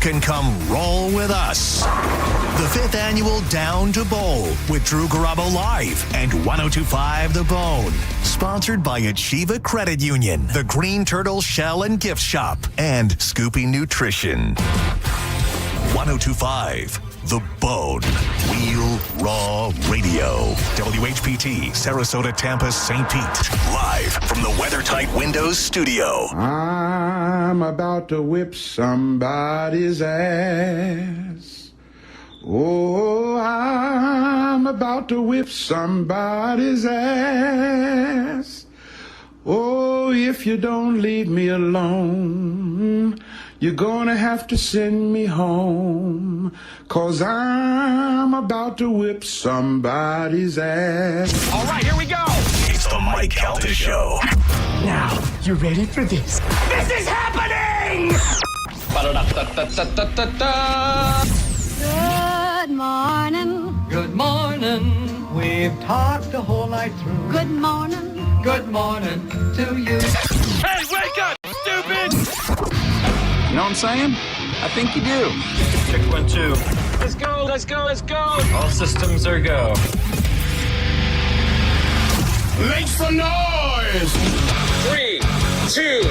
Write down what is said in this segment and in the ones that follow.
can come roll with us. The 5th annual Down to Bowl with Drew Garabo Live and 1025 The Bone. Sponsored by Achieva Credit Union, the Green Turtle Shell and Gift Shop, and Scoopy Nutrition. 1025 The Bone. Real Raw Radio. WHPT, Sarasota, Tampa, St. Pete. Live from the WeatherTight Windows studio. I'm about to whip somebody's ass. Oh, I'm about to whip somebody's ass. Oh, if you don't leave me alone, you're gonna have to send me home, 'cause I'm about to whip somebody's ass. All right, here we go. It's the Mike Calta Show. Now, you ready for this? This is happening! Good morning. Good morning. We've talked the whole night through. Good morning. Good morning to you. Hey, wake up, stupid! You know what I'm saying? I think you do. Check 1, 2. Let's go, let's go, let's go. All systems are go. Make some noise! 3, 2,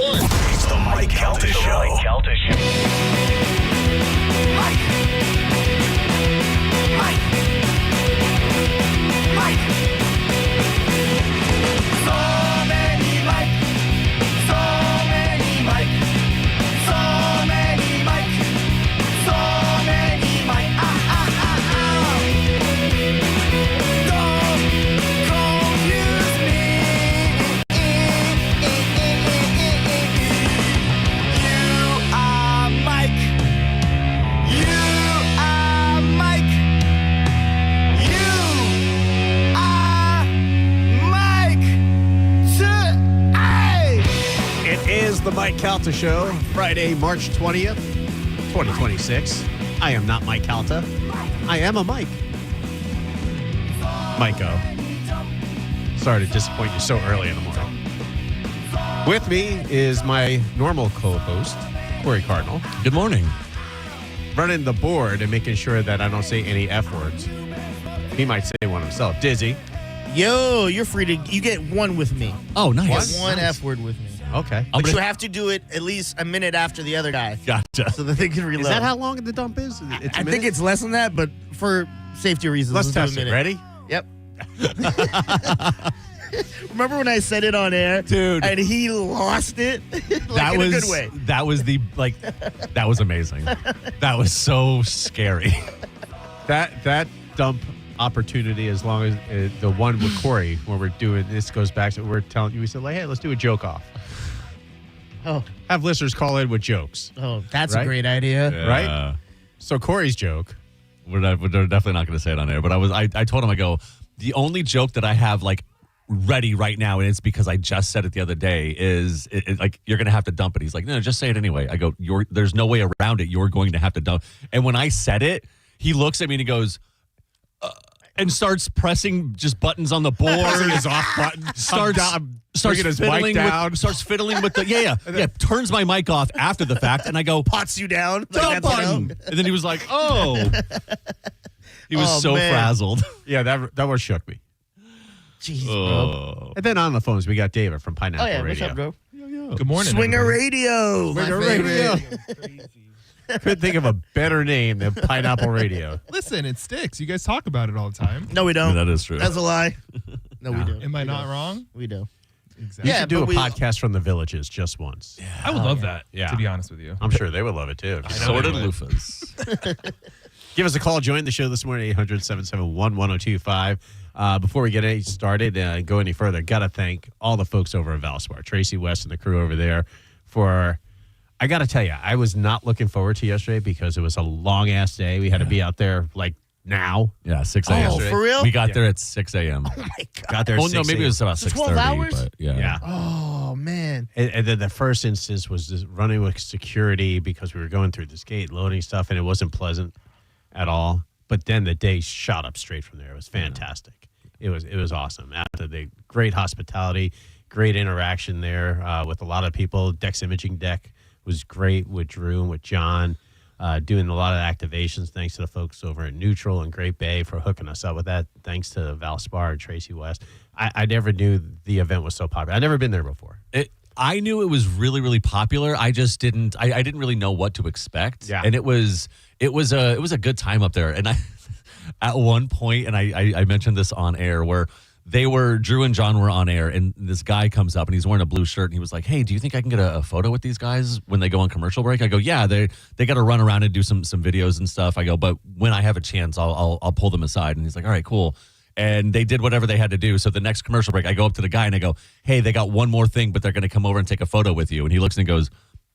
1. It's the Mike Calta Show. The Mike Calta Show, Friday, March 20th, 2026. I am not Mike Calta. I am a Mike. Mike-O. Sorry to disappoint you so early in the morning. With me is my normal co-host, Corey Cardinal. Good morning. Running the board and making sure that I don't say any F words. He might say one himself. Dizzy. Yo, you're free to. You get one with me. Oh, nice. One F word with me. Okay. But you have to do it at least a minute after the other guy. Gotcha. So that they can reload. Is that how long the dump is? It's I think it's less than that, but for safety reasons, Let's do a test it. minute. Ready? Yep. Remember when I said it on air? Dude. And he lost it? That in was a good way. That was that was amazing. That was so scary. That dump opportunity, as long as the one with Corey, when we're doing this, goes back to we're telling you, we said, like, hey, let's do a joke off. Oh, Have listeners call in with jokes. oh, that's Right? a great idea. Yeah. Right? So Corey's joke. We're definitely not going to say it on air, but I told him, I go, the only joke that I have like ready right now, and it's because I just said it the other day, is like, you're going to have to dump it. He's like, no, just say it anyway. I go, there's no way around it. You're going to have to dump. And when I said it, he looks at me and he goes, and starts pressing just buttons on the board. His off button. Starts bringing his mic down. Starts fiddling with the yeah. Turns my mic off after the fact, and I go, Pots you down. Like dump that's button. no. And then he was like, oh. He was Oh, so man. frazzled. Yeah, that one shook me. Jeez, bro. Oh. And then on the phones, we got David from Pineapple Oh, yeah. Radio. What's up, bro? Good morning. Swinger everybody. Radio. my Swinger favorite. Radio. Couldn't think of a better name than Pineapple Radio. Listen, it sticks. You guys talk about it all the time. No, we don't. That is true. That's a lie. No, we do. Am I not wrong? We do. Exactly. You Yeah, should do but a we- podcast from the villages just once. I would love that, Yeah. to be honest with you. I'm sure they would love it too. Sorted loofahs. Give us a call. Join the show this morning, 800-771-1025. Before we get any started and go any further, got to thank all the folks over at Valspar, Tracy West and the crew over there for, I got to tell you, I was not looking forward to yesterday because it was a long-ass day. We had to be out there like now. Yeah, 6 a.m. Oh, for real? We got there at 6 a.m. Oh, my God. Got there at Oh, no, 6 maybe it was about So 6:30. 12 hours? But yeah. Yeah. Oh, man. And then the first instance was just running with security because we were going through this gate, loading stuff, and it wasn't pleasant at all. But then the day shot up straight from there. It was fantastic. It was awesome. After the great hospitality, great interaction there with a lot of people. Dex Imaging Deck was great with Drew and with John. doing a lot of activations. Thanks to the folks over at Neutral and Great Bay for hooking us up with that. Thanks to Valspar and Tracy West. I never knew the event was so popular. I'd never been there before. I knew it was really, really popular. I just didn't. I didn't really know what to expect. Yeah. And it was a good time up there. And I, at one point, and I mentioned this on air, where Drew and John were on air, and this guy comes up and he's wearing a blue shirt, and he was like, "Hey, do you think I can get a photo with these guys when they go on commercial break?" I go, "Yeah, they got to run around and do some videos and stuff." I go, "But when I have a chance, I'll pull them aside." And he's like, "All right, cool." And they did whatever they had to do. So the next commercial break, I go up to the guy and I go, "Hey, they got one more thing, but they're going to come over and take a photo with you." And he looks and goes,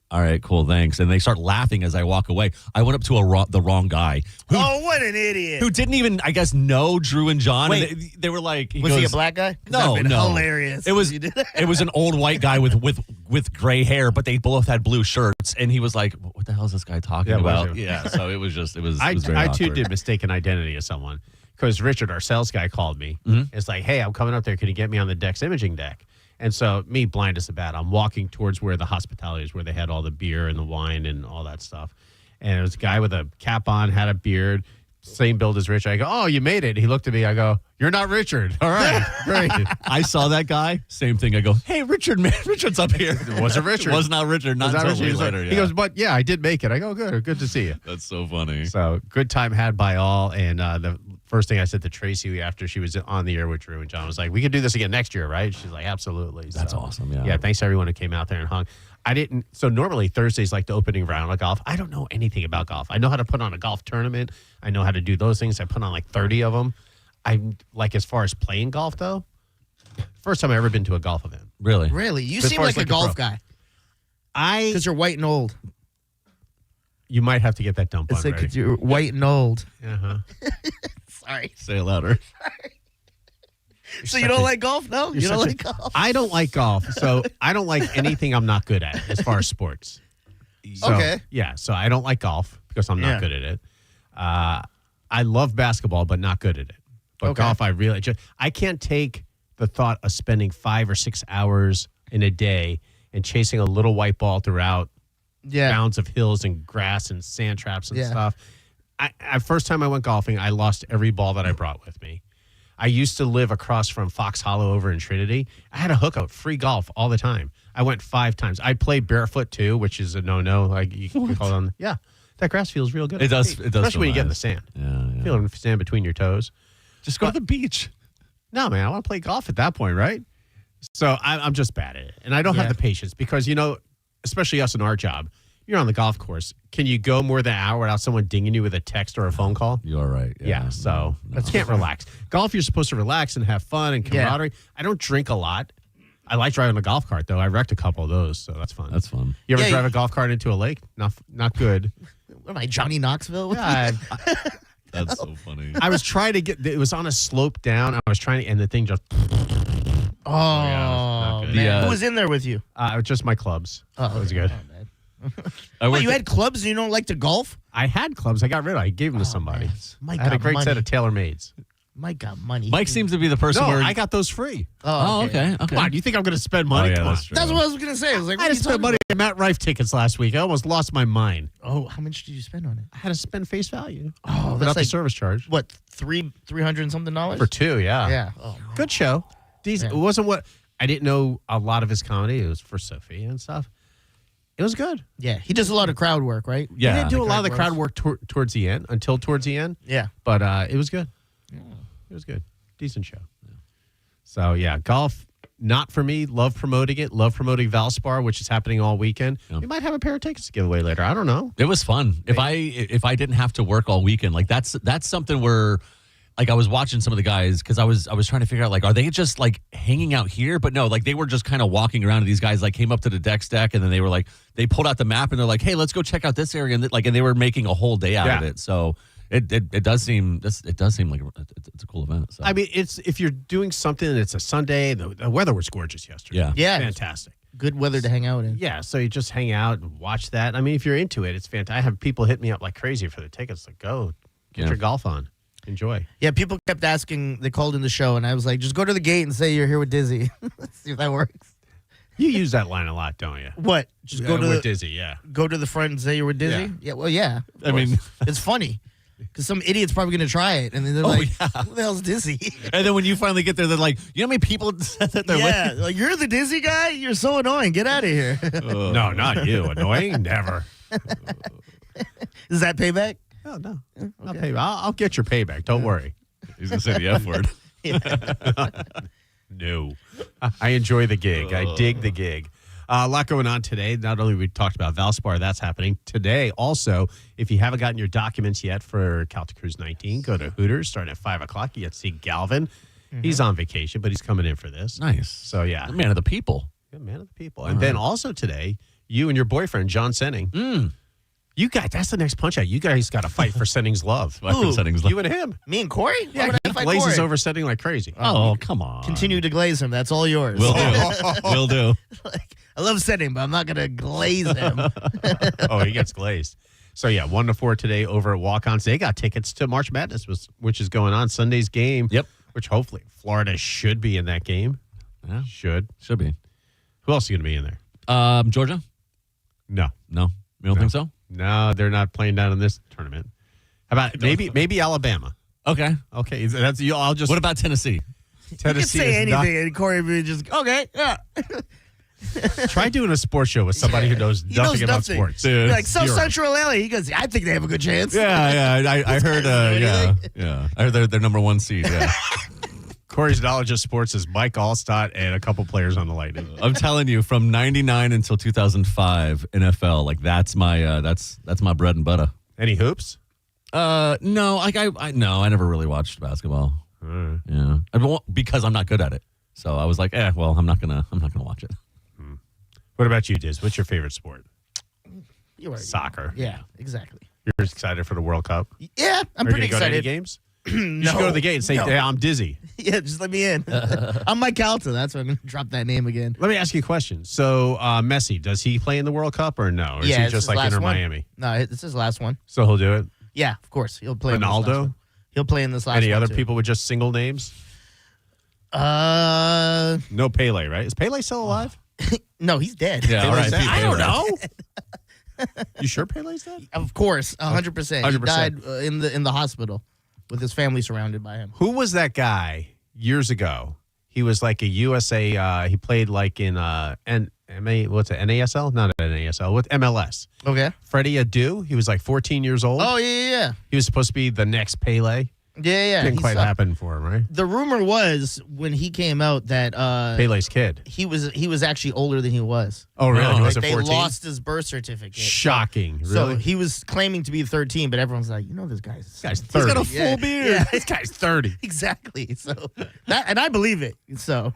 "All right, cool, thanks." And they start laughing as I walk away. I went up to the wrong guy. Oh, what an idiot. Who didn't even, I guess, know Drew and John. Wait. And they were like, Was he a black guy? 'Cause No, that'd been no. hilarious. It was it was an old white guy with gray hair, but they both had blue shirts. And he was like, "What the hell is this guy talking about?" Yeah, so it was very I too awkward. did mistaken identity of someone because Richard, our sales guy, called me. It's like, "Hey, I'm coming up there. Can you get me on the Dex imaging deck?" And so me, blind as a bat, I'm walking towards where the hospitality is, where they had all the beer and the wine and all that stuff. And there was a guy with a cap on, had a beard, same build as Richard. I go, "Oh, you made it." He looked at me. I go, "You're not Richard." All right, great. I saw that guy. Same thing. I go, "Hey, Richard, man, Richard's up here." It wasn't Richard. It was not Richard. Not Was that until way Richard? later. He goes, "But yeah, I did make it." I go, "Good to see you." "That's so funny." So good time had by all. And the first thing I said to Tracy after she was on the air with Drew and John was like, "We could do this again next year, right?" She's like, "Absolutely." That's awesome. Yeah. Yeah. Thanks to everyone who came out there and hung. So normally Thursday's like the opening round of golf. I don't know anything about golf. I know how to put on a golf tournament. I know how to do those things. I put on like 30 of them. I'm like, as far as playing golf though, first time I ever been to a golf event. Really? Really? You As seem far like as a like a golf pro. guy I because you're white and old. You might have to get that dump It's on like ready. 'cause you're white and old. Uh-huh. Sorry. Say it louder. So you don't like golf? No? You don't like golf? I don't like golf, so I don't like anything I'm not good at as far as sports. So, Okay. Yeah, so I don't like golf because I'm not Yeah. good at it. I love basketball, but not good at it. But Okay. golf, I can't take the thought of spending 5 or 6 hours in a day and chasing a little white ball throughout Yeah. mounds of hills and grass and sand traps and Yeah. stuff. First time I went golfing, I lost every ball that I brought with me. I used to live across from Fox Hollow over in Trinity. I had a hookup, free golf all the time. I went 5 times. I played barefoot too, which is a no-no. Like you can call it on. Yeah, that grass feels real good. It does. It does. especially feel when you get in the nice. sand. Yeah. Feeling the sand between your toes. Just go to the beach. No, man, I want to play golf at that point, right? So I'm just bad at it, and I don't Yeah. have the patience because especially us in our job. You're on the golf course. Can you go more than an hour without someone dinging you with a text or a phone call? You are right. Yeah, so can't relax. Golf, you're supposed to relax and have fun and Yeah. camaraderie. I don't drink a lot. I like driving a golf cart, though. I wrecked a couple of those, so that's fun. That's fun. You ever Yeah, drive a golf cart into a lake? Not good. What am I, Johnny Knoxville? Yeah, That's so funny. I was trying to get. It was on a slope down. I was trying to, and the thing just. Oh, not good. man. The, Who was in there with you? Just my clubs. Oh, It was okay. good. Oh, man. I What, worked you had clubs and you don't like to golf? I had clubs. I got rid of. I gave them to somebody. man. Mike I had a got great set money. of TaylorMades. Mike got money. Mike seems to be the person No, where I got those free. Oh, okay. Come on, you think I'm going to spend money? Oh, yeah, Come on. that's true. That's what I was going to say. I was like, I what had are to you spend talking money on Matt Rife tickets last week. I almost lost my mind. about? Oh, how much did you spend on it? I had to spend face value. Oh, without that's the like, service charge. what, $300 and something dollars? For 2, yeah. Yeah. Oh, man. Good show. Decent. Yeah. It wasn't what I didn't know a lot of his comedy. It was for Sophie and stuff. It was good. Yeah. He does a lot of crowd work, right? He Yeah. didn't do a lot of the crowd crowd work towards the end, towards the end. Yeah. But it was good. It was good. Decent show. So, yeah, golf, not for me. Love promoting it. Love promoting Valspar, which is happening all weekend. Yeah. We might have a pair of tickets to give away later. I don't know. It was fun. If I didn't have to work all weekend, like that's something where, like I was watching some of the guys because I was trying to figure out like, are they just like hanging out here? But no, like they were just kind of walking around. And these guys like came up to the deck and then they were like, they pulled out the map and they're like, hey, let's go check out this area, and and they were making a whole day out of it. So it does seem like it's a cool event. So. I mean, it's if you're doing something and it's a Sunday, the weather was gorgeous yesterday. Yeah. Yeah. Fantastic. Good weather to hang out in. Yeah, so you just hang out and watch that. I mean, if you're into it, it's fantastic. I have people hit me up like crazy for the tickets. Like, go, get your golf on. Enjoy. Yeah, people kept asking. They called in the show, and I was like, just go to the gate and say you're here with Dizzy. Let's see if that works. You use that line a lot, don't you? What? Just go to with Dizzy, yeah. go to the front and say you were dizzy? Yeah. Yeah, well, yeah. I mean, It's funny because some idiot's probably going to try it, and then they're like, "Who the hell's dizzy?" and then when you finally get there, they're like, you know how many people said that they're Yeah, like you're the dizzy guy. You're so annoying. Get out of here. No, not you. Annoying? Never. Is that payback? Oh, no. I'll get your payback. Don't worry. He's going to say the F word. No. I enjoy the gig. I dig the gig. A lot going on today. Not only we talked about Valspar, that's happening today. Also, if you haven't gotten your documents yet for Calta Cruise 19, go to Hooters starting at 5 o'clock. You get to see Galvin. He's on vacation, but he's coming in for this. Nice. So, yeah. The man of the people. Good man of the people. And then also today, you and your boyfriend, John Senning. You guys, that's the next punch out. You guys got to fight for Senning's love. Fight for Senning's love. You and him. Me and Corey? Why Yeah, would I he fight glazes Corey? over Senning like crazy. Oh, come on. Continue to glaze him. That's all yours. Will do. Will do. Like, I love setting, but I'm not going to glaze him. Oh, he gets glazed. So, yeah, 1 to 4 today over at Walk-Ons. They got tickets to March Madness, which is going on Sunday's game. Yep. Which hopefully Florida should be in that game. Yeah. Should be. Who else is going to be in there? Georgia? No. No. You don't think so? No, they're not playing down in this tournament. How about maybe Alabama? Okay. Okay, that's you. I'll just. What about Tennessee? You can Tennessee? say is not- anything, and Corey would just, okay, yeah. Try doing a sports show with somebody who knows He nothing knows about nothing. sports. Dude. You're like, South Zero. Central LA. He goes, I think they have a good chance. Yeah. I heard. anything? Yeah. I heard they're number 1 seed. Yeah. Corey's knowledge of sports is Mike Allstott and a couple players on the Lightning. I'm telling you, from '99 until 2005, NFL, like that's my bread and butter. Any hoops? No, like I never really watched basketball. Yeah, because I'm not good at it. So I was like, well, I'm not gonna watch it. What about you, Diz? What's your favorite sport? You already Soccer. know. Yeah, exactly. You're excited for the World Cup? Yeah, I'm Are you pretty gonna go to any excited. games? You should go to the gate and say, yeah, I'm dizzy. Yeah, just let me in. I'm Mike Calta. That's why I'm going to drop that name again. Let me ask you a question. So, Messi, does he play in the World Cup or no? Or is he it's just his like last Inter one. Miami? No, it's his last one. So he'll do it? Yeah, of course. He'll play in this last Ronaldo? one. He'll play in this last Any one, other too. people with just single names? Uh, No Pele, right? Is Pele still alive? no, he's dead. Yeah, all right. I don't know. You sure Pele's dead? Of course, 100%. He 100%. died in the hospital with his family surrounded by him. Who was that guy years ago? He was like a USA. He played like in what's it? NASL? Not NASL. With MLS. Okay. Freddie Adu. He was like 14 years old. Oh yeah. He was supposed to be the next Pele. Yeah. Didn't quite happen for him, right? The rumor was when he came out that Pele's kid. he was actually older than he was. Oh, really? He Like wasn't they 14? lost his birth certificate. Shocking. So Really? he was claiming to be 13, but everyone's like, this guy's This guy's 30. He's got a full beard. Yeah, This guy's 30. exactly. So that, and I believe it. So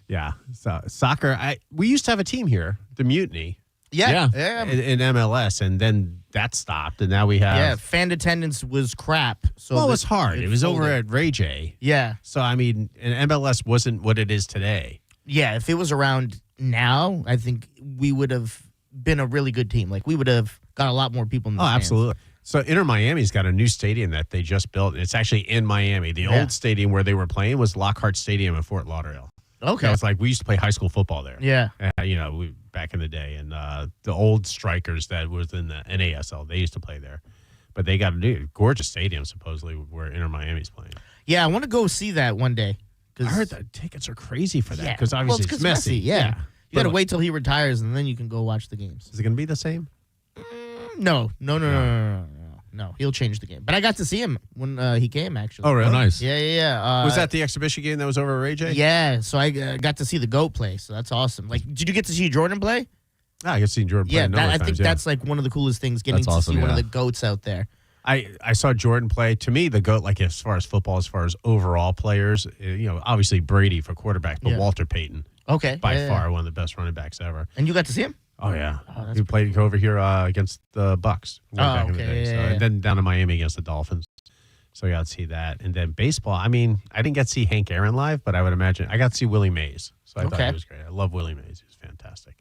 Yeah. So soccer. We used to have a team here, the Mutiny, yeah. in MLS, and then that stopped, and now we have. Yeah, fan attendance was crap. So Well, it was hard. It was over folded. at Ray J. Yeah, So I mean, and MLS wasn't what it is today. yeah. If it was around now, I think we would have been a really good team. Like we would have got a lot more people in the Oh, stands. absolutely. So Inter Miami's got a new stadium that they just built. It's actually in Miami. The old stadium where they were playing was Lockhart Stadium in Fort Lauderdale. Okay. So it's like we used to play high school football there. Yeah. Back in the day, and the old strikers that was in the NASL, they used to play there. But they got a new gorgeous stadium supposedly where Inter Miami's playing. Yeah, I want to go see that one day. I heard the tickets are crazy for that Yeah, because obviously it's it's messy. Yeah. You got to But wait till he retires, and then you can go watch the games. Is it going to be the same? No. He'll change the game. But I got to see him when he came, actually. Oh, really? Nice. Yeah. Was that the exhibition game that was over at Ray J? Yeah, so I got to see the GOAT play, so that's awesome. Like, did you get to see Jordan play? I could see Jordan play Yeah, a number I of think times, yeah. that's like one of the coolest things, getting That's to awesome, see one of yeah. the GOATs out there. I saw Jordan play. To me, the GOAT, like as far as football, as far as overall players, obviously Brady for quarterback, but Yeah. Walter Payton, Okay. by yeah. far one of the best running backs ever. And you got to see him? Oh, yeah. that's He played over here against the Bucks way back in the okay, day. yeah. And then down to Miami against the Dolphins. So I got to see that. And then baseball, I mean, I didn't get to see Hank Aaron live, but I would imagine I got to see Willie Mays. So I thought Okay. he was great. I love Willie Mays. He was fantastic.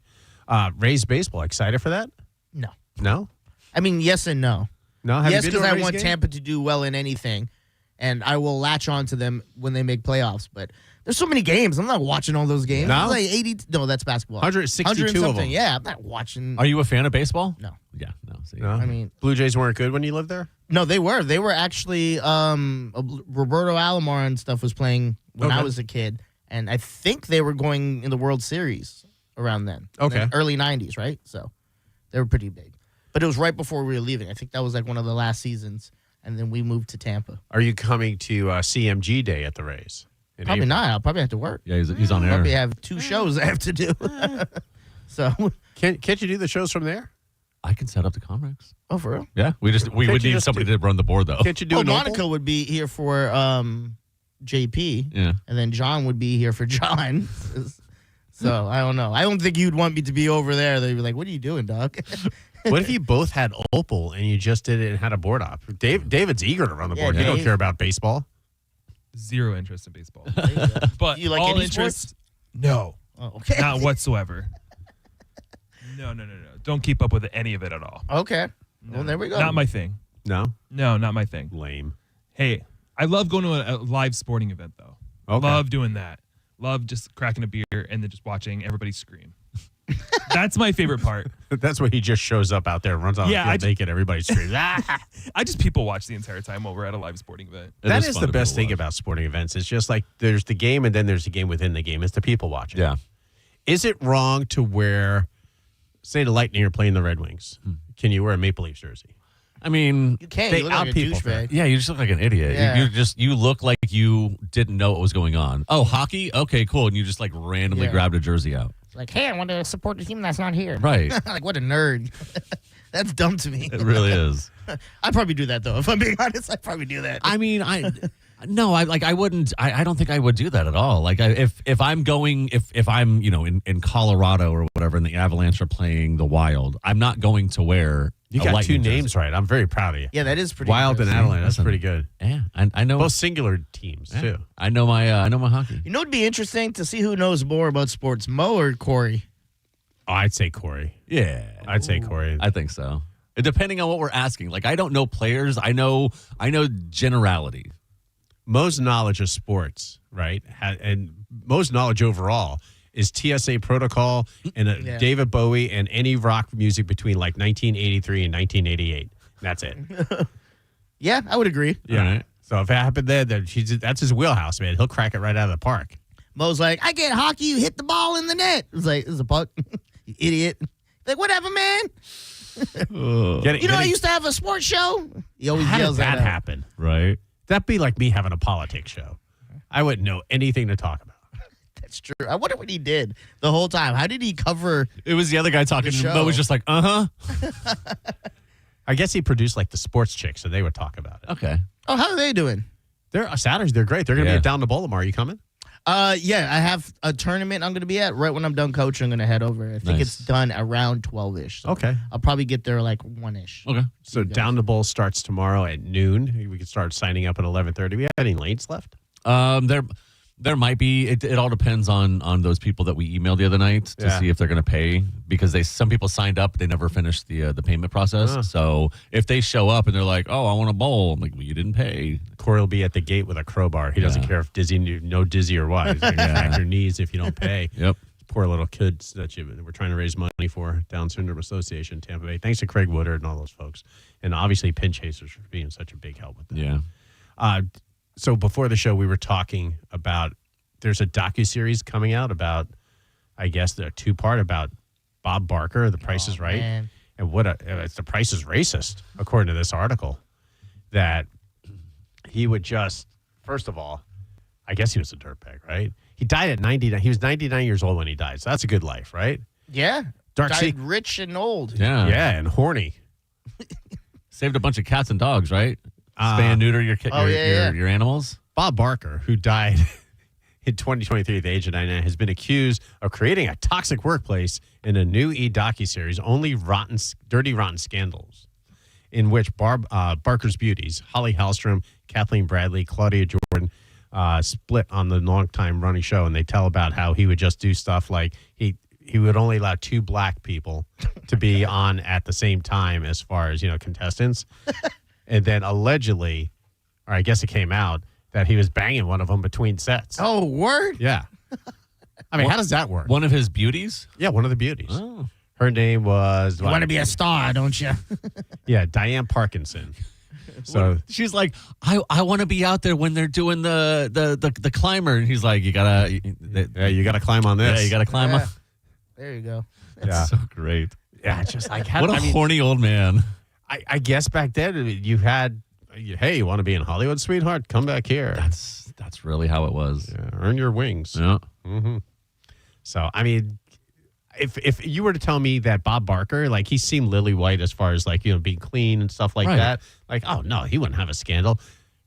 Rays baseball, excited for that? No. No? I mean, yes and no. No? Have Yes, you been because to a I Rays want game? Tampa to do well in anything, and I will latch on to them when they make playoffs. But There's so many games. I'm not watching all those games. No? It's like 80. No, that's basketball. 162 of them. Yeah, I'm not watching. Are you a fan of baseball? No. Yeah, no. See, No? I mean, Blue Jays weren't good when you lived there? no, they were. They were actually. Roberto Alomar and stuff was playing when I was a kid, and I think they were going in the World Series around then. Okay. In the early '90s, right? So they were pretty big. But it was right before we were leaving. I think that was like one of the last seasons, and then we moved to Tampa. Are you coming to CMG Day at the Rays? in Probably April? not. I'll probably have to work. Yeah, he's on air. Probably have 2 shows I have to do. So, Can't you do the shows from there? I can set up the Comrex. oh, for real? Yeah, we Can't would you need just somebody do- to run the board though. Can't you do Oh, an Monica Opal? would be here for JP, Yeah. and then John would be here for John. So I don't know. I don't think you'd want me to be over there. They'd be like, "What are you doing, dog?" What if you both had Opal and you just did it and had a board op? David's eager to run the Yeah, board. You don't Dave. care about baseball. Zero interest in baseball. There you go. But You like all any interest? No, Oh, okay. not whatsoever. No. Don't keep up with any of it at all. Okay. Well, there we go. Not my thing. No? No, not my thing. Lame. Hey, I love going to a live sporting event though. Okay. Love doing that. Love just cracking a beer and then just watching everybody scream. That's my favorite part. That's where he just shows up out there and runs on Yeah, the I field ju- naked. Everybody screams. Ah! I just people watch the entire time while we're at a live sporting event. That is is fun the to best people thing watch. about sporting events. It's just like there's the game and then there's the game within the game. It's the people watching. Yeah. Is it wrong to wear, say the Lightning are playing the Red Wings? Can you wear a Maple Leafs jersey? I mean, You can't. They You look like a out people for douchebag. yeah, you just look like an idiot. Yeah. You look like you didn't know what was going on. Oh, hockey? Okay, cool. And you just like randomly Yeah. grabbed a jersey out. Like, hey, I want to support the team that's not here. Right. Like, what a nerd. That's dumb to me. It really is. I'd probably do that, though. If I'm being honest, I'd probably do that. I mean, I wouldn't. I don't think I would do that at all. Like, if I'm going, if I'm in Colorado or whatever, and the Avalanche are playing the Wild, I'm not going to wear. You a got Lightning 2 jersey. names right. I'm very proud of you. Yeah, that is pretty Wild and impressive. Avalanche. That's Listen. pretty good. Yeah, I know. Both singular teams, yeah, too. I know my hockey. You know what would be interesting to see who knows more about sports, Mo or Corey? Oh, I'd say Corey. Yeah, I'd say Corey. I think so. Depending on what we're asking, like I don't know players. I know generality. Mo's knowledge of sports, right, and Mo's knowledge overall is TSA protocol and Yeah. David Bowie and any rock music between like 1983 and 1988. That's it. Yeah, I would agree. Yeah. All right. So if it happened there, then that's his wheelhouse, man. He'll crack it right out of the park. Mo's like, I get hockey, you hit the ball in the net. It's like, this is a puck. You idiot. Like, whatever, man. Get it, You know, get I it- used to have a sports show. He always how yells did that out. happen? Right. That'd be like me having a politics show. I wouldn't know anything to talk about. That's true. I wonder what he did the whole time. How did he cover? It was the other guy talking. The And show. Mo was just like, uh-huh. I guess he produced like the sports chicks, so they would talk about it. Okay. Oh, how are they doing? They're Saturdays. They're great. They're going to Yeah. be at Down to Boulevard. Are you coming? Yeah, I have a tournament I'm going to be at. Right when I'm done coaching, I'm going to head over. I think Nice. it's done around 12-ish. So Okay. I'll probably get there like 1-ish. Okay. So Down the Bowl starts tomorrow at noon. We can start signing up at 11:30. We have any lanes left? There might be. It all depends on those people that we emailed the other night to Yeah. see if they're going to pay, because some people signed up, they never finished the payment process. So if they show up and they're like, "Oh, I want a bowl," I'm like, "Well, you didn't pay." Corey will be at the gate with a crowbar. He doesn't Yeah. care if dizzy or what. He's going to crack your knees if you don't pay. Yep. Poor little kids that we're trying to raise money for, Down Syndrome Association, Tampa Bay. Thanks to Craig Woodard and all those folks. And obviously Pin Chasers for being such a big help with that. Yeah. So before the show, we were talking about there's a docuseries coming out about, I guess, the 2-part about Bob Barker, The Price is Right. man. And it's The Price is racist, according to this article, that he would just, first of all, I guess he was a dirtbag, right? He died at 99. He was 99 years old when he died. So that's a good life, right? Yeah. Dark Died Sea- rich and old. Yeah. Yeah, and horny. Saved a bunch of cats and dogs, right? Spay and neuter your your animals. Bob Barker, who died in 2023 at the age of 99, has been accused of creating a toxic workplace in a new docuseries, Dirty Rotten Scandals, in which Barker's beauties, Holly Hallstrom, Kathleen Bradley, Claudia Jordan, split on the long-time running show, and they tell about how he would just do stuff like he would only allow 2 black people to be on at the same time as far as, contestants. And then allegedly, or I guess it came out, that he was banging one of them between sets. Oh, word? Yeah. I mean, how does that work? One of his beauties? Yeah, one of the beauties. Oh. Her name was... You want to be a star, don't you? Yeah, Diane Parkinson. So she's like, I want to be out there when they're doing the climber. And he's like, you gotta climb on this. Yeah, you gotta climb Yeah. up. There you go. That's so great. Yeah, just like What a horny old man. I guess back then you had, hey, you want to be in Hollywood, sweetheart? Come back here. That's really how it was. Yeah, earn your wings. Yeah. Mm-hmm. So I mean, if you were to tell me that Bob Barker, like he seemed lily white as far as like being clean and stuff like that, like oh no, he wouldn't have a scandal.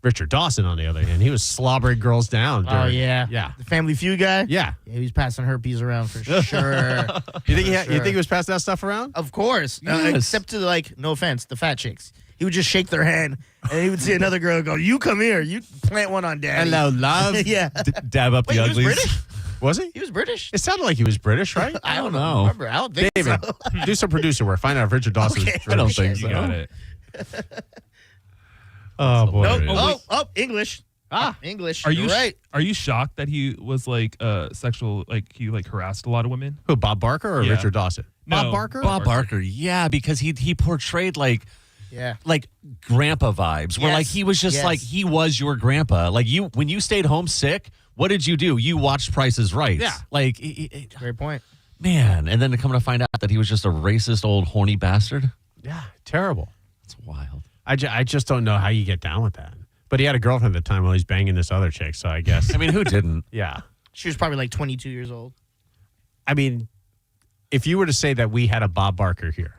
Richard Dawson, on the other hand, he was slobbering girls down. Oh, yeah. Yeah. The Family Feud guy? Yeah. He was passing herpes around for sure. You think he was passing that stuff around? Of course. Yes. Except to, like, no offense, the fat chicks. He would just shake their hand, and he would see another girl and go, you come here. You plant one on daddy. Hello, love. Yeah. Dab up Wait, the he was uglies. British? Was he? He was British? It sounded like he was British, right? I don't know. Remember. I don't think David, so. do some producer work. Find out if Richard Dawson Okay. is I don't British. think You so. got it. Oh, boy. Nope. Oh, English. English. Are you You're right. Are you shocked that he was like sexual? Like he like harassed a lot of women? Who, Bob Barker or Yeah. Richard Dawson? No, Bob Barker? Bob Barker, yeah, because he portrayed like Yeah. grandpa vibes, where Yes. like he was just Yes. like he was your grandpa. Like when you stayed home sick, what did you do? You watched Price is Right. Yeah. Like Great point. man, and then to come to find out that he was just a racist old horny bastard. Yeah, terrible. It's wild. I just don't know how you get down with that. But he had a girlfriend at the time while he's banging this other chick, so I guess. I mean, who didn't? Yeah. She was probably like 22 years old. I mean, if you were to say that we had a Bob Barker here,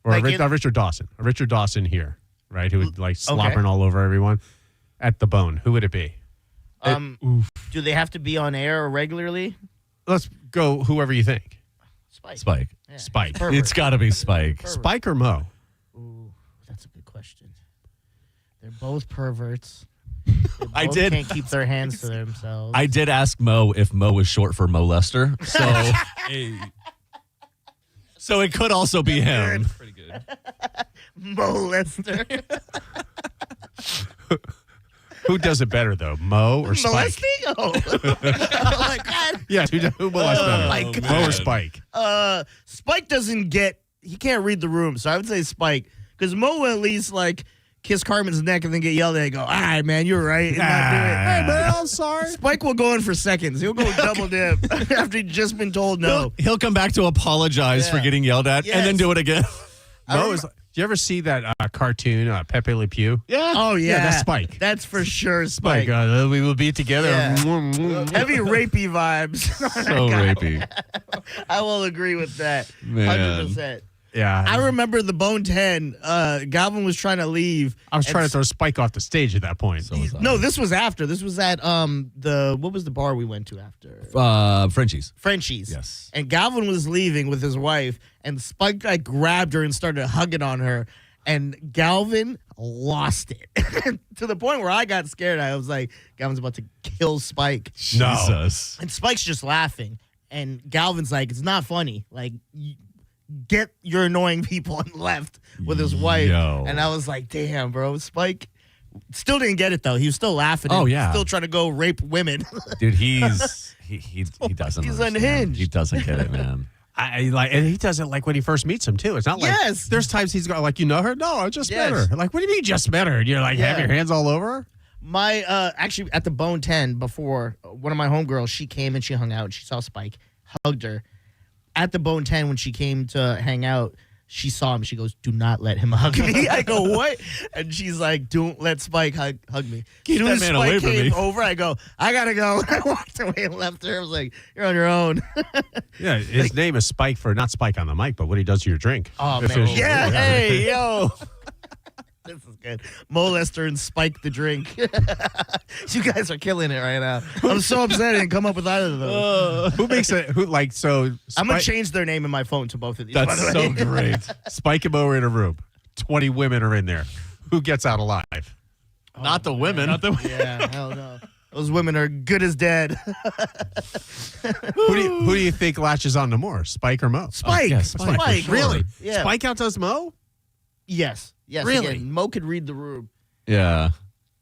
or Like a Richard Dawson here, right, who would like slobbering Okay. all over everyone at the bone, who would it be? Do they have to be on air regularly? Let's go whoever you think. Spike. Yeah. Spike. Pervert. It's got to be Spike. Spike or Mo? Ooh, that's a good question. They're both perverts. They I both did- can't keep their hands to themselves. I did ask Mo if Mo was short for molester, so Hey, so it could also be him. pretty good. Molester. Who does it better though, Mo or Spike? Molesting? Oh. Like, God. Yeah, who molests better, my Mo God. or Spike? Spike he can't read the room, so I would say Spike. Because Mo will at least, like, kiss Carmen's neck and then get yelled at and go, all right, man, you're right. And not do it. Hey, man, I'm sorry. Spike will go in for seconds. He'll go double dip after he'd just been told no. He'll come back to apologize for Yeah. getting yelled at and then Yes. do it again. Mo is. Do you ever see that cartoon, Pepe Le Pew? Yeah. Oh, yeah. that's Spike. That's for sure Spike. We will be together. Yeah. Mm. Heavy rapey vibes. So rapey. I will agree with that. Man. 100%. Yeah. I remember the Bone 10. Galvin was trying to leave. I was trying and to throw Spike off the stage at that point. No, this was after. This was at what was the bar we went to after? Frenchies. Frenchies. Yes. And Galvin was leaving with his wife, and Spike like grabbed her and started hugging on her, and Galvin lost it to the point where I got scared. I was like, Galvin's about to kill Spike, No. Jesus. and Spike's just laughing, and Galvin's like, it's not funny. Like, get your annoying people and left with his wife. Yo. And I was like, damn, bro, Spike. Still didn't get it though. He was still laughing. Oh, and yeah. still trying to go rape women. Dude, he doesn't. He's understand. unhinged. He doesn't get it, man. I like, and he doesn't like when he first meets him too. It's not like Yes. there's times he's going like, you know her? No, I just met Yes. her. Like, what do you mean you just met her? And you're like, have Yeah. your hands all over her? My actually at the Bone 10 before, one of my homegirls, she came and she hung out and she saw Spike, hugged her. At the Bone 10 when she came to hang out, she saw him. She goes, "Do not let him hug me." I go, "What?" And she's like, "Don't let Spike hug me." Keep Soon that as man Spike away from came me. over, I go, "I gotta go." I walked away and left her. I was like, "You're on your own." Yeah, his name is Spike for not Spike on the mic, but what he does to your drink. Oh If man, it's- yeah, hey yo. This is good. Molester and Spike the drink. You guys are killing it right now. I'm so upset I didn't come up with either of those. Who makes it? Who like so? I'm gonna Spike- change their name in my phone to both of these. That's by the so way. great. Spike and Mo are in a room. 20 women are in there. Who gets out alive? Not the women. Yeah, hell no. Those women are good as dead. Who do you think latches on to more, Spike or Mo? Spike. yeah, Spike. Spike, for sure. Really? Yeah. Spike outdoes Mo? Yes. Yes. Really? Again, Mo could read the room. Yeah.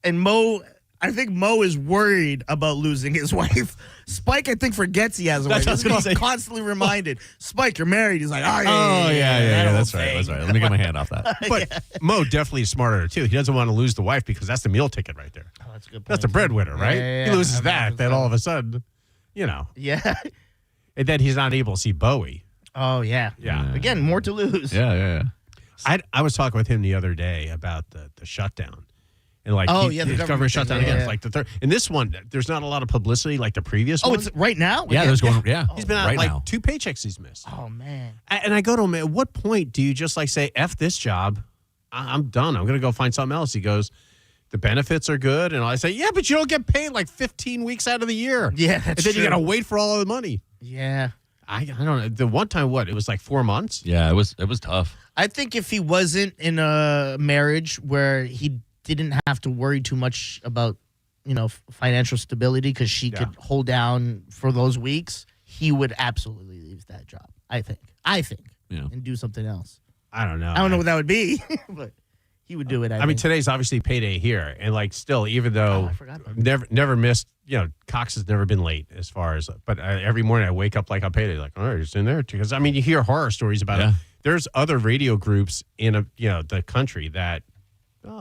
And Mo, I think Mo is worried about losing his wife. Spike, I think, forgets he has a wife. That's what I was He's gonna say. constantly reminded. Spike, you're married. He's like, oh, Oh, yeah. that That's whole right. thing. That's right. Let me get my hand off that. But Mo definitely is smarter too. He doesn't want to lose the wife because that's the meal ticket right there. Oh, that's a good point. That's the breadwinner, right? Yeah. He loses I that, remember then that. all of a sudden, Yeah. and then he's not able to see Bowie. Oh, yeah. Yeah. Again, more to lose. Yeah. I was talking with him the other day about the shutdown. And like, Oh, the the government government shutdown thing, again. yeah. It's like the third. In this one, there's not a lot of publicity like the previous Oh, one. it's right now? Yeah, there's going. Yeah, He's been out right like now. 2 paychecks he's missed. Oh, man. And I go to him, at what point do you just like say, F this job? I'm done. I'm going to go find something else. He goes, the benefits are good. And I say, yeah, but you don't get paid like 15 weeks out of the year. Yeah, And that's then true. you got to wait for all of the money. Yeah. I don't know. The one time, it was like 4 months? Yeah, it was tough. I think if he wasn't in a marriage where he didn't have to worry too much about, financial stability because she could hold down for those weeks, he would absolutely leave that job. I think. Yeah. And do something else. I don't know. I don't know what that would be, but he would do it. I mean, think. today's obviously payday here. And like still, even though I forgot about that. never missed, Cox has never been late as far as, but every morning I wake up like on payday, like, all right, you're in there. Because I mean, you hear horror stories about it. There's other radio groups in the country that,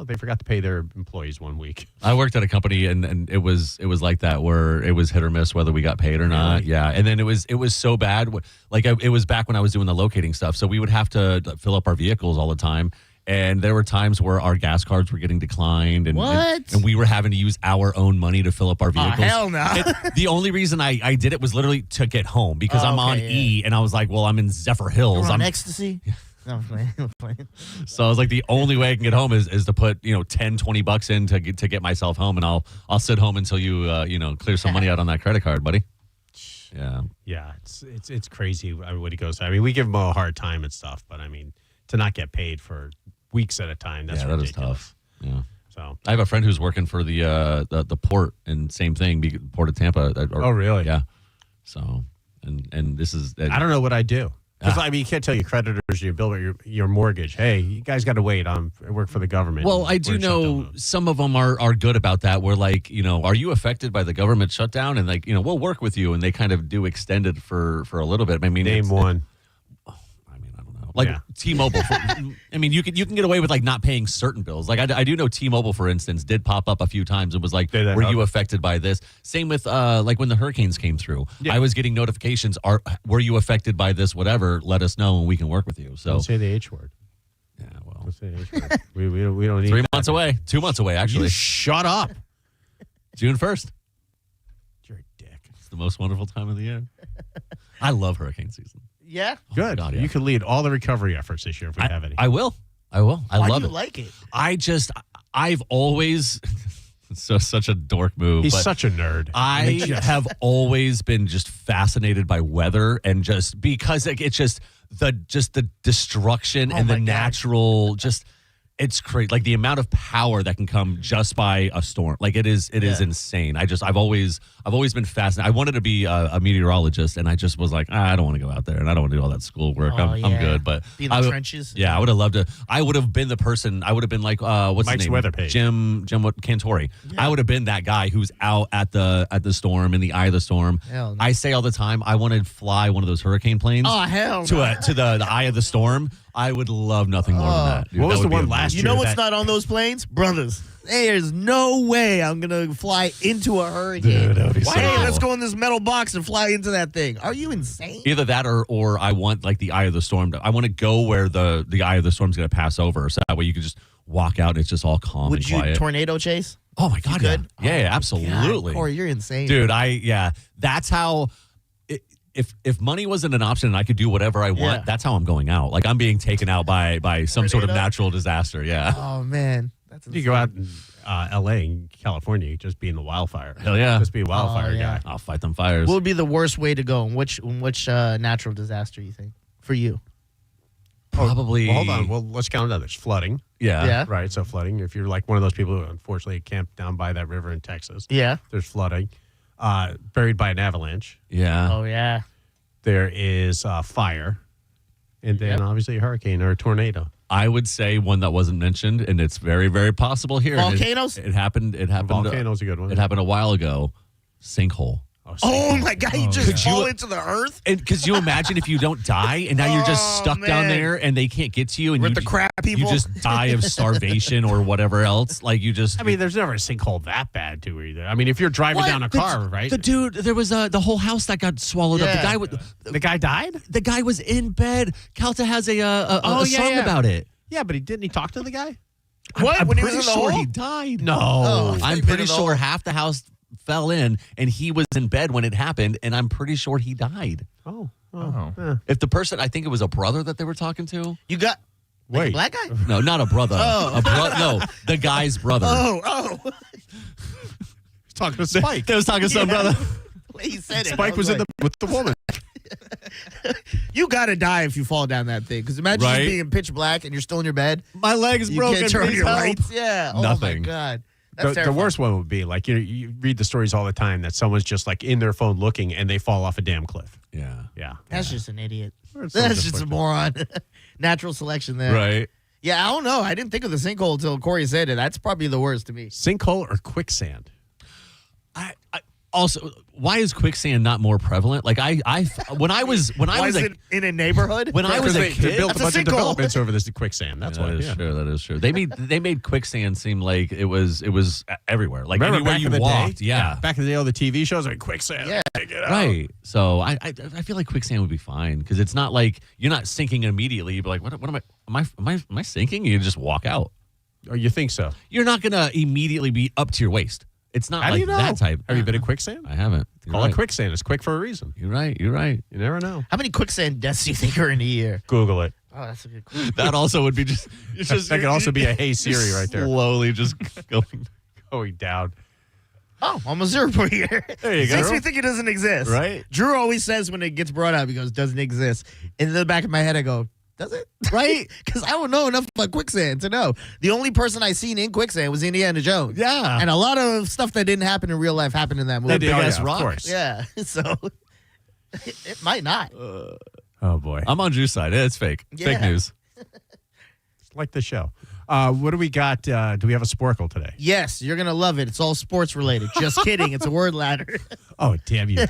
they forgot to pay their employees 1 week. I worked at a company and it was like that where it was hit or miss whether we got paid or not. Yeah. And then it was so bad. Like it was back when I was doing the locating stuff. So we would have to fill up our vehicles all the time. And there were times where our gas cards were getting declined and we were having to use our own money to fill up our vehicles. Hell no. The only reason I did it was literally to get home because I'm on E and I was like, well, I'm in Zephyr Hills. You're on I'm ecstasy? No, I'm playing. So I was like, the only way I can get home is to put, $10-$20 in to get myself home, and I'll sit home until you clear some money out on that credit card, buddy. Yeah. Yeah, it's crazy what he goes. I mean, we give him a hard time and stuff, but I mean, to not get paid for weeks at a time, that's that is ridiculous. tough. Yeah. So I have a friend who's working for the port, and same thing, Port of Tampa. Oh, really? Yeah. So and this is I don't know what I do. Because I mean, you can't tell your creditors, your bill, your mortgage. Hey, you guys got to wait. I work for the government. Well, I We're do in know shutdown. some of them are good about that. Where like, are you affected by the government shutdown? And like, we'll work with you, and they kind of do extend it for a little bit. I mean, Name one. I mean, I don't know. Like Yeah. T-Mobile. I mean, you can get away with like not paying certain bills. Like I do know T-Mobile, for instance, did pop up a few times and was like, Did they? "Were you Okay. affected by this?" Same with like when the hurricanes came through. Yeah. I was getting notifications. Were you affected by this? Whatever. Let us know, and we can work with you. So Don't say the H word. yeah, well, Don't say the H word. we don't need 3 that. months away. 2 months away, actually. You shut up. June 1st. You're a dick. It's the most wonderful time of the year. I love hurricane season. Yeah? Good. God, yeah. You could lead all the recovery efforts this year if we have any. I will. I Why love do you it. like it? I've always such a dork move. He's but such a nerd. I have always been just fascinated by weather and just because it's just the destruction and my the God. natural it's crazy. Like the amount of power that can come just by a storm. Like it is insane. I've always been fascinated. I wanted to be a meteorologist and I just was like, I don't want to go out there and I don't want to do all that schoolwork. Oh, I'm good. But Be in the trenches? Yeah, I would have loved to. I would have been the person. I would have been like, what's Mike's his name? weather page. Jim Cantori. I would have been that guy who's out at the storm, in the eye of the storm. Hell no. I say all the time, I want to fly one of those hurricane planes Oh, hell to no. to the eye of the storm. I would love nothing more than that. Dude, What was that the would be one amazing. last You know year what's that- not on those planes? Brothers. There's no way I'm going to fly into a hurricane. Dude, that would be so Hey, cool. let's go in this metal box and fly into that thing. Are you insane? Either that or I want like the eye of the storm. I want to go where the eye of the storm's going to pass over, so that way you can just walk out and it's just all calm Would and you quiet. tornado chase? Oh my god, You yeah. could? Yeah, God, absolutely. Corey, you're insane. Dude, that's how if money wasn't an option and I could do whatever I want, Yeah. that's how I'm going out. Like I'm being taken out by some sort of Tornado? natural disaster. Yeah. Oh, man. That's You go out in L.A. and California, just be in the wildfire. Hell yeah. Just be a wildfire yeah. guy. I'll fight them fires. What would be the worst way to go? In which natural disaster you think for you? Probably. Well, hold on. Well, let's count others. Flooding. Yeah. Yeah. Right. So flooding. If you're like one of those people who unfortunately camped down by that river in Texas, Yeah. there's flooding. Buried by an avalanche. Yeah. Oh, yeah. There is fire. And then Yep. obviously a hurricane or a tornado. I would say one that wasn't mentioned, and it's very, very possible here. And Volcanoes? It happened. Volcano's a good one. It happened a while ago. Sinkhole. Oh my God! You just fall into the earth. And because you imagine if you don't die, and now you're just stuck down there, and they can't get to you, and With the crab people. you just die of starvation or whatever else. Like you just. I mean, there's never a sinkhole that bad too either. I mean, if you're driving down a car, right? The dude, there was the whole house that got swallowed up. The guy died. The guy was in bed. Calta has a song about it. Yeah, but didn't he talk to the guy? What? I'm When he pretty was in the sure hole? he died. No. Oh. I'm He's been pretty in the sure hole. half the house fell in, and he was in bed when it happened, and I'm pretty sure he died. Oh. If the person, I think it was a brother that they were talking to. You got like a Wait. black guy? No, not a brother. No, the guy's brother. Oh. He's talking to Spike. They was talking to some brother. He said it. Spike was in with the woman. You gotta die if you fall down that thing. Because imagine Right? you being pitch black and you're still in your bed. My leg's You broken. can't turn on please your help. lights. Yeah. Oh Nothing. my God. That's The terrifying. worst one would be like you read the stories all the time that someone's just like in their phone looking and they fall off a damn cliff. Yeah. Yeah. That's just an idiot. Or someone That's just a like moron. Natural selection there. Right. Yeah, I don't know. I didn't think of the sinkhole until Corey said it. That's probably the worst to me. Sinkhole or quicksand? I also, why is quicksand not more prevalent? Like when I was Why is a it in a neighborhood? when I was a They kid, built a That's a bunch of sinkhole. developments over this quicksand. That's why. That is Yeah. true. That is true. They made quicksand seem like it was everywhere. Like Remember anywhere back you in the walked. day? Yeah. Back in the day, all the TV shows like quicksand. Yeah. Take it out. Right. So I feel like quicksand would be fine because it's not like you're not sinking immediately. You'd be like, what am I sinking? You just walk out. Oh, you think so? You're not gonna immediately be up to your waist. It's not How do like you know? that type. Have you been in quicksand? I haven't. You're Call right. it quicksand. It's quick for a reason. You're right. You're right. You never know. How many quicksand deaths do you think are in a year? Google it. Oh, that's a good question. That also would be just. It's just That could also be a Hey Siri right there. Slowly just going. Going down. Oh, almost 0 per year. There you go. Makes me think it doesn't exist. Right. Drew always says when it gets brought up, he goes, doesn't exist. In the back of my head, I go, does it? Right. Because I don't know enough about quicksand to know. The only person I seen in quicksand was Indiana Jones. Yeah. And a lot of stuff that didn't happen in real life happened in that movie. That big ass of rock. course. Yeah. So it might not. Oh boy. I'm on Drew's side. It's fake. Fake Yeah. news. Like the show. What do we got? Do we have a Sporkle today? Yes, you're going to love it. It's all sports related. Just kidding. It's a word ladder. Oh, damn you.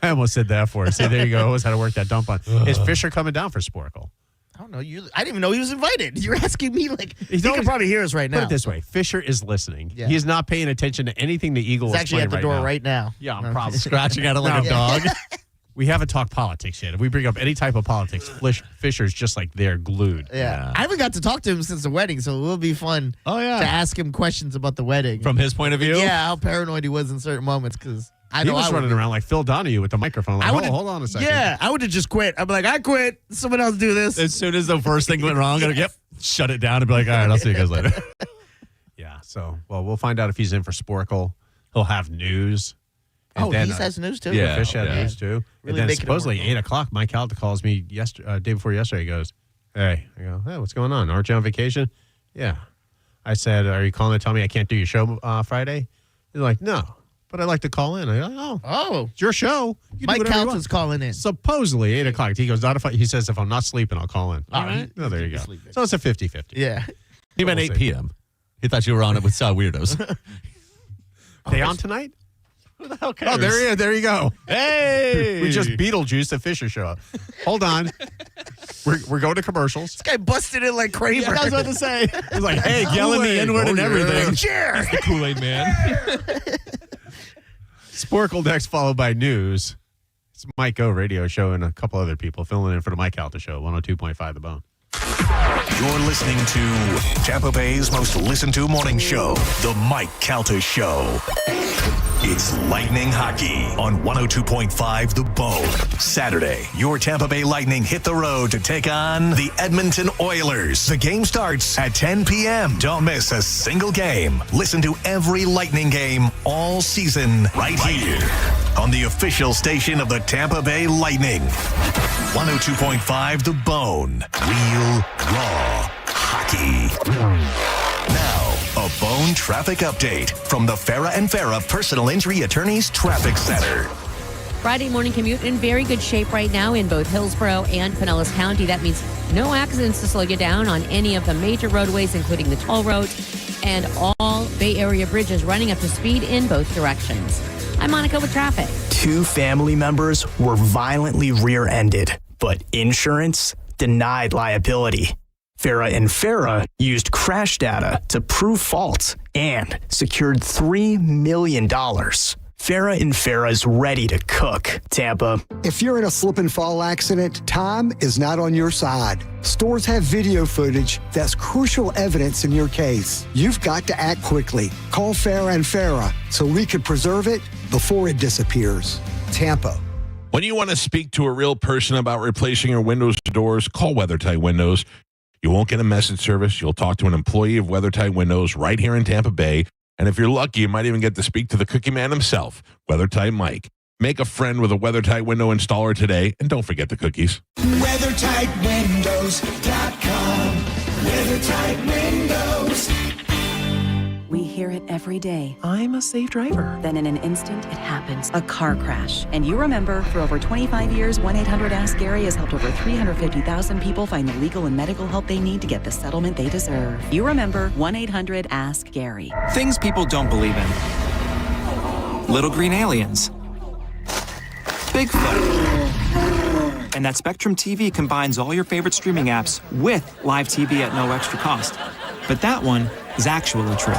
I almost said that for it. See, there you go. I always had to work that dump on. Is Fisher coming down for Sporkle? I don't know. I didn't even know he was invited. You're asking me like he He's can always- probably hear us right Put now. it this way. Fisher is listening. Yeah. He is not paying attention to anything the Eagle He's is actually playing at the door now. right now. Yeah, I'm No. probably Scratching at it like a No. dog. We haven't talked politics yet. If we bring up any type of politics, Fisher's just like they're glued. Yeah. I haven't got to talk to him since the wedding, so it will be fun Oh, yeah. to ask him questions about the wedding. From his point of view? Yeah, how paranoid he was in certain moments because I He know was I running would. around like Phil Donahue with the microphone. Like, I would've- hold on a second. Yeah, I would have just quit. I'd be like, I quit. Someone else do this. As soon as the first thing went wrong, I'd yep, shut it down and be like, all right, I'll see you guys later. Yeah. So, well, we'll find out if he's in for Sporkle. He'll have news. And Oh, then, he has news too. Yeah. Fish had yeah. news too. Really and then making it supposedly work. 8 o'clock, Mike Calta calls me day before yesterday. He goes, hey. I go, hey, what's going on? Aren't you on vacation? Yeah. I said, are you calling to tell me I can't do your show Friday? He's like, no, but I'd like to call in. I go, oh, Oh, it's your show. You do Mike whatever you Calta's want." calling in. Supposedly 8 o'clock. He goes, he says, if I'm not sleeping, I'll call in. All right. Oh, there you go. Sleeping. So it's a 50-50. Yeah. He meant We'll 8 see. p.m. He thought you were on it with weirdos. They on tonight? Who the hell Oh, there he is. There you go. Hey! We just Beetlejuice the Fisher show. Hold on. We're going to commercials. This guy busted in like Kramer. I was about to say. He's like, hey, yelling the N-word and everything. Cheer. Kool-Aid man. Sporkle next, followed by news. It's Mike O radio show and a couple other people filling in for the Mike Calta show, 102.5 The Bone. You're listening to Tampa Bay's most listened to morning show, The Mike Calta Show. It's Lightning Hockey on 102.5 The Bone. Saturday, your Tampa Bay Lightning hit the road to take on the Edmonton Oilers. The game starts at 10 p.m. Don't miss a single game. Listen to every Lightning game all season right here on the official station of the Tampa Bay Lightning. 102.5 The Bone. Real, raw hockey. Now, a Bone traffic update from the Farah and Farah Personal Injury Attorneys Traffic Center. Friday morning commute in very good shape right now in both Hillsborough and Pinellas County. That means no accidents to slow you down on any of the major roadways, including the toll roads, and all Bay Area bridges running up to speed in both directions. I'm Monica with traffic. 2 family members were violently rear-ended, but insurance denied liability. Farah and Farah used crash data to prove fault and secured $3 million. Farah and Farah's ready to cook. Tampa. If you're in a slip and fall accident, time is not on your side. Stores have video footage that's crucial evidence in your case. You've got to act quickly. Call Farah and Farah so we can preserve it before it disappears. Tampa. When you want to speak to a real person about replacing your windows or doors, call WeatherTight Windows. You won't get a message service. You'll talk to an employee of WeatherTight Windows right here in Tampa Bay. And if you're lucky, you might even get to speak to the cookie man himself, WeatherTight Mike. Make a friend with a WeatherTight window installer today, and don't forget the cookies. WeatherTightWindows.com. WeatherTight Windows. We hear it every day. I'm a safe driver. Then in an instant, it happens. A car crash. And you remember, for over 25 years, 1-800-ASK-GARY has helped over 350,000 people find the legal and medical help they need to get the settlement they deserve. You remember 1-800-ASK-GARY. Things people don't believe in. Little green aliens. Bigfoot. And that Spectrum TV combines all your favorite streaming apps with live TV at no extra cost. But that one is actually true.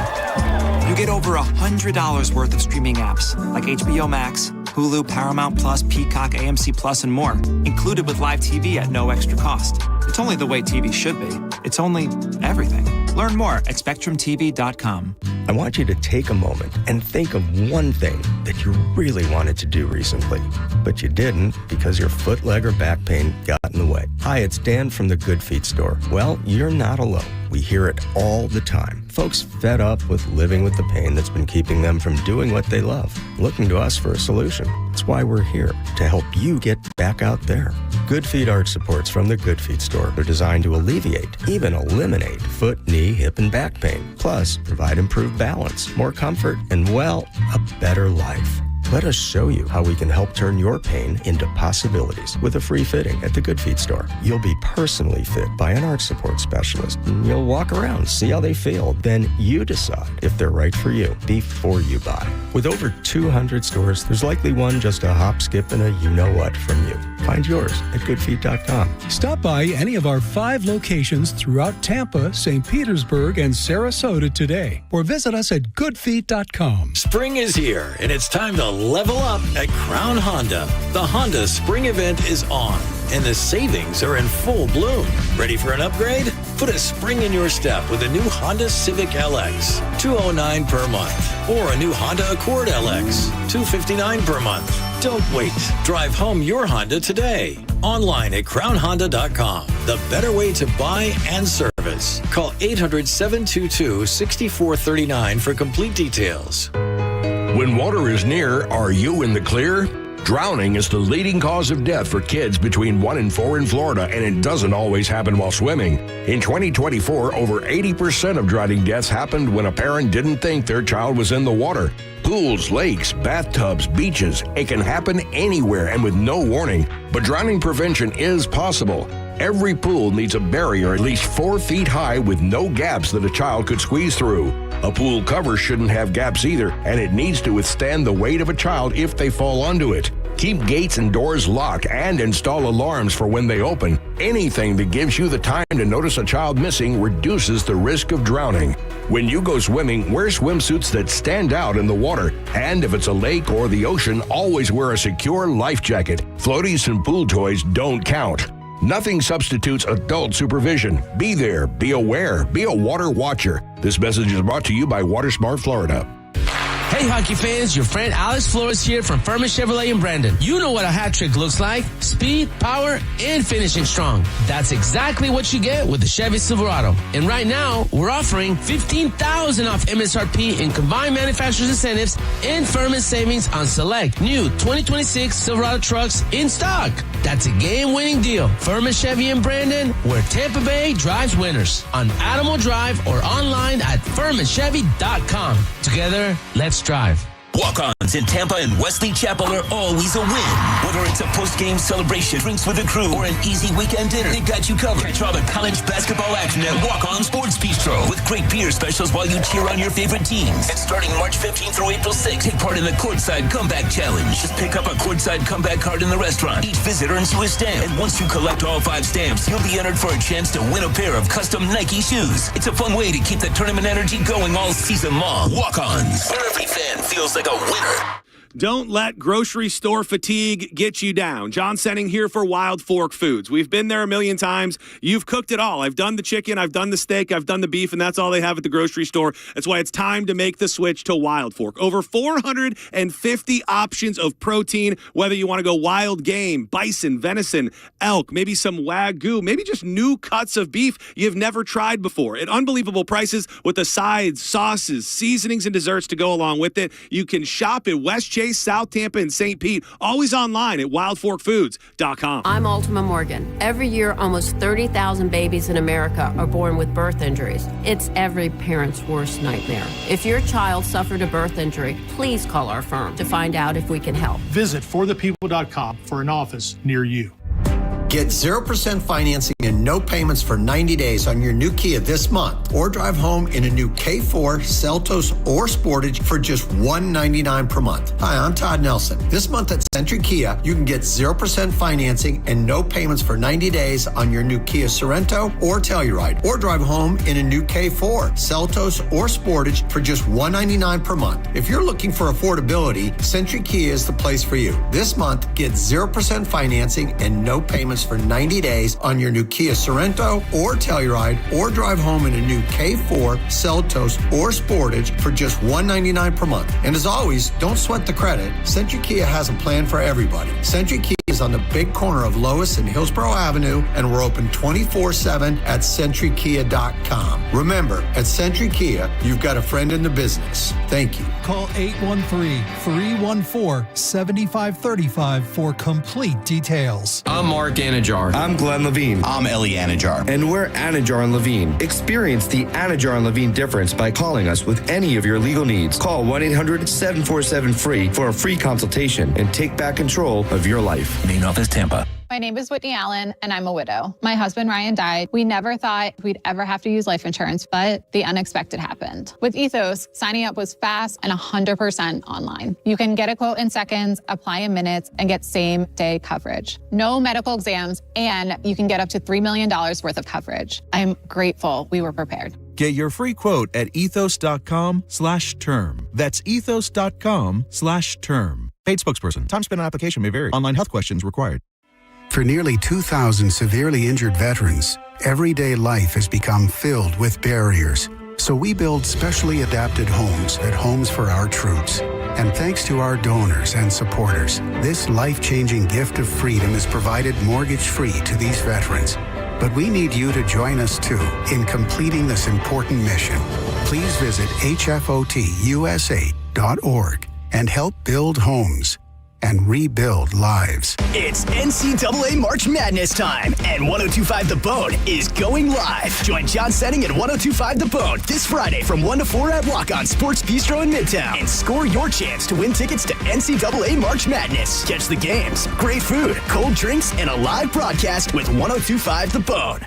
You get over $100 worth of streaming apps like HBO Max, Hulu, Paramount Plus, Peacock, AMC Plus, and more, included with live TV at no extra cost. It's only the way TV should be. It's only everything. Learn more at SpectrumTV.com. I want you to take a moment and think of one thing that you really wanted to do recently, but you didn't because your foot, leg, or back pain got in the way. Hi, it's Dan from the Good Feet store. Well, you're not alone. We hear it all the time. Folks fed up with living with the pain that's been keeping them from doing what they love, looking to us for a solution. That's why we're here, to help you get back out there. Good Feet arch supports from the Good Feet store are designed to alleviate, even eliminate, foot, knee, hip, and back pain. Plus, provide improved balance, more comfort, and, well, a better life. Let us show you how we can help turn your pain into possibilities with a free fitting at the Good Feet store. You'll be personally fit by an arch support specialist. You'll walk around, see how they feel. Then you decide if they're right for you before you buy. With over 200 stores, there's likely one just a hop, skip, and a you-know-what from you. Find yours at goodfeet.com. Stop by any of our 5 locations throughout Tampa, St. Petersburg, and Sarasota today, or visit us at goodfeet.com. Spring is here, and it's time to level up at Crown Honda. The Honda Spring event is on, and the savings are in full bloom. Ready for an upgrade? Put a spring in your step with a new Honda Civic LX, $209 per month, or a new Honda Accord LX, $259 per month. Don't wait. Drive home your Honda today. Online at crownhonda.com. The better way to buy and service. Call 800-722-6439 for complete details. When water is near, are you in the clear? Drowning is the leading cause of death for kids between 1 and 4 in Florida, and it doesn't always happen while swimming. In 2024, over 80% of drowning deaths happened when a parent didn't think their child was in the water. Pools, lakes, bathtubs, beaches, it can happen anywhere and with no warning. But drowning prevention is possible. Every pool needs a barrier at least 4 feet high with no gaps that a child could squeeze through. A pool cover shouldn't have gaps either, and it needs to withstand the weight of a child if they fall onto it. Keep gates and doors locked and install alarms for when they open. Anything that gives you the time to notice a child missing reduces the risk of drowning. When you go swimming, wear swimsuits that stand out in the water. And if it's a lake or the ocean, always wear a secure life jacket. Floaties and pool toys don't count. Nothing substitutes adult supervision. Be there, be aware, be a water watcher. This message is brought to you by WaterSmart Florida. Hey, hockey fans, your friend Alex Flores here from Furman Chevrolet in Brandon. You know what a hat trick looks like. Speed, power, and finishing strong. That's exactly what you get with the Chevy Silverado. And right now, we're offering $15,000 off MSRP in combined manufacturer's incentives and Furman savings on select new 2026 Silverado trucks in stock. That's a game-winning deal. Furman Chevy in Brandon, where Tampa Bay drives winners. On Adamo Drive or online at FurmanChevy.com. Together, let's drive. Walk-ons Rhoads in Tampa and Wesley Chapel are always a win. Whether it's a post-game celebration, drinks with the crew, or an easy weekend dinner, they got you covered. Catch all the college basketball action at Walk-On Sports Bistro with great beer specials while you cheer on your favorite teams. And starting March 15th through April 6th, take part in the Courtside Comeback Challenge. Just pick up a Courtside Comeback card in the restaurant. Each visit earns you a stamp. And once you collect all 5 stamps, you'll be entered for a chance to win a pair of custom Nike shoes. It's a fun way to keep the tournament energy going all season long. Walk-Ons, where every fan feels like a winner. Don't let grocery store fatigue get you down. John Senning here for Wild Fork Foods. We've been there a million times. You've cooked it all. I've done the chicken, I've done the steak, I've done the beef, and that's all they have at the grocery store. That's why it's time to make the switch to Wild Fork. Over 450 options of protein, whether you want to go wild game, bison, venison, elk, maybe some Wagyu, maybe just new cuts of beef you've never tried before. At unbelievable prices with the sides, sauces, seasonings, and desserts to go along with it. You can shop at West Chase, South Tampa, and St. Pete. Always online at wildforkfoods.com. I'm Ultima Morgan. Every year, almost 30,000 babies in America are born with birth injuries. It's every parent's worst nightmare. If your child suffered a birth injury, please call our firm to find out if we can help. Visit forthepeople.com for an office near you. Get 0% financing and no payments for 90 days on your new Kia this month, or drive home in a new K4, Seltos, or Sportage for just $199 per month. Hi, I'm Todd Nelson. This month at Century Kia, you can get 0% financing and no payments for 90 days on your new Kia Sorento or Telluride, or drive home in a new K4, Seltos, or Sportage for just $199 per month. If you're looking for affordability, Century Kia is the place for you. This month, get 0% financing and no payments for 90 days on your new Kia Sorento or Telluride, or drive home in a new K4, Seltos, or Sportage for just $199 per month. And as always, don't sweat the credit. Century Kia has a plan for everybody. Century Kia is on the big corner of Lois and Hillsborough Avenue, and we're open 24/7 at CenturyKia.com. Remember, at Century Kia, you've got a friend in the business. Thank you. Call 813-314-7535 for complete details. I'm Mark Anajar. I'm Glenn Levine. I'm Ellie Anajar. And we're Anajar and Levine. Experience the Anajar and Levine difference by calling us with any of your legal needs. Call 1-800-747-FREE for a free consultation and take back control of your life. Main office, Tampa. My name is Whitney Allen, and I'm a widow. My husband, Ryan, died. We never thought we'd ever have to use life insurance, but the unexpected happened. With Ethos, signing up was fast and 100% online. You can get a quote in seconds, apply in minutes, and get same-day coverage. No medical exams, and you can get up to $3 million worth of coverage. I'm grateful we were prepared. Get your free quote at ethos.com/term. That's ethos.com/term. Paid spokesperson. Time spent on application may vary. Online health questions required. For nearly 2,000 severely injured veterans, everyday life has become filled with barriers. So we build specially adapted homes at Homes for Our Troops. And thanks to our donors and supporters, this life-changing gift of freedom is provided mortgage-free to these veterans. But we need you to join us, too, in completing this important mission. Please visit hfotusa.org and help build homes and rebuild lives. It's NCAA March Madness time, and 102.5 The Bone is going live. Join John Senning and 102.5 The Bone this Friday from 1 to 4 at Walk-On Sports Bistro in Midtown, and score your chance to win tickets to NCAA March Madness. Catch the games, great food, cold drinks, and a live broadcast with 102.5 The Bone.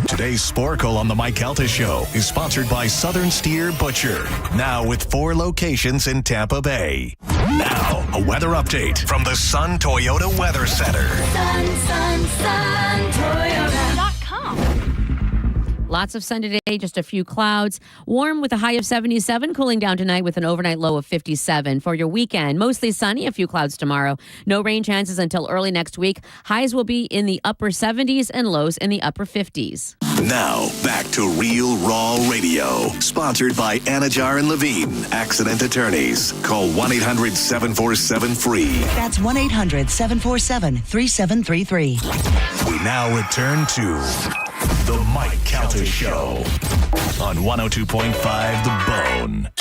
Today's Sporkle on the Mike Calta Show is sponsored by Southern Steer Butcher, now with 4 locations in Tampa Bay. Now, a weather update from the Sun Toyota Weather Center. SunToyota.com. Lots of sun today, just a few clouds. Warm with a high of 77, cooling down tonight with an overnight low of 57. For your weekend, mostly sunny, a few clouds tomorrow. No rain chances until early next week. Highs will be in the upper 70s and lows in the upper 50s. Now, back to Real Raw Radio, sponsored by Anajar and Levine, accident attorneys. Call 1-800-747-FREE. That's 1-800-747-3733. We now return to The Mike Calta Show on 102.5 The Bone.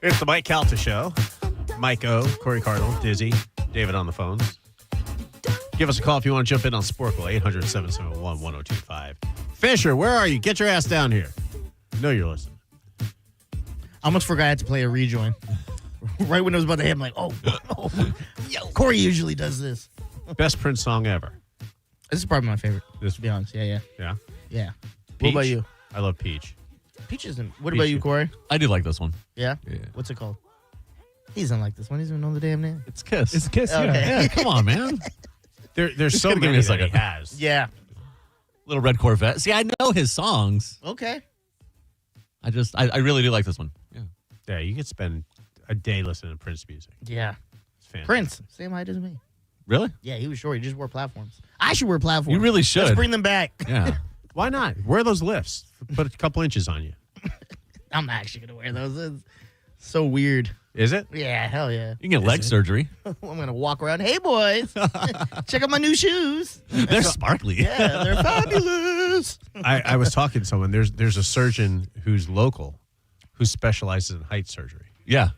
It's the Mike Calta Show. Mike O, Corey Cardinal, Dizzy, David on the phones. Give us a call if you want to jump in on Sporkle, 800-771-1025. Fisher, where are you? Get your ass down here. I know you're listening. I almost forgot I had to play a rejoin. Right when it was about to hit, I'm like, oh. Yo, Corey usually does this. Best Prince song ever. This is probably my favorite, This, to be honest. Yeah. Yeah? Yeah. Peach? What about you? I love Peach. Peach isn't. What Peach about you, is- Corey? I do like this one. Yeah? Yeah. What's it called? He doesn't like this one. He doesn't even know the damn name. It's Kiss. It's a Kiss, Okay. Yeah, come on, man. There's Just so gotta give many me a that he second. has. Yeah. Little Red Corvette. See, I know his songs. Okay. I really do like this one. Yeah. Yeah, you could spend a day listening to Prince music. Yeah. It's fantastic. Prince, same height as me. Really? Yeah, he was short. He just wore platforms. I should wear platforms. You really should. Let's bring them back. Yeah. Why not? Wear those lifts. Put a couple inches on you. I'm actually going to wear those. It's so weird. Is it? Yeah, hell yeah. You can get leg surgery. I'm going to walk around. Hey, boys. Check out my new shoes. They're sparkly. Yeah, they're fabulous. I was talking to someone. There's a surgeon who's local who specializes in height surgery. Yeah.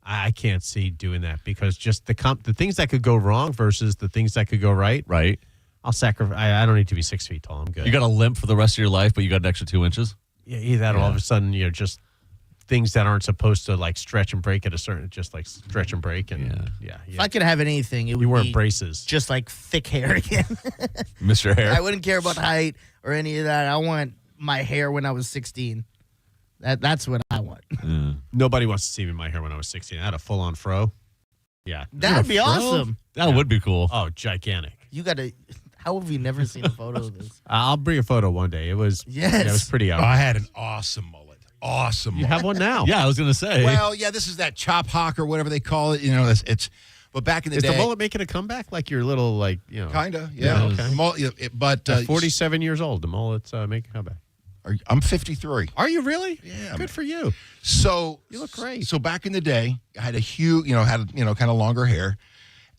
I can't see doing that because just the things that could go wrong versus the things that could go right. Right. I'll sacrifice. I don't need to be 6 feet tall. I'm good. You got a limp for the rest of your life, but you got an extra 2 inches? Yeah, either that or all of a sudden, just things that aren't supposed to like stretch and break at a certain, just like stretch and break. And yeah. If I could have anything, it would You wear be braces. just like thick hair again. Mr. Hair. I wouldn't care about height or any of that. I want my hair when I was 16. That's what I want. Nobody wants to see me in my hair when I was 16. I had a full on fro. Yeah. That'd be awesome. That would be cool. Oh, gigantic. You got to. How have you never seen a photo of this? I'll bring a photo one day. It was Yes. yeah, it was pretty out. I had an awesome mullet. Awesome You mullet. have one now. Yeah, I was going to say. Well, yeah, this is that chop hawk or whatever they call it. It's but back in the Is day. the mullet making a comeback? Like your little, Kind of, yeah. okay. But At 47 years old, the mullet's making a comeback. I'm 53. Are you really? Yeah. Good for you. So You look great. So back in the day, I had a huge, kind of longer hair,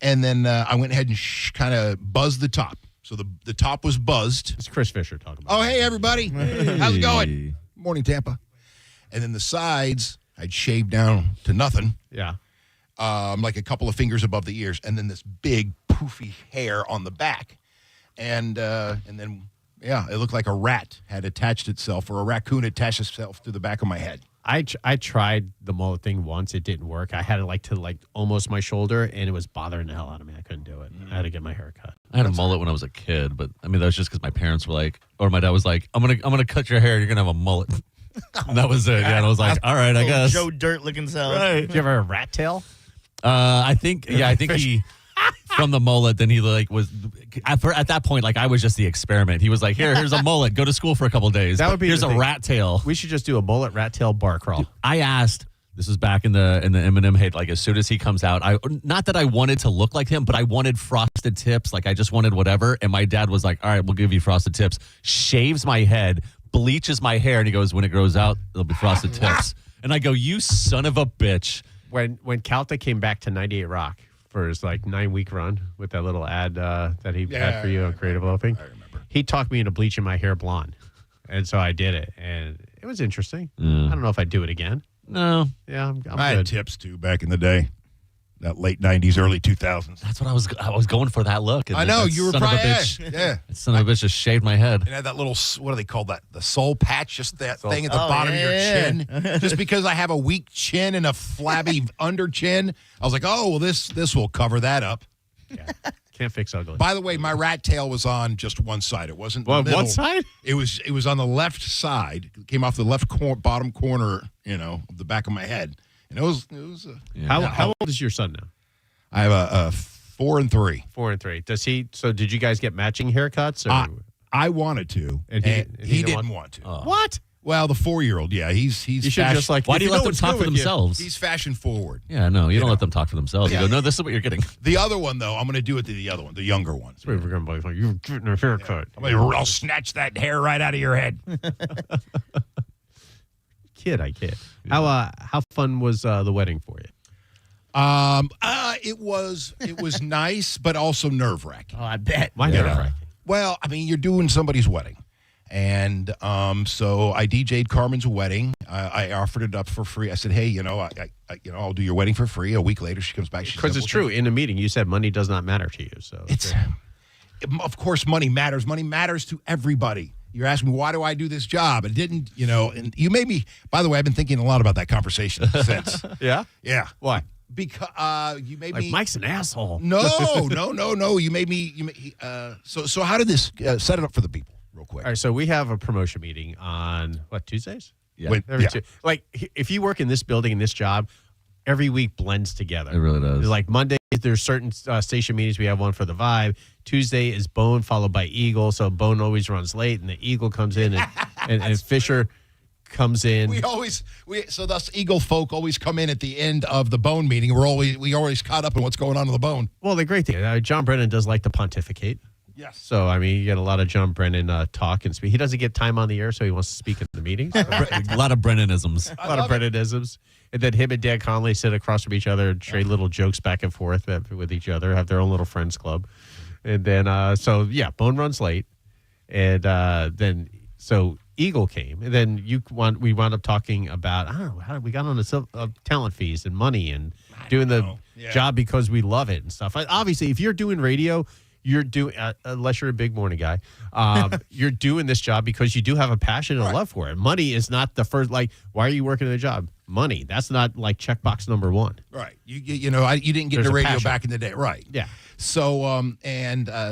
and then I went ahead and kind of buzzed the top. So the top was buzzed. It's Chris Fisher talking about. Oh, hey everybody, how's it going? Morning, Tampa. And then the sides, I'd shaved down to nothing. Yeah. Like a couple of fingers above the ears, and then this big poofy hair on the back, and then it looked like a rat had attached itself, or a raccoon attached itself to the back of my head. I tried the mullet thing once. It didn't work. I had it to almost my shoulder, and it was bothering the hell out of me. I couldn't do it. I had to get my hair cut. I had a mullet when I was a kid, but I mean that was just because my parents were like, or my dad was like, "I'm gonna cut your hair. You're gonna have a mullet." And that was it. Yeah, and I was like, "All right, I guess." Joe Dirt looking self. Right. Did you ever have a rat tail? I think he from the mullet. Then he was at that point I was just the experiment. He was like, "Here's a mullet. Go to school for a couple days." That would be here's the a thing. rat tail. We should just do a mullet rat tail bar crawl. I asked. This was back in the Eminem hate. Like as soon as he comes out, not that I wanted to look like him, but I wanted frosted tips. Like I just wanted whatever. And my dad was like, "All right, we'll give you frosted tips." Shaves my head, bleaches my hair, and he goes, "When it grows out, it'll be frosted tips." And I go, "You son of a bitch!" When Calta came back to 98 Rock for his 9-week run with that little ad that he had for you on Creative Loafing, I remember. He talked me into bleaching my hair blonde, and so I did it, and it was interesting. I don't know if I'd do it again. No. Yeah, I'm I had good. tips too back in the day, that late '90s, early 2000s. That's what I was going for that look. And I know that you were son of a probably bitch. yeah. That son of a bitch just shaved my head. And had that little, what do they call that? The soul patch, just that thing at the Oh, bottom of your yeah. chin. Just because I have a weak chin and a flabby under chin, I was like, oh, well, this will cover that up. Yeah. Can't fix ugly. By the way, my rat tail was on just one side. It wasn't What, middle. one side? It was on the left side. It came off the left bottom corner, of the back of my head. And it was. How old is your son now? I have a 4 and 3. 4 and 3. Does he? So did you guys get matching haircuts? Or? I wanted to, And he didn't want to. What? Well, the 4-year-old, yeah, he's You should just Why do you let them talk for themselves? He's fashion forward. Yeah, no, you don't let them talk for themselves. Yeah. You go, no, this is what you're getting. The other one, though, I'm going to do it to the other one, the younger one. We're going to be like, you're getting a haircut. I'll snatch that hair right out of your head. I kid. Yeah. How fun was the wedding for you? It was nice, but also nerve-wracking. Oh, I bet. Why nerve-wracking? Well, I mean, you're doing somebody's wedding, And so I DJ'd Carmen's wedding. I offered it up for free. I said, hey, I'll do your wedding for free. A week later, she comes back. Because it's true. In a meeting, you said money does not matter to you. So of course, money matters. Money matters to everybody. You're asking me, why do I do this job? It didn't, and you made me, by the way, I've been thinking a lot about that conversation since. Yeah? Yeah. Why? Because you made me. Mike's an asshole. No. You made me. So how did this set it up for the people, real quick? All right. So we have a promotion meeting on Tuesdays? Yeah. Like if you work in this building, in this job, every week blends together. It really does. Like Monday, there's certain station meetings. We have one for the Vibe. Tuesday is Bone, followed by Eagle. So Bone always runs late, and the Eagle comes in, and Fisher comes in. So thus Eagle folk always come in at the end of the Bone meeting. We always caught up on what's going on in the Bone. Well, the great thing, John Brennan does like to pontificate. Yes. So, I mean, you get a lot of John Brennan talk and speak. He doesn't get time on the air, so he wants to speak in the meetings. A lot of Brennanisms. A lot of Brennanisms. And then him and Dan Conley sit across from each other and trade little jokes back and forth with each other, have their own little friends club. And then, Bone runs late. And then, so Eagle came. And then we wound up talking about, I don't know, how we got on the talent fees and money and doing the job because we love it and stuff. Obviously, if you're doing radio, you're doing, unless you're a big morning guy, you're doing this job because you do have a passion and a love for it. Money is not the first, why are you working in a job? Money. That's not checkbox number one. Right. You didn't get into radio back in the day. Right. Yeah. So,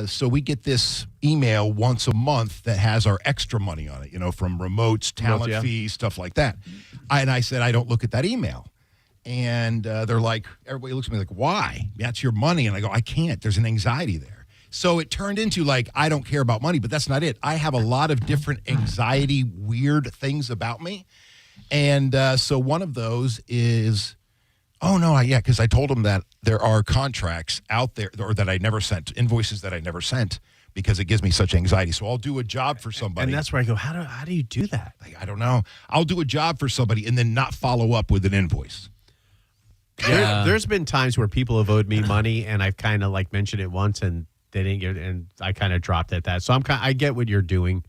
so we get this email once a month that has our extra money on it, from remotes, talent fees, stuff like that. And I said, I don't look at that email. And they're like, everybody looks at me like, why? That's your money. And I go, I can't. There's an anxiety there. So it turned into I don't care about money, but that's not it. I have a lot of different anxiety, weird things about me. And so one of those is, because I told them that there are contracts out there or that I never sent, invoices that I never sent because it gives me such anxiety. So I'll do a job for somebody. And that's where I go, how do you do that? I don't know. I'll do a job for somebody and then not follow up with an invoice. Yeah. There's been times where people have owed me money and I've kind of mentioned it once and they didn't get it, and I kind of dropped at that. So I get what you're doing,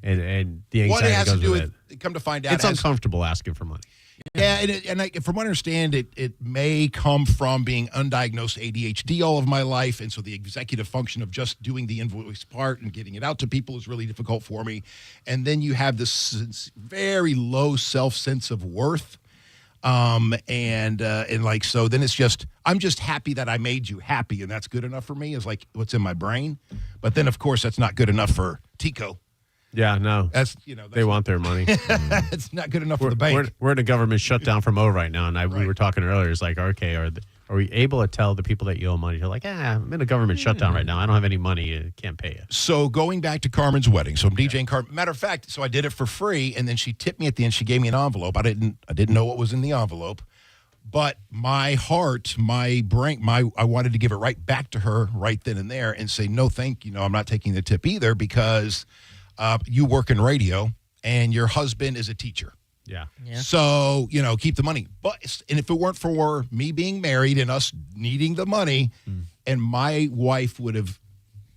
and the anxiety what it has goes to do with it. Come to find out, it's uncomfortable asking for money. Yeah, and from what I understand, it may come from being undiagnosed ADHD all of my life, and so the executive function of just doing the invoice part and getting it out to people is really difficult for me. And then you have this very low sense of worth. So then it's just, I'm just happy that I made you happy, and that's good enough for me is what's in my brain. But then of course that's not good enough for Tico. Yeah, no. They want their money. It's not good enough for the bank. We're in a government shutdown from right now, and we were talking earlier. It's okay, are we able to tell the people that you owe money? They're I'm in a government shutdown right now. I don't have any money. I can't pay you. So going back to Carmen's wedding. So I'm DJing Carmen. Matter of fact, so I did it for free, and then she tipped me at the end. She gave me an envelope. I didn't know what was in the envelope. But my heart, my brain, I wanted to give it right back to her right then and there and say, no, thank you. No, I'm not taking the tip either because you work in radio and your husband is a teacher. Yeah. So, keep the money. And if it weren't for me being married and us needing the money, and my wife would have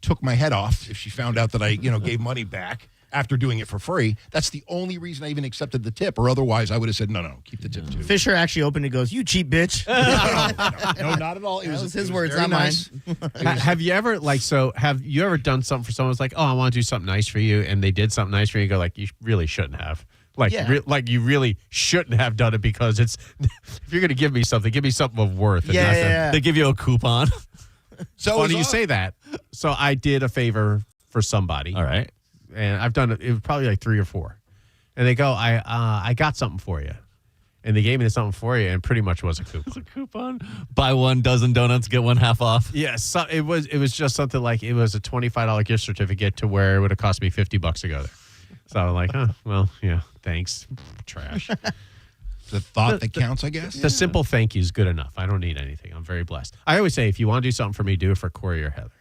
took my head off if she found out that I, gave money back after doing it for free. That's the only reason I even accepted the tip, or otherwise I would have said, no, keep the tip too. Fisher actually opened and goes, you cheap bitch. No, not at all. It was his words, not nice. mine. Have you ever have you ever done something for someone who's like, oh, I want to do something nice for you, and they did something nice for you, and you go you really shouldn't have. You really shouldn't have done it because it's if you're going to give me something of worth. And They give you a coupon. So funny you say that. So I did a favor for somebody. All right. And I've done it was probably 3 or 4. And they go, I got something for you. And they gave me something for you, and pretty much was a coupon. It's a coupon. Buy 1 dozen donuts, get 1 half off. Yes, so it was just something it was a $25 gift certificate to where it would have cost me $50 to go there. So I'm like, oh, well, yeah, thanks. Trash. The thought that counts, I guess. The simple thank you is good enough. I don't need anything. I'm very blessed. I always say, if you want to do something for me, do it for Corey or Heather.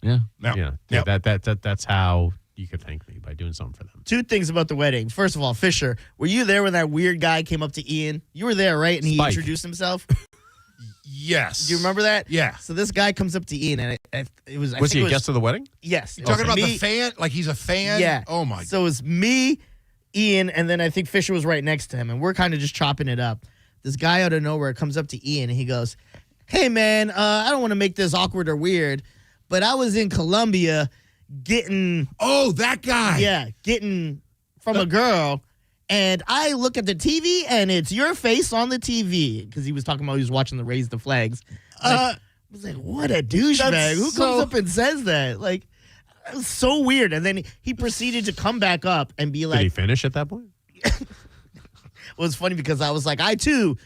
Yeah. That's how you could thank me, by doing something for them. 2 things about the wedding. First of all, Fisher, were you there when that weird guy came up to Ian? You were there, right? And he Spike. introduced himself? Yes. Do you remember that? Yeah. So this guy comes up to Ian, and it was. Was he a guest of the wedding? Yes. You talking about the fan? Like he's a fan? Yeah. Oh my. So it was me, Ian, and then I think Fisher was right next to him, and we're kind of just chopping it up. This guy out of nowhere comes up to Ian, and he goes, "Hey man, I don't want to make this awkward or weird, but I was in Colombia getting." Oh, that guy. Yeah, getting from a girl. And I look at the TV, and it's your face on the TV. Because he was talking about he was watching the Raise the Flags. I was like, what a douchebag. Who comes up and says that? Like, it was so weird. And then he proceeded to come back up and be like. Did he finish at that point? It was funny because I was like, I too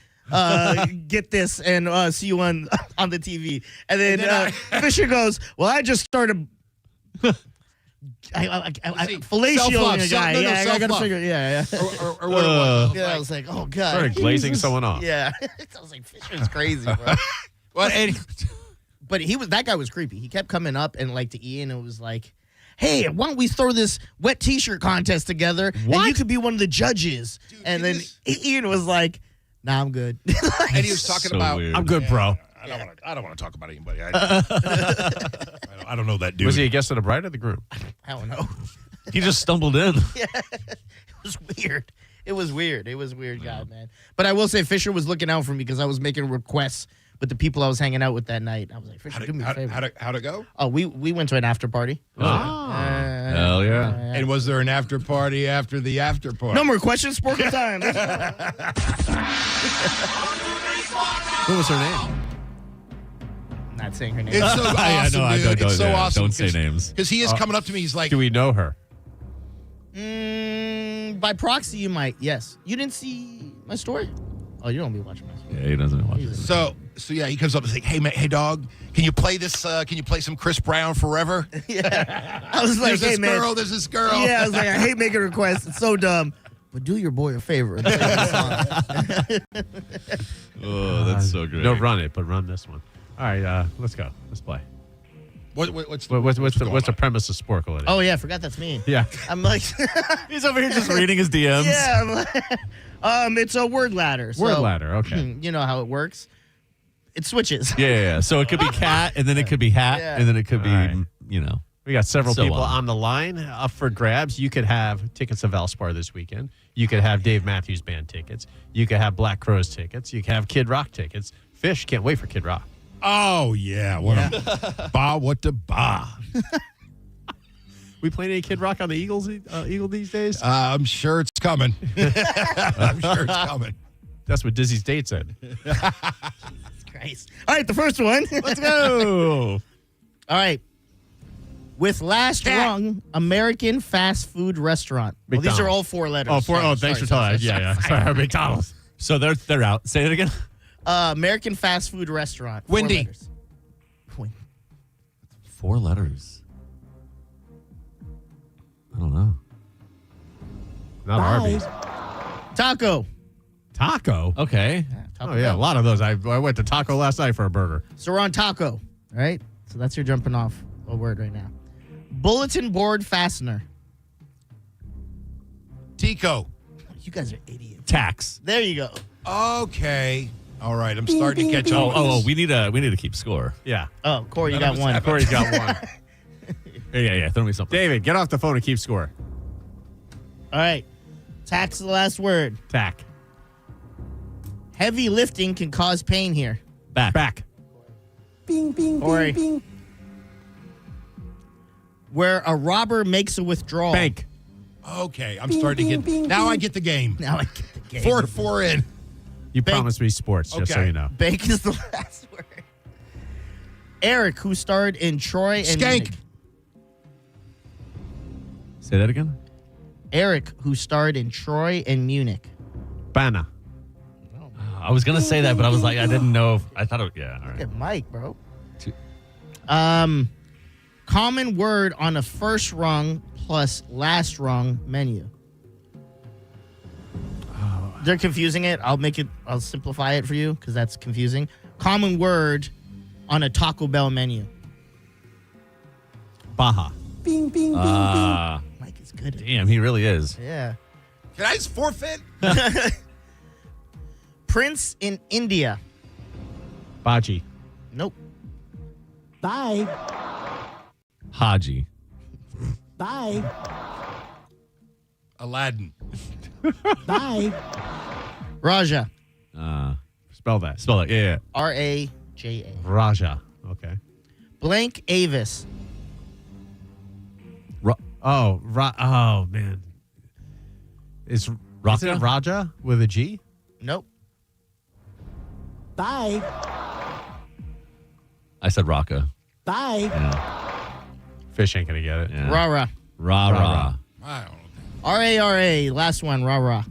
get this and see you on the TV. And then Fisher goes, well, I just started. Fellatioing a guy. I gotta figure. Yeah. Or what it was. Yeah, I was like, oh god. Started glazing someone off. Yeah, I was like, Fisher's crazy, bro. Well, but that guy was creepy. He kept coming up and like to Ian, and it was like, hey, why don't we throw this wet T-shirt contest together? What? And you could be one of the judges. Dude, and then Ian was like, nah, I'm good. And he was talking about, weird. I'm good, bro. I don't want to talk about anybody. I don't know that dude. Was he a guest of the bride or the groom? I don't know. He just stumbled in. Yeah, it was weird. It was weird, guy, man. But I will say Fisher was looking out for me because I was making requests with the people I was hanging out with that night. I was like, Fisher, do me a favor. How'd it go? Oh, we went to an after party. Hell yeah. And was there an after party after the after party? No more questions. Sporkle time. What was her name? Not saying her name. It's so awesome, I dude. It's so yeah, awesome. Don't say names. Because he is coming up to me. He's like, Do we know her? By proxy, you might. Yes. You didn't see my story? Oh, you don't be watching my story. Yeah, he doesn't watch it. So yeah, he comes up and says, hey, man, hey, dog, can you play this? Can you play some Chris Brown Forever? Yeah. I was like, there's this girl. Yeah, I was like, I hate making requests. It's so dumb. But do your boy a favor. And play this song. Oh, that's so great. No, run it, but run this one. All right, let's go. Let's play. What's the premise of Sporkle? Oh, yeah, I forgot that's me. Yeah. I'm like, he's over here just reading his DMs. Yeah, I'm like, it's a word ladder. Word ladder, okay. You know how it works. It switches. Yeah. So it could be cat, and then it could be hat, Yeah. and then it could be, Right. We got several people on the line up for grabs. You could have tickets to Valspar this weekend. You could have Dave Matthews Band tickets. You could have Black Crowes tickets. You could have Kid Rock tickets. Fish can't wait for Kid Rock. Oh, yeah. What the ba? We playing any Kid Rock on the Eagle these days? I'm sure it's coming. I'm sure it's coming. That's what Dizzy's date said. Christ. All right, the first one. Let's go. All right. With last rung, American fast food restaurant. Well, these are all 4 letters. Oh, 4. Thanks for telling us. Yeah. Sorry, McDonald's. So they're out. Say it again. American fast food restaurant. 4 Wendy. letters. 4 letters. I don't know. Not Arby's. Taco. Okay. Taco Oh, yeah, a Bell. lot of those. I went to Taco last night for a burger. So we're on taco. All right? So that's your jumping off a word right now. Bulletin board fastener. Tico. You guys are idiots. Tax. There you go. Okay. All right. I'm starting to catch on. Oh, we need to keep score. Yeah. Oh, Corey, you got one. Corey's got one. Yeah. Throw me something. David, get off the phone and keep score. All right. Tax is the last word. Tack. Heavy lifting can cause pain here. Back. Corey. Bing. Where a robber makes a withdrawal. Bank. Okay. I'm starting to get. Now I get the game. Now I get the game. 4 in. You promised me sports, just so Okay. you know. Bank is the last word. Eric, who starred in Troy and Skank. Munich. Say that again. Eric, who starred in Troy and Munich. Banna. I was gonna say that, but I was like, I didn't know. I thought it. Yeah. All Look right. at Mike, bro. Common word on a first rung plus last rung menu. They're confusing it. I'll simplify it for you because that's confusing. Common word on a Taco Bell menu. Baja. Mike is good at it. Damn, he really is. Yeah. Can I just forfeit? Prince in India. Baji. Nope. Bye. Haji. Bye. Aladdin. Bye. Raja. Spell that. Spell it. Yeah. Raja. Raja. Okay. Blank Avis. Oh, man. Is it Raja with a G? Nope. Bye. I said Raka. Bye. Yeah. Fish ain't going to get it. Yeah. Rara. Ra. I don't know. R-A-R-A. Last one. Rara.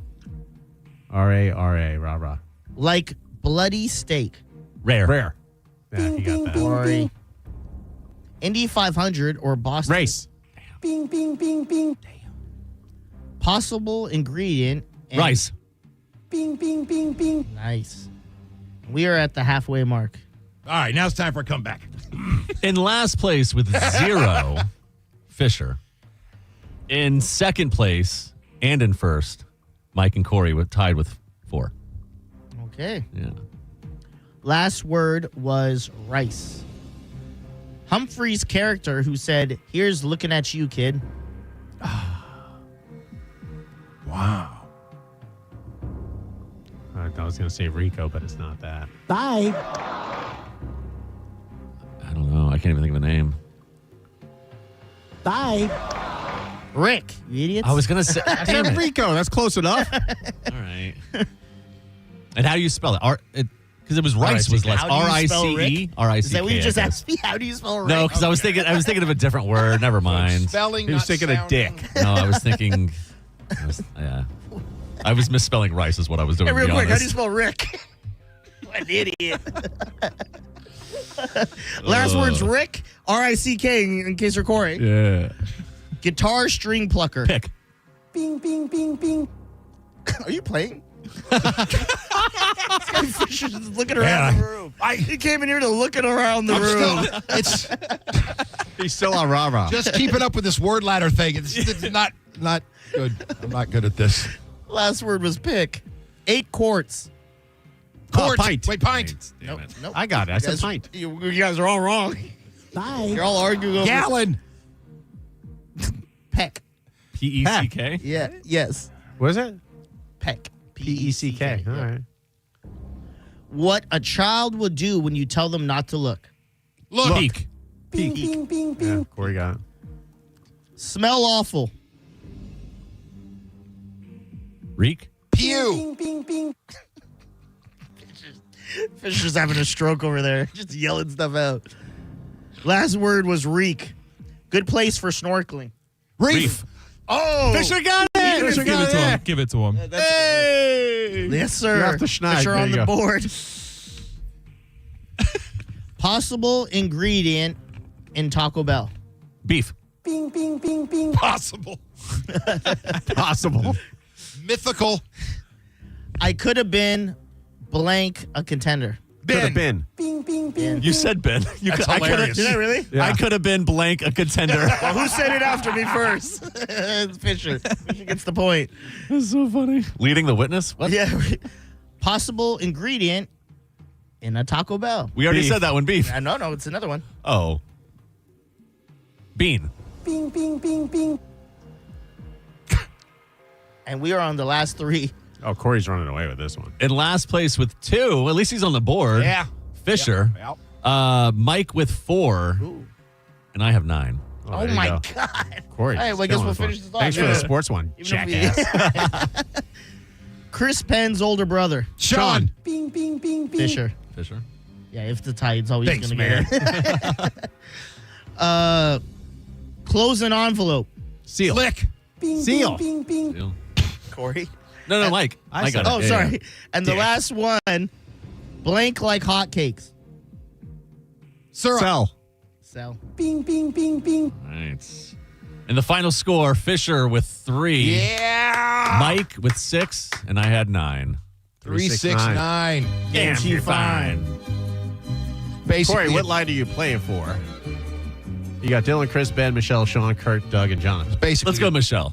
R-A-R-A. Ra. Like bloody steak. Rare. Yeah, you got that. Or Indy 500 or Boston. Race. Bing, bing, bing, bing. Possible ingredient. Rice. Bing, bing, bing, bing. Nice. We are at the halfway mark. All right, now it's time for a comeback. In last place with 0, Fisher. In second place and in first, Mike and Corey were tied with 4. Okay. Yeah. Last word was rice. Humphrey's character who said, "Here's looking at you, kid." Wow. I was going to say Rico, but it's not that. Bye. I don't know. I can't even think of a name. Bye. Rick, you idiots. I was going to say. I said Rico. That's close enough. All right. And how do you spell it? Because it was rice was less. How do you spell R-I-C-E? Rick? R-I-C-K. Is that what you just I guess. asked me? How do you spell Rick? No, because I was thinking of a different word. Never mind. Spelling, He was not thinking of sounding. dick. No, I was thinking. I was misspelling rice is what I was doing. Hey, real to be quick, how do you honest. spell Rick? What an idiot. Last word's Rick, R-I-C-K, in case you're Corey. Yeah. Guitar string plucker. Pick. Bing, bing, bing, bing. Are you playing? Fisher's just looking around the room. He came in here to look around the room. He's still on Rara. Just keeping up with this word ladder thing. It's not good. I'm not good at this. Last word was pick. 8 quarts. Quart. Pint. Wait, pint. Damn it. Nope. I got it. I said pint. You guys are all wrong. Bye. You're all arguing over Gallon. peck. P-E-C-K? Yeah. Yes. What is it? Peck. P-E-C-K. All right. What a child will do when you tell them not to look. Look. Peek. Bing, bing, bing, bing. Yeah, Corey got it. Smell awful. Reek? Pew. Bing, bing, bing. Fisher's having a stroke over there, just yelling stuff out. Last word was reek. Good place for snorkeling. Reef. Oh, Fisher got it. Fisher got it. Give it to him. Hey. Yes, sir. You're off the schneid. Fisher There on you the go. board. Possible ingredient in Taco Bell. Beef. Bing, bing, bing, bing. Possible. Possible. Mythical. I could have been blank a contender. Could have been. Bing, bing, bing. You said Ben. That's hilarious. Did I really? Yeah. I could have been blank a contender. Well, who said it after me first? It's Fisher. Fisher gets the point. That's so funny. Leading the witness? What? Yeah. Possible ingredient in a Taco Bell. We already Beef. said that one. Beef. No, it's another one. Oh. Bean. Bing, bing, bing, bing. And we are on the last 3. Oh, Corey's running away with this one. In last place with 2. At least he's on the board. Yeah. Fisher. Yep. Mike with 4. Ooh. and I have 9. Oh, there you my go. God. Corey. Hey, well, I guess we'll finish this off. Thanks for the sports one, Even if jackass. Chris Penn's older brother. Sean. Bing, bing, bing, bing. Fisher. Fisher. Yeah, if the tide's always Thanks, going to get it. Close an envelope. Seal. Flick. Bing, Seal. bing, bing, bing. Seal. Corey. No, Mike. I got it. Oh, Yeah, sorry. yeah. And the Dick. last one, blank like hotcakes. Syrup. Sell. Bing, bing, bing, bing. Right. And the final score, Fisher with 3. Yeah. Mike with 6, and I had 9. 369. Damn, you're fine. Basically, Corey, what line are you playing for? You got Dylan, Chris, Ben, Michelle, Sean, Kurt, Doug, and John. basically, Let's go, Michelle.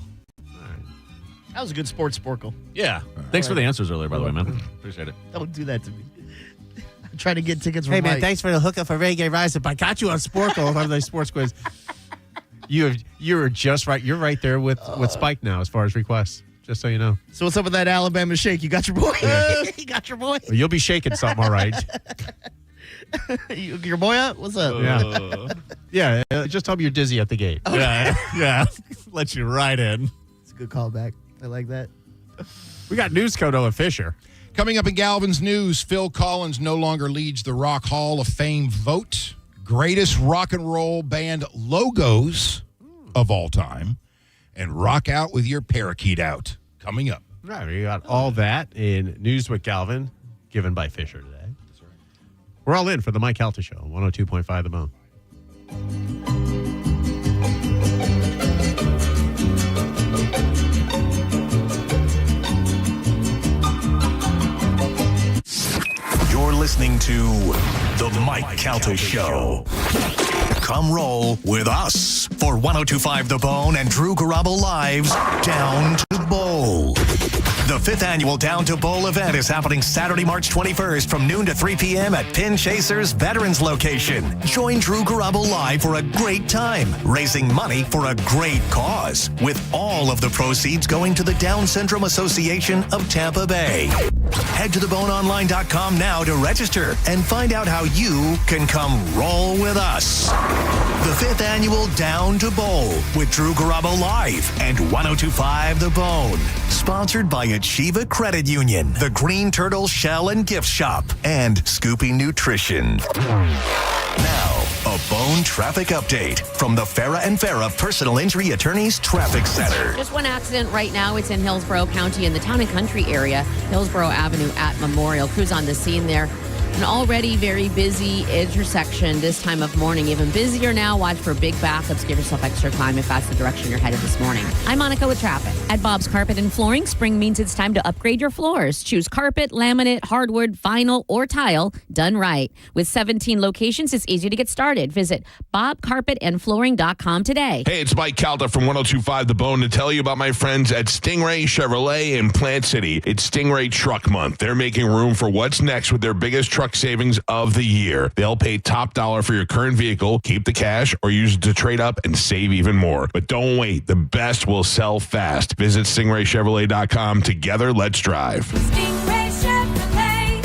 That was a good sports sporkle. Yeah. Thanks for the answers earlier, by the way, man. Appreciate it. Don't do that to me. Try to get tickets from Hey, man, Mike. thanks for the hookup for Reggae Rise Up. I got you on Sporkle on the sports quiz. You're just right. You're right there with Spike now as far as requests, just so you know. So what's up with that Alabama shake? You got your boy? You got your boy? Well, you'll be shaking something, all right. Your boy up? What's up? Yeah, just tell me you're dizzy at the gate. Yeah. Let you right in. It's a good callback. I like that. We got news Kodo and Fisher. Coming up in Galvin's news, Phil Collins no longer leads the Rock Hall of Fame vote. Greatest rock and roll band logos of all time. And rock out with your parakeet out. Coming up. Right, we got all that in News with Galvin, given by Fisher today. That's right. We're all in for the Mike Calta Show, 102.5 The Bone. You're listening to The Mike Calta Show. Come roll with us for 102.5 The Bone and Drew Garabo Live's Down to Bowl. The 5th annual Down to Bowl event is happening Saturday, March 21st from noon to 3 p.m. at Pin Chasers Veterans Location. Join Drew Garabo Live for a great time, raising money for a great cause, with all of the proceeds going to the Down Syndrome Association of Tampa Bay. Head to theboneonline.com now to register and find out how you can come roll with us. The 5th annual Down to Bowl with Drew Garabo Live and 102.5 The Bone. Sponsored by Achieva Credit Union, the Green Turtle Shell and Gift Shop, and Scoopy Nutrition. Now, a Bone traffic update from the Farah and Farah Personal Injury Attorneys Traffic Center. Just one accident right now. It's in Hillsborough County in the Town and Country area, Hillsborough Avenue at Memorial. Crews on the scene there. An already very busy intersection this time of morning. Even busier now. Watch for big backups. Give yourself extra time if that's the direction you're headed this morning. I'm Monica with traffic. At Bob's Carpet and Flooring, spring means it's time to upgrade your floors. Choose carpet, laminate, hardwood, vinyl, or tile done right. With 17 locations, it's easy to get started. Visit bobcarpetandflooring.com today. Hey, it's Mike Calta from 102.5 The Bone to tell you about my friends at Stingray Chevrolet in Plant City. It's Stingray Truck Month. They're making room for what's next with their biggest truck savings of the year. They'll pay top dollar for your current vehicle, keep the cash, or use it to trade up and save even more. But don't wait. The best will sell fast. Visit StingrayChevrolet.com. Together, let's drive. Stingray Chevrolet.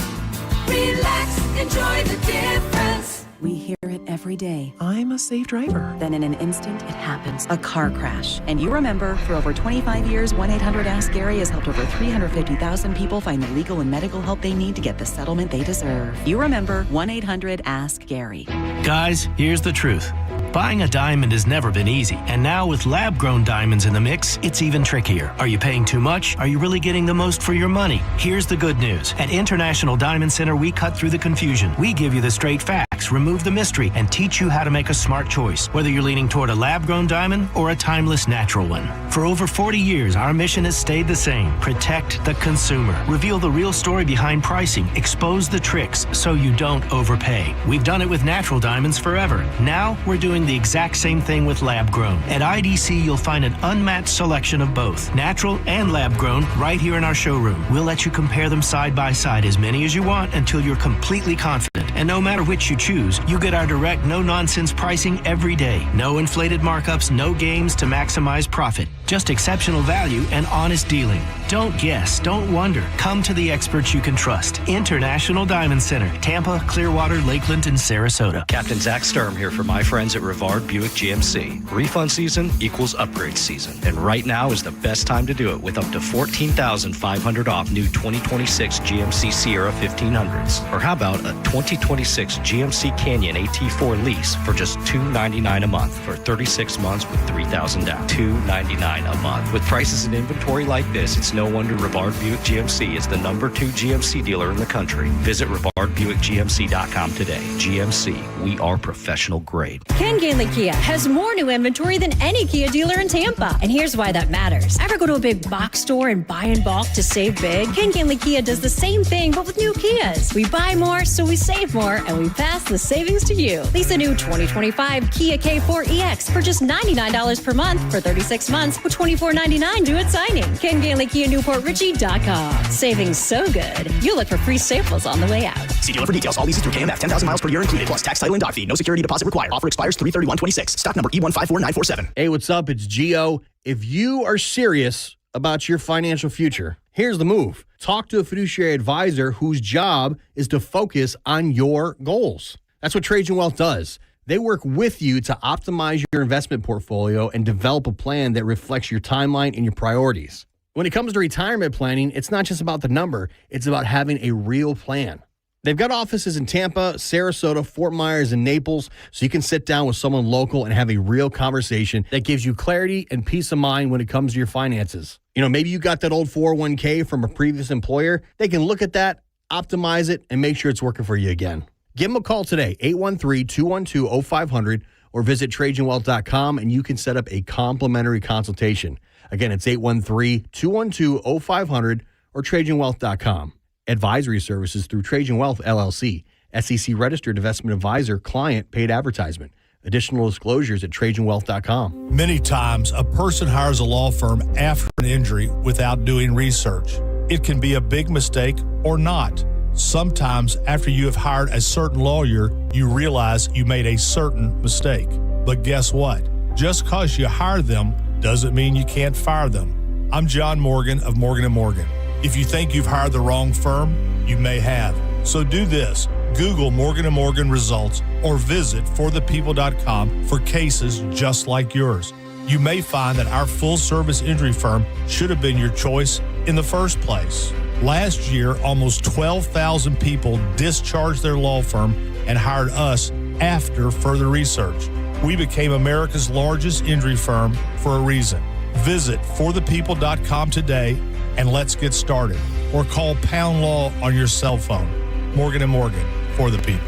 Relax, enjoy the difference. We hear it every day. I'm a safe driver. Then in an instant, it happens. A car crash. And you remember, for over 25 years, 1-800-ASK-GARY has helped over 350,000 people find the legal and medical help they need to get the settlement they deserve. You remember 1-800-ASK-GARY. Guys, here's the truth. Buying a diamond has never been easy, and now with lab-grown diamonds in the mix, it's even trickier. Are you paying too much? Are you really getting the most for your money? Here's the good news. At International Diamond Center, we cut through the confusion. We give you the straight facts, remove the mystery, and teach you how to make a smart choice, whether you're leaning toward a lab-grown diamond or a timeless natural one. For over 40 years, our mission has stayed the same. Protect the consumer. Reveal the real story behind pricing. Expose the tricks so you don't overpay. We've done it with natural diamonds forever. Now, we're doing the exact same thing with lab-grown. At IDC, you'll find an unmatched selection of both, natural and lab-grown, right here in our showroom. We'll let you compare them side by side, as many as you want, until you're completely confident. And no matter which you choose, you get our direct, no-nonsense pricing every day. No inflated markups, no games to maximize profit. Just exceptional value and honest dealing. Don't guess, don't wonder. Come to the experts you can trust. International Diamond Center, Tampa, Clearwater, Lakeland, and Sarasota. Captain Zach Sturm here for my friends at Rivard Buick GMC. Refund season equals upgrade season. And right now is the best time to do it with up to $14,500 off new 2026 GMC Sierra 1500s. Or how about a 2026 GMC Canyon AT4 lease for just $299 a month for 36 months with $3,000 down. $299 a month. With prices and inventory like this, it's no wonder Rivard Buick GMC is the #2 GMC dealer in the country. Visit RivardBuickGMC.com today. GMC, we are professional grade. Ken Gainley Kia has more new inventory than any Kia dealer in Tampa. And here's why that matters. Ever go to a big box store and buy in bulk to save big? Ken Gainley Kia does the same thing, but with new Kias. We buy more, so we save more, and we pass the savings to you. Lease a new 2025 Kia K4 EX for just $99 per month for 36 months with with $24.99 due at signing. Ken Gailey Kia NewportRichie.com. Savings so good, you'll look for free samples on the way out. See dealer for details. All leases through KMF. 10,000 miles per year included, plus tax, title, and dock fee. No security deposit required. Offer expires 3/31/26. Stock number E154947. Hey, what's up? It's Gio. If you are serious about your financial future, here's the move. Talk to a fiduciary advisor whose job is to focus on your goals. That's what Trajan Wealth does. They work with you to optimize your investment portfolio and develop a plan that reflects your timeline and your priorities. When it comes to retirement planning, it's not just about the number. It's about having a real plan. They've got offices in Tampa, Sarasota, Fort Myers, and Naples, so you can sit down with someone local and have a real conversation that gives you clarity and peace of mind when it comes to your finances. You know, maybe you got that old 401k from a previous employer. They can look at that, optimize it, and make sure it's working for you again. Give them a call today, 813-212-0500, or visit TrajanWealth.com, and you can set up a complimentary consultation. Again, it's 813-212-0500 or TrajanWealth.com. Advisory services through Trajan Wealth, LLC. SEC registered investment advisor, client paid advertisement. Additional disclosures at TrajanWealth.com. Many times, a person hires a law firm after an injury without doing research. It can be a big mistake or not. Sometimes, after you have hired a certain lawyer, you realize you made a certain mistake. But guess what? Just because you hire them doesn't mean you can't fire them. I'm John Morgan of Morgan & Morgan. If you think you've hired the wrong firm, you may have. So do this. Google Morgan & Morgan results or visit forthepeople.com for cases just like yours. You may find that our full-service injury firm should have been your choice in the first place. Last year, almost 12,000 people discharged their law firm and hired us after further research. We became America's largest injury firm for a reason. Visit forthepeople.com today and let's get started. Or call Pound Law on your cell phone. Morgan & Morgan, for the people.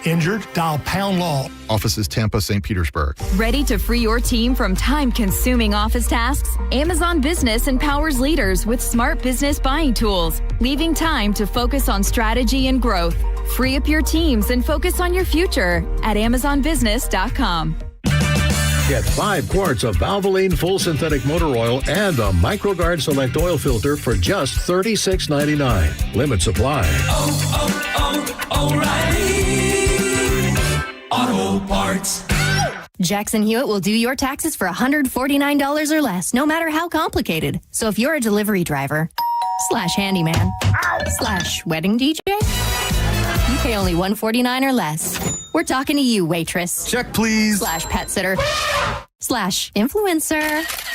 Injured? Dial Pound Law. Offices Tampa, St. Petersburg. Ready to free your team from time-consuming office tasks? Amazon Business empowers leaders with smart business buying tools, leaving time to focus on strategy and growth. Free up your teams and focus on your future at AmazonBusiness.com. Get 5 quarts of Valvoline Full Synthetic Motor Oil and a MicroGuard Select Oil Filter for just $36.99. Limit supply. O'Reilly Auto Parts. Jackson Hewitt will do your taxes for $149 or less, no matter how complicated. So if you're a delivery driver, /handyman, /wedding DJ, you pay only $149 or less. We're talking to you, waitress. Check, please. /pet sitter, /influencer.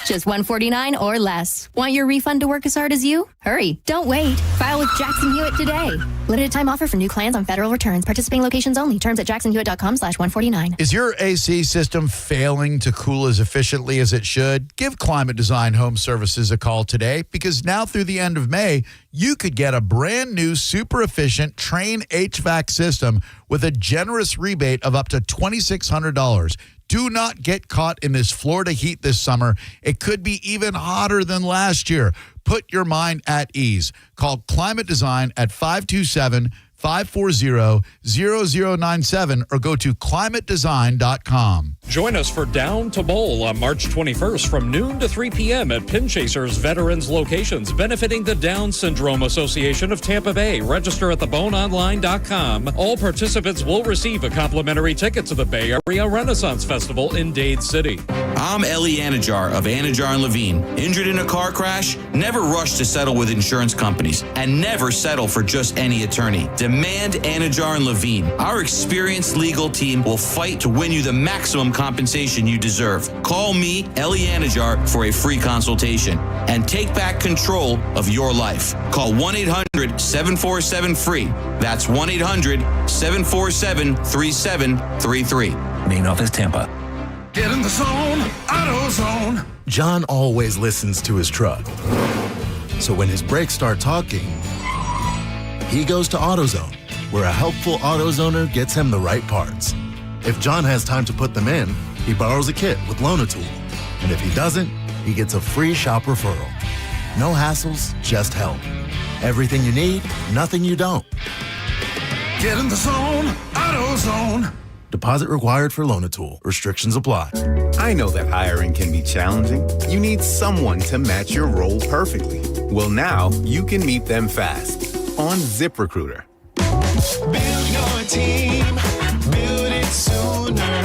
Just $149 or less. Want your refund to work as hard as you? Hurry. Don't wait. File with Jackson Hewitt today. Limited time offer for new clients on federal returns. Participating locations only. Terms at jacksonhewitt.com/149. Is your AC system failing to cool as efficiently as it should? Give Climate Design Home Services a call today, because now through the end of May, you could get a brand new super efficient Train HVAC system with a generous rebate of up to $2,600. Do not get caught in this Florida heat this summer. It could be even hotter than last year. Put your mind at ease. Call Climate Design at 527-540-0097 or go to climatedesign.com. Join us for Down to Bowl on March 21st from noon to 3 p.m. at Pinchasers Veterans locations, benefiting the Down Syndrome Association of Tampa Bay. Register at theboneonline.com. All participants will receive a complimentary ticket to the Bay Area Renaissance Festival in Dade City. I'm Ellie Anajar of Anajar & Levine. Injured in a car crash? Never rush to settle with insurance companies, and never settle for just any attorney. Demand Anajar & Levine. Our experienced legal team will fight to win you the maximum compensation you deserve. Call me, Ellie Anajar, for a free consultation and take back control of your life. Call 1-800-747-FREE. That's 1-800-747-3733. Main office, Tampa. Get in the zone, AutoZone. John always listens to his truck. So when his brakes start talking, he goes to AutoZone, where a helpful AutoZoner gets him the right parts. If John has time to put them in, he borrows a kit with Loan-A-Tool. And if he doesn't, he gets a free shop referral. No hassles, just help. Everything you need, nothing you don't. Get in the zone, AutoZone. Deposit required for Loan-A-Tool. Restrictions apply. I know that hiring can be challenging. You need someone to match your role perfectly. Well, now you can meet them fast on ZipRecruiter. Build your team, build it sooner.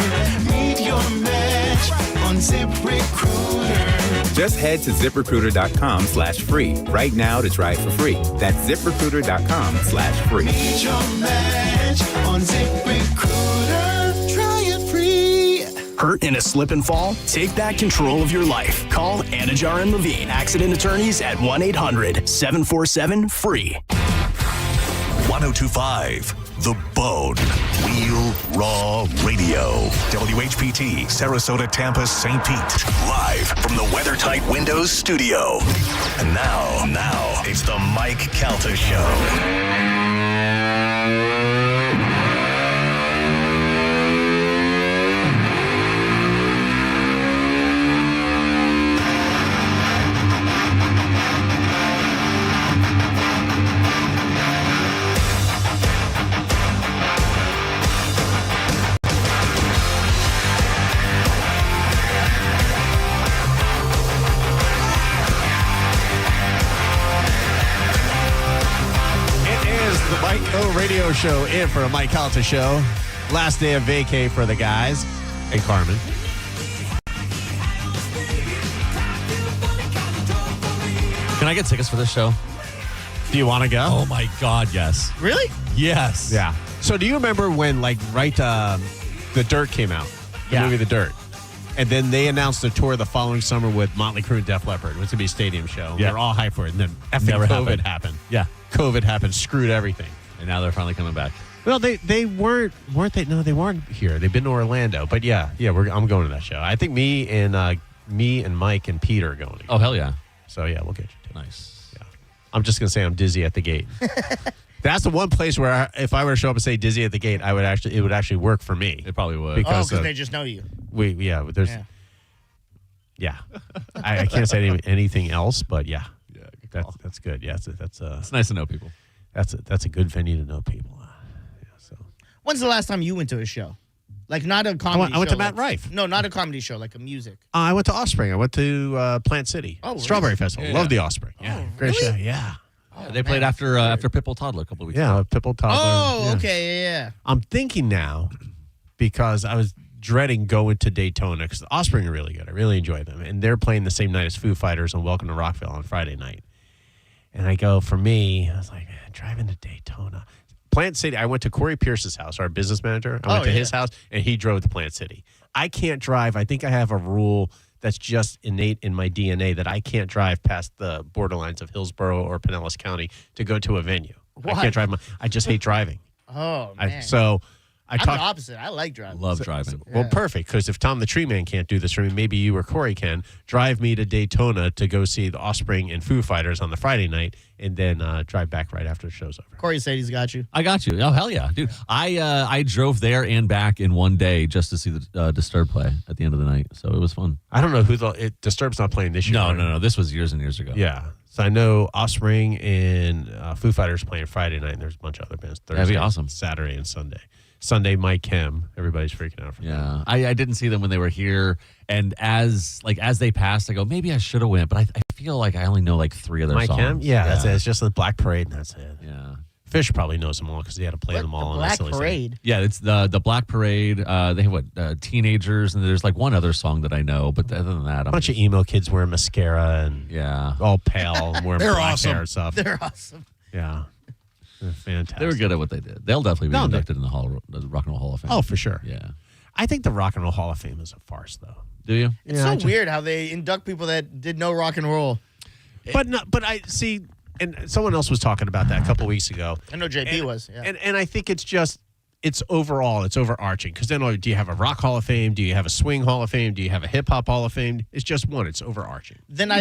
Meet your match on ZipRecruiter. Just head to ZipRecruiter.com/free right now to try it for free. That's ZipRecruiter.com/free. Meet your match on ZipRecruiter. Try it free. Hurt in a slip and fall? Take back control of your life. Call Anajar and Levine Accident Attorneys at 1-800-747-FREE. 1025 The Bone. Real Raw Radio. WHPT, Sarasota, Tampa, St. Pete. Live from the WeatherTight Windows studio. And now, it's the Mike Calta Show. Radio show in for a Mike Calta show. Last day of vacay for the guys and Carmen. Can I get tickets for this show? Do you want to go? Oh my God, yes. Really? Yes. Yeah. So do you remember when The Dirt came out? The movie The Dirt. And then they announced the tour the following summer with Motley Crue and Def Leppard. It was going to be a stadium show. Yeah. They were all hyped for it. And then COVID happened. Yeah. COVID happened, screwed everything. And now they're finally coming back. Well, they weren't they? No, they weren't here. They've been to Orlando. But yeah, I'm going to that show. I think me and Mike and Peter are going. Oh, hell yeah. So yeah, we'll get you tickets. Nice. Yeah. I'm just going to say I'm dizzy at the gate. That's the one place where if I were to show up and say dizzy at the gate, it would actually work for me. It probably would. Because they just know you. I can't say anything else, but yeah. That's good. Yeah, that's it's nice to know people. That's a good venue to know people. When's the last time you went to a show? Like not a comedy show. I went to Matt Rife. No, not a comedy show, like a music. I went to Offspring. I went to Plant City. Oh, really? Strawberry Festival. Yeah. Love the Offspring. Yeah. Great show. Yeah. They played after Pitbull Toddler a couple of weeks ago. Yeah, Pitbull Toddler. Oh, okay, yeah. I'm thinking now because I was dreading going to Daytona because the Offspring are really good. I really enjoy them. And they're playing the same night as Foo Fighters on Welcome to Rockville on Friday night. And I go, for me, I was like, driving to Daytona. Plant City, I went to Corey Pierce's house, our business manager. I went to his house, and he drove to Plant City. I can't drive. I think I have a rule that's just innate in my DNA that I can't drive past the borderlines of Hillsborough or Pinellas County to go to a venue. What? I can't drive. I just hate driving. Oh, man. I'm the opposite. I like driving. Love driving. Well, perfect, because if Tom the Tree Man can't do this for me, maybe you or Corey can. Drive me to Daytona to go see the Offspring and Foo Fighters on the Friday night, and then drive back right after the show's over. Corey said he's got you. I got you. Oh, hell yeah. Dude, I drove there and back in one day just to see the Disturbed play at the end of the night, so it was fun. I don't know who Disturbed's not playing this year. No. This was years and years ago. Yeah. So I know Offspring and Foo Fighters playing Friday night, and there's a bunch of other bands Thursday, that'd be awesome. Saturday, and Sunday. Sunday, Mike Kim. Everybody's freaking out for that. I didn't see them when they were here, and as they passed, I go, maybe I should have went, but I feel like I only know like 3 of their Mike songs. Kim? Yeah, that's it. It's just the Black Parade, and that's it. Yeah. Fish probably knows them all because he had to play them all. Black Parade? Yeah, it's the Black Parade. They have Teenagers, and there's like one other song that I know, but other than that, a bunch of emo kids wearing mascara and all pale and wearing black hair and stuff. They're awesome. Yeah. They're fantastic. They were good at what they did. They'll definitely be inducted in the Rock and Roll Hall of Fame. Oh, for sure. Yeah. I think the Rock and Roll Hall of Fame is a farce, though. Do you? It's so weird how they induct people that did no rock and roll. But I see, and someone else was talking about that a couple weeks ago. I know JP was. Yeah. And I think it's overarching. Because then do you have a Rock Hall of Fame? Do you have a Swing Hall of Fame? Do you have a Hip Hop Hall of Fame? It's just one. It's overarching. Then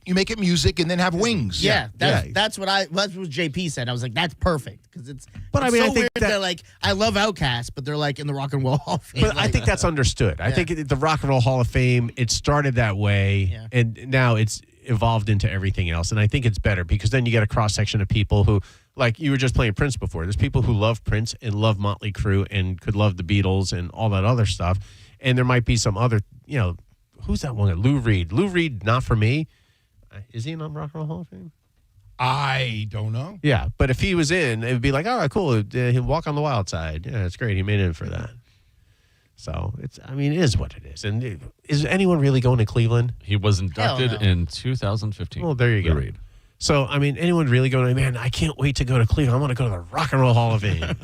you make it music and then have wings. Yeah, that's what JP said. I was like, that's perfect because it's. But it's I mean, so I think weird that like I love Outkast, but they're like in the Rock and Roll Hall of Fame. But I think that's understood. I think the Rock and Roll Hall of Fame, it started that way, and now it's evolved into everything else. And I think it's better because then you get a cross section of people who, like you were just playing Prince before. There's people who love Prince and love Motley Crue and could love the Beatles and all that other stuff. And there might be some other, who's that one? Lou Reed. Lou Reed, not for me. Is he in the Rock and Roll Hall of Fame? I don't know. Yeah, but if he was in, it would be like, all right, cool. He'll Walk on the Wild Side. Yeah, it's great. He made it in for that. So, it is what it is. And is anyone really going to Cleveland? He was inducted in 2015. Well, there you go. Reed. So, anyone really going, man, I can't wait to go to Cleveland. I want to go to the Rock and Roll Hall of Fame.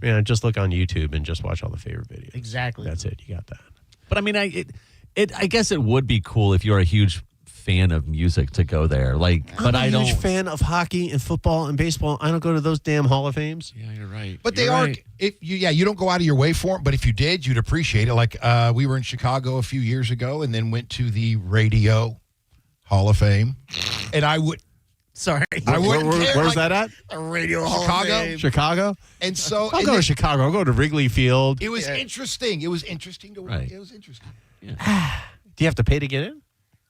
Man, just look on YouTube and just watch all the favorite videos. Exactly. That's it. You got that. But, I guess it would be cool if you're a huge fan of music to go there. But I don't. I'm a huge fan of hockey and football and baseball. I don't go to those damn Hall of Fames. Yeah, you're right. But they are. If you don't go out of your way for them. But if you did, you'd appreciate it. Like we were in Chicago a few years ago, and then went to the Radio Hall of Fame, and I would. Sorry, I wouldn't care. Where's that at? A Radio Hall of Chicago. Fame. Chicago. And so I'll go to Chicago. I'll go to Wrigley Field. It was interesting. It was interesting to. Right. It was interesting. Yeah. Do you have to pay to get in?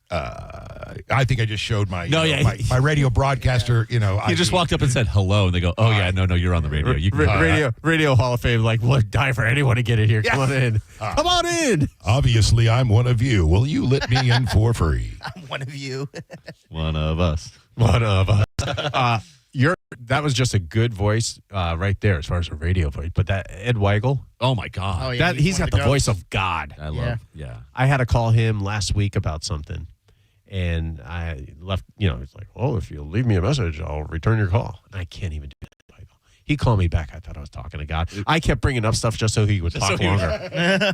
I think I just showed my my radio broadcaster. He just walked up and said hello, and they go, "Oh yeah, no, you're on the radio. You can Radio Hall of Fame. Like, would die for anyone to get in here. Come on in. Come on in. Obviously, I'm one of you. Will you let me in for free? I'm one of you. One of us. One of us. That was just a good voice right there as far as a radio voice. But that Ed Weigel. Oh my God. Oh, yeah, He's got the voice of God. I love. Yeah. I had to call him last week about something. And I left, it's like, well, if you'll leave me a message, I'll return your call. And I can't even do that. He called me back. I thought I was talking to God. I kept bringing up stuff just so he would talk longer.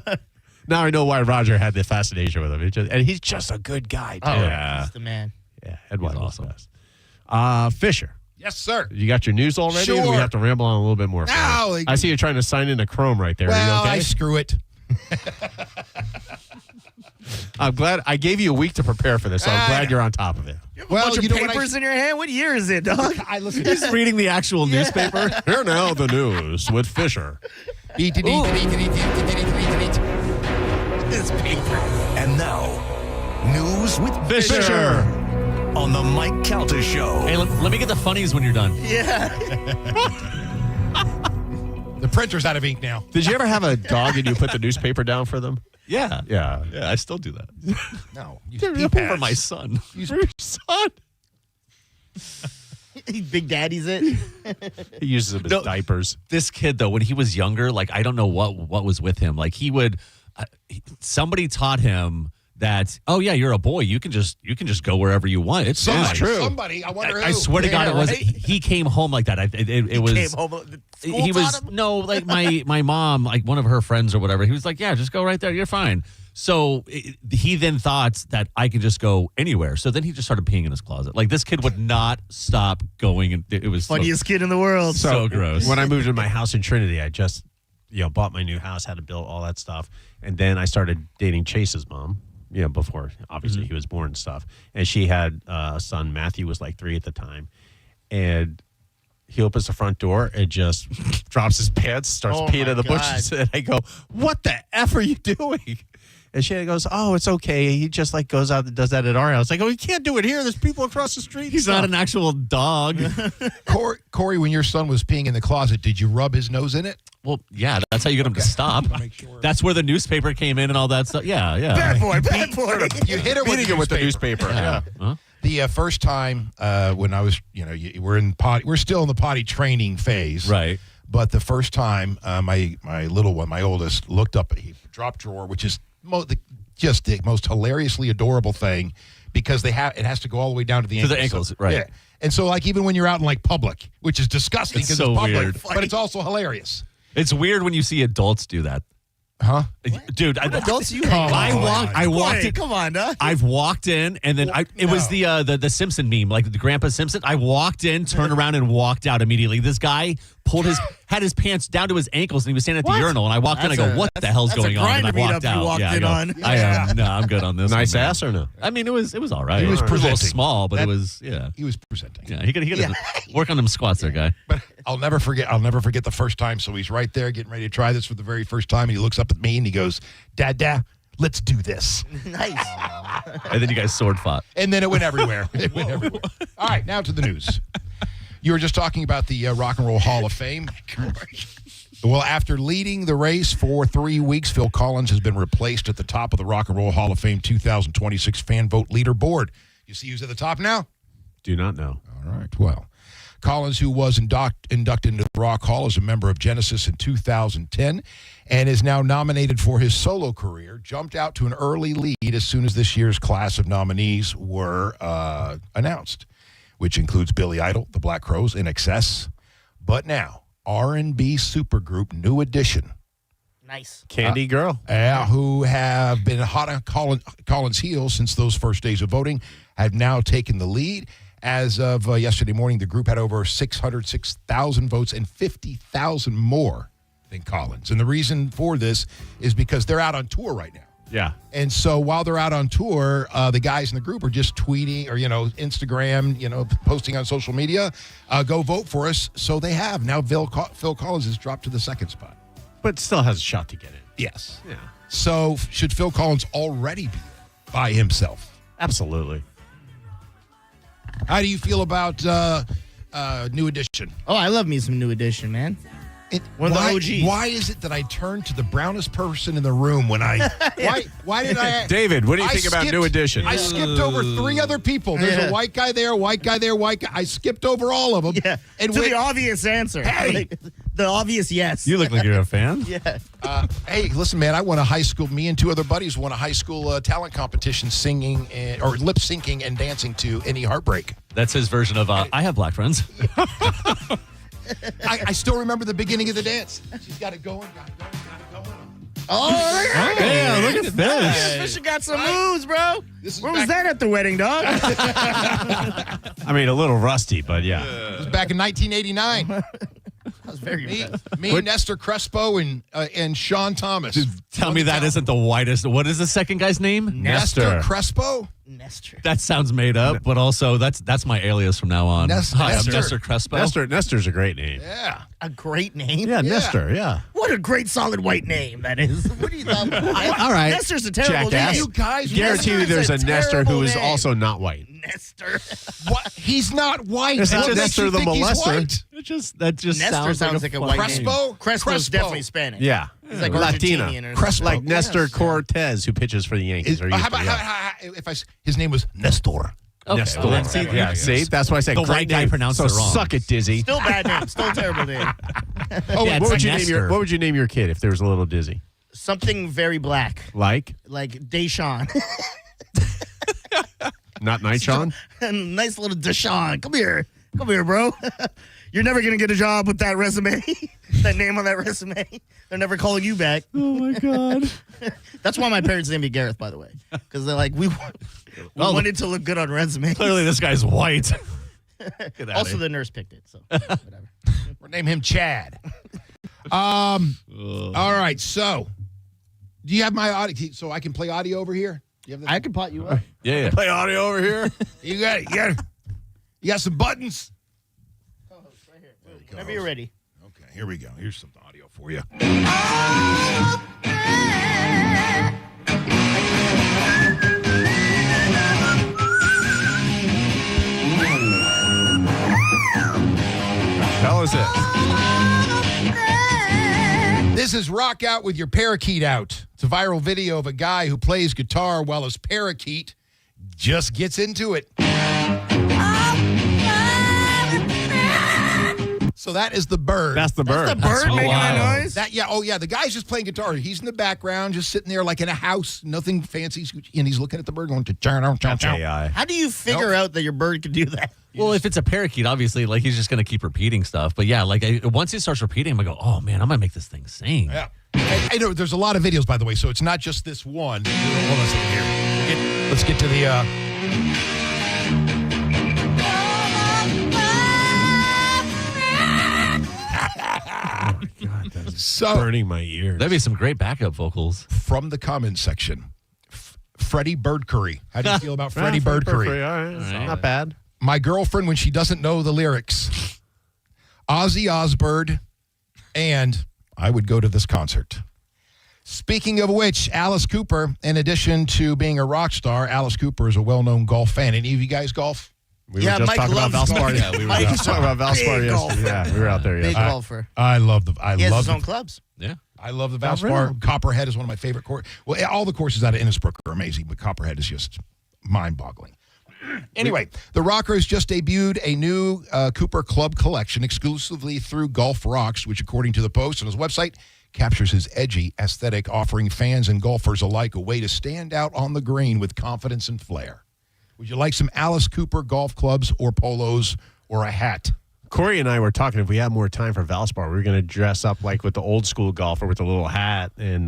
Now I know why Roger had the fascination with him. And he's just a good guy, too. Oh, yeah. He's the man. Yeah, Ed Weigel's awesome. Fisher. Yes, sir. You got your news already? Sure. Or do we have to ramble on a little bit more? No. I see you trying to sign into Chrome right there. Well, Are you okay? screw it. I'm glad I gave you a week to prepare for this, so I'm glad you're on top of it. Well, bunch of papers in your hand. What year is it, dog? He's reading the actual newspaper. Here now, the news with Fisher. This paper. And now, news with Fisher. on the Mike Calta Show. Hey, let me get the funnies when you're done. Yeah. The printer's out of ink now. Did you ever have a dog and you put the newspaper down for them? Yeah. Yeah. Yeah, I still do that. No. For my son. For your son. Big Daddy's it. He uses them as diapers. This kid, though, when he was younger, I don't know what was with him. He would, somebody taught him that, oh yeah, you're a boy. You can just go wherever you want. It's true. Somebody, I wonder who. I swear to God, it was. right? He came home like that. It was. Came home. He was my mom, one of her friends or whatever. He was like, yeah, just go right there. You're fine. So he then thought that I could just go anywhere. So then he just started peeing in his closet. This kid would not stop going, and it was Funniest kid in the world. so gross. When I moved to my house in Trinity, I just bought my new house, had to build all that stuff, and then I started dating Chase's mom. Before obviously he was born and stuff, and she had a son. Matthew was 3 at the time, and he opens the front door and just drops his pants, starts peeing in the bushes, and I go, "What the F are you doing?" And she goes, "Oh, it's okay. He just goes out and does that at our house." I go, "You can't do it here. There's people across the street." He's not an actual dog. Corey, when your son was peeing in the closet, did you rub his nose in it? Well, yeah, that's how you get him to stop. That's where the newspaper came in and all that stuff. Yeah. Bad boy. You hit it with the newspaper. Yeah. Huh? The first time when I was, we're still in the potty training phase, right? But the first time, my little one, my oldest, looked up at a drop drawer, which is just the most hilariously adorable thing, because it has to go all the way down to the ankles. To the ankles, right? Yeah. And so, even when you're out in public, which is disgusting because so it's public, weird. but it's also hilarious. It's weird when you see adults do that. Huh? Dude, adults you I walked in. Come on, huh? I've walked in, and then it was the Simpson meme, the Grandpa Simpson. I walked in, turned around, and walked out immediately. This guy had his pants down to his ankles, and he was standing at the urinal. And I walked in, I go, "What the hell's going on?" And I walked out. I'm good on this. Nice ass or no? I mean, it was all right. He was a little presenting. small, but it was He was presenting. Yeah, he could work on them squats, there, guy. But I'll never forget the first time. So he's right there getting ready to try this for the very first time, and he looks up at me and he goes, "Dad, Let's do this. Nice. And then you guys sword fought. And then it went everywhere. It went everywhere. All right, now to the news. You were just talking about the Rock and Roll Hall of Fame. Well, after leading the race for 3 weeks, Phil Collins has been replaced at the top of the Rock and Roll Hall of Fame 2026 fan vote leaderboard. You see who's at the top now? Do not know. All right, well. Collins, who was inducted into the Rock Hall as a member of Genesis in 2010 and is now nominated for his solo career, jumped out to an early lead as soon as this year's class of nominees were announced, which includes Billy Idol, the Black Crowes, In Excess, but now R&B supergroup New Edition. Nice. Candy Girl. Who have been hot on Collins' heels since those first days of voting, have now taken the lead. As of yesterday morning, the group had over 606,000 votes and 50,000 more than Collins. And the reason for this is because they're out on tour right now. Yeah. And so while they're out on tour, the guys in the group are just tweeting or, Instagram, posting on social media, go vote for us. So they have. Now Phil Collins has dropped to the second spot. But still has a shot to get in. Yes. Yeah. So should Phil Collins already be by himself? Absolutely. How do you feel about New Edition? Oh, I love me some New Edition, man. One of the OGs. Why is it that I turn to the brownest person in the room when I... Why did I... David, what do you think about New Edition? I skipped over 3 other people. There's a white guy there, white guy there, white guy. I skipped over all of them. Yeah. And to the obvious answer. Hey! The obvious yes. You look like you're a fan. Yeah. Hey, listen, man, I won a high school... Me and 2 other buddies won a high school talent competition singing or lip-syncing and dancing to Any Heartbreak. That's his version of I have black friends. I still remember the beginning of the dance. She's got it going, got it going. Oh, yeah, look at this. Fisher got some moves, bro. Where was that at the wedding, dog? I mean, a little rusty, but yeah. It was back in 1989. That was very Me, Nestor Crespo, and Sean Thomas. Tell me that isn't the whitest. What is the second guy's name? Nestor Crespo? Nestor. That sounds made up, but also that's my alias from now on. Hi, I'm Nestor Crespo. Nestor's a great name. Yeah. A great name? Yeah, Nestor, yeah. What a great solid white name that is. What do you think? All right. Nestor's a terrible Jackass. name. You guys, Guarantee you there's a Nestor who is terrible name. also not white. Nestor. What? He's not white. It's not What makes Nestor you the think he's molester. white? That just Nestor sounds like a white name. Crespo? Crespo's definitely Spanish. Yeah. He's like Latina. Argentinian or Crespo. Like Nestor Yes. Cortez, who pitches for the Yankees. His name was Nestor. Okay, Nestor. well, then see, Yeah, see? That's why I say The great white guy name. pronounced so it wrong. Suck it, Dizzy. Still bad name. Still terrible name. Oh, Yeah, what would it's you like name your Nestor. What would you name your kid if there was a little Dizzy? Something very black. Like Deshaun. not Nightshon? Nice little Deshaun. Come here, bro. You're never gonna get a job with that resume. That name on that resume. They're never calling you back. Oh my god. That's why my parents named me Gareth, by the way, because they're like we wanted to look good on resumes. Clearly, this guy's white. Also, the nurse picked it, so whatever. We'll name him Chad. All right. So, do you have my audio? So I can play audio over here. You have the, I can pot you up. Yeah. Play audio over here. You got it. You got some buttons. Oh, it's right here. Whenever you're ready. Okay. Here we go. Here's some audio for you. Tell us it. This is Rock Out with Your Parakeet Out. It's a viral video of a guy who plays guitar while his parakeet just gets into it. So that is the bird. That's the bird. That's the bird making that wild. noise? The guy's just playing guitar. He's in the background, just sitting there like in a house, nothing fancy, and he's looking at the bird going to That's AI. How do you figure out that your bird can do that? Well, if it's a parakeet, obviously, like he's just gonna keep repeating stuff. But yeah, like once he starts repeating, I'm gonna go, oh man, I'm gonna make this thing sing. Yeah. I know there's a lot of videos, by the way, so it's not just this one. Hold on a second here. Let's get to the. God, that's So burning my ears. That'd be some great backup vocals. from the comments section, Freddie Bird Curry. How do you feel about Freddie Bird Curry? All right. It's not bad. My girlfriend when she doesn't know the lyrics. Ozzy Osbourne, and I would go to this concert. Speaking of which, Alice Cooper, in addition to being a rock star, Alice Cooper is a well-known golf fan. Any of you guys golf? We were just Mike talking about loves golf. Valspar. Yeah, we were just talking about Valspar yesterday. Yeah, we were out there Big yesterday. golfer. I love the. He has his own clubs. Yeah. I love the Valspar. Copperhead is one of my favorite courses. Well, all the courses out of Innisbrook are amazing, but Copperhead is just mind-boggling. Anyway, the Rockers just debuted a new Cooper Club collection exclusively through Golf Rocks, which, according to the Post on his website, captures his edgy aesthetic, offering fans and golfers alike a way to stand out on the green with confidence and flair. Would you like some Alice Cooper golf clubs or polos or a hat? Corey and I were talking if we had more time for Valspar, we were going to dress up like with the old school golfer with a little hat and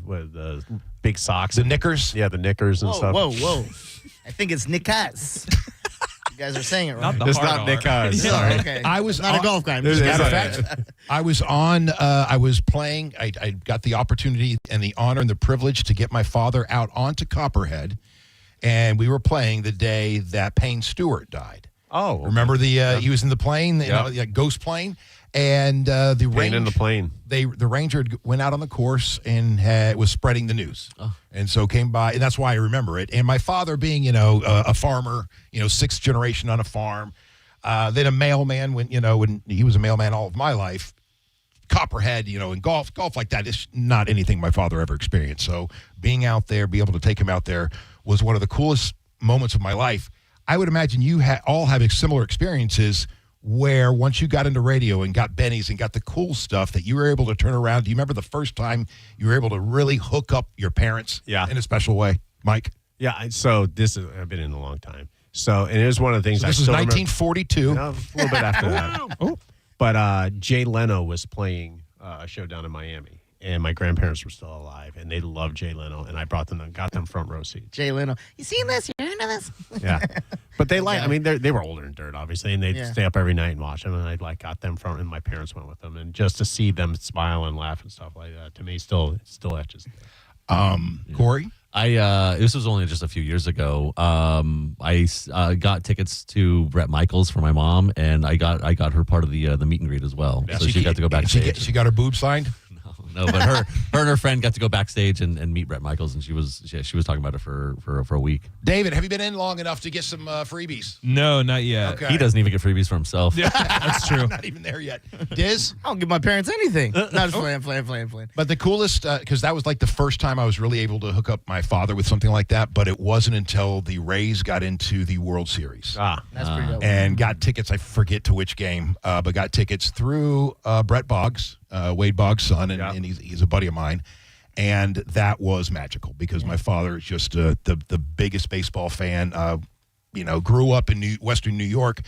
with the big socks. The knickers? Yeah, the knickers and stuff. Whoa. I think it's Nickaz. You guys are saying it wrong. It's not Nickaz. Sorry. Okay. I was not a golf guy. I'm As just a matter of kidding. fact, I was playing. I got the opportunity and the honor and the privilege to get my father out onto Copperhead, and we were playing the day that Payne Stewart died. Oh, okay. Remember he was in the plane, ghost plane, and the Payne in the plane. The ranger went out on the course and was spreading the news, and so came by, and that's why I remember it. And my father, being a farmer, sixth generation on a farm, then a mailman when he was a mailman all of my life. Copperhead, and golf like that is not anything my father ever experienced. So being out there, be able to take him out there was one of the coolest moments of my life. I would imagine you all have similar experiences where once you got into radio and got Benny's and got the cool stuff that you were able to turn around. Do you remember the first time you were able to really hook up your parents in a special way, Mike? Yeah, so I've been in a long time. So, and it was one of the things So this I is still 1942. remember. A little bit after that. But Jay Leno was playing a show down in Miami. And my grandparents were still alive, and they loved Jay Leno, and I brought them and got them front row seats. Jay Leno. You seen this? You heard of this? Yeah. But they they were older than dirt, obviously, and they'd stay up every night and watch them, and I got them front, and my parents went with them. And just to see them smile and laugh and stuff like that, to me, still etches. Corey? This was only just a few years ago. I got tickets to Bret Michaels for my mom, and I got her part of the meet and greet as well. Yeah, so she got to go backstage. She got her boobs signed? No, but her and her friend got to go backstage and meet Bret Michaels, and she was talking about it for a week. David, have you been in long enough to get some freebies? No, not yet. Okay. He doesn't even get freebies for himself. Yeah, that's true. Not even there yet. Diz? I don't give my parents anything. Not playing. But the coolest, because that was like the first time I was really able to hook up my father with something like that, but it wasn't until the Rays got into the World Series. That's pretty dope. And got tickets, I forget to which game, but got tickets through Brett Boggs, Wade Boggs' son, and he's a buddy of mine. And that was magical because my father is just the biggest baseball fan, grew up in Western New York,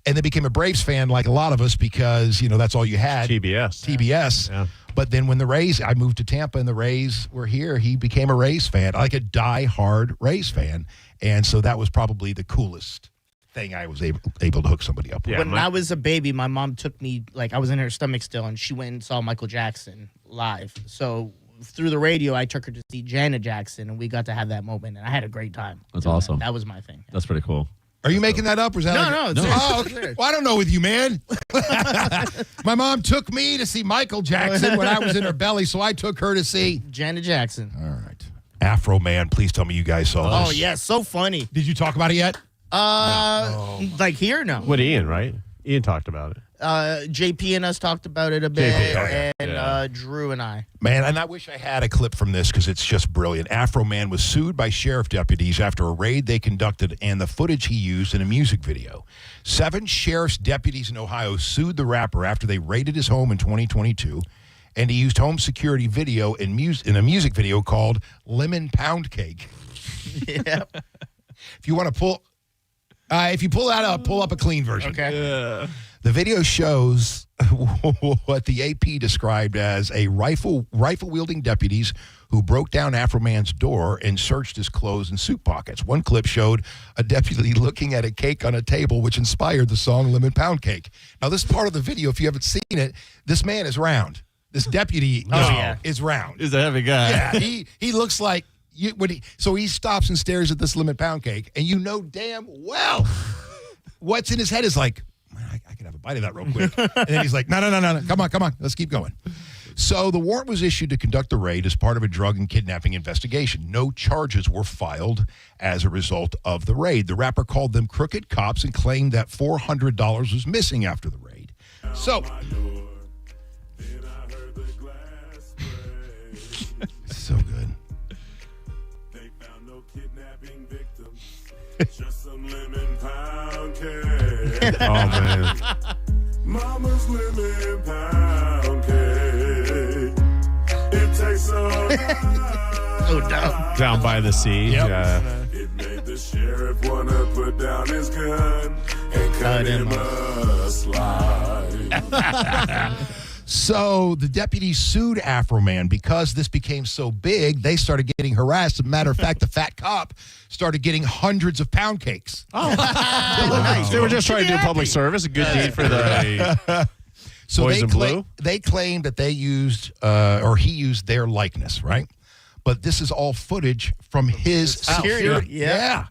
and then became a Braves fan like a lot of us because, that's all you had. TBS. Yeah. But then when I moved to Tampa and the Rays were here, he became a Rays fan, like a die-hard Rays fan. And so that was probably the coolest thing I was able to hook somebody up with. When I was a baby, my mom took me, I was in her stomach still, and she went and saw Michael Jackson live. So through the radio, I took her to see Janet Jackson, and we got to have that moment, and I had a great time. That's awesome. That was my thing. That's pretty cool. Are you making that up? Or is that No. Oh, okay. Well, I don't know with you, man. My mom took me to see Michael Jackson when I was in her belly, so I took her to see Janet Jackson. All right. Afroman, please tell me you guys saw this. Oh, yeah, so funny. Did you talk about it yet? Like here, no. With Ian, right? Ian talked about it. JP and us talked about it a bit, JP, and Drew and I. Man, and I wish I had a clip from this because it's just brilliant. Afroman was sued by sheriff deputies after a raid they conducted and the footage he used in a music video. 7 sheriff's deputies in Ohio sued the rapper after they raided his home in 2022, and he used home security video in a music video called Lemon Pound Cake. Yeah. If you want to pull that up, pull up a clean version. Okay. Yeah. The video shows what the AP described as a rifle-wielding deputies who broke down Afroman's door and searched his clothes and suit pockets. One clip showed a deputy looking at a cake on a table, which inspired the song Lemon Pound Cake. Now, this part of the video, if you haven't seen it, this man is round. This deputy is round. He's a heavy guy. Yeah, he looks like... So he stops and stares at this lemon pound cake, and you know damn well what's in his head is like, I can have a bite of that real quick. And then he's like, no, come on, let's keep going. So the warrant was issued to conduct the raid as part of a drug and kidnapping investigation. No charges were filed as a result of the raid. The rapper called them crooked cops and claimed that $400 was missing after the raid. So, so good. They found no kidnapping victims, just some lemon pound cake. Oh, man. Mama's lemon pound cake. It tastes so nice. Oh, no. Down by the sea. Yep. Yeah. It made the sheriff wanna put down his gun and cut him a slide. So the deputy sued Afroman because this became so big, they started getting harassed. As a matter of fact, the fat cop started getting hundreds of pound cakes. Oh, nice. They were just trying to do public service, a good deed for the So boys in blue. they claimed that they used, or he used their likeness, right? But this is all footage from his Security. Yeah.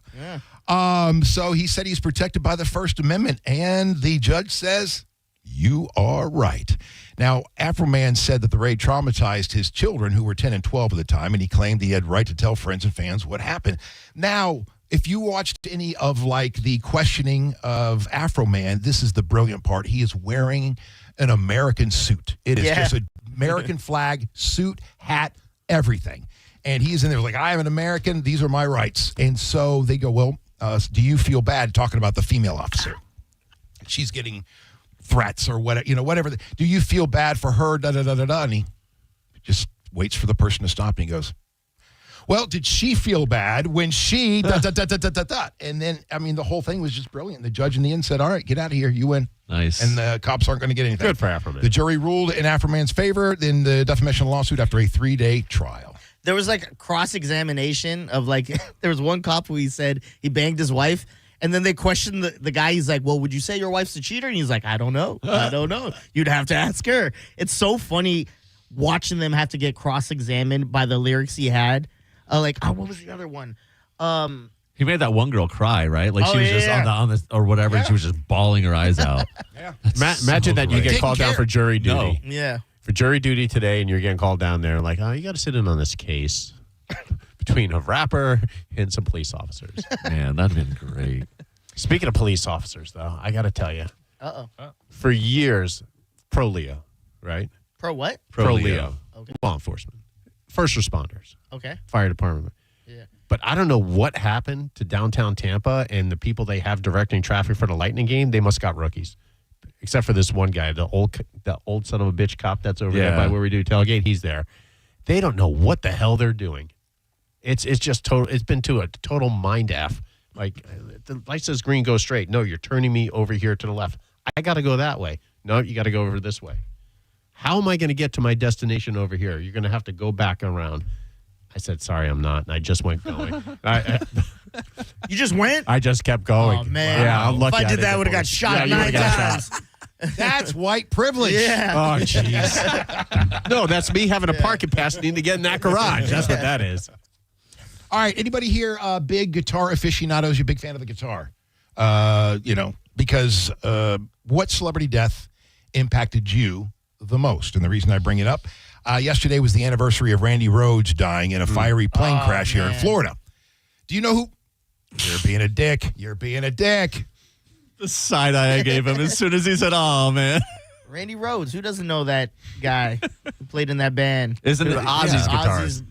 So he said he's protected by the First Amendment, and the judge says, you are right. Now, Afroman said that the raid traumatized his children, who were 10 and 12 at the time, and he claimed he had right to tell friends and fans what happened. Now, if you watched any of the questioning of Afroman, this is the brilliant part. He is wearing an American suit. It is just an American flag, suit, hat, everything. And he's in there like, I am an American. These are my rights. And so they go, well, do you feel bad talking about the female officer? She's getting threats or whatever, whatever. Do you feel bad for her? And he just waits for the person to stop, and he goes, well, did she feel bad when she And then, the whole thing was just brilliant. The judge in the end said, all right, get out of here. You win. Nice. And the cops aren't going to get anything. Good for Afroman. The jury ruled in Afroman's favor in the defamation lawsuit after a 3-day trial. There was like cross-examination of there was one cop who he said he banged his wife. And then they questioned the guy. He's like, well, would you say your wife's a cheater? And he's like, I don't know. I don't know. You'd have to ask her. It's so funny watching them have to get cross-examined by the lyrics he had. What was the other one? He made that one girl cry, right? Like she was just on the or whatever, and she was just bawling her eyes out. Imagine that you get called down for jury duty. No. Yeah. For jury duty today, and you're getting called down there like, oh, you got to sit in on this case between a rapper and some police officers. Man, that'd been great. Speaking of police officers, though, I got to tell you. Uh-oh. For years, pro Leo, right? Pro what? Pro Leo. Okay. Law enforcement. First responders. Okay. Fire department. Yeah. But I don't know what happened to downtown Tampa and the people they have directing traffic for the Lightning game. They must got rookies. Except for this one guy, the old son of a bitch cop that's over there by where we do tailgate. He's there. They don't know what the hell they're doing. It's just total. It's been to a total mind F. Like the light says green, go straight. No, you're turning me over here to the left. I got to go that way. No, you got to go over this way. How am I going to get to my destination over here? You're going to have to go back around. I said, sorry, I'm not. And I just went going. You just went? I just kept going. Oh, man. Yeah, I'm lucky. If I did that, I would have got shot 9 times. That's white privilege. Yeah. Oh, jeez. No, that's me having a parking pass needing to get in that garage. That's what that is. All right. Anybody here big guitar aficionados? You a big fan of the guitar? Because what celebrity death impacted you the most? And the reason I bring it up, yesterday was the anniversary of Randy Rhoads dying in a fiery plane crash here in Florida. Do you know who? You're being a dick. You're being a dick. The side eye I gave him as soon as he said, oh, man. Randy Rhoads. Who doesn't know that guy who played in that band? Isn't it Ozzy's guitarist?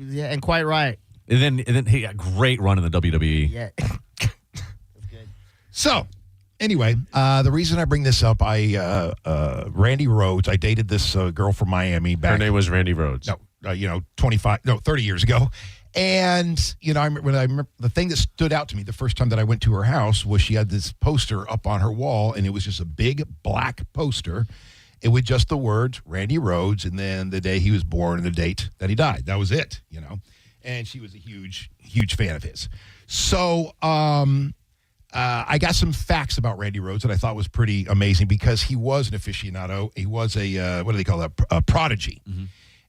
Yeah, and quite right. And then he got a great run in the WWE. Yeah. That's good. So, anyway, the reason I bring this up, Randy Rhoads, I dated this girl from Miami back. Her name was Randy Rhoads. No, 30 years ago. And, I remember the thing that stood out to me the first time that I went to her house was she had this poster up on her wall, and it was just a big black poster. It was just the words Randy Rhoads and then the day he was born and the date that he died. That was it, And she was a huge, huge fan of his. So I got some facts about Randy Rhoads that I thought was pretty amazing because he was an aficionado. He was a, what do they call that? A prodigy. Mm-hmm.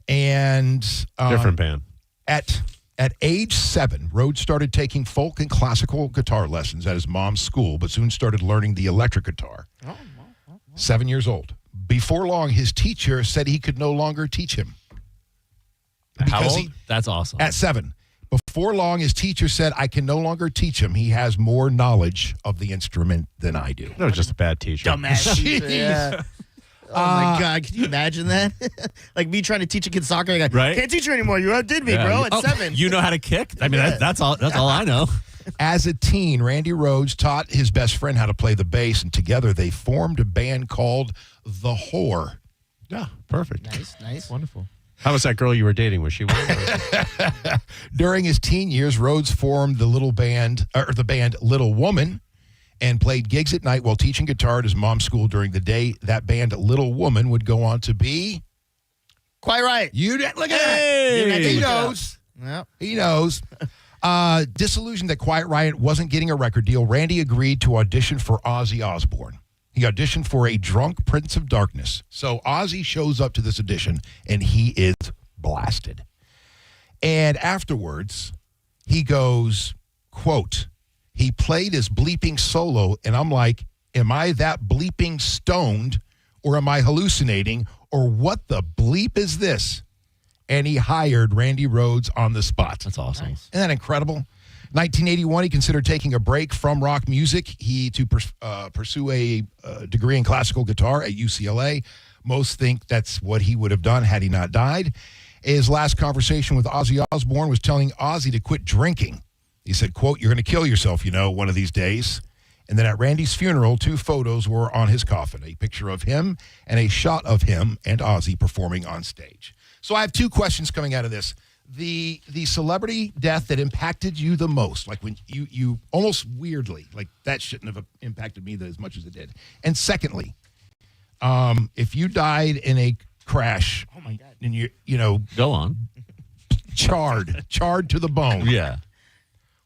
And different band. At age 7, Rhoads started taking folk and classical guitar lessons at his mom's school, but soon started learning the electric guitar. 7 years old. before long, his teacher said he could no longer teach him. How Because old? That's awesome. At 7. Before long, his teacher said, I can no longer teach him. He has more knowledge of the instrument than I do. That was just a bad teacher. Dumbass teacher, yeah. Oh my God! Can you imagine that? Like me trying to teach a kid soccer, I go, Right? Can't teach you anymore. You outdid me, bro. At 7. You know how to kick? I mean, that's all. That's all I know. As a teen, Randy Rhoads taught his best friend how to play the bass, and together they formed a band called The Whore. Yeah, perfect. Nice. Wonderful. How was that girl you were dating? Was she one? During his teen years, Rhoads formed the band Little Woman, and played gigs at night while teaching guitar at his mom's school during the day. That band, Little Woman, would go on to be... Quite right. Look at that. Hey. He knows. Yep. He knows. Disillusioned that Quiet Riot wasn't getting a record deal, Randy agreed to audition for Ozzy Osbourne. He auditioned for a drunk Prince of Darkness. So Ozzy shows up to this audition, and he is blasted. And afterwards, he goes, quote, he played his bleeping solo, and I'm like, am I that bleeping stoned, or am I hallucinating, or what the bleep is this? And he hired Randy Rhoads on the spot. That's awesome. Isn't that incredible? 1981, he considered taking a break from rock music to pursue a degree in classical guitar at UCLA. Most think that's what he would have done had he not died. His last conversation with Ozzy Osbourne was telling Ozzy to quit drinking. He said, quote, you're going to kill yourself, one of these days. And then at Randy's funeral, 2 photos were on his coffin, a picture of him and a shot of him and Ozzy performing on stage. So I have 2 questions coming out of this. The celebrity death that impacted you the most, like when you almost weirdly, like that shouldn't have impacted me as much as it did. And secondly, if you died in a crash, oh my God, and go on, charred to the bone. Yeah.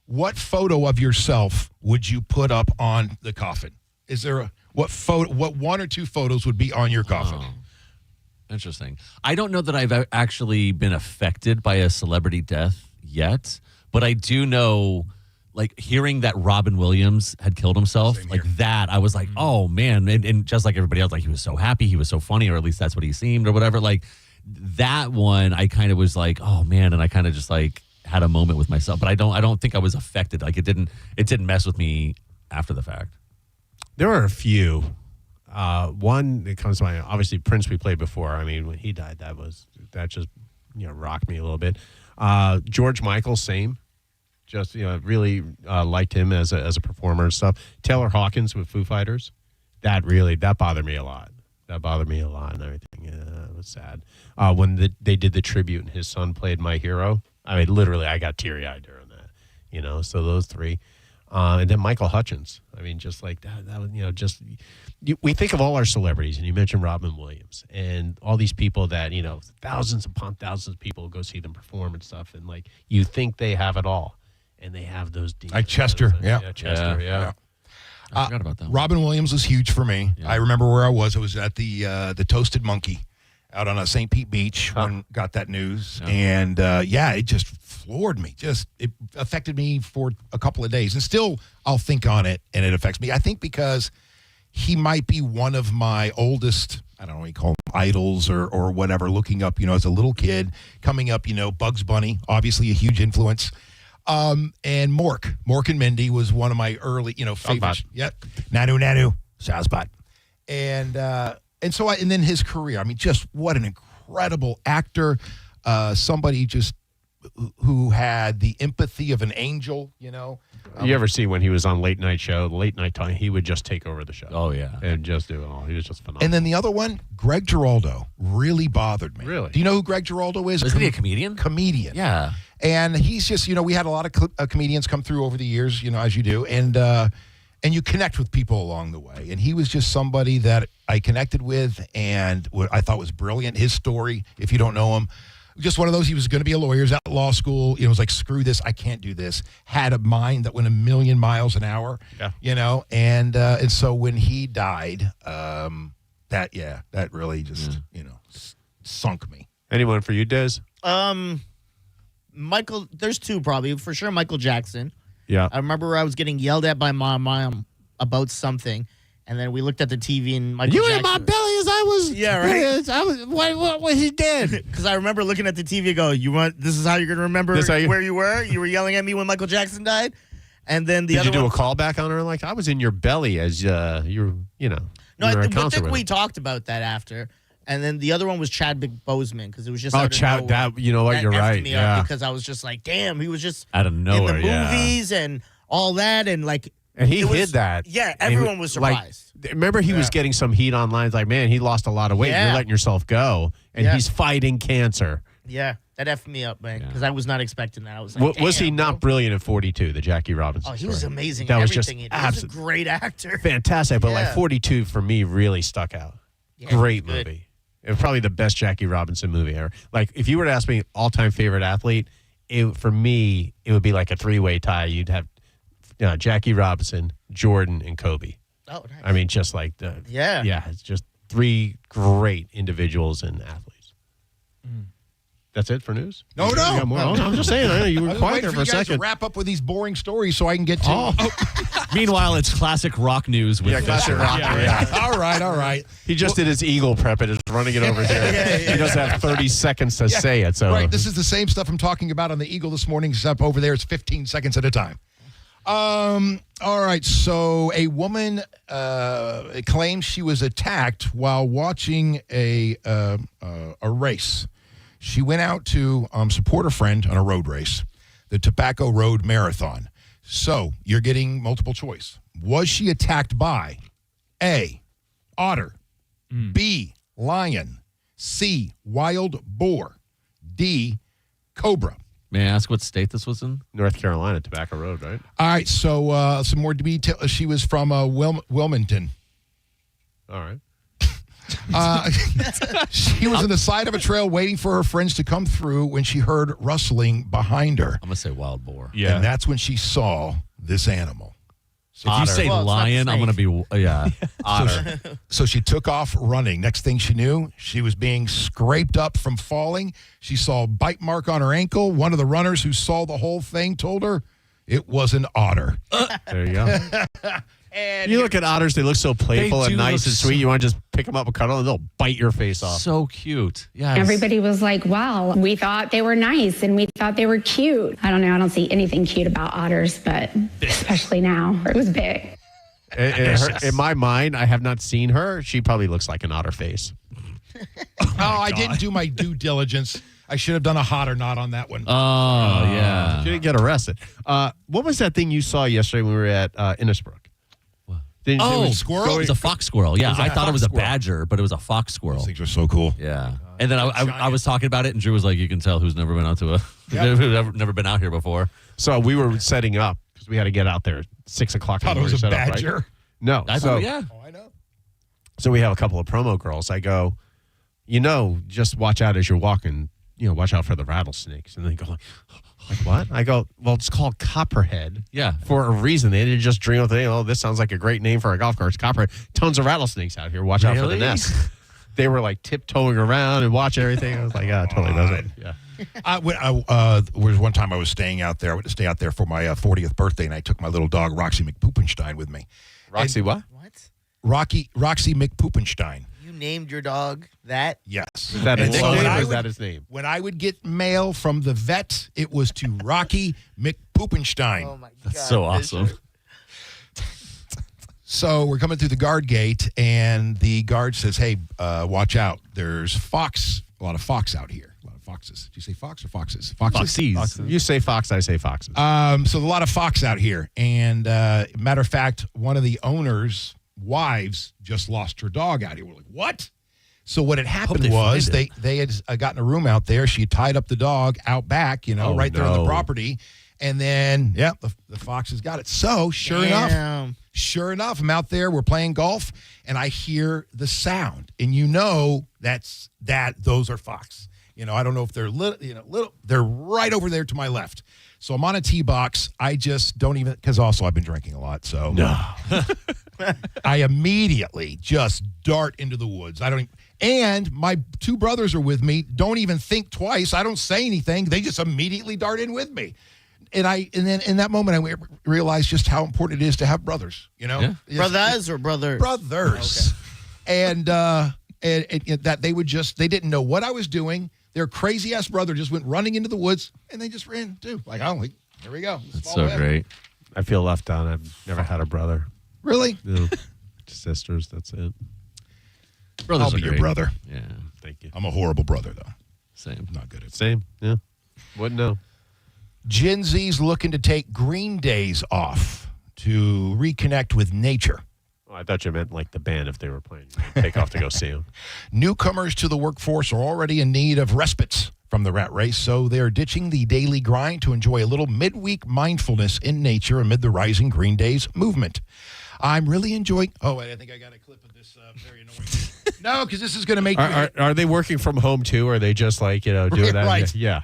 What photo of yourself would you put up on the coffin? Is there what 1 or 2 photos would be on your coffin? Oh, interesting. I don't know that I've actually been affected by a celebrity death yet, but I do know, like, hearing that Robin Williams had killed himself, like that, I was like, oh man, and just like everybody else, like he was so happy, he was so funny, or at least that's what he seemed, or whatever. Like that one, I kind of was like, oh man, and I kind of just like had a moment with myself, but I don't think I was affected. Like it didn't mess with me after the fact. There are a few. One that comes to mind, obviously Prince we played before. I mean, when he died, that just rocked me a little bit. George Michael, same. Just really liked him as a performer and stuff. Taylor Hawkins with Foo Fighters, that bothered me a lot. That bothered me a lot and everything. Yeah, it was sad. When they did the tribute and his son played My Hero, I mean, literally, I got teary-eyed during that. So those 3. And then Michael Hutchins. I mean, just like that was, we think of all our celebrities, and you mentioned Robin Williams, and all these people that, thousands upon thousands of people go see them perform and stuff, and like, you think they have it all, and they have those demons. Like Chester, Chester, yeah. I forgot about that one. Robin Williams was huge for me. Yeah. I remember where I was. I was at the Toasted Monkey out on St. Pete Beach when got that news. And, it just floored me. It affected me for a couple of days. And still, I'll think on it, and it affects me. I think because he might be one of my oldest, I don't know what you call them, idols or whatever, looking up, as a little kid, coming up, Bugs Bunny, obviously a huge influence. And Mork and Mindy was one of my early, favorites. Yep. Nanu, Sazbot. And so and then his career, I mean, just what an incredible actor, somebody just who had the empathy of an angel, You ever see when he was on late night time, he would just take over the show. Oh, yeah. And just do it all. He was just phenomenal. And then the other one, Greg Giraldo, really bothered me. Really? Do you know who Greg Giraldo is? Isn't he a comedian? Comedian. Yeah. And he's just, we had a lot of comedians come through over the years, as you do. And you connect with people along the way. And he was just somebody that I connected with and what I thought was brilliant. His story, if you don't know him, just one of those, he was going to be a lawyer, he was at law school, was like, screw this, I can't do this. Had a mind that went a million miles an hour, and so when he died, that really just, sunk me. Anyone for you, Des? Michael, there's 2 probably. For sure, Michael Jackson. Yeah. I remember I was getting yelled at by my mom about something, And then we looked at the TV and Michael You Jackson. in my belly as I was. Yeah, right. I was. What he did? Because I remember looking at the TV and go, this is how you're going to remember where you were? You were yelling at me when Michael Jackson died? And then the Did other you do one, a callback on her? Like, I was in your belly as you were, you know. No, you were I at concert think with we him. talked about that after. And then the other one was Chadwick Boseman because it was just Oh, out of Chad, nowhere. that, you know what? That You're effed right. me Yeah. up because I was just like, damn, he was just Out of nowhere, in the yeah. movies and all that. And like, And he it was- hid that. Yeah, And everyone was surprised. Like, remember, he was getting some heat online. It's like, man, he lost a lot of weight. Yeah. You're letting yourself go. And Yeah. he's fighting cancer. Yeah, that effed me up, man, because I was not expecting that. I was like, Was he damn, not brilliant at 42, the Jackie Robinson Oh, he was story? amazing That at was everything. just He was a great actor. fantastic. But like Yeah. 42 for me really stuck out. Yeah, Great he was good. movie. It was probably the best Jackie Robinson movie ever. Like, if you were to ask me all-time favorite athlete, for me, it would be like a three-way tie. You'd have Jackie Robinson, Jordan, and Kobe. Oh, nice. I mean, just like Yeah. it's just three great individuals and athletes. That's it for news? No, You no. got more? Oh, no, I'm just saying. I know you were I was quiet waiting there for for a you guys second. to wrap up with these boring stories so I can get to. Oh. Meanwhile, it's classic rock news with classic Fisher. rock. Yeah. All right. He just did his eagle prep and is running it over here. He doesn't have 30 seconds to say it. So Right, this is the same stuff I'm talking about on the Eagle this morning, except over there it's 15 seconds at a time. All right, so a woman claims she was attacked while watching a race. She went out to support a friend on a road race, the Tobacco Road Marathon. So you're getting multiple choice. Was she attacked by A, otter, B, lion, C, wild boar, D, cobra? May I ask what state this was in? North Carolina, Tobacco Road, right? All right, so some more detail. She was from Wilmington. All right. She was on the side of a trail waiting for her friends to come through when she heard rustling behind her. I'm going to say wild boar. Yeah. And that's when she saw this animal. If you say Well, it's not lion, the I'm going to be, otter. So she took off running. Next thing she knew, she was being scraped up from falling. She saw a bite mark on her ankle. One of the runners who saw the whole thing told her it was an otter. There you go. And You look at otters, they look so playful They and do nice look and sweet. so- You want to just pick them up and cuddle, and they'll bite your face off. So cute. Yeah. Everybody was like, wow, we thought they were nice and we thought they were cute. I don't know. I don't see anything cute about otters, but especially now. It was big. In my mind, I have not seen her. She probably looks like an otter face. I didn't do my due diligence. I should have done a hot or not on that one. Oh, yeah. She didn't get arrested. What was that thing you saw yesterday when we were at Innisbrook? squirrel? It was a fox squirrel. Yeah, It was a I thought it was a fox squirrel. badger, but it was a fox squirrel. Those things are so cool. Yeah. And then I was talking about it, and Drew was like, you can tell who's never been out to who's never been out here before. So we were setting up because we had to get out there at 6 o'clock. Thought it was a badger. Right? No. I thought, yeah. Oh, I know. So we have a couple of promo girls. I go, just watch out as you're walking. Watch out for the rattlesnakes. And they go, like what? I go, well, it's called Copperhead. Yeah. For a reason. They didn't just dream of it. Oh, this sounds like a great name for a golf course. Copperhead. Tons of rattlesnakes out here. Watch out for the Really? nest. They were like tiptoeing around and watching everything. I was like, yeah, it totally does it. Yeah. There was one time I was staying out there. I went to stay out there for my 40th birthday, and I took my little dog, Roxy McPoopenstein, with me. Roxy, what? What? Roxy McPoopenstein. You named your dog that? Yes. Is that his And then name when or I is would- that his name? When I would get mail from the vet, it was to Rocky McPoopenstein. Oh, my God. So awesome. So we're coming through the guard gate, and the guard says, hey, watch out. There's a lot of fox out here. A lot of foxes. Did you say fox or foxes? Foxes. Foxies. You say fox, I say foxes. So a lot of fox out here. And matter of fact, one of the owner's wives just lost her dog out here. We're like, what? So what had happened they was find they had gotten a room out there. She tied up the dog out back, right there on the no. property. And then, the foxes got it. So sure enough, I'm out there. We're playing golf, and I hear the sound, and those are fox. I don't know if they're little. They're right over there to my left. So I'm on a tee box. I just don't even, because also I've been drinking a lot. So I immediately just dart into the woods. And my two brothers are with me. Don't even think twice. I don't say anything. They just immediately dart in with me. then in that moment I realized just how important it is to have brothers. Yeah. Brothers or brothers? Brothers. Okay. And that they didn't know what I was doing. Their crazy ass brother just went running into the woods, and they just ran too. Here we go. That's so great. I feel left out. I've never had a brother. Really? No. Sisters. That's it. Brothers I'll be your great. brother. Yeah. Thank you. I'm a horrible brother though. Same. Not good at Same. Yeah. Wouldn't know. Gen Z's looking to take Green Days off to reconnect with nature. Oh, I thought you meant like the band if they were playing. Take off to go see them. Newcomers to the workforce are already in need of respites from the rat race, so they're ditching the daily grind to enjoy a little midweek mindfulness in nature amid the rising Green Days movement. I'm really enjoying... Oh, wait, I think I got a clip of this very annoying... No, because this is going to make... Are they working from home too, or are they just like, doing that? Right. Yeah.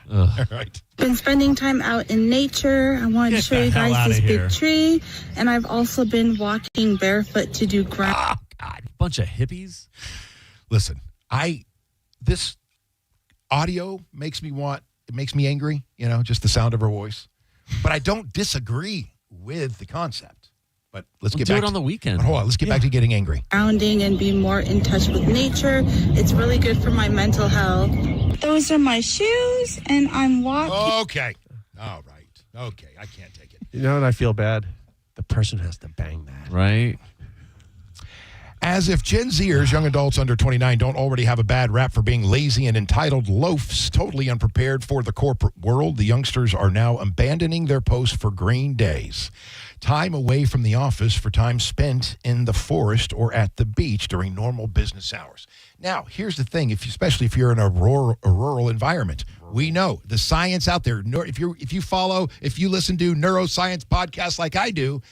Right. Been spending time out in nature. I wanted to show you guys this big tree. And I've also been walking barefoot to do ground. Oh, God. Bunch of hippies. Listen, this audio makes me angry, just the sound of her voice. But I don't disagree with the concept. But let's get back to it on the weekend. Hold on, let's get back to getting angry. Grounding and be more in touch with nature. It's really good for my mental health. Those are my shoes, and I'm walking. Okay. All right. Okay, I can't take it. You know what? I feel bad. The person has to bang that. Right. As if Gen Zers, young adults under 29, don't already have a bad rap for being lazy and entitled loafs, totally unprepared for the corporate world, the youngsters are now abandoning their post for Green Days. Time away from the office for time spent in the forest or at the beach during normal business hours. Now, here's the thing, especially if you're in a rural environment, we know the science out there. If you listen to neuroscience podcasts like I do,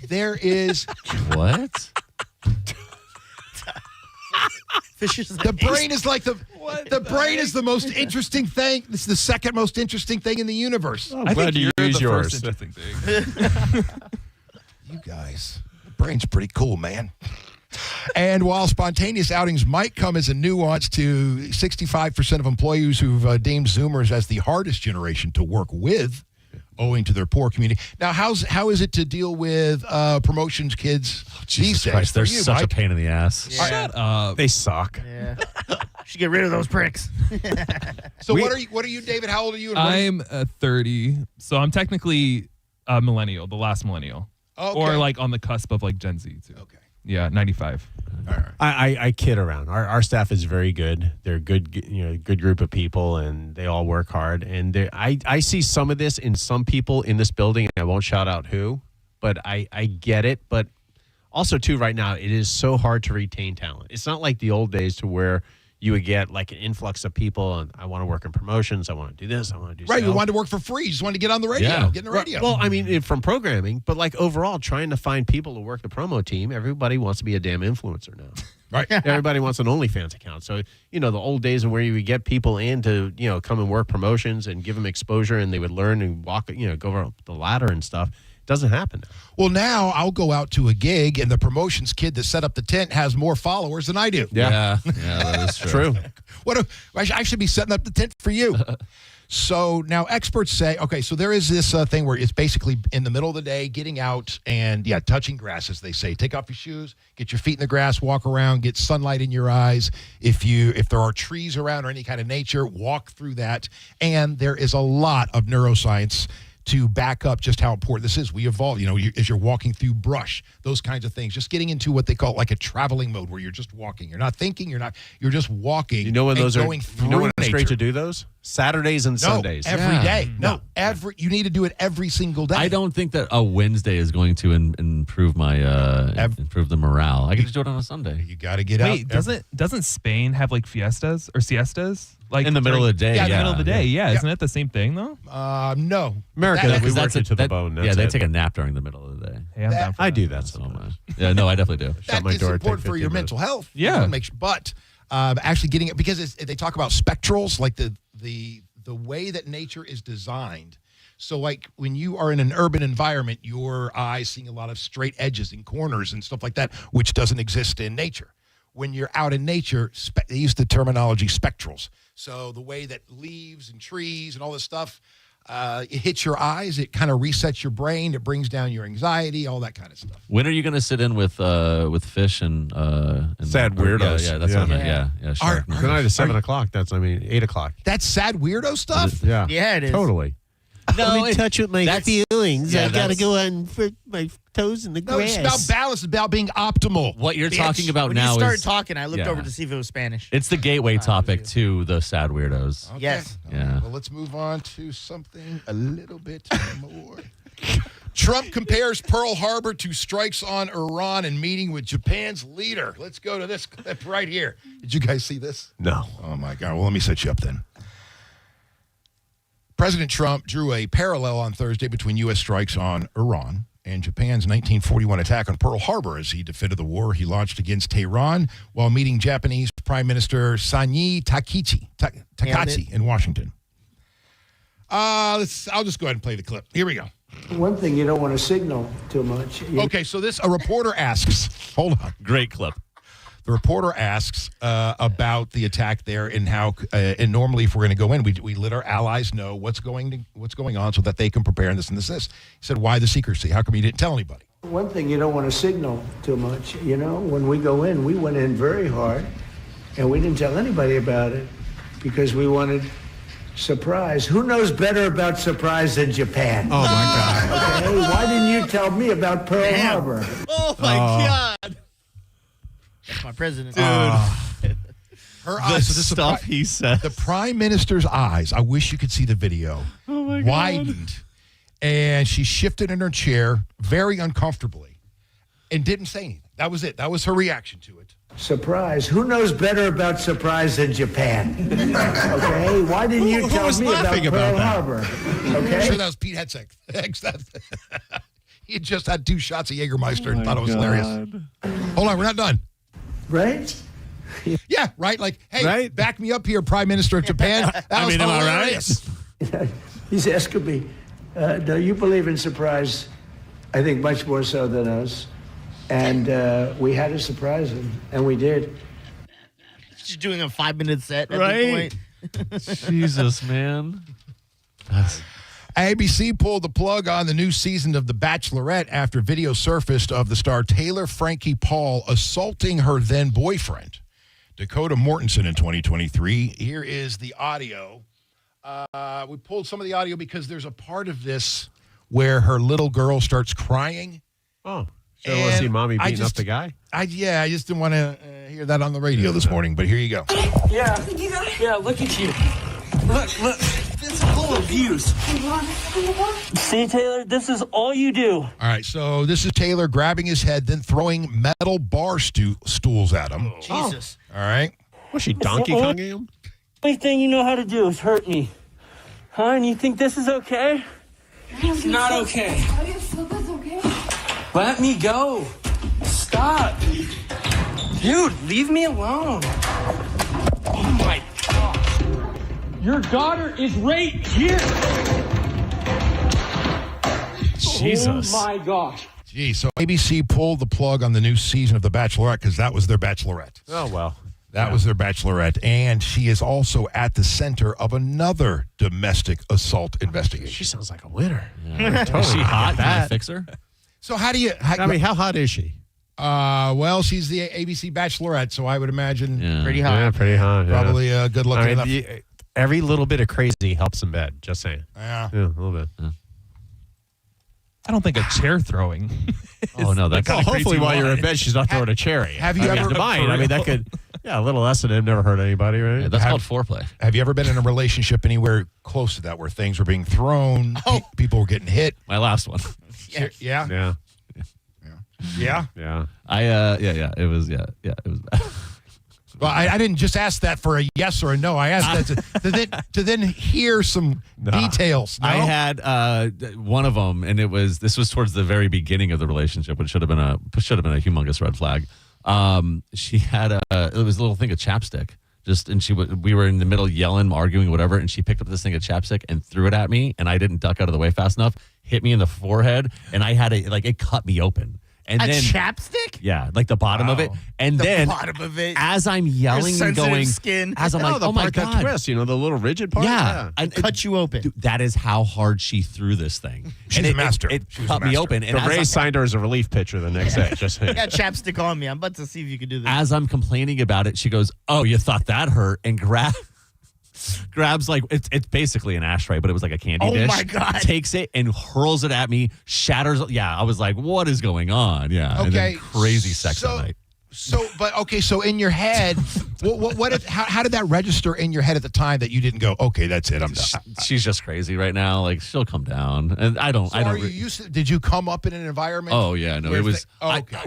there is... What? The brain is like the brain is the most interesting thing. It's the second most interesting thing in the universe. I'm glad you use yours. Interesting thing. You guys, the brain's pretty cool, man. And while spontaneous outings might come as a nuance to 65% of employees who've deemed Zoomers as the hardest generation to work with, owing to their poor community. Now, how is it to deal with promotions kids these days? Christ, they're For you, such a Mike? pain in the ass. Yeah. Shut up. They suck. Yeah. Should get rid of those pricks. So what are you, David? How old are you? And I'm 30, so I'm technically a millennial, the last millennial. Okay. Or like on the cusp of like Gen Z too. Okay. Yeah, 95. All right. I kid around. Our staff is very good. They're good, good group of people, and they all work hard. And I see some of this in some people in this building. I won't shout out who, but I get it. But also, too, right now, it is so hard to retain talent. It's not like the old days to where you would get like an influx of people, and I want to work in promotions. I want to do this. I want to do Right, sales. you wanted to work for free. You just wanted to get on the radio. Yeah. Get in the radio. Well, I mean, from programming, but like overall, trying to find people to work the promo team. Everybody wants to be a damn influencer now. Right. Everybody wants an OnlyFans account. So, the old days of where you would get people in to, come and work promotions and give them exposure, and they would learn and walk, go up the ladder and stuff. Doesn't happen now. Well, now I'll go out to a gig, and the promotions kid that set up the tent has more followers than I do. Yeah, that is true. I should be setting up the tent for you. So now experts say, okay, so there is this thing where it's basically in the middle of the day, getting out and, touching grass, as they say. Take off your shoes, get your feet in the grass, walk around, get sunlight in your eyes. If there are trees around or any kind of nature, walk through that. And there is a lot of neuroscience to back up just how important this is. We evolve, as you're walking through brush, those kinds of things, just getting into what they call like a traveling mode where you're just walking. You're not thinking, you're just walking. You know when those going are, through when it's great nature. to do those? Saturdays and Sundays. Every day. No, you need to do it every single day. I don't think that a Wednesday is going to improve my improve the morale. I can just do it on a Sunday. You got to get out. Wait, doesn't Spain have like fiestas or siestas? Like in the middle of the day. Yeah, in the yeah. middle of the day. Yeah. Isn't it the same thing though? No. America, we work that's it to the bone. Yeah, they take a nap during the middle of the day. Hey, I'm down for I that. do that sometimes. Yeah, no, I definitely do. Shut my That is door. important take for your 15 mental minutes. health. Yeah. But actually getting it, because they talk about spectrals, like the way that nature is designed. So like when you are in an urban environment, your eyes seeing a lot of straight edges and corners and stuff like that, which doesn't exist in nature. When you're out in nature, they use the terminology spectrals. So the way that leaves and trees and all this stuff, It hits your eyes. It kind of resets your brain. It brings down your anxiety, all that kind of stuff. When are you going to sit in with Fish and Sad Weirdos? Yeah, that's what I meant. Yeah, sure. Tonight is 7 o'clock. 8 o'clock. That's sad weirdo stuff? Yeah. Yeah, it is. Totally. No, I'm in touch with my feelings. yeah, I got to that's- go on for my toes in the No, grass. it's about balance. It's about being optimal. What you're Bitch. talking about When now you started is talking, I looked yeah. over to see if it was Spanish. It's the gateway topic to the sad weirdos. Okay. Yes. Yeah. Well, let's move on to something a little bit more. Trump compares Pearl Harbor to strikes on Iran and meeting with Japan's leader. Let's go to this clip right here. Did you guys see this? No. Oh, my God. Well, let me set you up then. President Trump drew a parallel on Thursday between U.S. strikes on Iran and Japan's 1941 attack on Pearl Harbor as he defended the war he launched against Tehran while meeting Japanese Prime Minister Sanyi Takaichi in Washington. I'll just go ahead and play the clip. Here we go. One thing you don't want to signal too much. Okay, so a reporter asks, hold on. Great clip. The reporter asks about the attack there and how, and normally if we're going to go in, we let our allies know what's going on so that they can prepare and this and this. He said, why the secrecy? How come you didn't tell anybody? One thing you don't want to signal too much. When we go in, we went in very hard, and we didn't tell anybody about it because we wanted surprise. Who knows better about surprise than Japan? Oh, my God. Okay, why didn't you tell me about Pearl Harbor? Oh, my God. That's my president. Dude. Her eyes. So this stuff he said. The prime minister's eyes, I wish you could see the video, widened. And she shifted in her chair very uncomfortably and didn't say anything. That was it. That was her reaction to it. Surprise. Who knows better about surprise than Japan? Okay, why didn't you tell me about Pearl Harbor? Okay. I'm sure that was Pete Hetzek. He had just had 2 shots of Jägermeister and thought it was hilarious. Hold on, we're not done. Right? Yeah, right. Like, hey, back me up here, Prime Minister of Japan. That was hilarious. He's asking me, do you believe in surprise? I think much more so than us. And we had to surprise him, and we did. She's doing a 5-minute set at Right. this point. Jesus, man. ABC pulled the plug on the new season of The Bachelorette after video surfaced of the star Taylor Frankie Paul assaulting her then boyfriend, Dakota Mortensen, in 2023. Here is the audio. We pulled some of the audio because there's a part of this where her little girl starts crying. Oh, so want to see mommy beating up the guy? I just didn't want to hear that on the radio this morning, but here you go. Yeah, look at you. Look. Physical abuse. See, Taylor, this is all you do. All right, so this is Taylor grabbing his head, then throwing metal bar stools at him. Jesus. All right. Was she Donkey Konging him? The only thing you know how to do is hurt me. Huh? And you think this is okay? It's not okay. Let me go. Stop. Dude, leave me alone. Oh, my gosh. Your daughter is right here. Jesus. Oh, my gosh. Gee, so ABC pulled the plug on the new season of The Bachelorette because that was their Bachelorette. Oh, well. That was their Bachelorette. And she is also at the center of another domestic assault investigation. She sounds like a winner. Yeah. Is she hot? Can I fix her? So how do you... how hot is she? Well, she's the ABC Bachelorette, so I would imagine Pretty hot. Yeah, pretty hot. Yeah. probably good looking enough. Every little bit of crazy helps in bed. Just saying. Yeah. A little bit. Yeah. I don't think a chair throwing. Oh, no. That's Well, hopefully while you're in bed, she's not throwing a cherry. Have you ever... that could... Yeah, a little S&M never hurt anybody, right? Yeah, that's called foreplay. Have you ever been in a relationship anywhere close to that where things were being thrown, people were getting hit? My last one. Yeah. Yeah. Yeah. Yeah. It was bad. Well, I didn't just ask that for a yes or a no. I asked that to then hear some details. No? I had one of them, and this was towards the very beginning of the relationship, which should have been a humongous red flag. She had it was a little thing of chapstick. We were in the middle yelling, arguing, whatever, and she picked up this thing of chapstick and threw it at me, and I didn't duck out of the way fast enough, hit me in the forehead, and I had it cut me open. And a then chapstick? Yeah, like the bottom of it. And The then bottom of it. as I'm yelling Your and going, sensitive skin. as I'm like, the oh my part God. that twists, the little rigid part. Yeah. It cut you open. Dude, that is how hard she threw this thing. She's And a master. It She was cut a me master. open. And The as Ray I- signed her as a relief pitcher the next day. Just I got chapstick on me. I'm about to see if you can do this. as I'm complaining about it, she goes, "Oh, you thought that hurt?" and grabs like it's basically an ashtray, but it was like a candy dish. Oh my God. Takes it and hurls it at me, shatters. Yeah, I was like, "What is going on?" Yeah, and then Okay, crazy sex so- that night. So in your head, how did that register in your head at the time that you didn't go, okay, that's it, I'm done? She's just crazy right now. Like she'll come down, and I don't. So I don't. are you used to, did you come up in an environment? Oh yeah, no, where it was.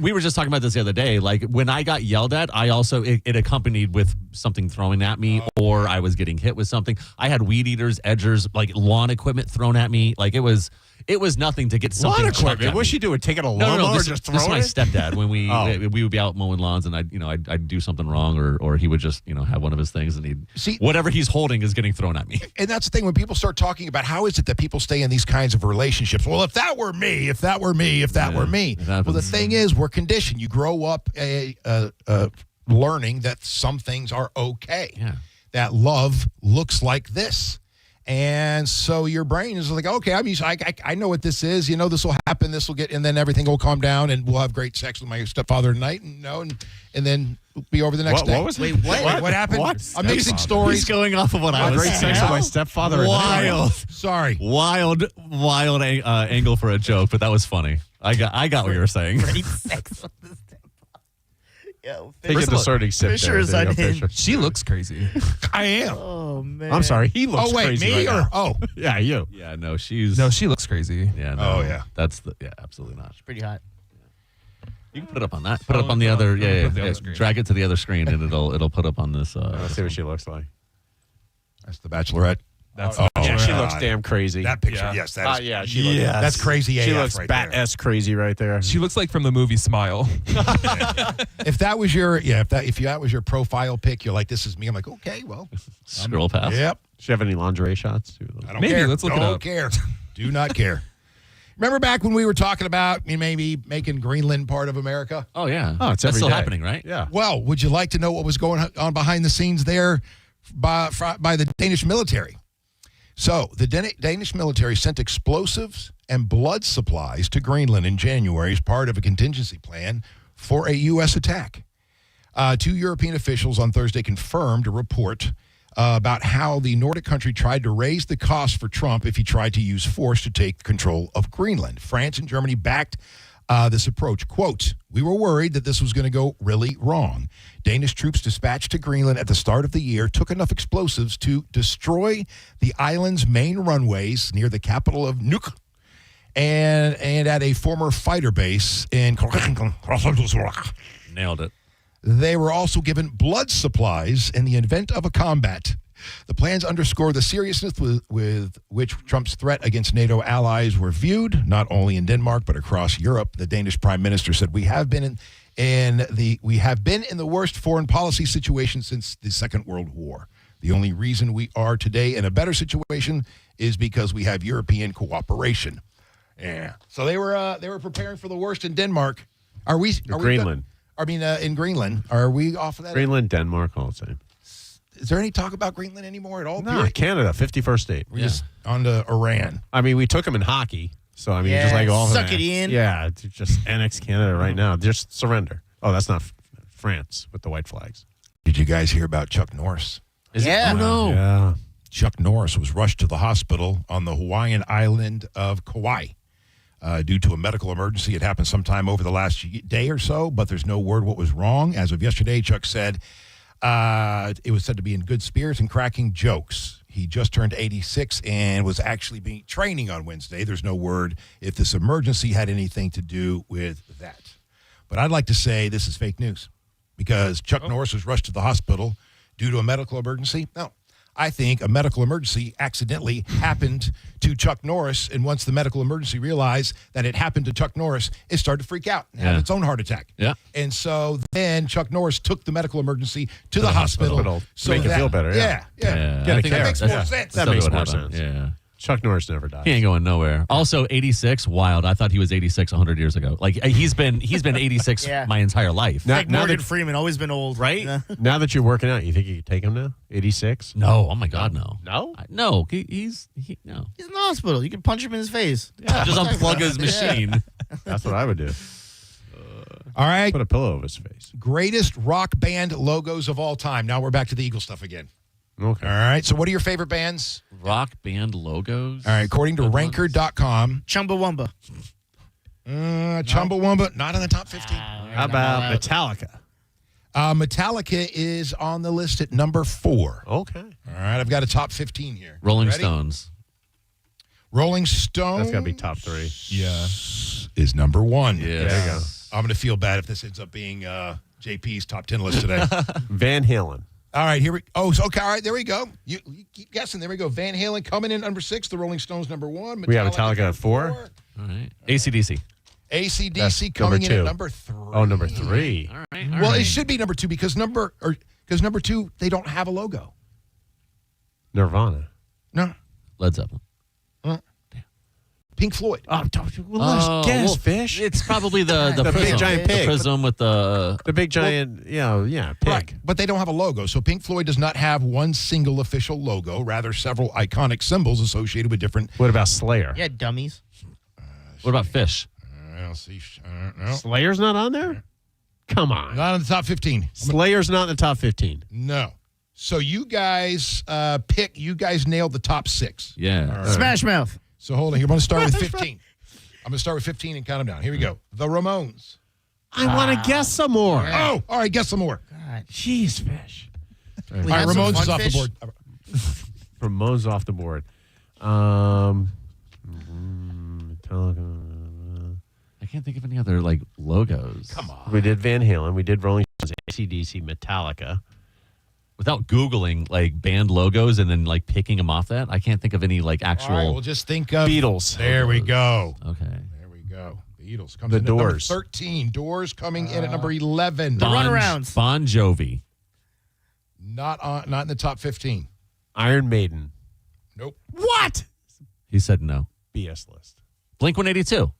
We were just talking about this the other day. Like when I got yelled at, I also it accompanied with something thrown at me, or I was getting hit with something. I had weed eaters, edgers, like lawn equipment thrown at me. Like it was nothing to get something. Lawn chucked equipment? at What's me. she doing? Taking a No, lawnmower or this, just this is throwing my it? stepdad. When Oh. we would be out mowing lawns, and I'd do something wrong, or he would just have one of his things, and he'd whatever he's holding is getting thrown at me. And that's the thing when people start talking about how is it that people stay in these kinds of relationships. Well, if that were me, if that were me, if that were me. Well, the thing is, we're conditioned. You grow up learning that some things are okay. Yeah. That love looks like this. And so your brain is like, okay, I know what this is. This will happen. This will get, and then everything will calm down, and we'll have great sex with my stepfather tonight, and then be over the next day. What was Wait, it? what? What happened? What? I'm mixing stories. He's going off of what I was Great saying. sex with my stepfather. Wild. Sorry. Wild angle for a joke, but that was funny. I got what you were saying. Great sex with this Yo, Take a discerning sip. Fisher there. is There you go, unhinged. Fisher. She looks crazy. I am. Oh man. I'm sorry. He looks Oh, wait, crazy me right or now. oh, Yeah, you. Yeah, no, she looks crazy. Yeah, no, Oh, yeah. that's absolutely not. Pretty hot. You can put it up on that. Put it up on the other. Yeah, put the yeah. other screen. Drag it to the other screen, and it'll put up on this. Let's see what she looks like. that's the Bachelorette. That's Yeah, she God. looks damn crazy. That picture, Yeah. yes, that is. Yeah, she looks. Yes. That's crazy She AF looks right bat there. S crazy right there. She looks like from the movie Smile. If that was your that was your profile pic, you're like, this is me. I'm like, okay, well, Scroll past. yep. Does she have any lingerie shots? I don't Maybe, care. let's look it don't up. care. Do not care. Remember back when we were talking about maybe making Greenland part of America? Oh yeah. Oh, it's That's every still day. happening, right? Yeah. Well, would you like to know what was going on behind the scenes there by the Danish military? So the Danish military sent explosives and blood supplies to Greenland in January as part of a contingency plan for a U.S. attack. Two European officials on Thursday confirmed a report about how the Nordic country tried to raise the cost for Trump if he tried to use force to take control of Greenland. France and Germany backed this approach. Quote, "We were worried that this was going to go really wrong. Danish troops dispatched to Greenland at the start of the year took enough explosives to destroy the island's main runways near the capital of Nuuk and at a former fighter base in Nailed it. They were also given blood supplies in the event of a combat. The plans underscore the seriousness with which Trump's threat against NATO allies were viewed, not only in Denmark but across Europe. The Danish prime minister said, "We have been in the worst foreign policy situation since the Second World War. The only reason we are today in a better situation is because we have European cooperation." Yeah. So they were preparing for the worst in Denmark. Are we Greenland. in Greenland. Are we off of that? Greenland, Denmark, all the same. Is there any talk about Greenland anymore at all? No, Canada, 51st state. We're just on to Iran. I mean, we took them in hockey. So, I mean, just like all of suck that. it in. Yeah, just annex Canada right now. Just surrender. Oh, that's not France with the white flags. Did you guys hear about Chuck Norris? Yeah. Oh no. Yeah. Chuck Norris was rushed to the hospital on the Hawaiian island of Kauai due to a medical emergency. It happened sometime over the last day or so, but there's no word what was wrong. As of yesterday, Chuck said it was said to be in good spirits and cracking jokes. He just turned 86 and was actually training on Wednesday. There's no word if this emergency had anything to do with that. But I'd like to say this is fake news because Chuck Norris was rushed to the hospital due to a medical emergency. No. I think a medical emergency accidentally happened to Chuck Norris, and once the medical emergency realized that it happened to Chuck Norris, it started to freak out and have its own heart attack. Yeah. And so then Chuck Norris took the medical emergency to the hospital to make it feel better. Yeah. Get I a think care. makes more sense. That Still makes what more happened. sense. Yeah. Chuck Norris never dies. He ain't going nowhere. Also, 86, wild. I thought he was 86 100 years ago. Like he's been 86 Yeah. my entire life. Like Morgan Freeman, always been old. Right? Now that you're working out, you think you could take him now? 86? No. Oh my God, no. No? No. He's no. He's in the hospital. You can punch him in his face. Yeah, just unplug his machine. That's what I would do. All right. Put a pillow over his face. Greatest rock band logos of all time. Now we're back to the Eagle stuff again. Okay. All right. So what are your favorite bands? Rock band logos. All right. According to Ranker.com. Chumbawamba. Chumbawamba, not in the top 15. How about Metallica? Metallica is on the list at number 4. Okay. All right. I've got a top 15 here. Rolling Ready? Stones. Rolling Stones. That's got to be top 3. Yeah. Is number 1. Yeah. There you go. I'm going to feel bad if this ends up being JP's top 10 list today. Van Halen. All right, here we okay, all right, there we go. You keep guessing. There we go. Van Halen coming in number 6, the Rolling Stones number 1. We have Metallica at 4. All right. AC/DC. AC/DC coming in at number 3. Oh, number 3. All right. Well, it should be number 2 because number 2 they don't have a logo. Nirvana. No. Led Zeppelin. Pink Floyd. Oh, let's guess, Fish. It's probably the The prism. big giant pig. The prism with the big giant, pig. Right, but they don't have a logo. So Pink Floyd does not have one single official logo, rather several iconic symbols associated with different. What about Slayer? Yeah, dummies. What about Fish? I don't see. No. Slayer's not on there? Come on. Not in the top 15. Slayer's not in the top 15. No. So you guys you guys nailed the top 6. Yeah. Right. Smash Mouth. So hold on. Here, I'm going to start with 15. I'm going to start with 15 and count them down. Here we go. The Ramones. I want to guess some more. Oh, all right. Guess some more. God. Jeez, Fish. All right, Ramones is off the board. Ramones off the board. Metallica. I can't think of any other like logos. Come on. We did Van Halen. We did Rolling Stones, AC/DC, Metallica. Without Googling like band logos and then like picking them off that, I can't think of any like actual. All right, we'll just think of Beatles. There we go. Okay. There we go. Beatles comes The in at number Doors. 13. Doors coming in at number 11. The Runarounds. Bon Jovi. Not in the top 15. Iron Maiden. Nope. What? He said no. BS list. Blink-182.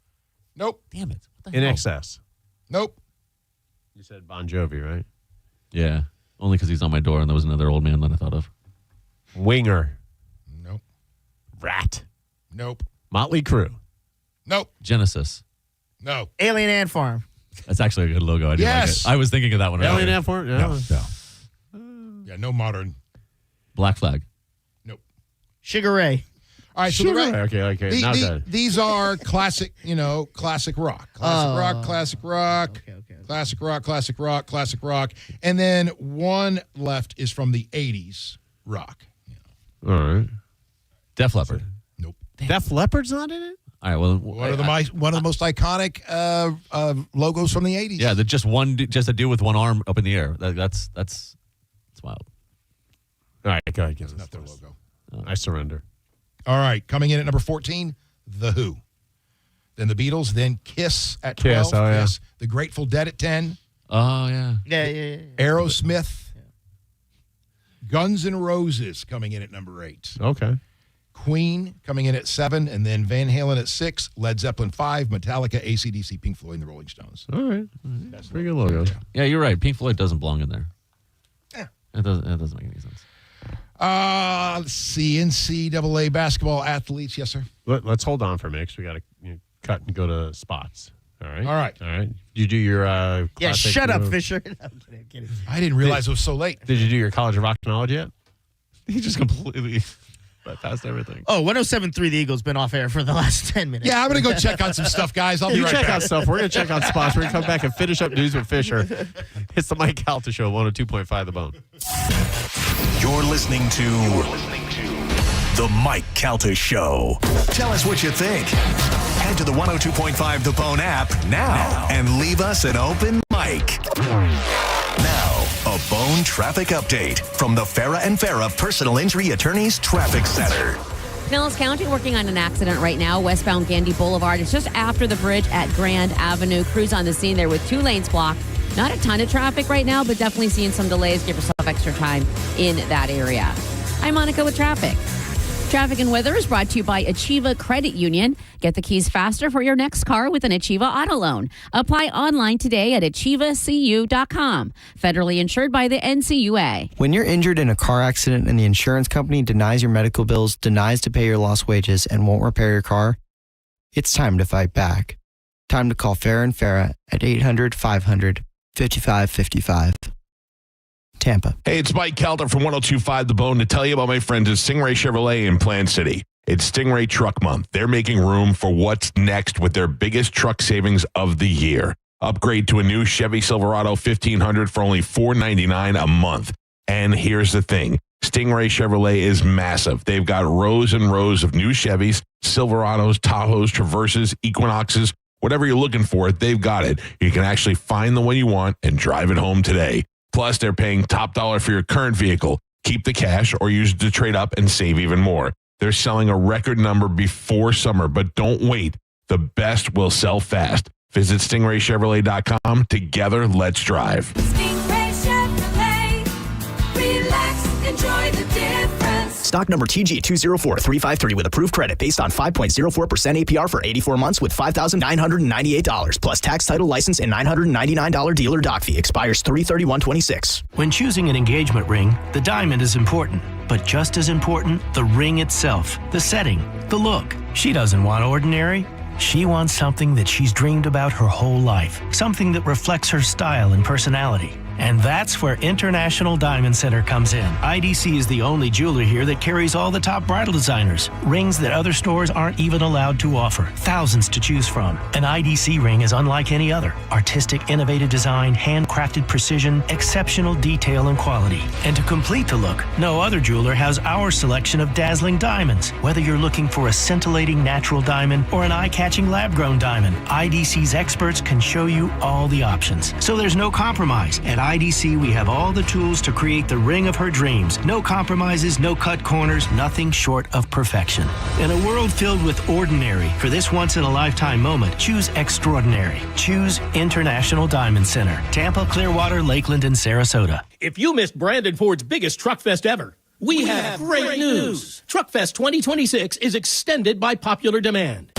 Nope. Damn it. What the In hell? excess. Nope. You said Bon Jovi, right? Yeah. Only because he's on my door and there was another old man that I thought of. Winger. Nope. Rat. Nope. Motley Crue. Nope. Genesis. No. Alien Ant Farm. That's actually a good logo. I do Yes. like it. I was thinking of that one. Alien earlier. Ant Farm? No. Yeah, no modern. Black Flag. Nope. Sugar Ray. All right, so Okay. Now done. these are classic, classic rock. Classic rock. Classic rock, classic rock, classic rock. And then one left is from the 80s rock. All right. Def Leppard. Nope. Def Leppard's not in it? All right. Well, One of the most iconic logos from the 80s. yeah, just a dude with one arm up in the air. That's wild. All right, go ahead. Give That's us not their this. logo. I surrender. All right, coming in at number 14, The Who. Then the Beatles, then Kiss at 12. Kiss, oh, yeah. The Grateful Dead at 10. Oh yeah. Yeah. Aerosmith. Guns N' Roses coming in at number 8. Okay. Queen coming in at 7, and then Van Halen at 6, Led Zeppelin 5, Metallica, AC/DC, Pink Floyd, and the Rolling Stones. All right. That's pretty good logos. Yeah, you're right. Pink Floyd doesn't belong in there. Yeah. It doesn't make any sense. Let's see, NCAA basketball athletes. Yes, sir. Let's hold on for a minute because we got to cut and go to spots. All right. All right. All right. Did you do your Yeah, classic, shut up, Fisher. No, I'm kidding. I didn't realize it was so late. Did you do your College of Rock Knowledge yet? He just completely bypassed everything. Oh, 107.3 The Eagle's been off air for the last 10 minutes. Yeah, I'm going to go check on some stuff, guys. I'll be You right check back. out stuff. We're going to check out spots. We're going to come back and finish up news with Fisher. It's the Mike Calta Show, 102.5 The Bone. You're listening to The Mike Calta Show. Tell us what you think. Head to the 102.5 The Bone app now and leave us an open mic. Now, a Bone traffic update from the Farah and Farah Personal Injury Attorneys Traffic Center. Pinellas County working on an accident right now, westbound Gandy Boulevard. It's just after the bridge at Grand Avenue. Crews on the scene there with 2 lanes blocked. Not a ton of traffic right now, but definitely seeing some delays. Give yourself extra time in that area. I'm Monica with traffic. Traffic and weather is brought to you by Achieva Credit Union. Get the keys faster for your next car with an Achieva auto loan. Apply online today at achievacu.com. Federally insured by the NCUA. When you're injured in a car accident and the insurance company denies your medical bills, denies to pay your lost wages, and won't repair your car, it's time to fight back. Time to call Farah and Farah at 800-500-5555. Tampa. Hey, it's Mike Calta from 102.5 The Bone to tell you about my friends at Stingray Chevrolet in Plant City. It's Stingray Truck Month. They're making room for what's next with their biggest truck savings of the year. Upgrade to a new Chevy Silverado 1500 for only $499 a month. And here's the thing. Stingray Chevrolet is massive. They've got rows and rows of new Chevys, Silverados, Tahoes, Traverses, Equinoxes, whatever you're looking for, they've got it. You can actually find the one you want and drive it home today. Plus, they're paying top dollar for your current vehicle. Keep the cash or use it to trade up and save even more. They're selling a record number before summer, but don't wait. The best will sell fast. Visit stingraychevrolet.com. Together, let's drive. Stingray Chevrolet. Relax, enjoy the difference. Stock number TG204353 with approved credit based on 5.04% APR for 84 months with $5,998 plus tax, title, license, and $999 dealer doc fee. Expires 3/31/26. When choosing an engagement ring, the diamond is important. But just as important, the ring itself, the setting, the look. She doesn't want ordinary. She wants something that she's dreamed about her whole life. Something that reflects her style and personality. And that's where International Diamond Center comes in. IDC is the only jeweler here that carries all the top bridal designers. Rings that other stores aren't even allowed to offer. Thousands to choose from. An IDC ring is unlike any other. Artistic, innovative design, handcrafted precision, exceptional detail and quality. And to complete the look, no other jeweler has our selection of dazzling diamonds. Whether you're looking for a scintillating natural diamond or an eye-catching lab-grown diamond, IDC's experts can show you all the options. So there's no compromise. At IDC, we have all the tools to create the ring of her dreams. No compromises, no cut corners, nothing short of perfection. In a world filled with ordinary, for this once-in-a-lifetime moment, choose extraordinary. Choose International Diamond Center. Tampa, Clearwater, Lakeland, and Sarasota. If you missed Brandon Ford's biggest truck fest ever, we have great news. Truckfest 2026 is extended by popular demand.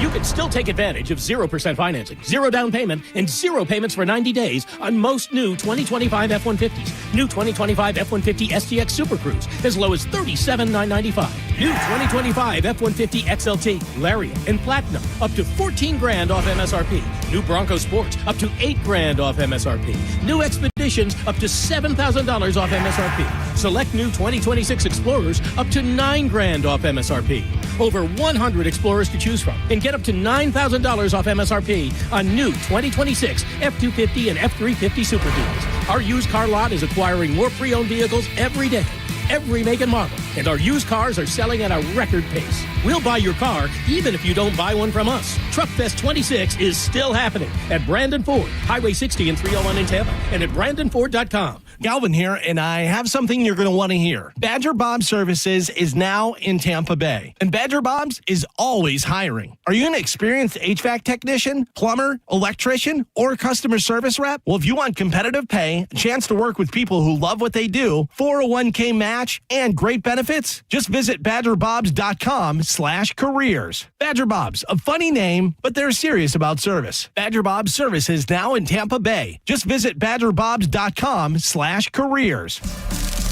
You can still take advantage of 0% financing, 0 down payment, and 0 payments for 90 days on most new 2025 F-150s. New 2025 F-150 STX Super Cruise, as low as $37,995. New 2025 F-150 XLT, Lariat, and Platinum, up to $14,000 off MSRP. New Bronco Sports, up to $8,000 off MSRP. New Expeditions, up to $7,000 off MSRP. Select new 2026 Explorers, up to $9,000 off MSRP. Over 100 Explorers to choose from, and get up to $9,000 off MSRP on new 2026 F-250 and F-350 Super Duals. Our used car lot is acquiring more pre-owned vehicles every day, every make and model, and our used cars are selling at a record pace. We'll buy your car even if you don't buy one from us. Truckfest 26 is still happening at Brandon Ford, Highway 60 and 301 in Tampa, and at BrandonFord.com. Galvin here, and I have something you're going to want to hear. Badger Bob Services is now in Tampa Bay, and Badger Bob's is always hiring. Are you an experienced HVAC technician, plumber, electrician, or customer service rep? Well, if you want competitive pay, a chance to work with people who love what they do, 401k match, and great benefits, just visit badgerbobs.com/careers. Badger Bob's, a funny name, but they're serious about service. Badger Bob's Services now in Tampa Bay. Just visit badgerbobs.com/careers.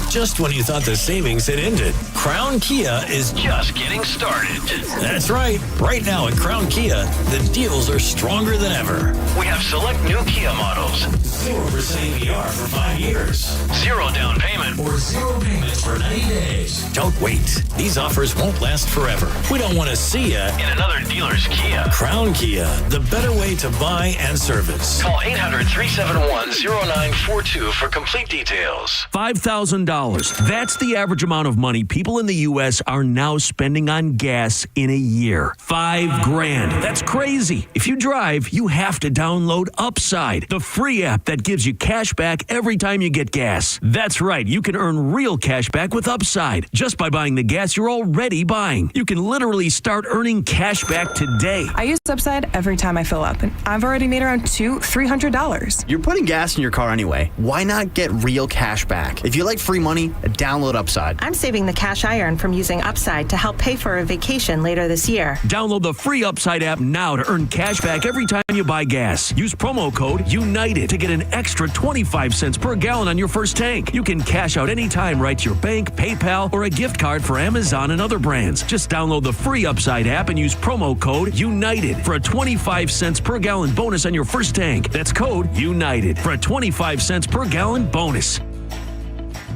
Just when you thought the savings had ended, Crown Kia is just getting started. That's right. Right now at Crown Kia, the deals are stronger than ever. We have select new Kia models. 0% APR for 5 years. 0 down payment or 0 payments for 90 days. Don't wait. These offers won't last forever. We don't want to see you in another dealer's Kia. Crown Kia, the better way to buy and service. Call 800-371-0942 for complete details. $5,000. That's the average amount of money people in the U.S. are now spending on gas in a year. $5,000. That's crazy. If you drive, you have to download Upside, the free app that gives you cash back every time you get gas. That's right. You can earn real cash back with Upside just by buying the gas you're already buying. You can literally start earning cash back today. I use Upside every time I fill up, and I've already made around $200-300. You're putting gas in your car anyway. Why not get real cash back? If you like free money money, download Upside. I'm saving the cash I earn from using Upside to help pay for a vacation later this year. Download the free Upside app now to earn cash back every time you buy gas. Use promo code UNITED to get an extra 25 cents per gallon on your first tank. You can cash out anytime right to your bank, PayPal, or a gift card for Amazon and other brands. Just download the free Upside app and use promo code UNITED for a 25 cents per gallon bonus on your first tank. That's code UNITED for a 25 cents per gallon bonus.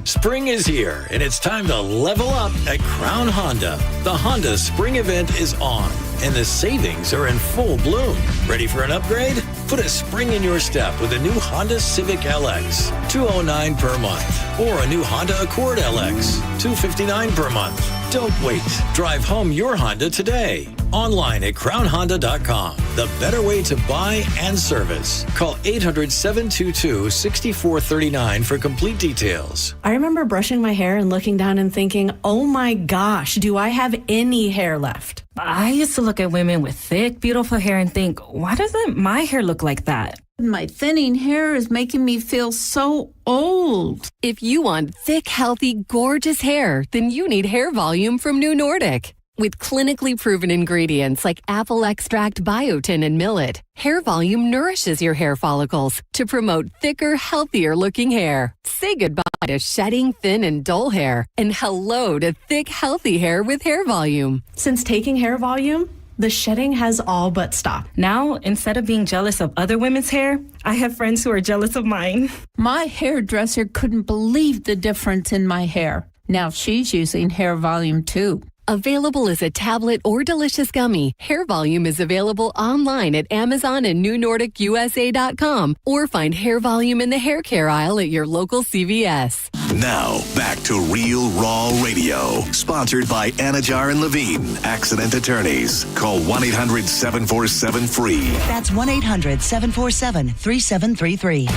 Spring is here, and it's time to level up at Crown Honda. The Honda Spring event is on, and the savings are in full bloom. Ready for an upgrade? Put a spring in your step with a new Honda Civic LX, $209 per month, or a new Honda Accord LX, $259 per month. Don't wait. Drive home your Honda today. Online at crownhonda.com. The better way to buy and service. Call 800-722-6439 for complete details. I remember brushing my hair and looking down and thinking, oh my gosh, do I have any hair left? I used to look at women with thick, beautiful hair and think, why doesn't my hair look like that? My thinning hair is making me feel so old. If you want thick, healthy, gorgeous hair, then you need Hair Volume from New Nordic. With clinically proven ingredients like apple extract, biotin, and millet, Hair Volume nourishes your hair follicles to promote thicker, healthier looking hair. Say goodbye to shedding, thin, and dull hair, and hello to thick, healthy hair with Hair Volume. Since taking Hair Volume, the shedding has all but stopped. Now, instead of being jealous of other women's hair, I have friends who are jealous of mine. My hairdresser couldn't believe the difference in my hair. Now she's using Hair Volume too. Available as a tablet or delicious gummy, Hair Volume is available online at Amazon and NewNordicUSA.com, or find Hair Volume in the hair care aisle at your local CVS. Now, back to Real Raw Radio. Sponsored by Anajar and Levine, accident attorneys. Call 1-800-747-FREE. That's 1-800-747-3733.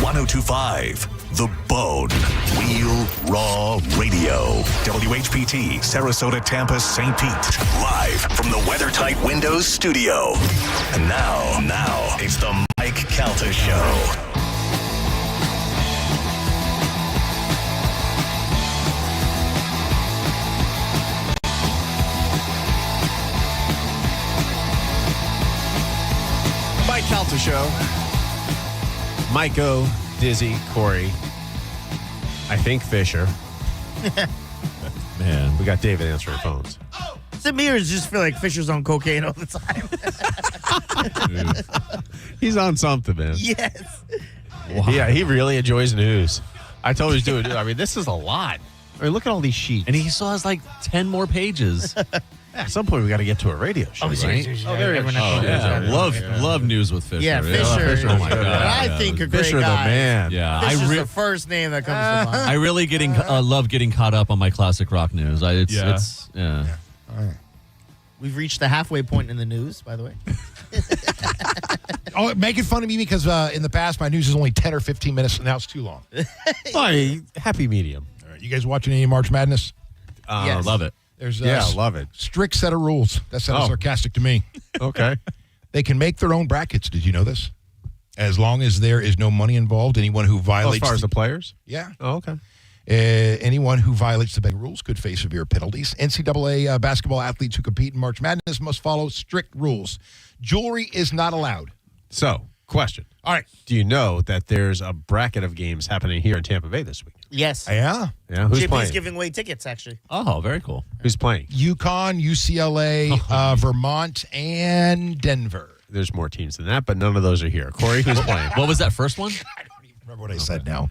1025 The Bone. Real Raw Radio. WHPT, Sarasota, Tampa, St. Pete. Live from the WeatherTight Windows studio. And now, it's the Mike Calta Show. Mike Calta Show. Miko, Dizzy, Corey, I think Fisher. Man, we got David answering phones. Is it me or does it just feel like Fisher's on cocaine all the time? He's on something, man. Yes. Wow. Yeah, he really enjoys news. I told him he's doing. I mean, this is a lot. I mean, look at all these sheets. And he still has like 10 more pages. At some point, we got to get to a radio show, right? There it is. Love news with Fisher. Yeah, Fisher. Oh my God. I think a great Fisher, guy. the man. Yeah, Fisher's the first name that comes to mind. I really love getting caught up on my classic rock news. It's All right. We've reached the halfway point in the news, by the way. Oh, making fun of me because in the past my news is only 10 or 15 minutes, and now it's too long. Happy medium. All right, you guys watching any March Madness? Yes. Love it. There's love it. Strict set of rules. That sounds sarcastic to me. Okay. They can make their own brackets. Did you know this? As long as there is no money involved, anyone who violates as far as the players? Yeah. Oh, okay. Anyone who violates the betting rules could face severe penalties. NCAA basketball athletes who compete in March Madness must follow strict rules. Jewelry is not allowed. So, question. All right. Do you know that there's a bracket of games happening here in Tampa Bay this week? Yes. Yeah. Yeah. Who's JP's playing? giving away tickets, actually. Oh, very cool. Who's playing? UConn, UCLA, Vermont, and Denver. There's more teams than that, but none of those are here. Corey, who's playing? What was that first one? I don't even remember what I said now.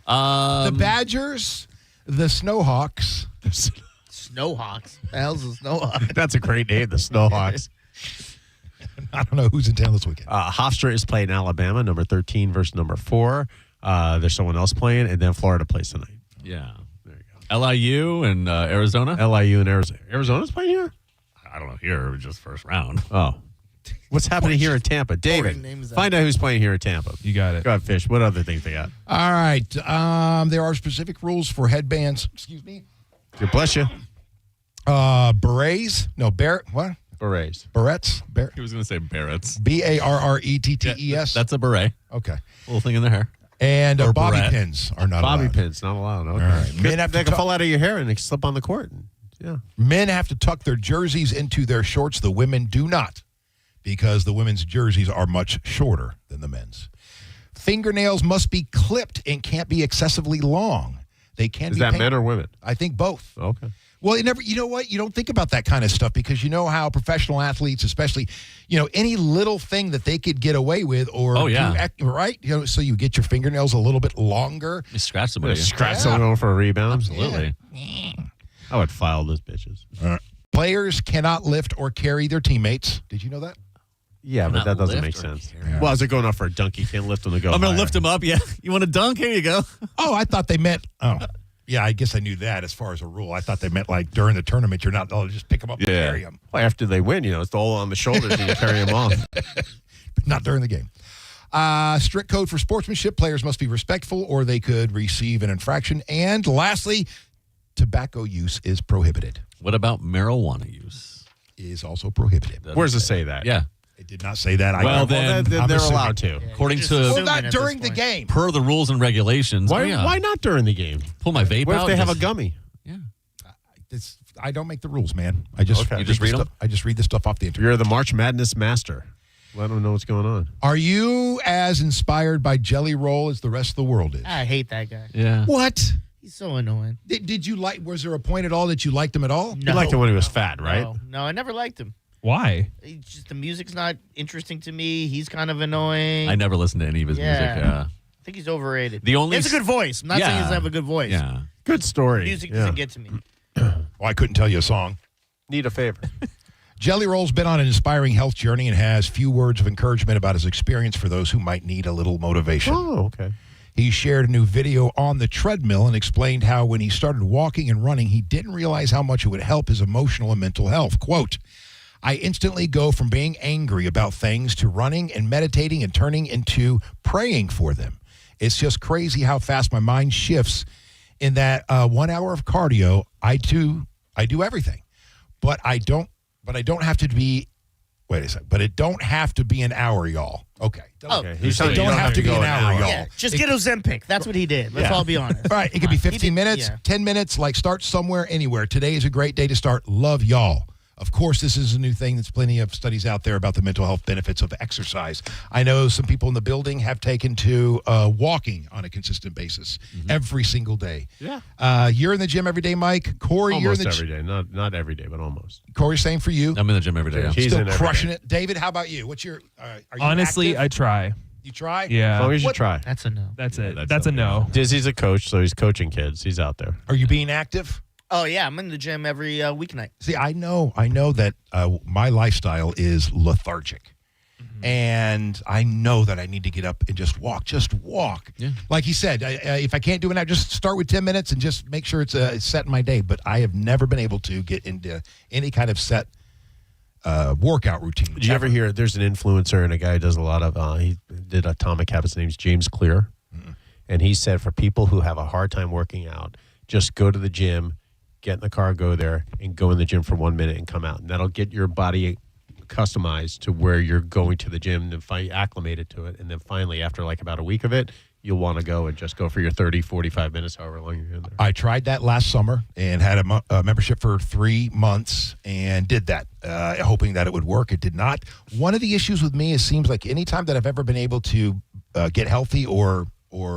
The Badgers, the Snowhawks. Snowhawks? The hell's a Snowhawk? That's a great name, the Snowhawks. I don't know who's in town this weekend. Hofstra is playing Alabama, number 13 versus number 4. There's someone else playing, and then Florida plays tonight. Yeah. There you go. LIU and Arizona? LIU and Arizona. Arizona's playing here? I don't know. Here, just first round. Oh. What's happening here in Tampa? David, find out who's playing here in Tampa. You got it. Go ahead, Fish. What other things they got? All right. There are specific rules for headbands. Excuse me. God bless you. Berets. No, what? Berets. Barrettes. He was going to say Barretts. Barretts. That's a beret. Okay. Little thing in the hair. And Or bobby barrette. pins are not Bobby allowed. pins, not allowed. Okay. All right. Good. Men have They to can tuck- fall out of your hair and they can slip on the court. Yeah. Men have to tuck their jerseys into their shorts. The women do not, because the women's jerseys are much shorter than the men's. Fingernails must be clipped and can't be excessively long. They can Is be that painted. men or women? I think both. Okay. Well, you know what? You don't think about that kind of stuff because you know how professional athletes, especially, any little thing that they could get away with or right? So you get your fingernails a little bit longer. You scratch somebody. Scratch someone for a rebound. Absolutely. I would file those bitches. Players cannot lift or carry their teammates. Did you know that? Yeah, but Cannot that doesn't lift make or sense. carry. Well, as they're going up for a dunk, you can't lift them to go. I'm going to higher. lift him up. Yeah. You want to dunk? Here you go. Oh, I thought they meant. Oh, yeah. I guess I knew that as far as a rule. I thought they meant like during the tournament, you're not. Oh, just pick them up and carry them. Well, after they win, it's all on the shoulders and you carry them off. Not during the game. Strict code for sportsmanship. Players must be respectful or they could receive an infraction. And lastly, tobacco use is prohibited. What about marijuana use? Is also prohibited. Where does it say that? Yeah. It did not say that. Well, then they're I'm assuming. allowed to. According to Well, not during the game. per the rules and regulations. Why? oh, yeah. Why not during the game? Pull my vape What out? if they and have a just- gummy? I don't make the rules, man. I just Okay. You just read 'em? I just read the stuff off the internet. You're the March Madness master. Let them know what's going on. Are you as inspired by Jelly Roll as the rest of the world is? I hate that guy. Yeah. What? He's so annoying. Did you like? Was there a point at all that you liked him at all? No. You liked him when he was fat, right? No, I never liked him. Why? It's just the music's not interesting to me. He's kind of annoying. I never listened to any of his music. I think he's overrated. The only he has a good voice. I'm not saying he doesn't have a good voice. Yeah. Good story. Music Yeah. doesn't get to me. Well, I couldn't tell you a song. Need a favor. Jelly Roll's been on an inspiring health journey and has few words of encouragement about his experience for those who might need a little motivation. Oh, okay. He shared a new video on the treadmill and explained how when he started walking and running, he didn't realize how much it would help his emotional and mental health. Quote, I instantly go from being angry about things to running and meditating and turning into praying for them. It's just crazy how fast my mind shifts. In that 1 hour of cardio, I do everything, but I don't have to be. Wait a second, but it don't have to be an hour, y'all. Okay. Okay. It don't have to be an hour, y'all. Yeah, just get Ozempic. That's what he did. Let's all be honest. All right, it could be He 15 did- minutes, yeah. 10 minutes, like start somewhere, anywhere. Today is a great day to start. Love y'all. Of course, this is a new thing. There's plenty of studies out there about the mental health benefits of exercise. I know some people in the building have taken to walking on a consistent basis every single day. Yeah. You're in the gym every day, Mike. Corey, you're in Almost the every day. Not every day, but almost. Corey, same for you. I'm in the gym every day. Yeah. He's Still in every crushing day. it. David, how about you? What's your? Are you Honestly, active? I try. You try? Yeah. As long as you What- try. That's a no. That's it. Yeah, That's a no. Dizzy's a coach, so he's coaching kids. He's out there. Are you being active? Oh, yeah. I'm in the gym every weeknight. See, I know that my lifestyle is lethargic. And I know that I need to get up and just walk. Yeah. Like he said, if I can't do it now, just start with 10 minutes and just make sure it's set in my day. But I have never been able to get into any kind of set workout routine. Did you ever hear there's an influencer and a guy who does a lot of, he did Atomic Habits, his name's James Clear. And he said for people who have a hard time working out, just go to the gym, get in the car, go there, and go in the gym for 1 minute and come out. And that'll get your body customized to where you're going to the gym and acclimated to it. And then finally, after like about a week of it, you'll want to go and just go for your 30, 45 minutes, however long you're in there. I tried that last summer and had a membership for 3 months and did that, hoping that it would work. It did not. One of the issues with me is seems like anytime that I've ever been able to get healthy or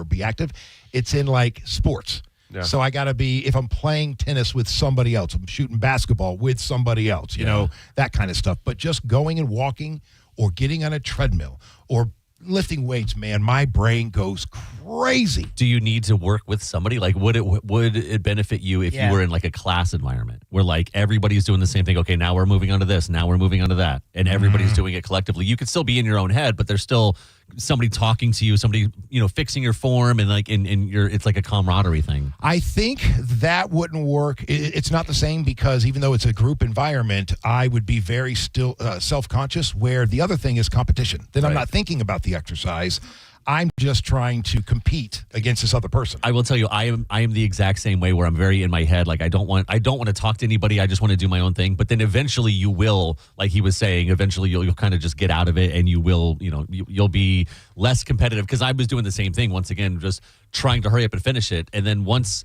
be active, it's in like sports. Yeah. So I got to be, if I'm playing tennis with somebody else, I'm shooting basketball with somebody else, you know, that kind of stuff. But just going and walking or getting on a treadmill or lifting weights, man, my brain goes crazy. Do you need to work with somebody? Like, would it benefit you if you were in like a class environment where like everybody's doing the same thing? Okay, now we're moving on to this. Now we're moving on to that. And everybody's doing it collectively. You could still be in your own head, but there's still somebody talking to you, somebody, fixing your form and like it's like a camaraderie thing. I think that wouldn't work. It's not the same because even though it's a group environment, I would be very still self-conscious where the other thing is competition. Then I'm not thinking about the exercise. I'm just trying to compete against this other person. I will tell you, I am the exact same way where I'm very in my head. Like I don't want to talk to anybody. I just want to do my own thing. But then eventually you will, like he was saying, eventually you'll kind of just get out of it, and you will, you'll be less competitive. Because I was doing the same thing once again, just trying to hurry up and finish it. And then once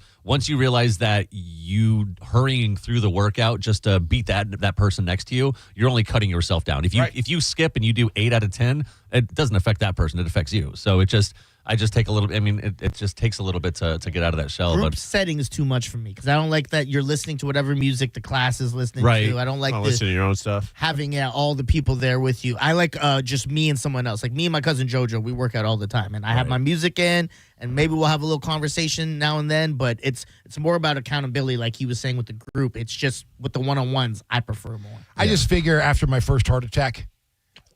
you realize that you hurrying through the workout just to beat that person next to you, you're only cutting yourself down. If you skip and you do 8 out of 10, it doesn't affect that person. It affects you. So I just take a little. I mean, it just takes a little bit to get out of that shell. Group setting is too much for me because I don't like that you're listening to whatever music the class is listening to. I don't like listening to your own stuff. Having all the people there with you. I like just me and someone else. Like me and my cousin JoJo, we work out all the time, and I have my music in, and maybe we'll have a little conversation now and then. But it's more about accountability, like he was saying with the group. It's just with the one-on-ones, I prefer more. I just figure after my first heart attack,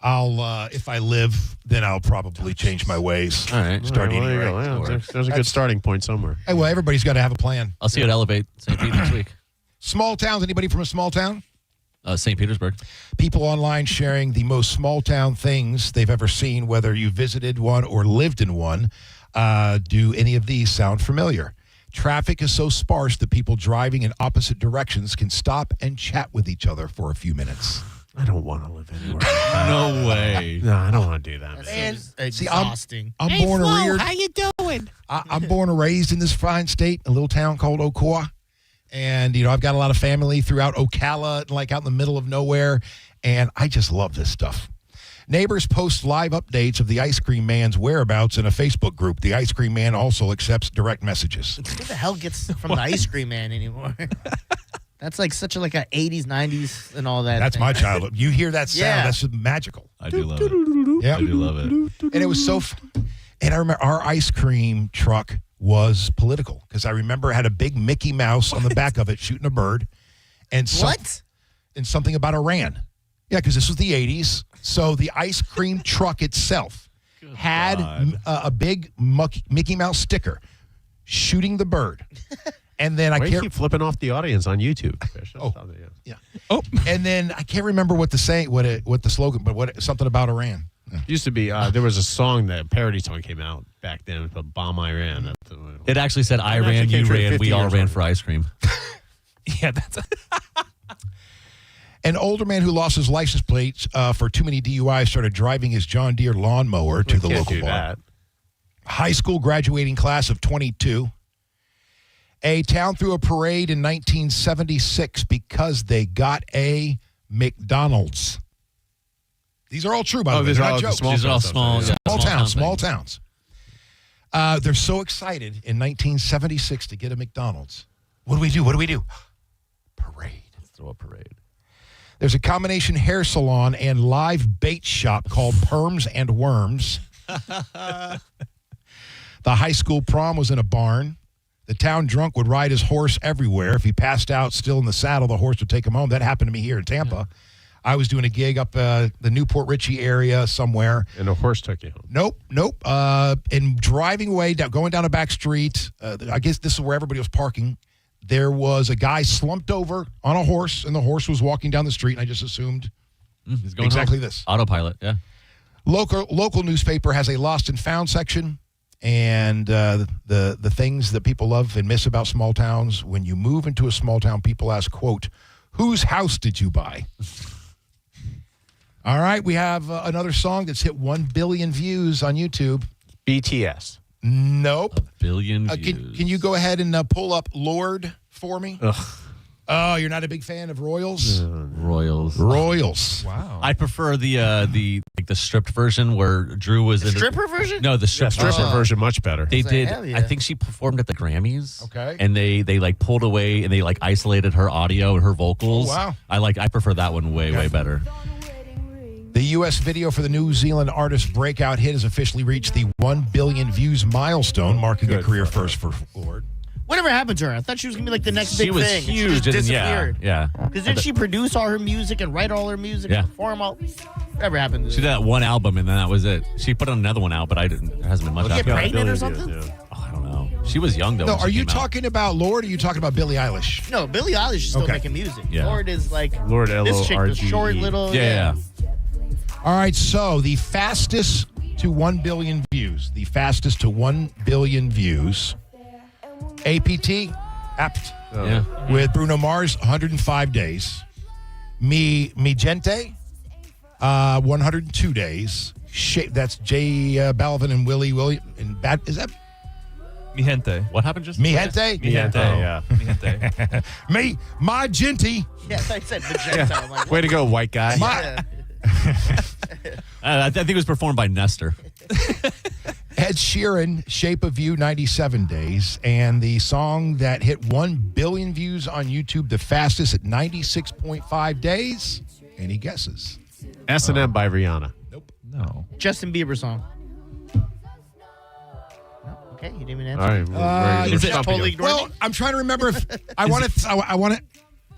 I'll if I live, then I'll probably change my ways. All right, start eating right. Yeah, there's a good starting point somewhere. Hey, well, everybody's got to have a plan. I'll see you at Elevate St. Pete next week. Small towns. Anybody from a small town? St. Petersburg. People online sharing the most small town things they've ever seen, whether you visited one or lived in one. Do any of these sound familiar? Traffic is so sparse that people driving in opposite directions can stop and chat with each other for a few minutes. I don't want to live anywhere. No way. No, I don't want to do that. It's See, exhausting. I'm born and reared. How you doing? I'm born and raised in this fine state, a little town called Ocoa. And, I've got a lot of family throughout Ocala, like out in the middle of nowhere. And I just love this stuff. Neighbors post live updates of the ice cream man's whereabouts in a Facebook group. The ice cream man also accepts direct messages. Who the hell gets from the ice cream man anymore? That's like such a 80s, 90s and all that. That's my childhood. You hear that sound, Yeah. that's magical. I do love it. Yeah. I do love it. And it was so and I remember our ice cream truck was political because I remember it had a big Mickey Mouse on the back of it shooting a bird. And and something about Iran. Yeah, because this was the 80s. So the ice cream truck itself had a big Mickey Mouse sticker shooting the bird. And then I keep flipping off the audience on YouTube. Yeah. Oh, and then I can't remember what the slogan, but something about Iran. Yeah. Used to be there was a song, that parody song came out back then called "Bomb Iran." It actually said, "I ran, you ran, we all ran for ice cream." Yeah, that's. An older man who lost his license plates for too many DUIs started driving his John Deere lawnmower to the local bar. High school graduating class of 22. A town threw a parade in 1976 because they got a McDonald's. These are all true, by the way. They're not jokes. These are all small towns. They're so excited in 1976 to get a McDonald's. What do we do? Parade. Let's throw a parade. There's a combination hair salon and live bait shop called Perms and Worms. The high school prom was in a barn. The town drunk would ride his horse everywhere. If he passed out still in the saddle, the horse would take him home. That happened to me here in Tampa. Yeah. I was doing a gig up the Newport Richie area somewhere. And the horse took you home? Nope. And driving away, going down a back street, I guess this is where everybody was parking, there was a guy slumped over on a horse, and the horse was walking down the street, and I just assumed he's going exactly home. this. Autopilot, yeah. Local newspaper has a lost and found section. And the things that people love and miss about small towns, when you move into a small town, people ask, quote, "Whose house did you buy?" All right, we have another song that's hit 1 billion views on YouTube. BTS. Nope. 1 billion views. Can you go ahead and pull up Lord for me? Ugh. Oh, you're not a big fan of Royals? Royals. Wow. I prefer the stripped version where Drew was in stripper version? No, the stripper version much better. They did. Yeah. I think she performed at the Grammys. Okay. And they pulled away and they isolated her audio and her vocals. Oh, wow. I prefer that one way better. The U.S. video for the New Zealand artist breakout hit has officially reached the 1 billion views milestone, marking a career first for Lord. Whatever happened to her? I thought she was going to be the next She big was thing. huge. She just disappeared. Yeah. Because didn't she produce all her music and write all her music and perform all? Whatever happened to She did that one album and then that was it. She put on another one out, but there hasn't been much Was she after that. pregnant or something? Oh, I don't know. She was young, though. No, when she are you came out. talking about Lord or are you talking about Billie Eilish? No, Billie Eilish is still making music. Yeah. Lord is like Lord this chick, the L-O-R-G-E. short little. Yeah. All right, so the fastest to 1 billion views. The fastest to 1 billion views. APT, Apt, with Bruno Mars, 105 days. Mi Gente, 102 days. That's Jay Balvin and Willie and is that Mi Gente. What happened just? Mi Gente? Mi Gente, yeah. Mi Gente. My Gente. Yes, I said magenta. I'm like, Way to go, white guy. I think it was performed by Nestor. Ed Sheeran, Shape of You, 97 days. And the song that hit 1 billion views on YouTube, the fastest at 96.5 days. Any guesses? S&M by Rihanna. No. Justin Bieber song. No? Okay, you didn't even answer. All right. We're Is it stumping totally you. ignored Well, me? I'm trying to remember if I want to.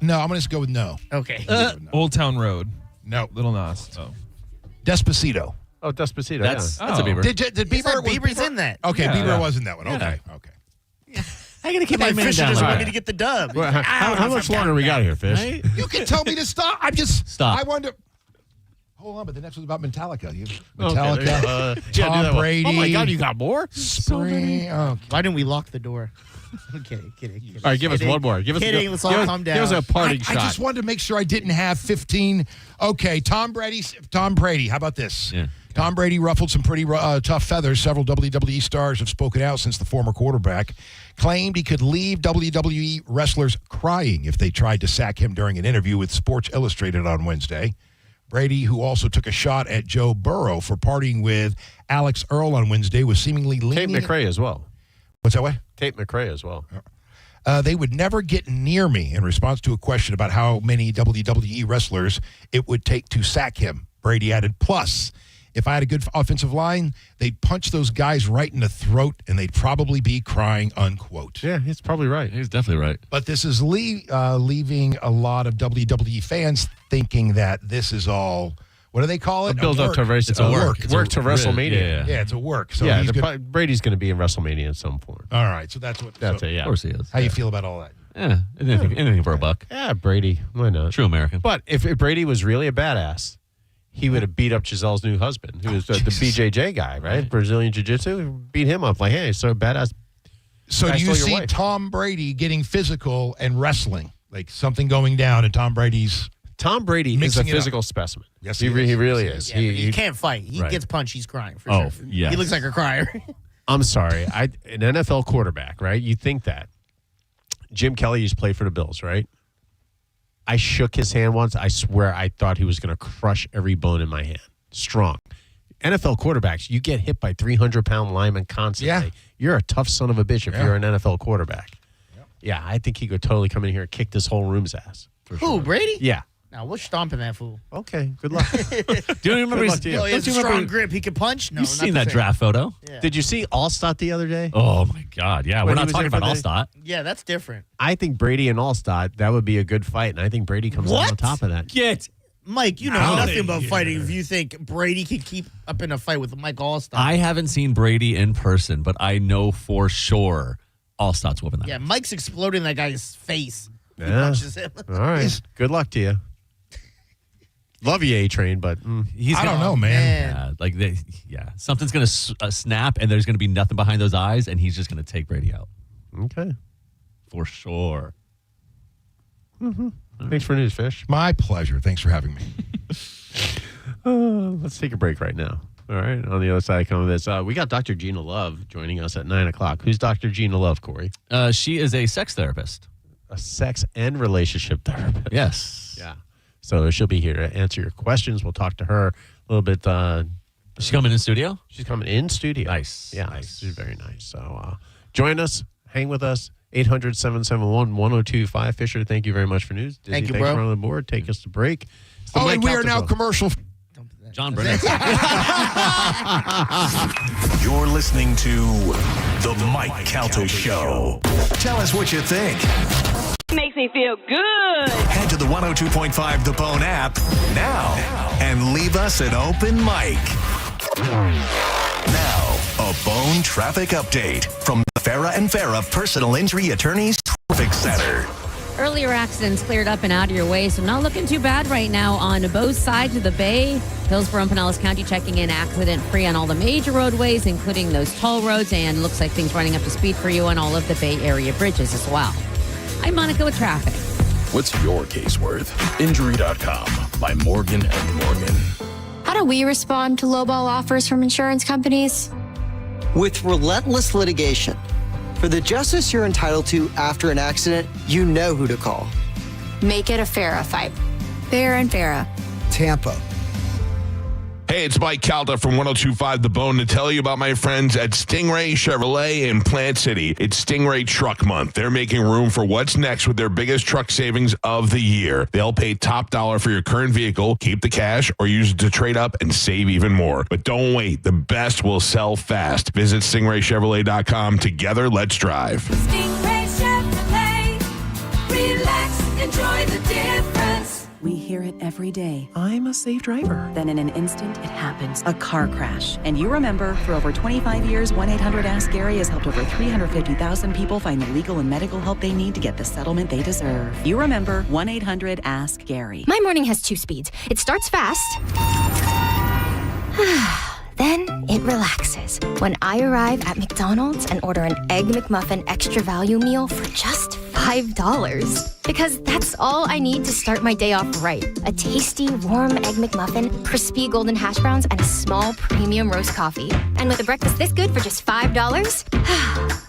No, I'm going to go with no. Okay. Old Town Road. No. Little Nas. Oh. Despacito. Oh, Despacito. That's Oh. a Bieber. Did Bieber? Bieber's in that. Okay, Yeah. Bieber was in that one. Yeah. Okay. I gotta keep My my man Fisher down. just All wanted right. to get the dub. Well, how much longer we got here, Fish? Right? You can tell me to stop. I'm just Stop. I wanted to. Hold on, but the next one's about Metallica. Okay, Metallica, yeah, do that Tom one. Brady. Oh my God, you got more? Spring. Oh, Why didn't we lock the door? Kidding. All right, give us one more. Give us Let's all calm down. Give us a parting I shot. just wanted to make sure I didn't have 15. Okay, Tom Brady. How about this? Yeah. Tom Brady ruffled some pretty tough feathers. Several WWE stars have spoken out since the former quarterback claimed he could leave WWE wrestlers crying if they tried to sack him during an interview with Sports Illustrated on Wednesday. Brady, who also took a shot at Joe Burrow for partying with Alex Earl on Wednesday, was seemingly Tate leaning. McRae as well. What's that way? Tate McRae as well. They would never get near me in response to a question about how many WWE wrestlers it would take to sack him. Brady added, plus, if I had a good offensive line, they'd punch those guys right in the throat and they'd probably be crying, unquote. Yeah, he's probably right. He's definitely right. But this is leaving a lot of WWE fans thinking that this is all, what do they call it? A build up to It's a work. It's Work a to really- WrestleMania. yeah. It's a work. So Yeah, he's gonna, Brady's going to be in WrestleMania in some form. all right. So that's what. That's so it, yeah. Of course he is. How you feel about all that? Yeah. Anything for a buck. Yeah, Brady. Why not? True American. But if Brady was really a badass, he would have beat up Giselle's new husband, who was the BJJ guy, right? Brazilian Jiu-Jitsu. Beat him up like, hey, so badass. So I do you stole your see wife. Tom Brady getting physical and wrestling? Like something going down and Tom Brady's... Tom Brady is a Mixing it up. physical specimen. Yes, he he is. really Yes, is. Yeah, but he can't fight. He right. gets punched, he's crying for Oh, sure. yes. He looks like a crier. I'm sorry. An NFL quarterback, right? You think that. Jim Kelly used to play for the Bills, right? I shook his hand once. I swear I thought he was going to crush every bone in my hand. Strong. NFL quarterbacks, you get hit by 300-pound linemen constantly. Yeah. You're a tough son of a bitch if you're an NFL quarterback. Yep. Yeah, I think he could totally come in here and kick this whole room's ass. Who, Brady? Yeah. Now, we're stomping that fool. Okay, good luck. Do you remember? Good luck to you. Oh, he has a Don't you strong remember? grip. He can punch? No, You've not seen the that same. draft photo? Yeah. Did you see Allstott the other day? Oh my God! Yeah, When we're he not was talking there about for the- Allstott. Yeah, that's different. I think Brady and Allstott, that would be a good fight, and I think Brady comes out on top of that. Get Mike, you know Outta nothing about here. fighting if you think Brady can keep up in a fight with Mike Allstott. I haven't seen Brady in person, but I know for sure Allstott's whooping that. Yeah, Mike's exploding that guy's face. He Yeah. punches him. All right. Good luck to you. Love you, A-Train, but He's I gonna- don't know, man. Yeah, something's gonna snap, and there's gonna be nothing behind those eyes, and he's just gonna take Brady out okay. for sure. Thanks for news, Fish. My pleasure. Thanks for having me. Let's take a break right now. All right. On the other side of this, we got Dr. Gina Love joining us at 9 o'clock. Who's Dr. Gina Love, Corey? She is a sex therapist. A sex and relationship therapist. Yes. Yeah. So she'll be here to answer your questions. We'll talk to her a little bit. She's coming in studio? She's coming in studio. Nice. Yeah. Nice. She's very nice. So join us. Hang with us. 800-771-1025. Fisher, thank you very much for news. Dizzy, Thank you, thanks bro. for on the board. Take us to break. It's the Oh, Mike and we are Calta now Show. commercial. John Brennan. You're listening to The Mike Calta Show. Tell us what you think. Makes me feel good. Head to the 102.5 The Bone app now and leave us an open mic. Now, a Bone traffic update from the Farah and Farah Personal Injury Attorneys Traffic Center. Earlier accidents cleared up and out of your way, so not looking too bad right now on both sides of the bay. Hillsborough and Pinellas County checking in accident-free on all the major roadways, including those toll roads, and looks like things running up to speed for you on all of the Bay Area bridges as well. I'm Monica with traffic. What's your case worth? Injury.com by Morgan & Morgan. How do we respond to lowball offers from insurance companies? With relentless litigation. For the justice you're entitled to after an accident, you know who to call. Make it a FARA fight. Fair and FARA. Tampa. Hey, it's Mike Calta from 102.5 The Bone to tell you about my friends at Stingray Chevrolet in Plant City. It's Stingray Truck Month. They're making room for what's next with their biggest truck savings of the year. They'll pay top dollar for your current vehicle, keep the cash, or use it to trade up and save even more. But don't wait. The best will sell fast. Visit StingrayChevrolet.com. Together, let's drive. Stingray Chevrolet. Relax, enjoy the difference. We hear it every day. I'm a safe driver. Then in an instant, it happens. A car crash. And you remember, for over 25 years, 1-800-ASK-GARY has helped over 350,000 people find the legal and medical help they need to get the settlement they deserve. You remember 1-800-ASK-GARY. My morning has two speeds. It starts fast. Then it relaxes when I arrive at McDonald's and order an Egg McMuffin extra value meal for just $5. Because that's all I need to start my day off right. A tasty, warm Egg McMuffin, crispy golden hash browns, and a small premium roast coffee. And with a breakfast this good for just $5,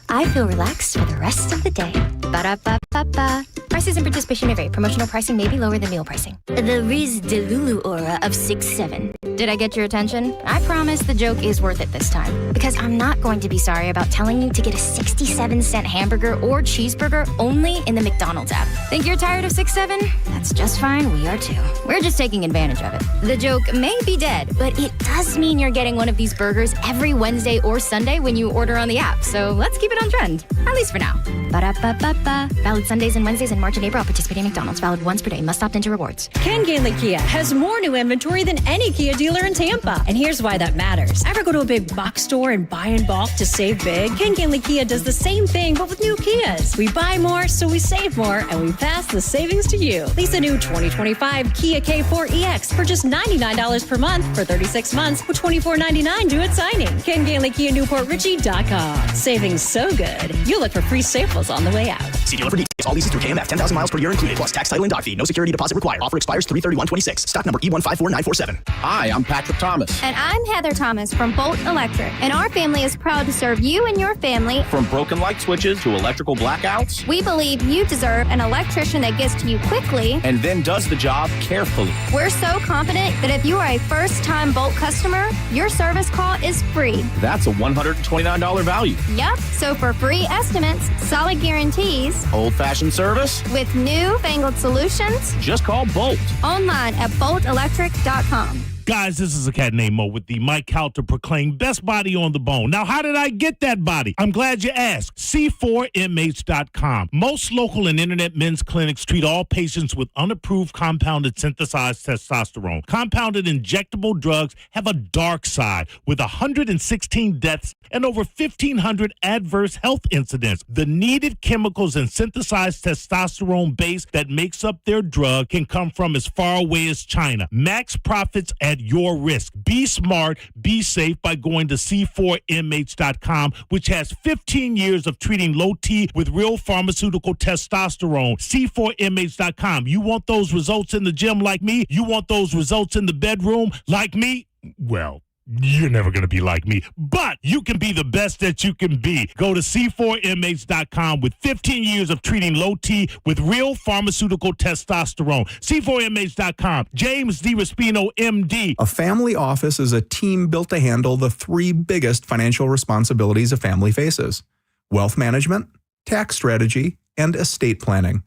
I feel relaxed for the rest of the day. Ba-da-ba-ba-ba. Prices and participation may vary. Promotional pricing may be lower than meal pricing. The Riz Delulu aura of 6'7". Did I get your attention? I promise the joke is worth it this time. Because I'm not going to be sorry about telling you to get a 67-cent hamburger or cheeseburger only in the McDonald's app. Think you're tired of 6'7"? That's just fine. We are too. We're just taking advantage of it. The joke may be dead, but it does mean you're getting one of these burgers every Wednesday or Sunday when you order on the app. So let's keep it on trend. At least for now. Ba-da-ba-ba-ba. Valid Sundays and Wednesdays in March and April. Participating McDonald's. Valid once per day. Must opt into rewards. Ken Gainley Kia has more new inventory than any Kia dealer in Tampa. And here's why that matters. Ever go to a big box store and buy in bulk to save big? Ken Gainley Kia does the same thing, but with new Kias. We buy more, so we save more, and we pass the savings to you. Lease a new 2025 Kia K4 EX for just $99 per month for 36 months with $24.99 due at signing. Ken Gainley Kia NewportRichie.com. Savings so good, you'll look for free samples on the way out. See dealer for details. All leases through KMF. 10,000 miles per year included, plus tax, title, and dock fee. No security deposit required. Offer expires 3/31/26. Stock number E154947. Hi, I'm Patrick Thomas. And I'm Heather Thomas from Bolt Electric. And our family is proud to serve you and your family. From broken light switches to electrical blackouts. We believe you deserve an electrician that gets to you quickly and then does the job carefully. We're so confident that if you are a first-time Bolt customer, your service call is free. That's a $129 value. Yep. So for free estimates, solid guarantees, old-fashioned service with new-fangled solutions, just call Bolt. Online at boltelectric.com. Guys, this is a cat named Mo with the Mike Calta proclaimed best body on the bone. Now, how did I get that body? I'm glad you asked. C4MH.com. Most local and internet men's clinics treat all patients with unapproved compounded synthesized testosterone. Compounded injectable drugs have a dark side with 116 deaths and over 1,500 adverse health incidents. The needed chemicals and synthesized testosterone base that makes up their drug can come from as far away as China. Max profits at your risk. Be smart, be safe by going to C4MH.com, which has 15 years of treating low T with real pharmaceutical testosterone. C4MH.com. You want those results in the gym like me? You want those results in the bedroom like me? Well, you're never going to be like me, but you can be the best that you can be. Go to C4MH.com with 15 years of treating low T with real pharmaceutical testosterone. C4MH.com. James DiRespino, MD. A family office is a team built to handle the three biggest financial responsibilities a family faces: wealth management, tax strategy, and estate planning.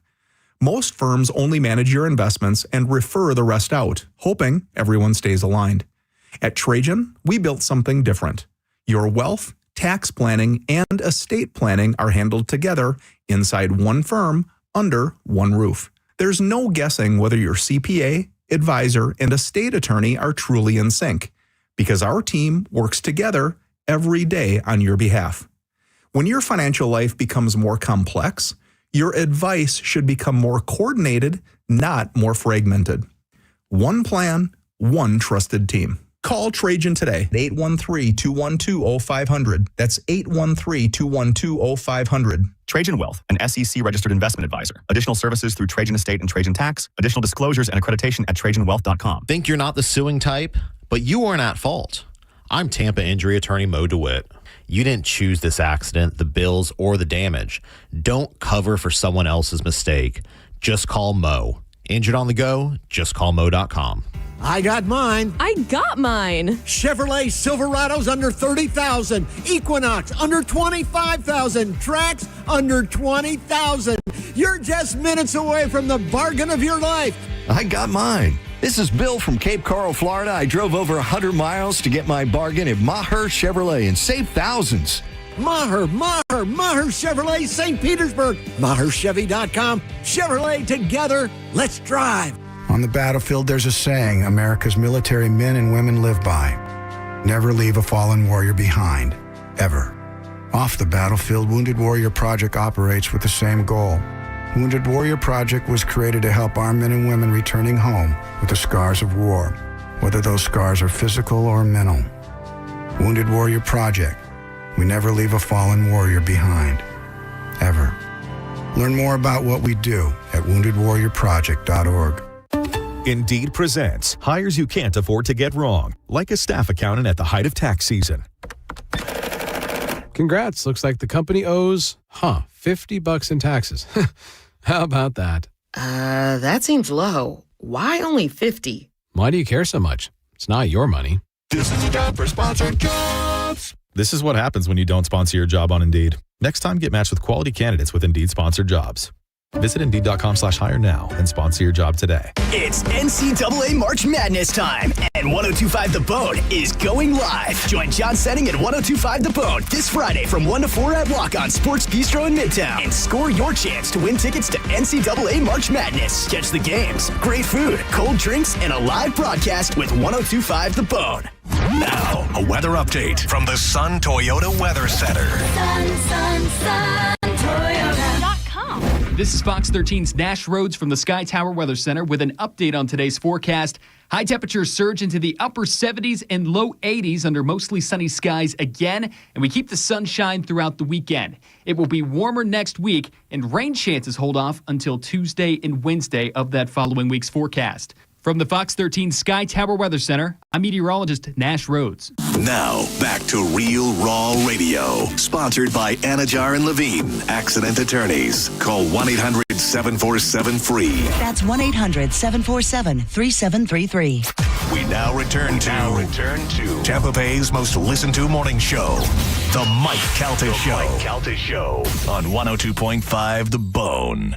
Most firms only manage your investments and refer the rest out, hoping everyone stays aligned. At Trajan, we built something different. Your wealth, tax planning, and estate planning are handled together inside one firm under one roof. There's no guessing whether your CPA, advisor, and estate attorney are truly in sync, because our team works together every day on your behalf. When your financial life becomes more complex, Your advice should become more coordinated, not more fragmented. One plan, one trusted team. Call Trajan today at 813-212-0500. That's 813-212-0500. Trajan Wealth, an SEC registered investment advisor. Additional services through Trajan Estate and Trajan Tax. Additional disclosures and accreditation at TrajanWealth.com. Think you're not the suing type, but you weren't at fault. I'm Tampa injury attorney Mo DeWitt. You didn't choose this accident, the bills, or the damage. Don't cover for someone else's mistake. Just call Mo. Injured on the go? Just call Mo.com. I got mine. I got mine. Chevrolet Silverado's under 30,000. Equinox under 25,000. Trax under 20,000. You're just minutes away from the bargain of your life. I got mine. This is Bill from Cape Coral, Florida. I drove over 100 miles to get my bargain at Maher Chevrolet and saved thousands. Maher Chevrolet, St. Petersburg. MaherChevy.com. Chevrolet together. Let's drive. On the battlefield, there's a saying America's military men and women live by. Never leave a fallen warrior behind, ever. Off the battlefield, Wounded Warrior Project operates with the same goal. Wounded Warrior Project was created to help our men and women returning home with the scars of war, whether those scars are physical or mental. Wounded Warrior Project. We never leave a fallen warrior behind, ever. Learn more about what we do at woundedwarriorproject.org. Indeed presents hires you can't afford to get wrong, like a staff accountant at the height of tax season. Congrats. Looks like the company owes, $50 in taxes. How about that? That seems low. Why only 50? Why do you care so much? It's not your money. This is a job for sponsored jobs. This is what happens when you don't sponsor your job on Indeed. Next time, get matched with quality candidates with Indeed sponsored jobs. Visit Indeed.com/hire now and sponsor your job today. It's NCAA March Madness time, and 102.5 The Bone is going live. Join John Setting at 102.5 The Bone this Friday from 1 to 4 at Walk On Sports Bistro in Midtown, and score your chance to win tickets to NCAA March Madness. Catch the games, great food, cold drinks, and a live broadcast with 102.5 The Bone. Now, a weather update from the Sun Toyota Weather Center. Toyota.com. This is Fox 13's Nash Rhoads from the Sky Tower Weather Center with an update on today's forecast. High temperatures surge into the upper 70s and low 80s under mostly sunny skies again, and we keep the sunshine throughout the weekend. It will be warmer next week, and rain chances hold off until Tuesday and Wednesday of that following week's forecast. From the Fox 13 Sky Tower Weather Center, I'm meteorologist Nash Rhoads. Now, back to Real Raw Radio. Sponsored by Anajar and Levine, Accident Attorneys. Call 1-800-747-FREE. That's 1-800-747-3733. We now return to Tampa Bay's most listened to morning show, The Mike Calta Show. On 102.5 The Bone.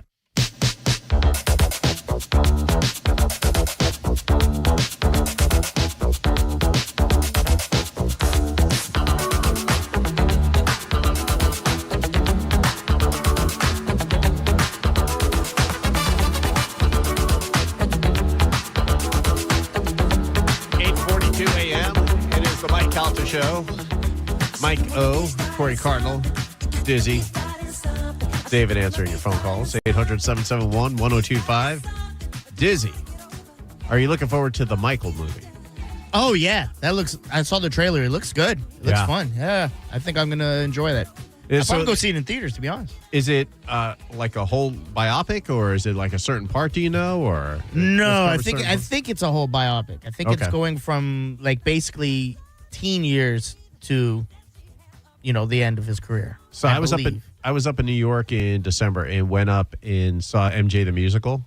Show. Mike O, Corey Cardinal, Dizzy, David answering your phone calls. 800-771-1025. Dizzy, are you looking forward to the Michael movie? Oh, yeah. I saw the trailer. It looks good. It looks fun. Yeah. I think I'm going to enjoy that. I'll probably go see it in theaters, to be honest. Is it like a whole biopic, or is it like a certain part, do you know? Or no, I think it's a whole biopic. I think it's going from like basically teen years to, the end of his career. So I was up in New York in December and went up and saw MJ the Musical.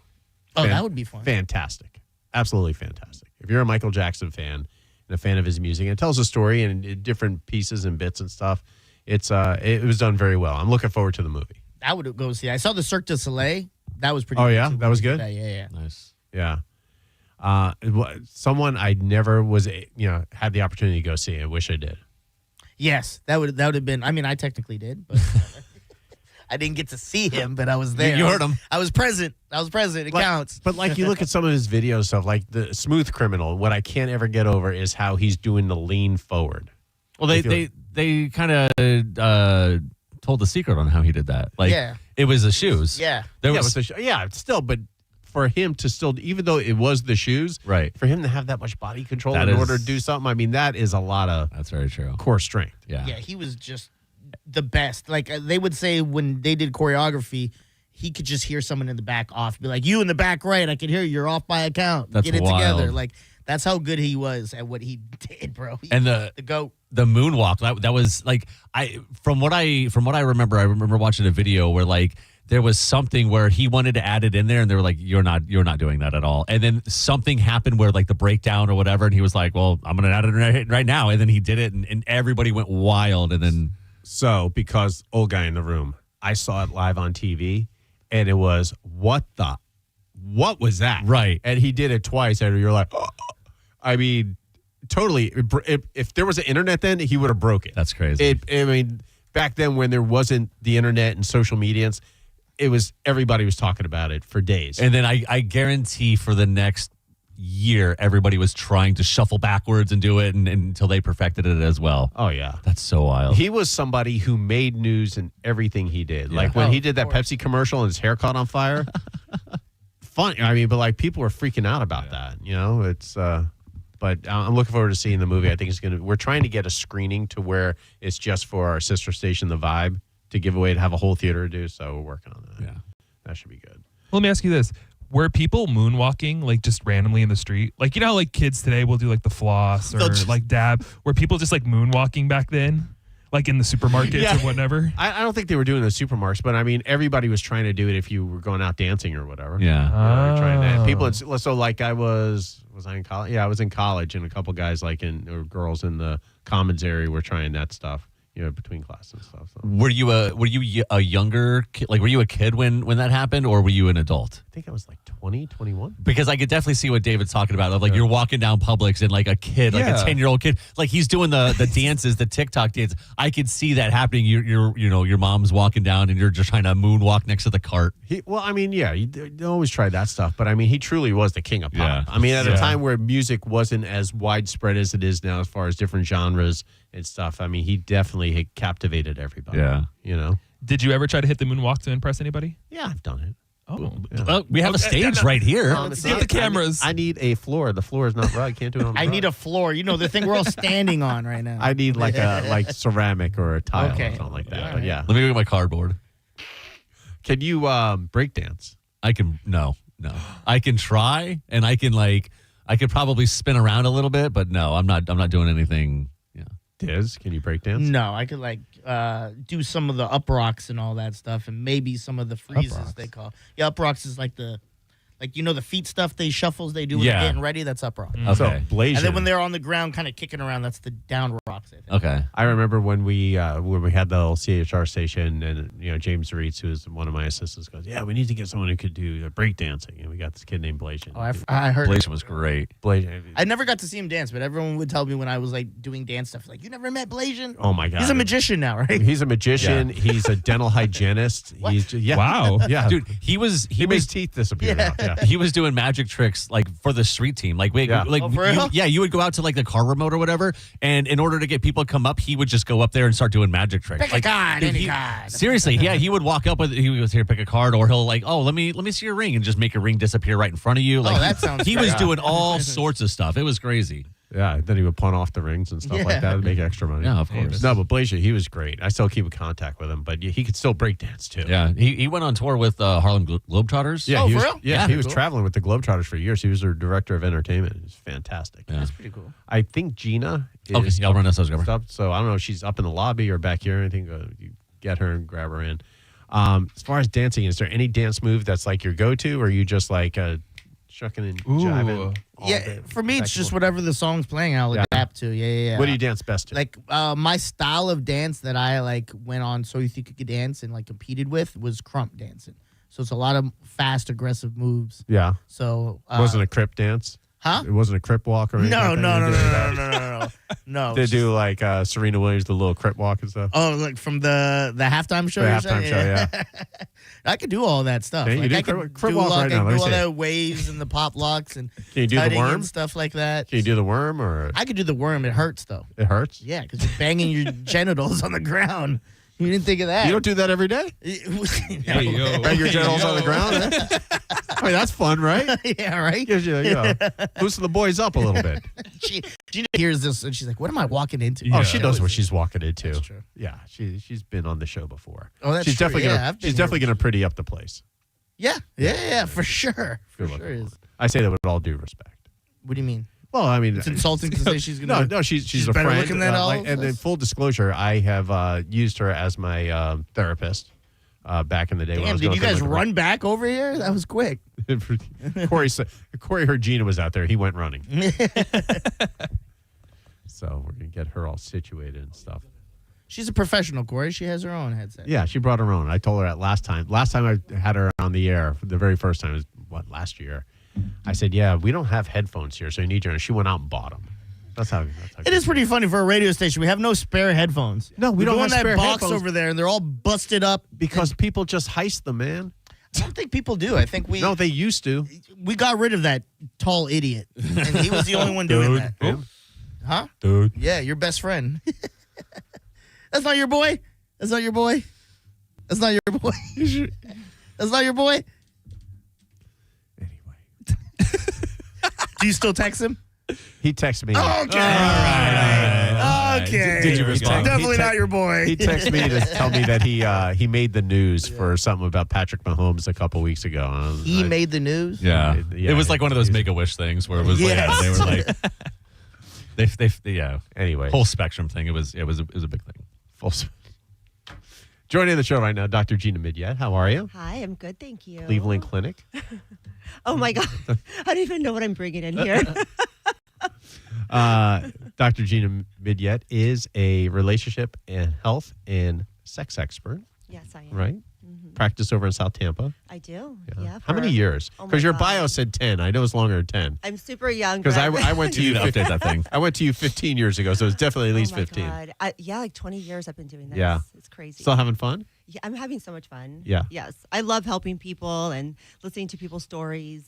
Oh, that would be fun. Fantastic. Absolutely fantastic. If you're a Michael Jackson fan and a fan of his music, and it tells a story and different pieces and bits and stuff, it was done very well. I'm looking forward to the movie. I would go see it. I saw the Cirque du Soleil. That was pretty good. Oh, yeah? That was good? Yeah. Nice. Yeah. Someone I never was, had the opportunity to go see. I wish I did. Yes, that would have been. I mean, I technically did, but I didn't get to see him. But I was there. You heard him. I was present. It counts. But like you look at some of his video stuff, like the Smooth Criminal. What I can't ever get over is how he's doing the lean forward. Well, they kind of told the secret on how he did that. Like, it was the shoes. Yeah. There Yeah, was, it was still, but for him to still, even though it was the shoes, right? For him to have that much body control That in is- order to do something, I mean, that is a lot of That's very true. core strength. Yeah. Yeah, he was just the best. Like they would say when they did choreography, he could just hear someone in the back off, be like, "You in the back right, I can hear you. You're off by a count. That's Get it wild. together." Like that's how good he was at what he did, bro. And the GOAT. The moonwalk, that was like from what I remember watching a video where like there was something where he wanted to add it in there and they were like, you're not doing that at all. And then something happened where like the breakdown or whatever, and he was like, well, I'm gonna add it right now. And then he did it and everybody went wild. And then because old guy in the room, I saw it live on TV and it was what was that? Right. And he did it twice and you're like, oh. I mean, totally. If there was an internet then, he would have broke it. That's crazy. I mean, back then when there wasn't the internet and social medias, everybody was talking about it for days. And then I guarantee for the next year, everybody was trying to shuffle backwards and do it and until they perfected it as well. Oh, yeah. That's so wild. He was somebody who made news in everything he did. Yeah. Like when he did that Pepsi commercial and his hair caught on fire. Funny. I mean, but like people were freaking out about that. You know, it's... But I'm looking forward to seeing the movie. I think we're trying to get a screening to where it's just for our sister station, The Vibe, to give away to have a whole theater to do. So we're working on that. Yeah. That should be good. Well, let me ask you this. Were people moonwalking like just randomly in the street? Like, you know how like kids today will do like the floss or like dab? Were people just like moonwalking back then? Like in the supermarkets or whatever? I don't think they were doing the supermarkets, but I mean, everybody was trying to do it if you were going out dancing or whatever. Yeah. You know, trying to, people, so like was I in college? Yeah, I was in college and a couple guys or girls in the commons area were trying that stuff, you know, between classes and stuff. So. Were you a younger kid? Like, were you a kid when that happened or were you an adult? I think I was like 20, 21. Because I could definitely see what David's talking about. Of like you're walking down Publix and like a kid, like a 10-year-old kid, like he's doing the dances, the TikTok dance. I could see that happening. Your mom's walking down and you're just trying to moonwalk next to the cart. Well, I mean, yeah, you always try that stuff, but I mean, he truly was the king of pop. Yeah. I mean, at a time where music wasn't as widespread as it is now, as far as different genres and stuff. I mean, he definitely had captivated everybody. Yeah, you know. Did you ever try to hit the moonwalk to impress anybody? Yeah, I've done it. Oh, well, we have a stage right here. Get the cameras. I need a floor. The floor is not right. I can't do it on the I need a floor. You know, the thing we're all standing on right now. I need like a ceramic or a tile or Okay. something like that. All But right. yeah. Let me go get my cardboard. Can you break dance? I can no. I can try and I could probably spin around a little bit, but no, I'm not doing anything. Yeah. Diz, can you break dance? No, I could like do some of the up rocks and all that stuff, and maybe some of the freezes they call. Yeah, up rocks is like the feet stuff they shuffles they do when they're getting ready. That's up rock. Okay. So, Blasian. And then when they're on the ground, kind of kicking around, that's the down rocks. I think. Okay. I remember when we had the little CHR station, and you know James Reitz, who is one of my assistants, goes, "Yeah, we need to get someone who could do break dancing." And we got this kid named Blasian. Oh, I heard. Blasian was great. Blasian. I never got to see him dance, but everyone would tell me when I was like doing dance stuff, like, "You never met Blasian?" Oh my god, he's a magician now, right? He's a magician. Yeah. He's a dental hygienist. He's Wow. Yeah, Dude, he makes teeth disappear now. Yeah. He was doing magic tricks like for the street team. Like Oh, for real? you would go out to like the car remote or whatever, and in order to get people to come up, he would just go up there and start doing magic tricks. Pick a card, any card. Seriously, yeah, he would walk up with he was here, pick a card, or he'll like, oh, let me see your ring, and just make a ring disappear right in front of you. Like that sounds he great. was doing all sorts of stuff. It was crazy. Yeah, then he would pawn off the rings and stuff like that to make extra money. Yeah, of course. No, but Blasian, he was great. I still keep in contact with him, but he could still break dance too. Yeah, he went on tour with Harlem Globetrotters. Yeah, Oh, he for was, real? Yeah, he was Cool. traveling with the Globetrotters for years. He was their director of entertainment. It was fantastic. Yeah. That's pretty cool. I think Gina is Okay, yeah, I'll run us over. up, so I don't know if she's up in the lobby or back here or anything. You get her and grab her in. As far as dancing, is there any dance move that's like your go-to, or are you just like shucking and jiving? Yeah, for me, it's just whatever the song's playing, I'll adapt to. Yeah. What do you dance best to? Like my style of dance that I like went on So You Think You Could Dance and like competed with was crump dancing. So it's a lot of fast, aggressive moves. Yeah. So Wasn't a crip dance? Huh? It wasn't a crip walk or anything? No, like no, that? no, You no, did no, that? no, no, no, no. They do like Serena Williams, the little crip walk and stuff. Oh, like from the halftime show. The you're halftime saying? show, I could do all that stuff. Yeah, you like do I could crip do walk like, right now. Let me do all see. that waves and the pop locks and Can you do the cutting worm? and stuff like that. Can you do the worm or I could do the worm. It hurts though. it hurts? Yeah, because you're banging your genitals on the ground. You didn't think of that. You don't do that every day? Hey, yo. Bang your genitals on the ground? I mean, that's fun, right? Yeah, right? Gives you, loosen the boys up a little bit. Gina hears this and she's like, what am I walking into? Oh, she knows what she's walking into. That's true. Yeah, she's been on the show before. Oh, that's she's true. definitely Yeah, gonna she's definitely gonna pretty up the place. Yeah, for sure. For sure is. I say that with all due respect. What do you mean? Well, I mean, It's insulting to say she's gonna. No, she's a better friend. looking than all of and in us? full disclosure, I have used her as my therapist back in the day. when I Damn, was did going you guys through my run back over here? That was quick. Corey heard Gina was out there. He went running. So we're gonna get her all situated and stuff. She's a professional, Corey. She has her own headset. Yeah, she brought her own. I told her that last time. Last time I had her on the air, the very first time was last year. I said, "Yeah, we don't have headphones here, so you need your." And she went out and bought them. That's how. It is pretty funny for a radio station. We have no spare headphones. No, we don't go have in that spare box headphones. over there, and they're all busted up. Because people just heist them, man. I don't think people do. I think No, they used to. we got rid of that tall idiot, and he was the only one doing that. Dude. Huh? Dude. Yeah, your best friend. That's not your boy. That's not your boy. That's not your boy. That's not your boy. Do you still text him? He texted me. Okay. All right. Okay. Did you respond? Definitely not your boy. He texted me to tell me that he made the news for something about Patrick Mahomes a couple weeks ago. He made the news? Yeah. It was like one of those Make-A-Wish things where it was they were like they Anyway, whole spectrum thing. It was a big thing. Joining the show right now, Dr. Gina Midyet. How are you? Hi, I'm good, thank you. Cleveland Clinic. Oh my God, I don't even know what I'm bringing in here. Dr. Gina Midyet is a relationship and health and sex expert. Yes, I am. Right? Practice over in South Tampa. I do. Yeah. How many years? Oh my Because your God. bio said 10. I know it's longer than 10. I'm super young. Because I but- went to You you. need to update that thing. I went to you 15 years ago, so it's definitely at least oh my 15. God. Yeah, like 20 years I've been doing this. Yeah. It's crazy. Still having fun? Yeah, I'm having so much fun. Yeah. Yes. I love helping people and listening to people's stories.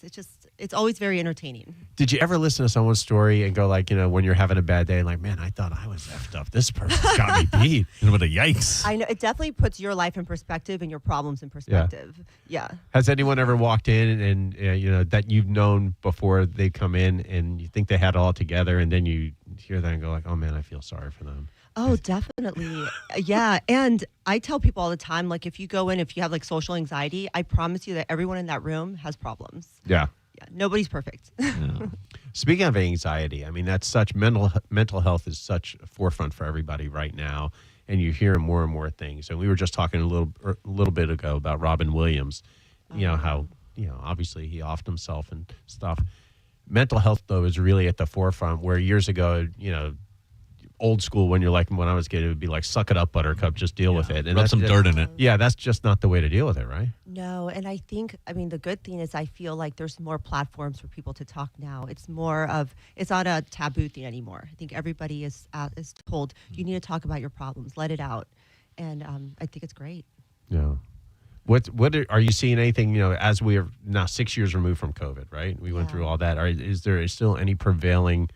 It's always very entertaining. Did you ever listen to someone's story and go like, when you're having a bad day, like, man, I thought I was effed up. This person's got me beat. And what a yikes. I know it definitely puts your life in perspective and your problems in perspective. Yeah. Has anyone ever walked in and that you've known before they come in and you think they had it all together and then you hear that and go like, oh man, I feel sorry for them. Oh, definitely. Yeah. And I tell people all the time, like, if you go in, if you have like social anxiety, I promise you that everyone in that room has problems. Yeah. Yeah. Nobody's perfect. Speaking of anxiety, I mean, that's such mental health is such a forefront for everybody right now. And you hear more and more things. And we were just talking a little bit ago about Robin Williams, how, obviously he offed himself and stuff. Mental health, though, is really at the forefront where years ago, old school when I was a kid, it would be like, suck it up, buttercup, just deal with it. And Rub some dirt in it. Yeah, that's just not the way to deal with it, right? No, and I think, the good thing is I feel like there's more platforms for people to talk now. It's not a taboo thing anymore. I think everybody is told, you need to talk about your problems, let it out. And I think it's great. Yeah. What are you seeing anything, as we are now 6 years removed from COVID, right? We went through all that. Is there still any prevailing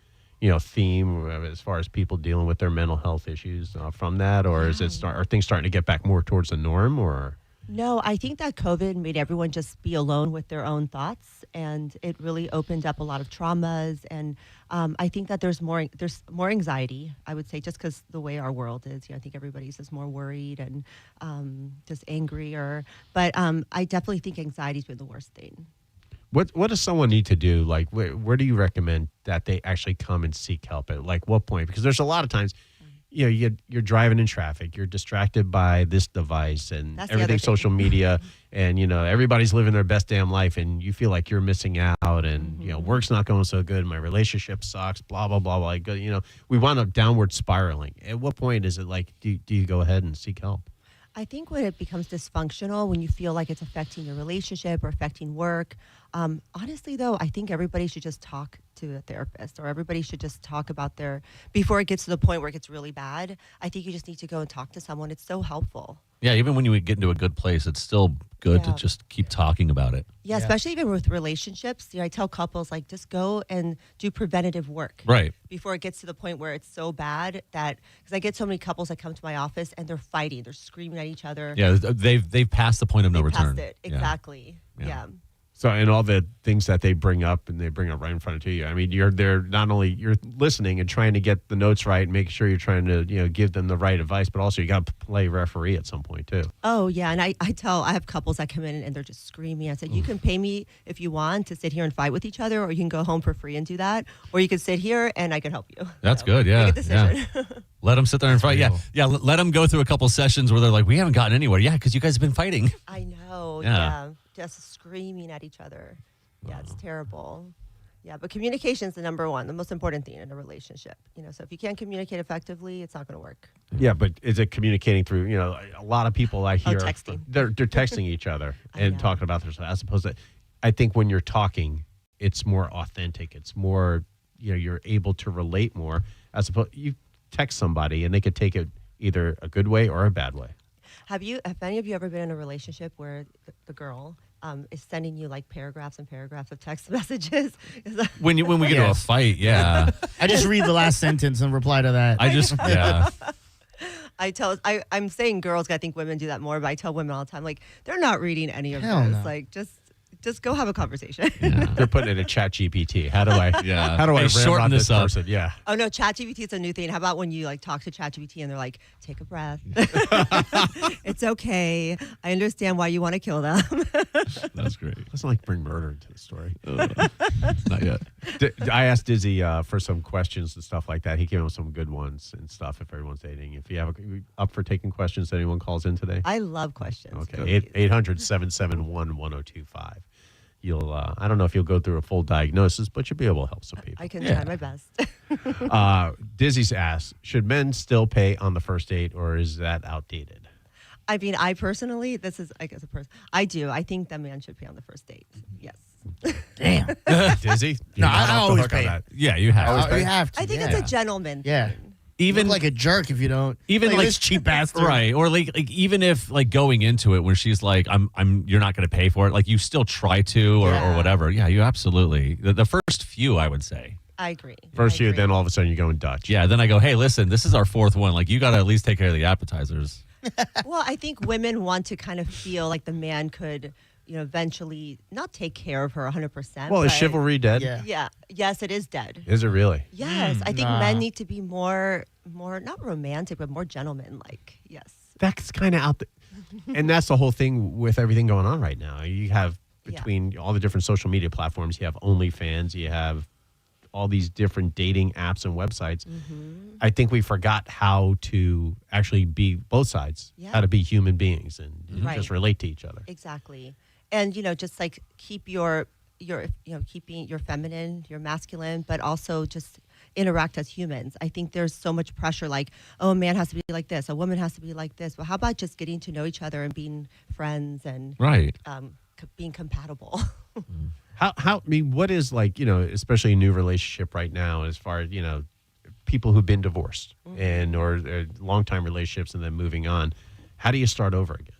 theme as far as people dealing with their mental health issues from that, or are things starting to get back more towards the norm, or? No, I think that COVID made everyone just be alone with their own thoughts, and it really opened up a lot of traumas. And I think that there's more anxiety, I would say, just because the way our world is. I think everybody's just more worried and just angrier. But I definitely think anxiety's been the worst thing. What does someone need to do? Like, where do you recommend that they actually come and seek help at? Like, what point? Because there's a lot of times, you're driving in traffic, you're distracted by this device and everything, social media, and everybody's living their best damn life, and you feel like you're missing out, and work's not going so good, my relationship sucks, blah blah blah blah. We wind up downward spiraling. At what point is it like, do you go ahead and seek help? I think when it becomes dysfunctional, when you feel like it's affecting your relationship or affecting work, honestly, though, I think everybody should just talk to a therapist, or everybody should just talk about before it gets to the point where it gets really bad. I think you just need to go and talk to someone. It's so helpful. Yeah, even when you get into a good place, it's still good to just keep talking about it. Yeah, especially even with relationships. I tell couples, like, just go and do preventative work. Right. Before it gets to the point where it's so bad because I get so many couples that come to my office and they're fighting. They're screaming at each other. Yeah, they've passed the point of no return. Passed it. Exactly. Yeah. So, and all the things that they bring up right in front of you. I mean, you're listening and trying to get the notes right and make sure you're trying to, give them the right advice, but also you got to play referee at some point too. Oh yeah. And I have couples that come in and they're just screaming. I said, you can pay me if you want to sit here and fight with each other, or you can go home for free and do that. Or you can sit here and I can help you. That's good. Yeah. Make a decision. Yeah. Let them sit there and fight. Yeah. Let them go through a couple sessions where they're like, we haven't gotten anywhere. Yeah. Because you guys have been fighting. I know. Yeah. Just screaming at each other. Yeah, it's terrible. Yeah, but communication is the number one, the most important thing in a relationship. So if you can't communicate effectively, it's not going to work. Yeah, but is it communicating through, a lot of people I hear, texting. They're texting each other and talking about their stuff, as opposed to, I think when you're talking, it's more authentic. It's more, you're able to relate more, as opposed, you text somebody and they could take it either a good way or a bad way. Have any of you ever been in a relationship where the girl is sending you like paragraphs and paragraphs of text messages? When we get into a fight, yeah. I just read the last sentence and reply to that. I'm saying girls, 'cause I think women do that more, but I tell women all the time, like, they're not reading any of this. No. Like, just go have a conversation. Yeah. They're putting it in chat GPT. How do I shorten this up? Person? Yeah. Oh no, ChatGPT is a new thing. How about when you like talk to ChatGPT and they're like, take a breath. It's okay. I understand why you want to kill them. That's great. Let's not bring murder into the story. Not yet. I asked Dizzy for some questions and stuff like that. He came up with some good ones and stuff if everyone's dating. If you up for taking questions that anyone calls in today? I love questions. Okay. 800-771-1025. I don't know if you'll go through a full diagnosis, but you'll be able to help some people. I can try my best. Dizzy's asked, should men still pay on the first date, or is that outdated? I mean, I personally, this is, I guess, a person. I do. I think that man should pay on the first date. Yes. Damn. Dizzy? No, I always pay. Yeah, you have to. You have to. I think it's a gentleman thing. Even you look like a jerk if you don't. Even like this cheap bastard, right? Or like even if like going into it, when she's like, you're not going to pay for it. Like you still try to, or whatever. Yeah, you absolutely. The first few, I would say. I agree. First few, then all of a sudden you're going Dutch. Yeah, then I go, hey, listen, this is our fourth one. Like you got to at least take care of the appetizers. Well, I think women want to kind of feel like the man could, eventually not take care of her 100%. Well, is chivalry dead? Yeah. Yes, it is dead. Is it really? Yes. I think men need to be more not romantic, but more gentleman-like. Yes. That's kind of out there. And that's the whole thing with everything going on right now. You have between all the different social media platforms, you have OnlyFans, you have all these different dating apps and websites. Mm-hmm. I think we forgot how to actually be both sides, how to be human beings and just relate to each other. Exactly. And, just like keep keeping your feminine, your masculine, but also just interact as humans. I think there's so much pressure like, oh, a man has to be like this, a woman has to be like this. But how about just getting to know each other and being friends and being compatible? What is like, especially a new relationship right now, as far as, people who've been divorced and or long-time relationships and then moving on, how do you start over again?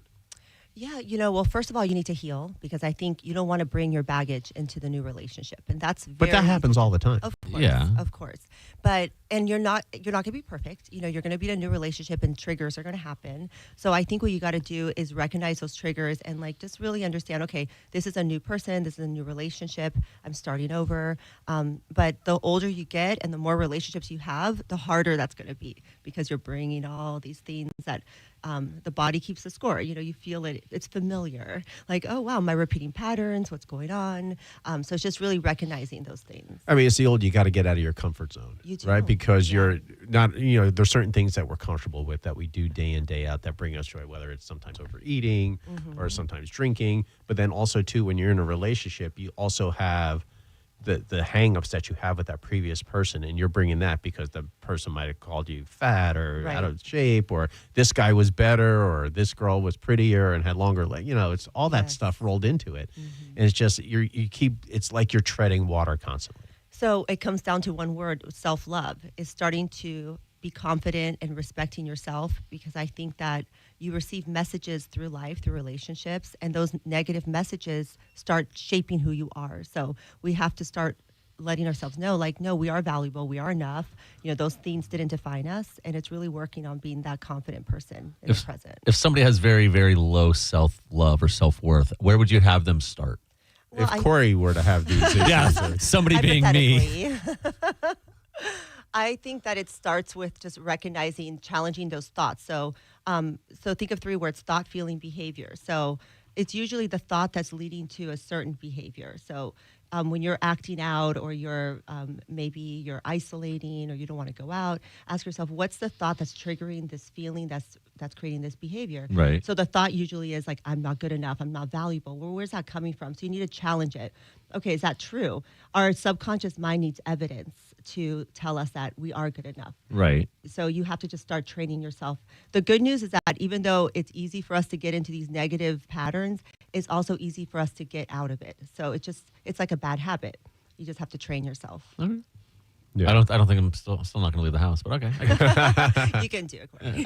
Yeah, well, first of all, you need to heal, because I think you don't want to bring your baggage into the new relationship, and that's but that happens all the time. Of course, of course. But you're not going to be perfect. You're going to be in a new relationship, and triggers are going to happen. So I think what you got to do is recognize those triggers and like just really understand. Okay, this is a new person. This is a new relationship. I'm starting over. But the older you get and the more relationships you have, the harder that's going to be, because you're bringing all these things that. The body keeps the score. You feel it. It's familiar. Like, oh, wow, am I repeating patterns? What's going on? So it's just really recognizing those things. I mean, it's the old, you got to get out of your comfort zone, right? Because you're not, there's certain things that we're comfortable with that we do day in, day out that bring us joy, whether it's sometimes overeating or sometimes drinking. But then also, too, when you're in a relationship, you also have the hang-ups that you have with that previous person, and you're bringing that because the person might have called you fat or out of shape, or this guy was better, or this girl was prettier and had longer legs. It's all that stuff rolled into it. And it's just it's like you're treading water constantly. So it comes down to one word, self-love, is starting to be confident and respecting yourself, because I think that you receive messages through life, through relationships, and those negative messages start shaping who you are. So we have to start letting ourselves know, like, no, we are valuable, we are enough. Those things didn't define us, and it's really working on being that confident person in the present. If somebody has very, very low self-love or self-worth, where would you have them start? If Corey were to have these issues. Yeah, somebody being me. I think that it starts with just recognizing, challenging those thoughts. So think of 3 words: thought, feeling, behavior. So it's usually the thought that's leading to a certain behavior. So when you're acting out, or you're maybe you're isolating, or you don't want to go out, ask yourself, what's the thought that's triggering this feeling that's creating this behavior? Right. So the thought usually is like, I'm not good enough, I'm not valuable. Well, where's that coming from? So you need to challenge it. Okay, is that true? Our subconscious mind needs evidence to tell us that we are good enough. Right. So you have to just start training yourself. The good news is that even though it's easy for us to get into these negative patterns, it's also easy for us to get out of it. So it's like a bad habit. You just have to train yourself. Mm-hmm. Yeah. I don't think I'm still not going to leave the house, but okay. You can do it, Courtney.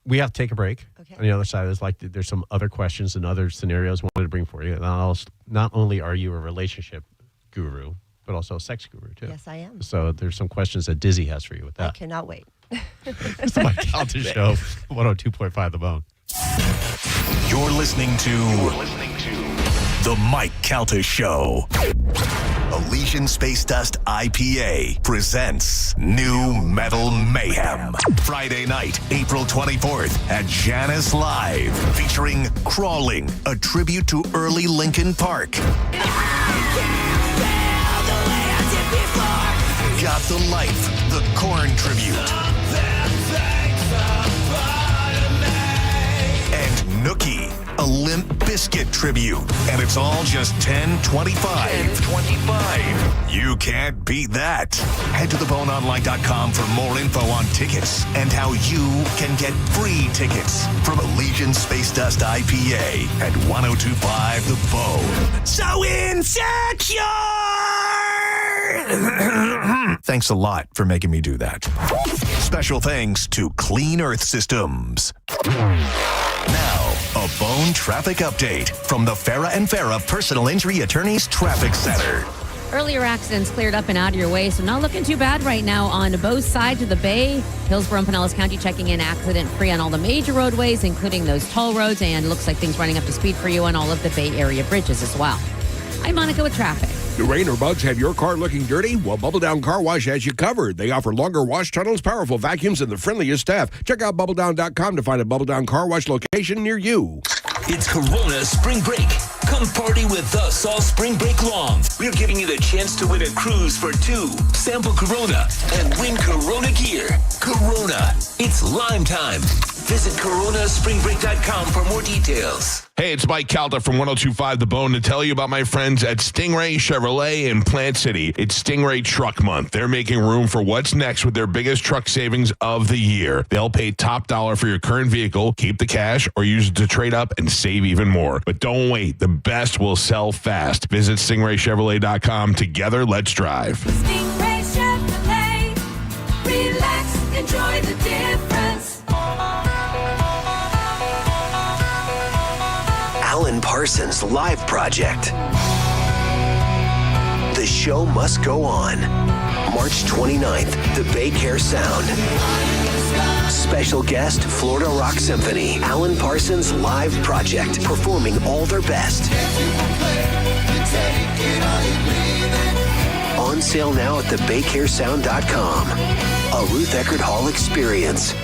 We have to take a break. Okay. On the other side, there's some other questions and other scenarios I wanted to bring for you. Not only are you a relationship guru, but also a sex guru, too. Yes, I am. So there's some questions that Dizzy has for you with that. I cannot wait. It's the Mike Calta Show, 102.5 The Bone. You're listening to The Mike Calta Show. Elysian Space Dust IPA presents New Metal Mayhem. Friday night, April 24th at Janice Live, featuring Crawling, a tribute to early Linkin Park. Got the Life, the Korn tribute. And Nookie, a Limp Bizkit tribute. And it's all just $10.25. You can't beat that. Head to theboneonline.com for more info on tickets and how you can get free tickets from Elysian Space Dust IPA at 102.5 The Bone. So insecure! Thanks a lot for making me do that. Special thanks to Clean Earth Systems. Now, a Bone traffic update from the Farah and Farah Personal Injury Attorneys Traffic Center. Earlier accidents cleared up and out of your way, so not looking too bad right now on both sides of the bay. Hillsborough and Pinellas County checking in accident-free on all the major roadways, including those toll roads, and looks like things running up to speed for you on all of the Bay Area bridges as well. I'm Monica with traffic. Do rain or bugs have your car looking dirty? Well, Bubble Down Car Wash has you covered. They offer longer wash tunnels, powerful vacuums, and the friendliest staff. Check out BubbleDown.com to find a Bubble Down Car Wash location near you. It's Corona Spring Break. Come party with us all spring break long. We're giving you the chance to win a cruise for 2, sample Corona, and win Corona gear. Corona, it's Lime time. Visit coronaspringbreak.com for more details. Hey, it's Mike Calta from 102.5 The Bone to tell you about my friends at Stingray Chevrolet in Plant City. It's Stingray Truck Month. They're making room for what's next with their biggest truck savings of the year. They'll pay top dollar for your current vehicle, keep the cash, or use it to trade up and save even more. But don't wait. The best will sell fast. Visit stingraychevrolet.com. Together, let's drive. Stingray Chevrolet. Relax, enjoy the difference. Alan Parsons Live Project. The show must go on. March 29th, the Bay Care Sound. Special guest, Florida Rock Symphony. Alan Parsons Live Project, performing all their best. On sale now at thebaycaresound.com. A Ruth Eckerd Hall experience.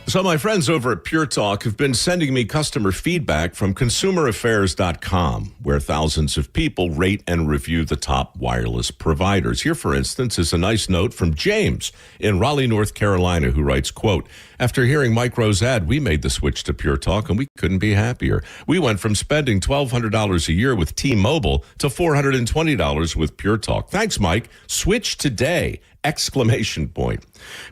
So my friends over at Pure Talk have been sending me customer feedback from consumeraffairs.com, where thousands of people rate and review the top wireless providers. Here, for instance, is a nice note from James in Raleigh, North Carolina, who writes, quote, after hearing Mike Rowe's ad, we made the switch to Pure Talk, and we couldn't be happier. We went from spending $1,200 a year with T-Mobile to $420 with Pure Talk. Thanks, Mike. Switch today exclamation point.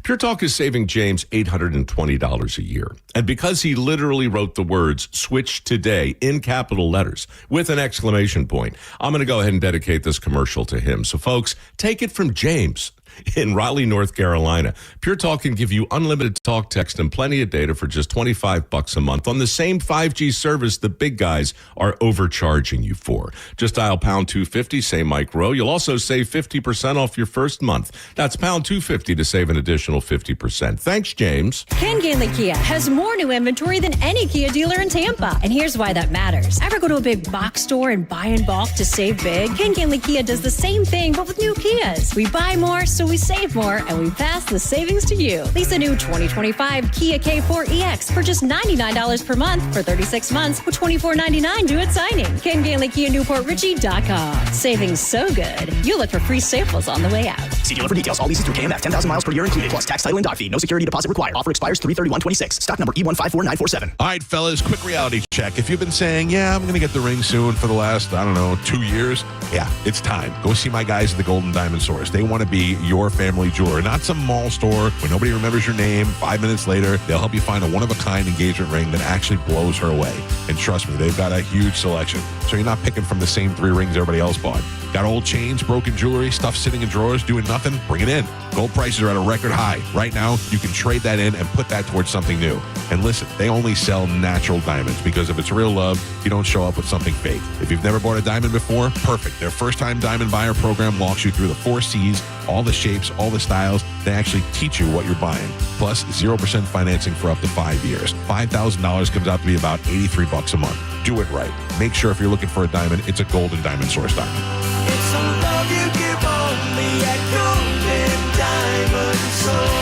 Pure Talk is saving James $820 a year. And because he literally wrote the words switch today in capital letters with an exclamation point, I'm going to go ahead and dedicate this commercial to him. So folks, take it from James in Raleigh, North Carolina. Pure Talk can give you unlimited talk, text, and plenty of data for just $25 a month on the same 5G service the big guys are overcharging you for. Just dial pound 250, say Mike Rowe. You'll also save 50% off your first month. That's pound 250 to save an additional 50%. Thanks, James. Ken Ganley Kia has more new inventory than any Kia dealer in Tampa. And here's why that matters. Ever go to a big box store and buy in bulk to save big? Ken Ganley Kia does the same thing, but with new Kias. We buy more, so we save more, and we pass the savings to you. Lease a new 2025 Kia K4 EX for just $99 per month for 36 months with $24.99 due at signing. Ken Ganley Kia NewportRichie.com. Savings so good, you'll look for free samples on the way out. See dealer for details. All leases through KMF. 10,000 miles per year included, plus tax, title, and dock fee. No security deposit required. Offer expires 3/31/26. Stock number E154947. All right, fellas, quick reality check. If you've been saying, yeah, I'm going to get the ring soon for the last, 2 years, yeah, it's time. Go see my guys at the Golden Diamond Source. They want to be your family jeweler, not some mall store where nobody remembers your name. 5 minutes later, they'll help you find a one-of-a-kind engagement ring that actually blows her away. And trust me, they've got a huge selection. So you're not picking from the same 3 rings everybody else bought. Got old chains, broken jewelry, stuff sitting in drawers, doing nothing? Bring it in. Gold prices are at a record high. Right now, you can trade that in and put that towards something new. And listen, they only sell natural diamonds because if it's real love, you don't show up with something fake. If you've never bought a diamond before, perfect. Their first-time diamond buyer program walks you through the 4 C's, all the shapes, all the styles. They actually teach you what you're buying. Plus, 0% financing for up to 5 years. $5,000 comes out to be about $83 a month. Do it right. Make sure if you're looking for a diamond, it's a Golden Diamond Source diamond. It's some love you give only at Golden Diamond Source.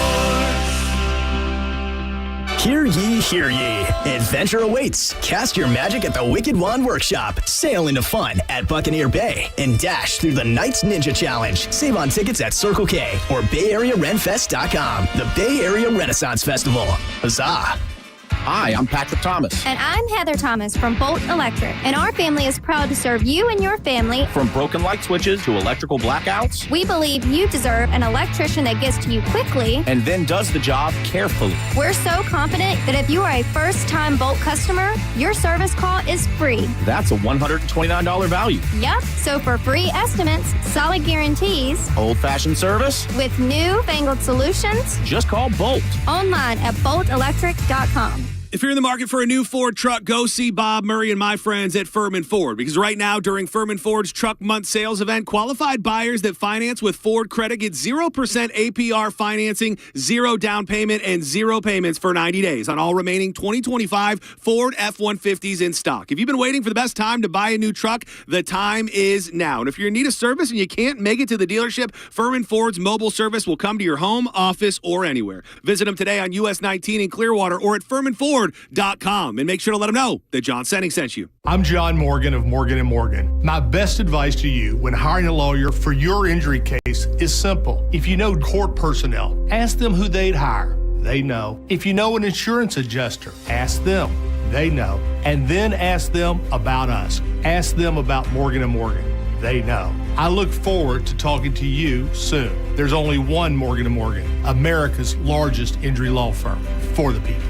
Hear ye, hear ye. Adventure awaits. Cast your magic at the Wicked Wand Workshop. Sail into fun at Buccaneer Bay and dash through the Knights Ninja Challenge. Save on tickets at Circle K or BayAreaRenFest.com. The Bay Area Renaissance Festival. Huzzah! Hi, I'm Patrick Thomas. And I'm Heather Thomas from Bolt Electric. And our family is proud to serve you and your family. From broken light switches to electrical blackouts. We believe you deserve an electrician that gets to you quickly. And then does the job carefully. We're so confident that if you are a first-time Bolt customer, your service call is free. That's a $129 value. Yep. So for free estimates, solid guarantees, old-fashioned service, with new-fangled solutions, just call Bolt. Online at boltelectric.com. If you're in the market for a new Ford truck, go see Bob Murray and my friends at Furman Ford. Because right now, during Furman Ford's Truck Month Sales event, qualified buyers that finance with Ford Credit get 0% APR financing, 0 down payment, and 0 payments for 90 days on all remaining 2025 Ford F-150s in stock. If you've been waiting for the best time to buy a new truck, the time is now. And if you're in need of service and you can't make it to the dealership, Furman Ford's mobile service will come to your home, office, or anywhere. Visit them today on US 19 in Clearwater or at FurmanFord.com and make sure to let them know that John Senning sent you. I'm John Morgan of Morgan & Morgan. My best advice to you when hiring a lawyer for your injury case is simple. If you know court personnel, ask them who they'd hire. They know. If you know an insurance adjuster, ask them. They know. And then ask them about us. Ask them about Morgan & Morgan. They know. I look forward to talking to you soon. There's only one Morgan & Morgan, America's largest injury law firm for the people.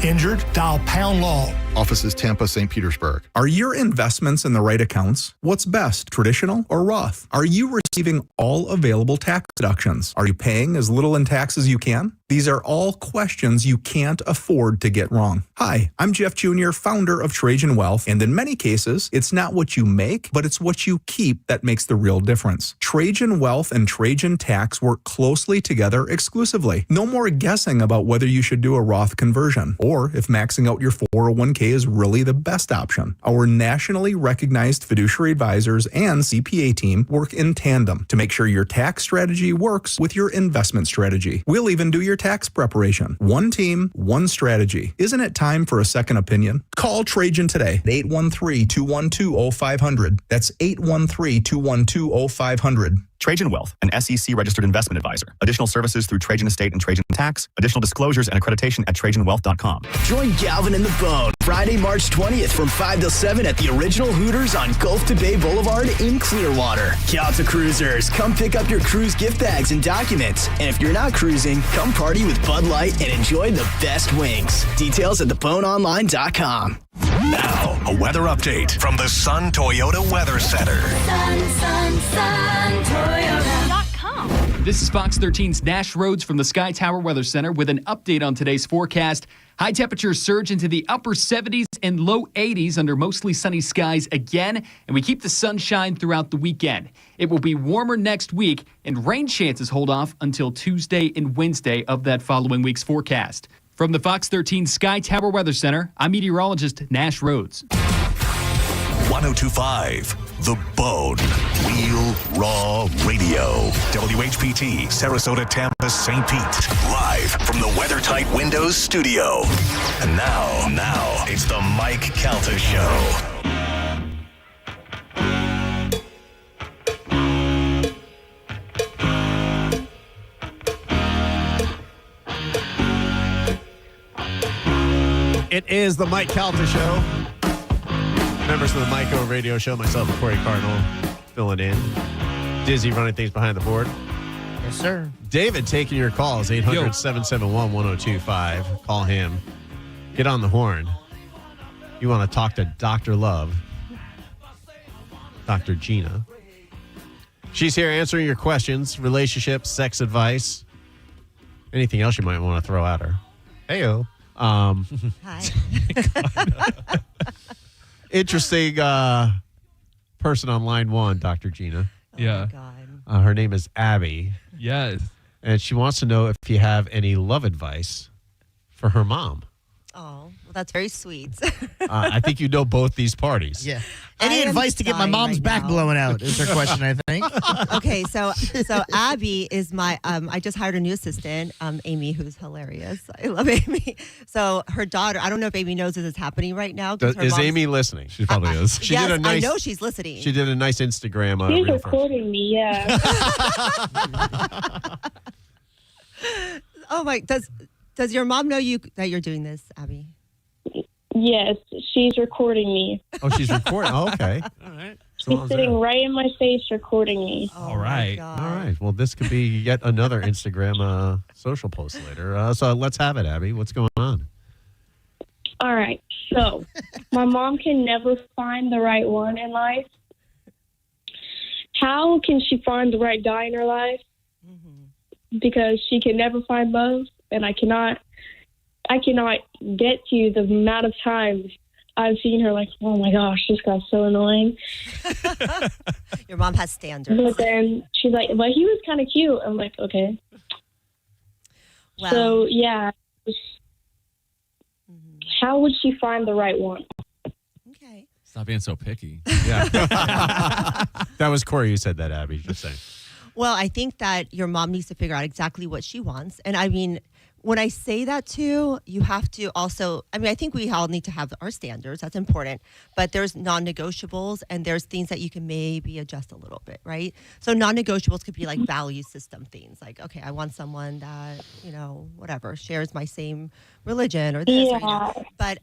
Injured? Dial pound law. Offices Tampa, St. Petersburg. Are your investments in the right accounts? What's best, traditional or Roth? Are you receiving all available tax deductions? Are you paying as little in tax as you can? These are all questions you can't afford to get wrong. Hi, I'm Jeff Jr., founder of Trajan Wealth, and in many cases, it's not what you make, but it's what you keep that makes the real difference. Trajan Wealth and Trajan Tax work closely together exclusively. No more guessing about whether you should do a Roth conversion, or if maxing out your 401k is really the best option. Our nationally recognized fiduciary advisors and CPA team work in tandem to make sure your tax strategy works with your investment strategy. We'll even do your tax preparation. One team, one strategy. Isn't it time for a second opinion? Call Trajan today. 813-212-0500. That's 813-212-0500. Trajan Wealth, an SEC-registered investment advisor. Additional services through Trajan Estate and Trajan Tax. Additional disclosures and accreditation at TrajanWealth.com. Join Galvin and the Bone Friday, March 20th from 5 till 7 at the original Hooters on Gulf to Bay Boulevard in Clearwater. Calta Cruisers, come pick up your cruise gift bags and documents. And if you're not cruising, come party with Bud Light and enjoy the best wings. Details at theboneonline.com. Now, a weather update from the Sun Toyota Weather Center. Toyota.com. This is Fox 13's Nash Rhoads from the Sky Tower Weather Center with an update on today's forecast. High temperatures surge into the upper 70s and low 80s under mostly sunny skies again, and we keep the sunshine throughout the weekend. It will be warmer next week, and rain chances hold off until Tuesday and Wednesday of that following week's forecast. From the Fox 13 Sky Tower Weather Center, I'm meteorologist Nash Rhoads. 1025 The Bone. Real Raw Radio. WHPT, Sarasota, Tampa, St. Pete. Live from the WeatherTight Windows studio. And now, it's the Mike Calta Show. It is the Mike Calta Show. Members of the Mike O Radio Show, myself and Corey Cardinal filling in. Dizzy running things behind the board. Yes, sir. David taking your calls, 800-771-1025. Call him. Get on the horn. You want to talk to Dr. Love. Dr. Gina. She's here answering your questions, relationships, sex advice, anything else you might want to throw at her. Heyo. Hi. Interesting person on line one, Dr. Gina. Yeah. Her name is Abby. Yes. And she wants to know if you have any love advice for her mom. Oh, well, that's very sweet. I think you know both these parties. Yeah. Any advice to get my mom's back blown out is her question, I think. Okay, so Abby is my, I just hired a new assistant, Amy, who's hilarious. I love Amy. So her daughter, I don't know if Amy knows this is happening right now. Is Amy listening? She probably is. She yes, did a nice, I know she's listening. She did a nice Instagram. She's recording me, yeah. Oh my, does your mom know that you're doing this, Abby? Yes, she's recording me. Oh, she's recording. Oh, okay. All right. She's sitting right in my face recording me. All right. All right. Well, this could be yet another Instagram social post later. So let's have it, Abby. What's going on? All right. So my mom can never find the right one in life. How can she find the right guy in her life? Because she can never find love, and I cannot get to the amount of times I've seen her like, oh my gosh, this guy's so annoying. Your mom has standards. But then she's like, but he was kind of cute. I'm like, okay. Wow. So, yeah. How would she find the right one? Stop being so picky. Yeah. That was Corey who said that, Abby. Just saying. Well, I think that your mom needs to figure out exactly what she wants. And I mean, when I say that too, you have to also, I mean, I think we all need to have our standards. That's important. But there's non-negotiables and there's things that you can maybe adjust a little bit, right? So non-negotiables could be like value system things. Like, okay, I want someone that, whatever, shares my same religion or this. Yeah. But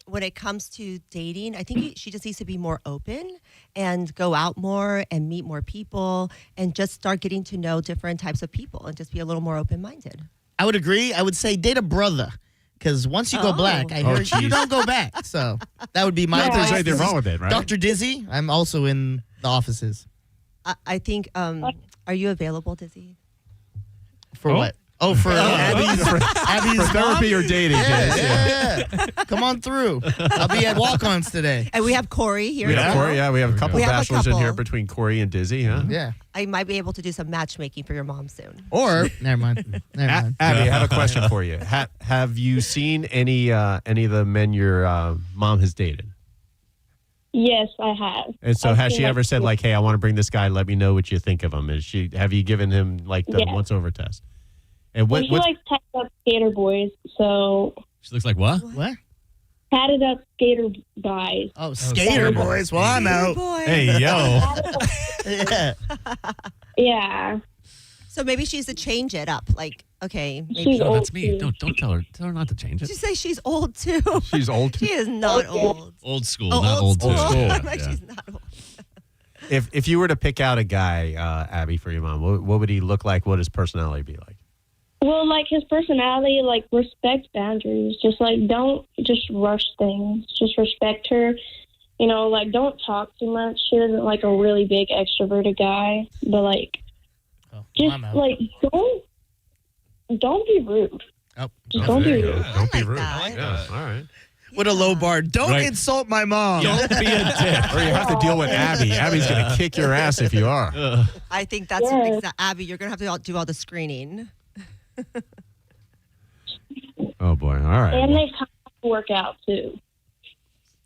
when it comes to dating, I think she just needs to be more open and go out more and meet more people and just start getting to know different types of people and just be a little more open-minded. I would agree. I would say date a brother. Because once you go black, I heard you don't go back. So that would be my advice. There's anything wrong with it, right? Dr. Dizzy, I'm also in the offices. I think, are you available, Dizzy? For what? Oh, for Abby's therapy or dating. Yeah. Come on through. I'll be at walk-ons today. And we have Corey here. We have Corey, yeah. We have a couple bachelors in here couple. between Corey and Dizzy, huh? Yeah. I might be able to do some matchmaking for your mom soon. Or, never mind. Abby, I have a question for you. Have you seen any of the men your mom has dated? Yes, I have. And so has she ever said, like, hey, I want to bring this guy, let me know what you think of him? Have you given him, like, the once-over test? And she likes tatted up skater boys, so... She looks like what? What? Tatted up skater guys. Oh, skater boys. Well, I'm out. Hey, yo. Yeah. Yeah. So maybe she's to change it up. Like, okay, maybe. She's No, old that's me. too. Don't tell her. Tell her not to change Did it. you say she's old too? She's old too. She is not old. Old school, Oh, not old too. school. Yeah, I'm like, yeah. she's not old. If you were to pick out a guy, Abby, for your mom, what would he look like? What would his personality be like? Well, like his personality, like respect boundaries. Just like don't just rush things. Just respect her. You know, like don't talk too much. She isn't like a really big extroverted guy, but like just like don't be rude. Oh, just don't be rude. Don't be rude. that. Yeah, all right. What a low bar. Don't Right. insult my mom. Don't be a dick. Or you have to deal with Abby. Abby's going to kick your ass if you are. I think that's Yes. Abby. You're gonna have to do all the screening. Oh, boy. All right. And they kind of work out too.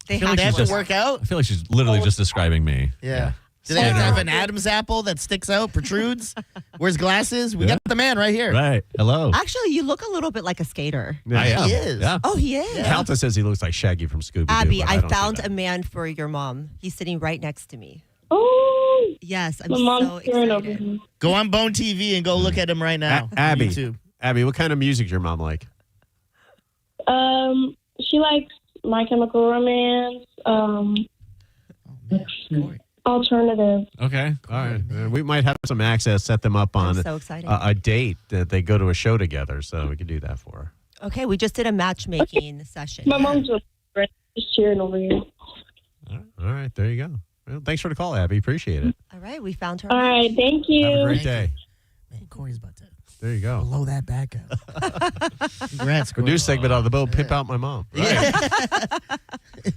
They feel have like They have she's to work out? I feel like she's literally just describing me. Yeah. Do they have to have an Adam's apple that sticks out, protrudes? Wears glasses? We got the man right here. Right. Hello. Actually, you look a little bit like a skater. Yeah. I am. He is. Yeah. Oh, he is. Calta says he looks like Shaggy from Scooby-Doo. Abby, but I don't see found that. a man for your mom. He's sitting right next to me. Oh, Yes, I'm my mom's so staring over excited. me. Go on Bone TV and go look at him right now. Abby. YouTube. Abby, what kind of music does your mom like? She likes My Chemical Romance. Alternative. Okay. All right. We might have some access, set them up on so excited. a date that they go to a show together, so we can do that for her. Okay, we just did a matchmaking session. My mom's just cheering over you. All right. There you go. Well, thanks for the call, Abby. Appreciate it. All right, we found her. All right, thank you. Have a great day. Man, Corey's about to There you go. blow that back up. Congrats, The Corey. new segment on the boat, Pimp Out My Mom. Yeah.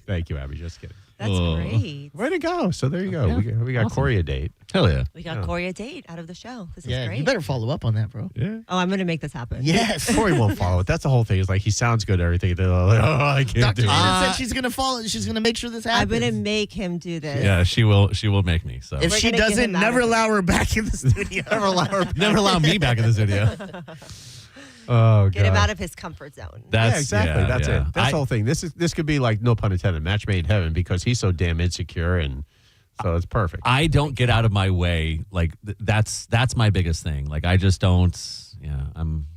Thank you, Abby. Just kidding. That's great. Way to go. So there you go. Yeah. We got Corey a date. Hell yeah. We got Corey a date out of the show. This is Yeah, great. you better follow up on that, bro. Yeah. Oh, I'm going to make this happen. Yes. Corey won't follow it. That's the whole thing. Is like he sounds good at everything. They're like, oh, I can't Dr. do Gina it. said she's going to follow. She's going to make sure this I'm happens. going to make him do this. Yeah, she will make me. So If We're she gonna get doesn't, him out never of it. allow her back in the studio. never allow me back in the studio. Oh, Get him God. out of his comfort zone. Yeah, exactly. That's yeah. it. That's the whole thing. This could be like, no pun intended, match made in heaven, because he's so damn insecure, and so it's perfect. I don't get out of my way. Like that's my biggest thing. Like I just don't. Yeah,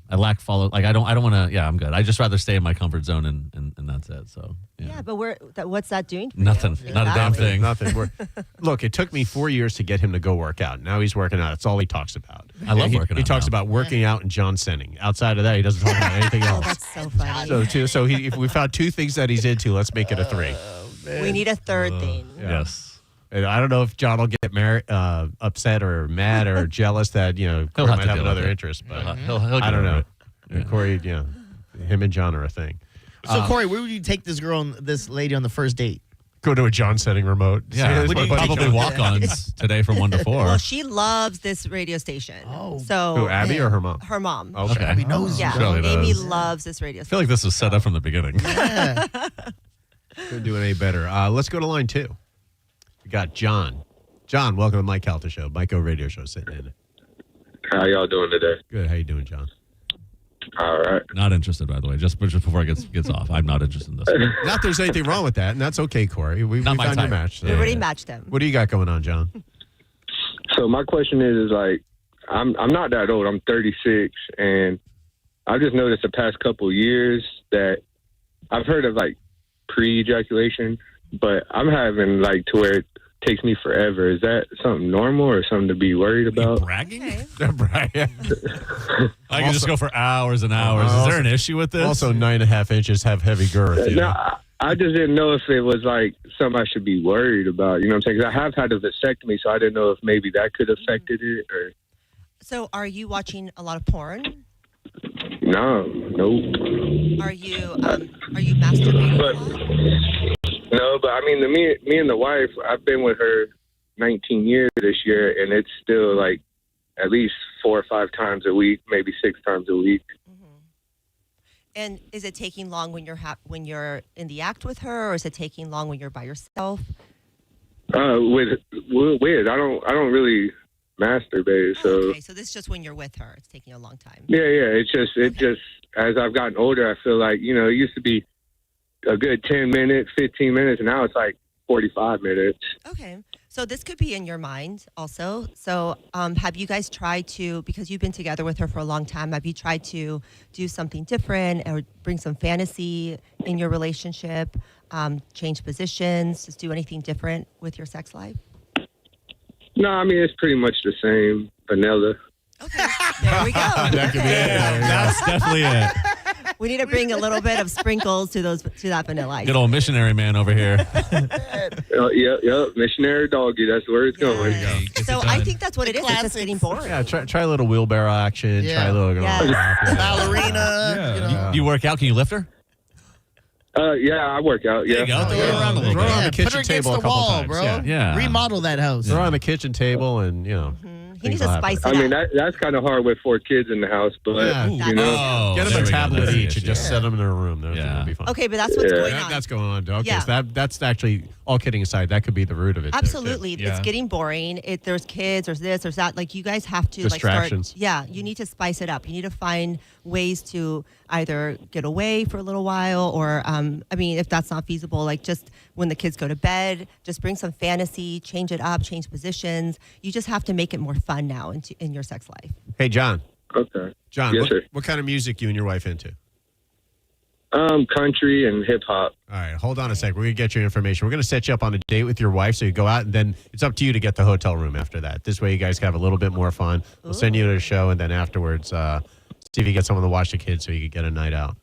I lack follow. Like I don't want to. Yeah, I'm good. I just rather stay in my comfort zone and that's it. So Yeah, but what's that doing for nothing. you? Not a damn thing. Nothing. Look, it took me 4 years to get him to go work out. Now he's working out. That's all he talks about. I love working out He talks now. about working out and John Senning. Outside of that, he doesn't talk about anything Oh, else. that's so funny. So if we found two things that he's into, let's make it a three. We need a third thing. Yes. And I don't know if John will get upset or mad or jealous that Corey have might to have deal with another it. interest, but He'll I don't get over know. it. Yeah. Corey, him and John are a thing. So, Corey, where would you take this girl, this lady, on the first date? Go to a John Setting remote. Yeah, See, we'd my buddy probably John- walk-ons today from 1 to 4. Well, she loves this radio station. Oh. So Who, Abby or her mom? Her mom. Okay. Abby knows. Yeah. Surely Amy does. loves this radio I station. feel like this was set up from the beginning. Couldn't do it any better. Let's go to line 2. We got John. John, welcome to Mike Calta Show, Mike O Radio Show, sitting in it. How y'all doing today? Good. How you doing, John? All right. Not interested, by the way. Just before it gets off, I'm not interested in this. Not there's anything wrong with that, and that's okay, Corey. We Not found my your type. match. We already matched him. What do you got going on, John? So my question is like, I'm not that old. I'm 36, and I've just noticed the past couple years that I've heard of like pre-ejaculation, but I'm having like to where it takes me forever. Is that something normal or something to be worried about? Bragging? Brian. I can just go for hours and hours. Is there an issue with this? Also, 9.5 inches have heavy girth. No, I just didn't know if it was like something I should be worried about. You know what I'm saying? 'Cause I have had a vasectomy, so I didn't know if maybe that could have affected it or. So are you watching a lot of porn? Nope. Are you masturbating a lot? No, but I mean, me and the wife, I've been with her 19 years this year, and it's still like at least 4 or 5 times a week, maybe 6 times a week. And is it taking long when you're in the act with her, or is it taking long when you're by yourself? With I don't really masturbate, so Okay, so this is just when you're with her. It's taking a long time. yeah. It just as I've gotten older, I feel like it used to be a good 10 minutes, 15 minutes, and now it's like 45 minutes. Okay. So this could be in your mind also. So have you guys tried to, because you've been together with her for a long time, have you tried to do something different or bring some fantasy in your relationship, change positions, just do anything different with your sex life? No, I mean, it's pretty much the same, vanilla. There we go. That could be it. That's definitely it. We need to bring a little bit of sprinkles to that vanilla ice. Good old missionary man over here. Yep. Missionary doggy. That's where it's going. So I think that's what it is. It's just getting boring. Yeah, try a little wheelbarrow action. Yeah. Try a little Ballerina. You work out? Can you lift her? Yeah, I work out. Yeah. There you go. Throw her around a little Throw her on bit. the Put her kitchen against table the a couple wall, times. bro. Yeah. Remodel that house. Throw her on the kitchen table and, He needs things to will spice it happen. up. I mean, that's kind of hard with 4 kids in the house, but, you know. Oh, get them there a we go. tablet That's the each and issue. just set them in a room. That'll be fun. Okay, but that's what's going on. That's going on. Okay, Yeah. so that's actually, all kidding aside, that could be the root of it. Absolutely. Too. It's getting boring. There's kids, there's this, there's that. Like, you guys have to Distractions. you need to spice it up. You need to find ways to either get away for a little while or, if that's not feasible, like just when the kids go to bed, just bring some fantasy, change it up, change positions. You just have to make it more fun now in your sex life. Hey, John. Okay. John, Yes, sir. what kind of music you and your wife into? Country and hip hop. All right, hold on a sec. We're going to get your information. We're going to set you up on a date with your wife so you go out, and then it's up to you to get the hotel room after that. This way you guys can have a little bit more fun. We'll send you to the show, and then afterwards, see if you get someone to watch the kids so you can get a night out.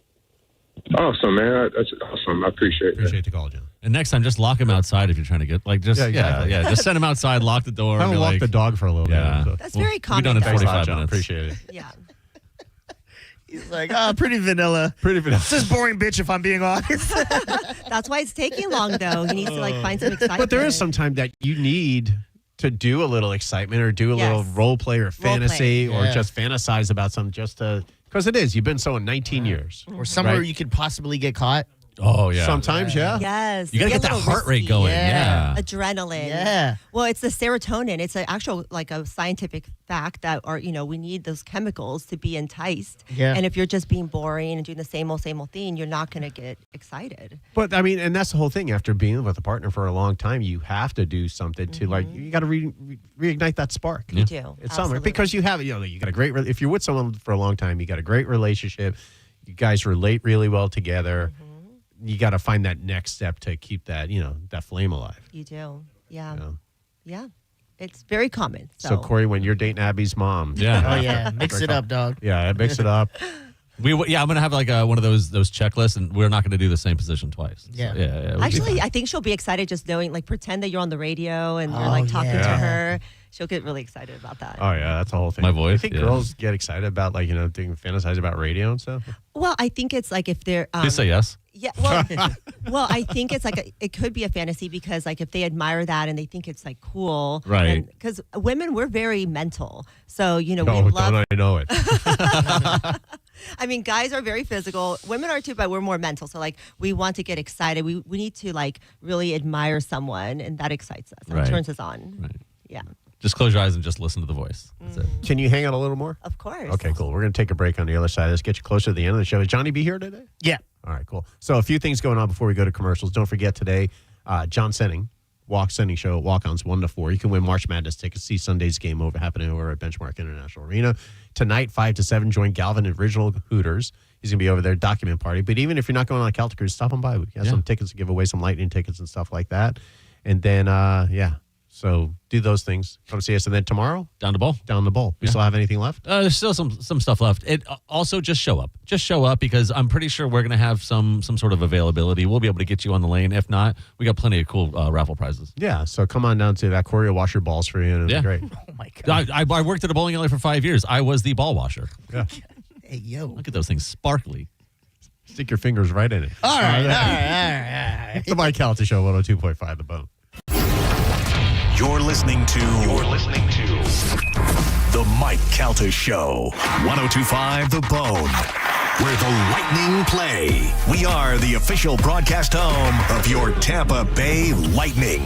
Awesome, man. That's awesome. I appreciate the call, John. And next time, just lock him outside if you're trying to get, exactly. just send him outside, lock the door. Have and him be walk like, the dog for a little Yeah. bit. That's very common. We'll be done in Thanks a lot, 45 John. minutes. Appreciate it. Yeah. He's like, pretty vanilla. Pretty vanilla. It's just boring bitch, if I'm being honest. That's why it's taking long, though. He needs to find some excitement. But there is some time that you need to do a little excitement or do a little role play or fantasy or just fantasize about something just to, because it is. You've been so in 19 years. Or somewhere right? you could possibly get caught. Oh, yeah. Sometimes, yeah. Yes. You got to get that a little heart rate risky. going. Yeah. Adrenaline. Yeah. Well, it's the serotonin. It's an actual, like a scientific fact that we need those chemicals to be enticed. Yeah. And if you're just being boring and doing the same old thing, you're not going to get excited. But I mean, and that's the whole thing. After being with a partner for a long time, you have to do something to you got to reignite that spark. You do. It's somewhere because you have, you got a great, if you're with someone for a long time, you got a great relationship. You guys relate really well together. You got to find that next step to keep that, that flame alive. You do. Yeah. Yeah. It's very common. So Corey, when you're dating Abby's mom. Yeah. Oh, yeah. Mix it up, dog. Yeah, mix it up. I'm gonna have like one of those checklists, and we're not gonna do the same position twice. Yeah. So, yeah. Actually, I think she'll be excited just knowing, like, pretend that you're on the radio and you're like talking to her. She'll get really excited about that. Oh yeah, that's the whole thing. My voice. I think girls get excited about doing fantasize about radio and stuff. Well, I think it's like if they're Please say yes. Yeah, well, I think it's like it could be a fantasy because like if they admire that and they think it's like cool, right? Because women, we're very mental, so we love. Don't I know it? I mean, guys are very physical. Women are too, but we're more mental. So like we want to get excited. We need to like really admire someone, and that excites us. And Right. It turns us on. Right. Yeah. Just close your eyes and just listen to the voice. That's it. Can you hang out a little more? Of course. Okay, cool. We're going to take a break on the other side. Let's get you closer to the end of the show. Is Johnny B here today? Yeah. All right, cool. So a few things going on before we go to commercials. Don't forget today, John Senning, Senning Show, Walk-Ons 1 to 4. You can win March Madness tickets. See Sunday's game happening over at Benchmark International Arena. Tonight, 5 to 7, join Galvin at Original Hooters. He's going to be over there, document party. But even if you're not going on a Calta cruise, stop on by. We have some tickets to give away, some lightning tickets and stuff like that. And then, so do those things. Come see us. And then tomorrow, Down the bowl. Down the bowl. We still have anything left? There's still some stuff left. It also just show up. Just show up because I'm pretty sure we're gonna have some sort of availability. We'll be able to get you on the lane. If not, we got plenty of cool raffle prizes. Yeah. So come on down to that. Corey will wash your balls for you, and it'll be great. Oh my god. I worked at a bowling alley for 5 years. I was the ball washer. Yeah. Hey yo. Look at those things sparkly. Stick your fingers right in it. All right. It's the Mike Calta Show, 102.5 The Bone. You're listening to The Mike Calta Show, 102.5 The Bone, where the Lightning play. We are the official broadcast home of your Tampa Bay Lightning.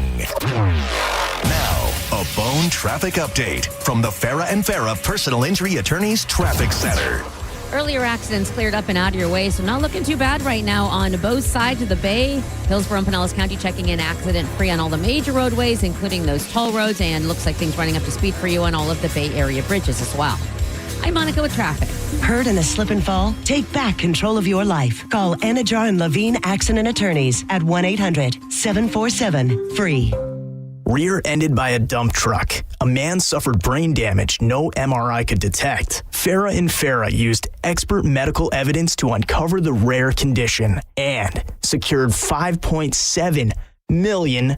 Now, a Bone traffic update from the Farah and Farah Personal Injury Attorneys Traffic Center. Earlier accidents cleared up and out of your way, so not looking too bad right now on both sides of the bay. Hillsborough and Pinellas County checking in accident-free on all the major roadways, including those toll roads, and looks like things running up to speed for you on all of the Bay Area bridges as well. I'm Monica with traffic. Hurt in a slip and fall? Take back control of your life. Call Anajar and Levine Accident Attorneys at 1-800-747-FREE. Rear-ended by a dump truck. A man suffered brain damage no MRI could detect. Farah and Farah used expert medical evidence to uncover the rare condition and secured $5.7 million.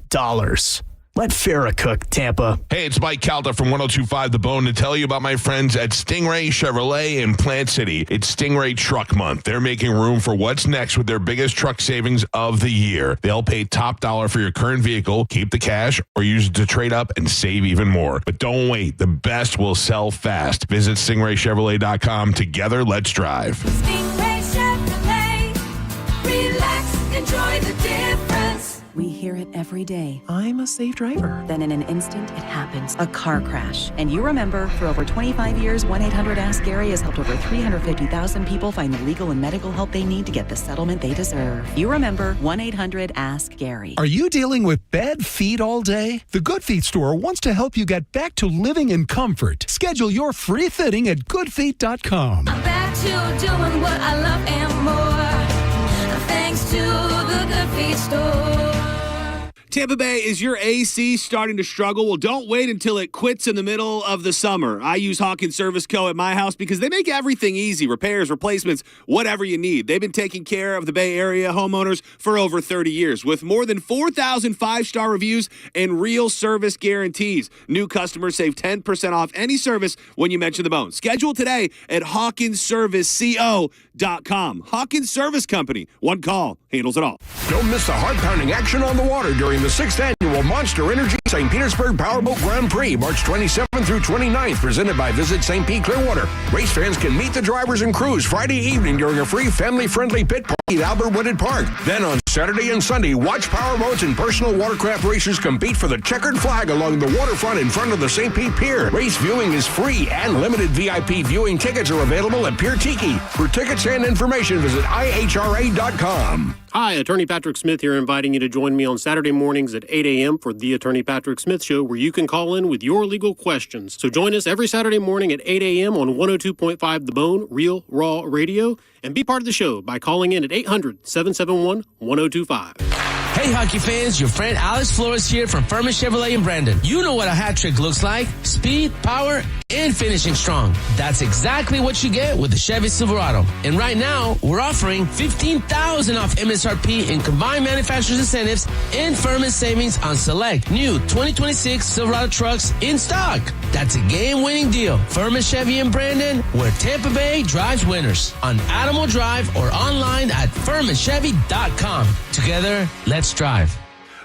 Let Farah cook, Tampa. Hey, it's Mike Calta from 102.5 The Bone to tell you about my friends at Stingray Chevrolet in Plant City. It's Stingray Truck Month. They're making room for what's next with their biggest truck savings of the year. They'll pay top dollar for your current vehicle, keep the cash, or use it to trade up and save even more. But don't wait. The best will sell fast. Visit stingraychevrolet.com. Together, let's drive. Stingray Chevrolet. Relax, enjoy the difference. We hear it every day. I'm a safe driver. Then in an instant, it happens. A car crash. And you remember, for over 25 years, 1-800-ASK-GARY has helped over 350,000 people find the legal and medical help they need to get the settlement they deserve. You remember 1-800-ASK-GARY. Are you dealing with bad feet all day? The Good Feet store wants to help you get back to living in comfort. Schedule your free fitting at goodfeet.com. I'm back to doing what I love and more. Thanks to the Good Feet store. Tampa Bay, is your AC starting to struggle? Well, don't wait until it quits in the middle of the summer. I use Hawkins Service Co. at my house because they make everything easy. Repairs, replacements, whatever you need. They've been taking care of the Bay Area homeowners for over 30 years with more than 4,000 five-star reviews and real service guarantees. New customers save 10% off any service when you mention the Bone. Schedule today at HawkinsServiceCO.com. Hawkins Service Company. One call handles it all. Don't miss the heart-pounding action on the water during the 6th Annual Monster Energy St. Petersburg Powerboat Grand Prix, March 27th through 29th, presented by Visit St. Pete Clearwater. Race fans can meet the drivers and crews Friday evening during a free family-friendly pit party at Albert Wooded Park. Then on Saturday and Sunday, watch powerboats and personal watercraft racers compete for the checkered flag along the waterfront in front of the St. Pete Pier. Race viewing is free and limited VIP viewing tickets are available at Pier Tiki. For tickets and information, visit ihra.com. Hi, Attorney Patrick Smith here, inviting you to join me on Saturday mornings at 8 a.m. for the Attorney Patrick Smith Show, where you can call in with your legal questions. So join us every Saturday morning at 8 a.m. on 102.5 The Bone, Real Raw Radio, and be part of the show by calling in at 800-771-1025. Hey, hockey fans, your friend Alex Flores here from Furman Chevrolet in Brandon. You know what a hat trick looks like. Speed, power, and finishing strong. That's exactly what you get with the Chevy Silverado. And right now, we're offering $15,000 off MSRP in combined manufacturer's incentives and Furman savings on select new 2026 Silverado trucks in stock. That's a game-winning deal. Furman Chevy in Brandon, where Tampa Bay drives winners. On Adamo Drive or online at FurmanChevy.com. Together, let's drive.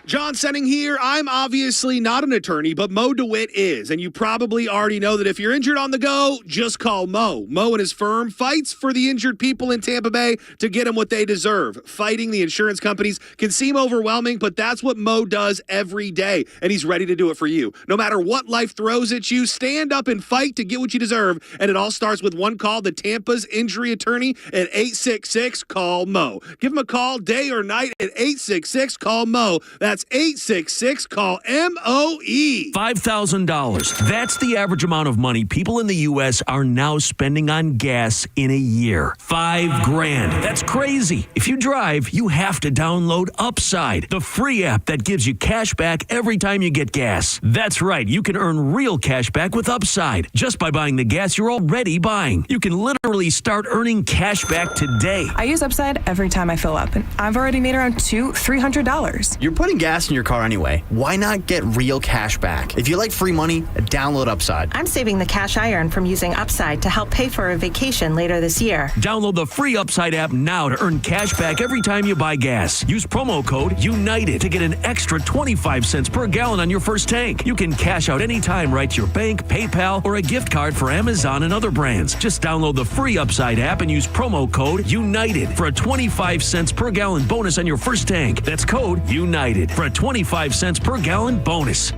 John Senning here. I'm obviously not an attorney, but Mo DeWitt is. And you probably already know that if you're injured on the go, just call Mo. Mo and his firm fights for the injured people in Tampa Bay to get them what they deserve. Fighting the insurance companies can seem overwhelming, but that's what Mo does every day. And he's ready to do it for you. No matter what life throws at you, stand up and fight to get what you deserve. And it all starts with one call to Tampa's injury attorney at 866-CALL-MO. Give him a call day or night at 866-CALL-MO. That's 866-CALL-MOE. $5,000. That's the average amount of money people in the U.S. are now spending on gas in a year. $5,000. That's crazy. If you drive, you have to download Upside, the free app that gives you cash back every time you get gas. That's right. You can earn real cash back with Upside just by buying the gas you're already buying. You can literally start earning cash back today. I use Upside every time I fill up, and I've already made around $200-$300. You're putting gas in your car anyway. Why not get real cash back? If you like free money, download Upside. I'm saving the cash I earn from using Upside to help pay for a vacation later this year. Download the free Upside app now to earn cash back every time you buy gas. Use promo code UNITED to get an extra 25 cents per gallon on your first tank. You can cash out anytime right to your bank, PayPal, or a gift card for Amazon and other brands. Just download the free Upside app and use promo code UNITED for a 25 cents per gallon bonus on your first tank. That's code UNITED for a 25 cents per gallon bonus.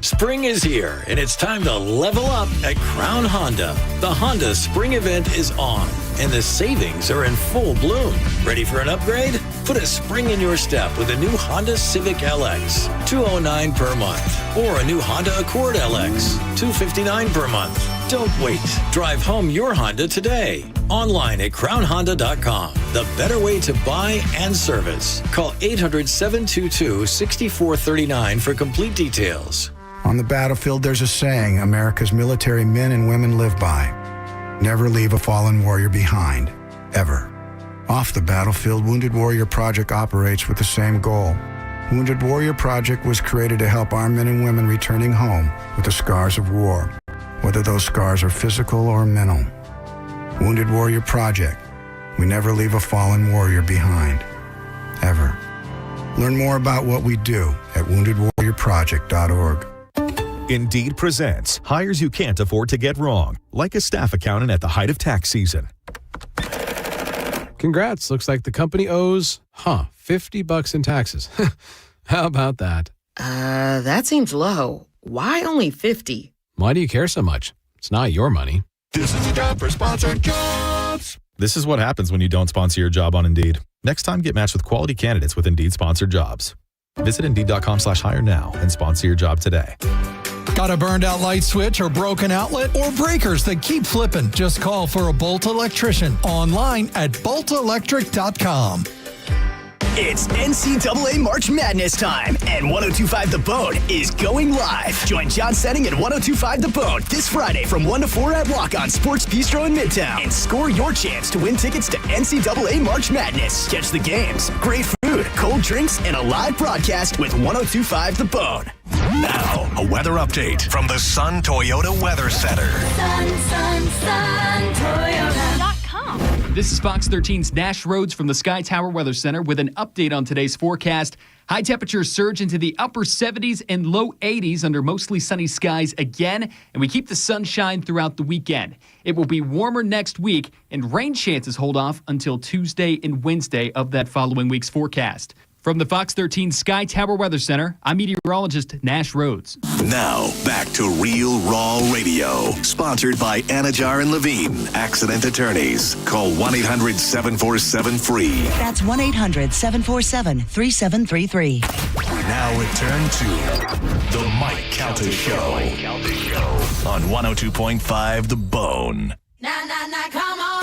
Spring is here, and it's time to level up at Crown Honda. The Honda Spring event is on, and the savings are in full bloom. Ready for an upgrade? Put a spring in your step with a new Honda Civic LX, $209 per month, or a new Honda Accord LX, $259 per month. Don't wait. Drive home your Honda today. Online at crownhonda.com. The better way to buy and service. Call 800-722-6439 for complete details. On the battlefield, there's a saying America's military men and women live by. Never leave a fallen warrior behind, ever. Off the battlefield, Wounded Warrior Project operates with the same goal. Wounded Warrior Project was created to help our men and women returning home with the scars of war, whether those scars are physical or mental. Wounded Warrior Project. We never leave a fallen warrior behind, ever. Learn more about what we do at woundedwarriorproject.org. Indeed presents hires you can't afford to get wrong, like a staff accountant at the height of tax season. Congrats. Looks like the company owes, $50 in taxes. How about that? That seems low. Why only 50? Why do you care so much? It's not your money. This is a job for Sponsored Jobs. This is what happens when you don't sponsor your job on Indeed. Next time, get matched with quality candidates with Indeed Sponsored Jobs. Visit Indeed.com/hire now and sponsor your job today. Got a burned out light switch or broken outlet or breakers that keep flipping? Just call for a Bolt electrician online at boltelectric.com. It's NCAA March Madness time, and 102.5 The Bone is going live. Join John Setting and 102.5 The Bone this Friday from 1 to 4 at Walk-On Sports Bistro in Midtown, and score your chance to win tickets to NCAA March Madness. Catch the games, great food, cold drinks, and a live broadcast with 102.5 The Bone. Now, a weather update from the Sun Toyota Weather Center. Sun Toyota.com. This is Fox 13's Nash Rhoads from the Sky Tower Weather Center with an update on today's forecast. High temperatures surge into the upper 70s and low 80s under mostly sunny skies again, and we keep the sunshine throughout the weekend. It will be warmer next week, and rain chances hold off until Tuesday and Wednesday of that following week's forecast. From the Fox 13 Sky Tower Weather Center, I'm meteorologist Nash Rhoads. Now, back to Real Raw Radio. Sponsored by Anajar and Levine, Accident Attorneys. Call 1-800-747-FREE. That's 1-800-747-3733. We now return to The Mike Calta Show. On 102.5 The Bone. Nah, nah, nah, come on.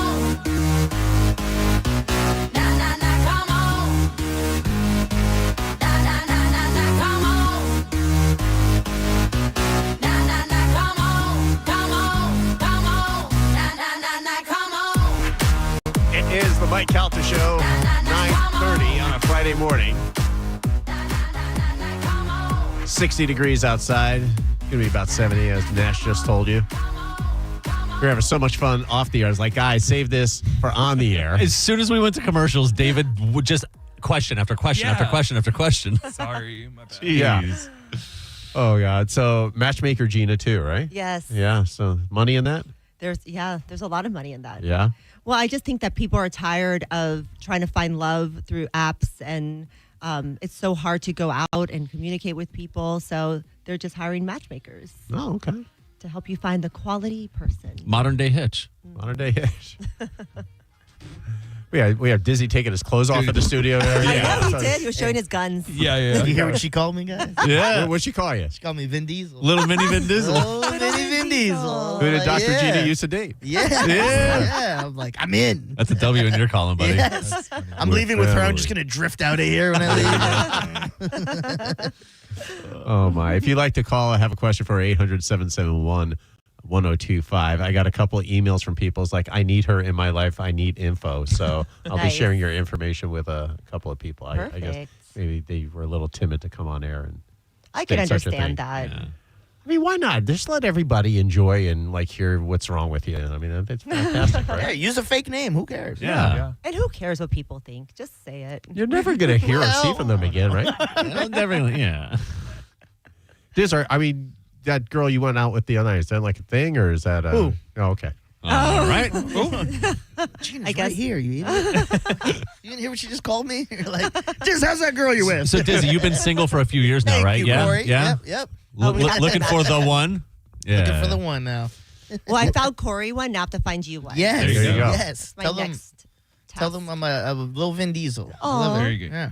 It is the Mike Calta Show, 9:30 on a Friday morning. 60 degrees outside. It's going to be about 70, as Nash just told you. We're having so much fun off the air. I was like, guys, save this for on the air. As soon as we went to commercials, David would just question after question after question after question. Sorry, my bad. Jeez. Yeah. Oh, God. So, matchmaker Gina, too, right? Yes. Yeah. So, money in that? There's a lot of money in that. Yeah. Well, I just think that people are tired of trying to find love through apps, and it's so hard to go out and communicate with people. So they're just hiring matchmakers. Oh, okay. To help you find the quality person. Modern day Hitch. Modern day Hitch. We have Dizzy taking his clothes off at the studio there. I know he did. He was showing his guns. Yeah. Did you hear what she called me, guys? Yeah. What'd she call you? She called me Vin Diesel. Little mini Vin Diesel. Little mini Vin Diesel. Who did Dr. Gina used to date? Yeah. I'm like, I'm in. That's a W in your column, buddy. Yes. I'm leaving with her. I'm just going to drift out of here when I leave. Oh, my. If you'd like to call, I have a question for 800-771-1025. I got a couple of emails from people. It's like, I need her in my life. I need info. So I'll be sharing your information with a couple of people. I guess maybe they were a little timid to come on air. And I can understand that. Yeah. I mean, why not? Just let everybody enjoy and hear what's wrong with you. I mean, it's fantastic, right? Yeah, use a fake name. Who cares? Yeah. And who cares what people think? Just say it. You're never going to hear or see from them again, right? Yeah. I mean, that girl you went out with the other night, is that like a thing, or is that Who? Oh, okay. All right. Gina's I guess right here, you idiot. You didn't hear what she just called me? You're like, just how's that girl you're with? So, Dizzy, you've been single for a few years now, Thank right? you, Yeah. Corey. Yeah. Yep. Looking for the one. Yeah. Looking for the one now. Well, I found Corey one. Now I have to find you one. Yes. There you go. Yes. My Tell them. next Tell them I'm a little Vin Diesel. I Aw. love it. Very good. Yeah.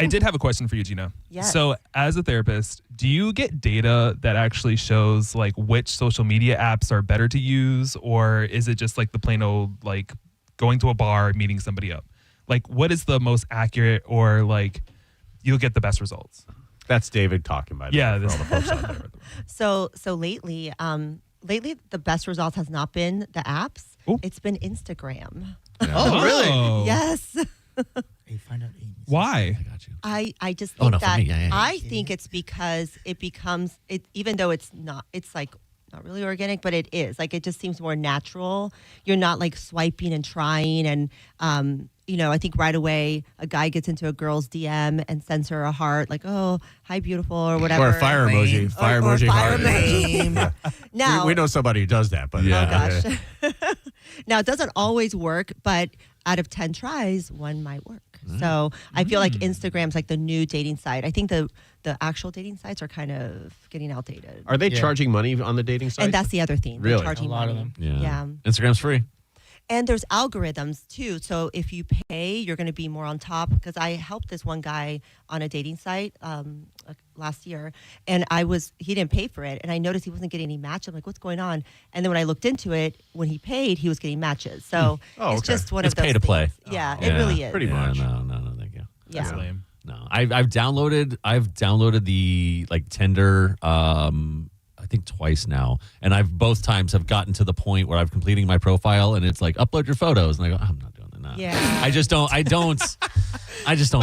I did have a question for you, Gina. Yes. So, as a therapist, do you get data that actually shows like which social media apps are better to use, or is it just like the plain old like going to a bar, meeting somebody up? Like, what is the most accurate, or like you'll get the best results? That's David talking about. Yeah, for all the folks out there. So lately, the best results has not been the apps. Ooh. It's been Instagram. Oh, really? Yes. Hey, find out. Why? I just Oh, think no, for that me, yeah. I think it's because it becomes it, even though it's like not really organic, but it is. Like, it just seems more natural. You're not like swiping and trying. And, I think right away a guy gets into a girl's DM and sends her a heart, like, oh, hi, beautiful, or whatever. Or a fire emoji. Fire emoji. fire heart. emoji. Yeah. Now, we know somebody who does that, but Yeah. oh, gosh. Now, it doesn't always work, but out of 10 tries, one might work. So I feel like Instagram's like the new dating site. I think the actual dating sites are kind of getting outdated. Are they charging money on the dating site? And that's the other thing. Really? They're charging A lot of money. them. Yeah. Instagram's free. And there's algorithms too. So if you pay, you're going to be more on top. Because I helped this one guy on a dating site last year, and he didn't pay for it, and I noticed he wasn't getting any matches. I'm like, what's going on? And then when I looked into it, when he paid, he was getting matches. So it's just one It's of those pay to play. things. Yeah, it really is. Pretty much. No, thank you. Yeah. That's lame. No, I've downloaded the like Tinder. I think twice now, and I've both times have gotten to the point where I've completing my profile, and it's like upload your photos, and I go, I'm not doing that. Yeah. I just don't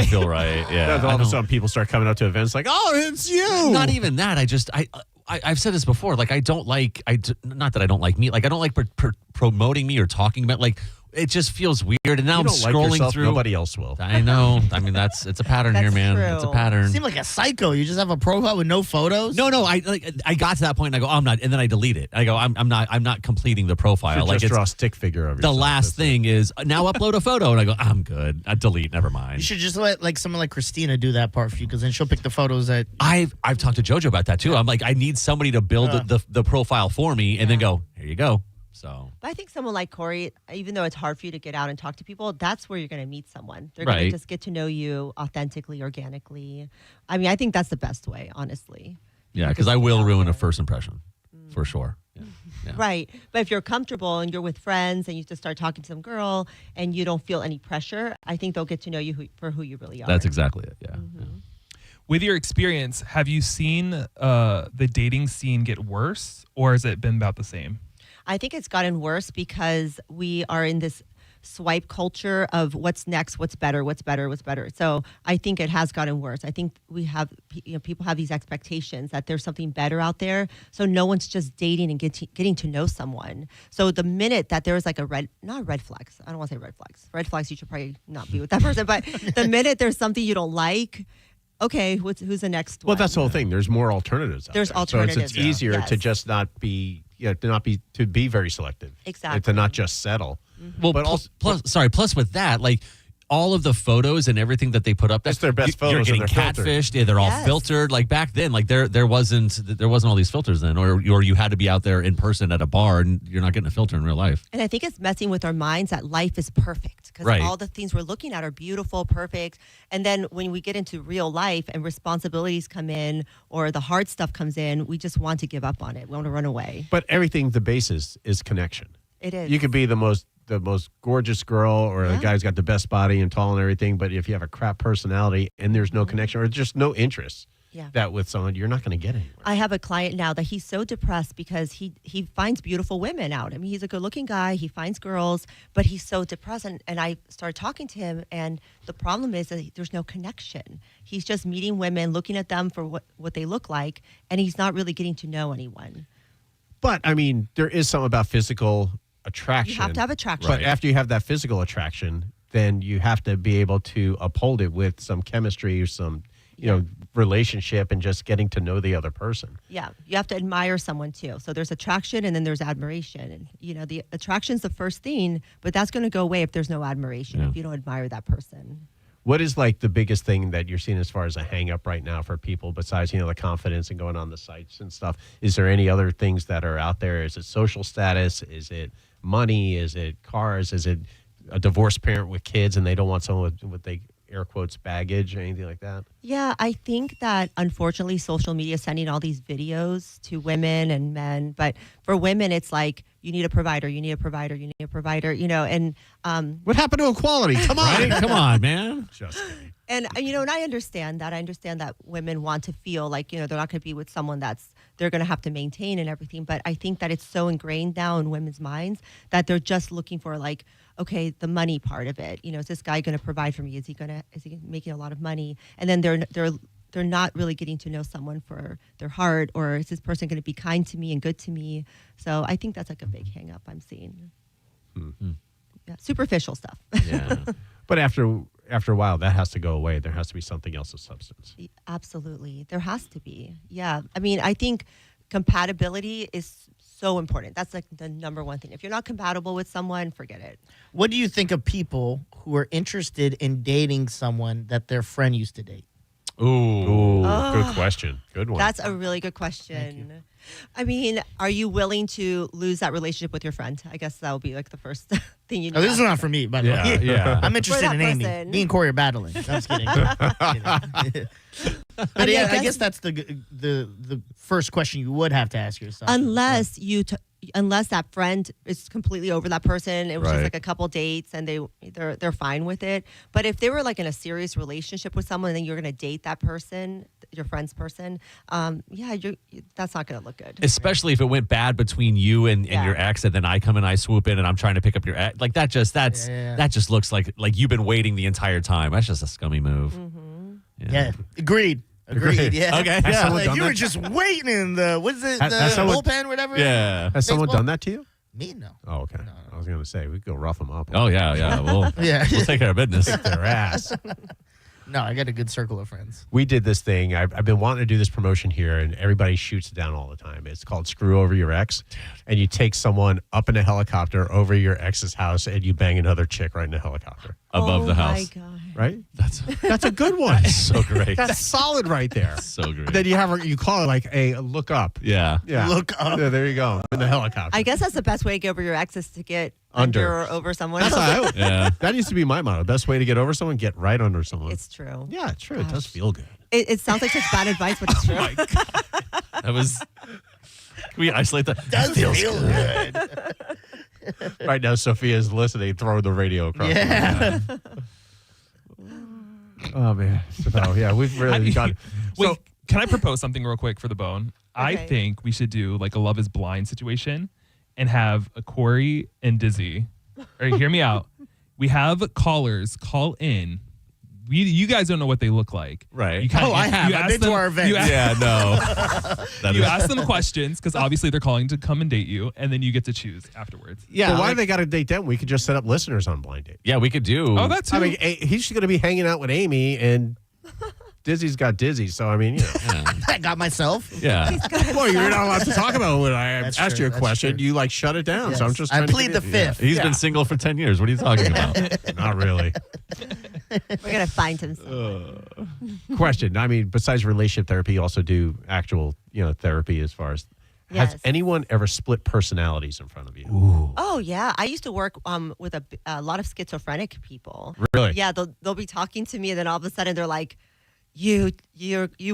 feel right. Yeah. All of a sudden, people start coming up to events like, "Oh, it's you." Not even that. I've said this before. Like, not that I don't like me. Like, I don't like promoting me or talking about like. It just feels weird, and now You I'm don't like scrolling yourself, through. nobody else will. I know. I mean, it's a pattern here, That's man. true. It's a pattern. You seem like a psycho. You just have a profile with no photos. No. I got to that point, and I go, I'm not, and then I delete it. I go, I'm not completing the profile. Should Like, just it's draw a stick figure over the yourself. last thing is now upload a photo, and I go, I'm good. I delete. Never mind. You should just let like someone like Christina do that part for you, because then she'll pick the photos that. I've talked to JoJo about that too. I'm like, I need somebody to build the profile for me, and then go, here you go. So. But I think someone like Corey, even though it's hard for you to get out and talk to people, that's where you're going to meet someone. They're going Right. to just get to know you authentically, organically. I mean, I think that's the best way, honestly. Yeah, because I will ruin a first impression, for sure. Yeah. Right. But if you're comfortable and you're with friends and you just start talking to some girl and you don't feel any pressure, I think they'll get to know you for who you really are. That's exactly it. Yeah. Mm-hmm. Yeah. With your experience, have you seen the dating scene get worse, or has it been about the same? I think it's gotten worse because we are in this swipe culture of what's next, what's better. So I think it has gotten worse. I think people have these expectations that there's something better out there. So no one's just dating and getting to know someone. So the minute that there's like not red flags. I don't want to say red flags. Red flags, you should probably not be with that person. But the minute there's something you don't like, okay, who's the next one? Well, that's the whole thing. There's more alternatids out There's there. alternatives, So it's easier yes. to just not be, to be very selective. Exactly. And to not just settle. Well, But also- plus with that, like all of the photos and everything that they put up, It's their best You're photos and getting they're filtered. catfished. Yeah, they're all Yes. filtered. Like back then, like there wasn't all these filters then, or you had to be out there in person at a bar, and you're not getting a filter in real life. And I think it's messing with our minds that life is perfect because Right. all the things we're looking at are beautiful, perfect. And then when we get into real life and responsibilities come in or the hard stuff comes in, we just want to give up on it. We want to run away. But everything, the basis is connection. It is. You could be the most gorgeous girl or the guy who's got the best body and tall and everything, but if you have a crap personality and there's no connection or just no interest that with someone, you're not going to get anywhere. I have a client now that he's so depressed because he finds beautiful women out. I mean, he's a good-looking guy. He finds girls, but he's so depressed. And I started talking to him, and the problem is that there's no connection. He's just meeting women, looking at them for what they look like, and he's not really getting to know anyone. But, I mean, there is something about physical attraction. You have to have attraction. But after you have that physical attraction, then you have to be able to uphold it with some chemistry or some relationship and just getting to know the other person. Yeah, you have to admire someone too. So there's attraction and then there's admiration. And the attraction's the first thing, but that's going to go away if there's no admiration, if you don't admire that person. What is like the biggest thing that you're seeing as far as a hang up right now for people besides, the confidence and going on the sites and stuff? Is there any other things that are out there? Is it social status? Is it money? Is it cars? Is it a divorced parent with kids and they don't want someone with air quotes baggage or anything like that? Yeah, I think that unfortunately social media is sending all these videos to women and men, but for women it's like you need a provider, you need a provider, you need a provider, and what happened to equality? Come on. Right? Come on, man. Just kidding. And and I understand that. I understand that women want to feel like, they're not going to be with someone they're going to have to maintain and everything, but I think that it's so ingrained now in women's minds that they're just looking for like, okay, the money part of it. Is this guy going to provide for me? Is he making a lot of money? And then they're not really getting to know someone for their heart, or is this person going to be kind to me and good to me? So I think that's like a big hang up I'm seeing. Mm-hmm. Yeah, superficial stuff. Yeah. But after a while, that has to go away. There has to be something else of substance. Absolutely. There has to be. Yeah. I mean, I think compatibility is so important. That's like the number one thing. If you're not compatible with someone, forget it. What do you think of people who are interested in dating someone that their friend used to date? Ooh, good question. Good one. That's a really good question. I mean, are you willing to lose that relationship with your friend? I guess that would be like the first thing you need. This is not for me, by the way. Yeah. I'm interested in Amy. person. Me and Corey are battling. No, I'm just kidding. But yeah, I guess that's the first question you would have to ask yourself. Unless unless that friend is completely over that person, it was just like a couple dates and they're fine with it. But if they were like in a serious relationship with someone and then you're going to date that person, your friend's person, that's not going to look good. Especially if it went bad between you and your ex, and then I come and I swoop in and I'm trying to pick up your ex. Like that just looks like you've been waiting the entire time. That's just a scummy move. Mm-hmm. Yeah. Agreed. Yeah. Okay. Like you were just waiting in the bullpen, whatever. Yeah. Has someone done that to you? Me, no. Oh, okay. No. I was going to say, we could go rough them up. Oh, yeah. We'll take care of business. Kick their ass. No, I got a good circle of friends. We did this thing. I've been wanting to do this promotion here, and everybody shoots it down all the time. It's called Screw Over Your Ex. And you take someone up in a helicopter over your ex's house, and you bang another chick right in a helicopter. Above the house. Oh, my God. Right? That's a good one. That's so great. That's solid right there. So great. Then you call it like a look up. Yeah. Look up. Yeah, there you go. In the helicopter. I guess that's the best way to get over your ex is to get under or over someone else. That used to be my motto. Best way to get over someone, get right under someone. It's true. Yeah, it's true. It does feel good. It sounds like such bad advice, but it's true. Oh my God. That was. Can we isolate that? Does feel good. Right now, Sophia is listening. Throw the radio across. Yeah. Oh man. So yeah, we've really got. Wait, can I propose something real quick for the bone? I Okay. think we should do like a Love Is Blind situation and have a Corey and Dizzy. All right, hear me out. We have callers call in. You guys don't know what they look like. Right. You kinda- I have. you I've ask been to them- our event. you ask- Yeah, no. You ask them questions because obviously they're calling to come and date you, and then you get to choose afterwards. Yeah. But why do they got to date them? We could just set up listeners on blind date. Yeah, we could do. Oh, that's I mean, he's going to be hanging out with Amy, and Dizzy's got Dizzy. So I mean, I got myself. Yeah. well, you're not allowed to talk about when I That's asked true, you a that's question. true. You like shut it down. So I'm Yes. just. I trying to plead give the you- fifth. He's Yeah. been single for 10 years. What are you talking about? Not really. We're going to find him someone. Question. I mean, besides relationship therapy, you also do actual, therapy as far as. Yes. Has anyone ever split personalities in front of you? Oh, yeah. I used to work with a lot of schizophrenic people. Really? Yeah, they'll be talking to me, and then all of a sudden they're like, you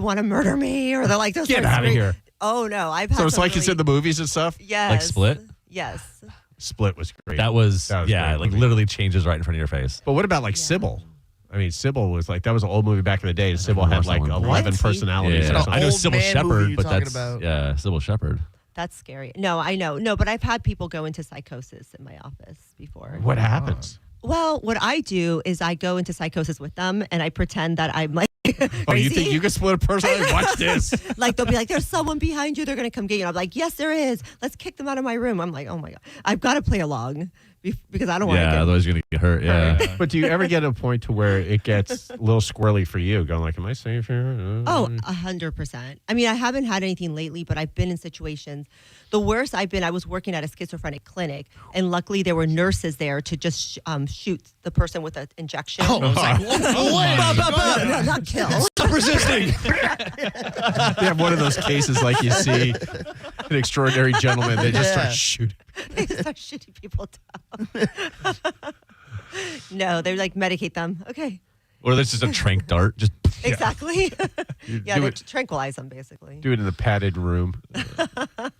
want to murder me? Or they're like, Get out of here. Oh, no. I've had So it's some like it's in the movies and stuff? Yes. Like Split? Yes. Split was great. That was great like movie. literally changes right in front of your face. But what about like Sybil? I mean, Sybil was like, that was an old movie back in the day. And Sybil had like 11 personalities. Yeah. or something. I know old Sybil man movie Shepherd, you're but talking that's about. Sybil Shepherd. That's scary. No, I know. No, but I've had people go into psychosis in my office before. What happens? Well, what I do is I go into psychosis with them, and I pretend that I'm like Oh, crazy. you think you can split a personality? Watch this. Like they'll be like, "There's someone behind you. They're gonna come get you." And I'm like, "Yes, there is. Let's kick them out of my room." I'm like, "Oh my god, I've got to play along because I don't want to Yeah, get otherwise you're going to get hurt. Yeah. But do you ever get to a point to where it gets a little squirrely for you, going like, "Am I safe here?" Oh, 100%. I mean, I haven't had anything lately, but I've been in situations. The worst I've been, I was working at a schizophrenic clinic, and luckily there were nurses there to just shoot the person with an injection. Oh, I was like, No, not kill. Stop resisting. They have one of those cases like you see an extraordinary gentleman. They just start shooting. They start shooting people down. No, they like medicate them. Okay. Or there's just a trank dart. Just Exactly. Yeah, do they it- tranquilize them basically. Do it in the padded room.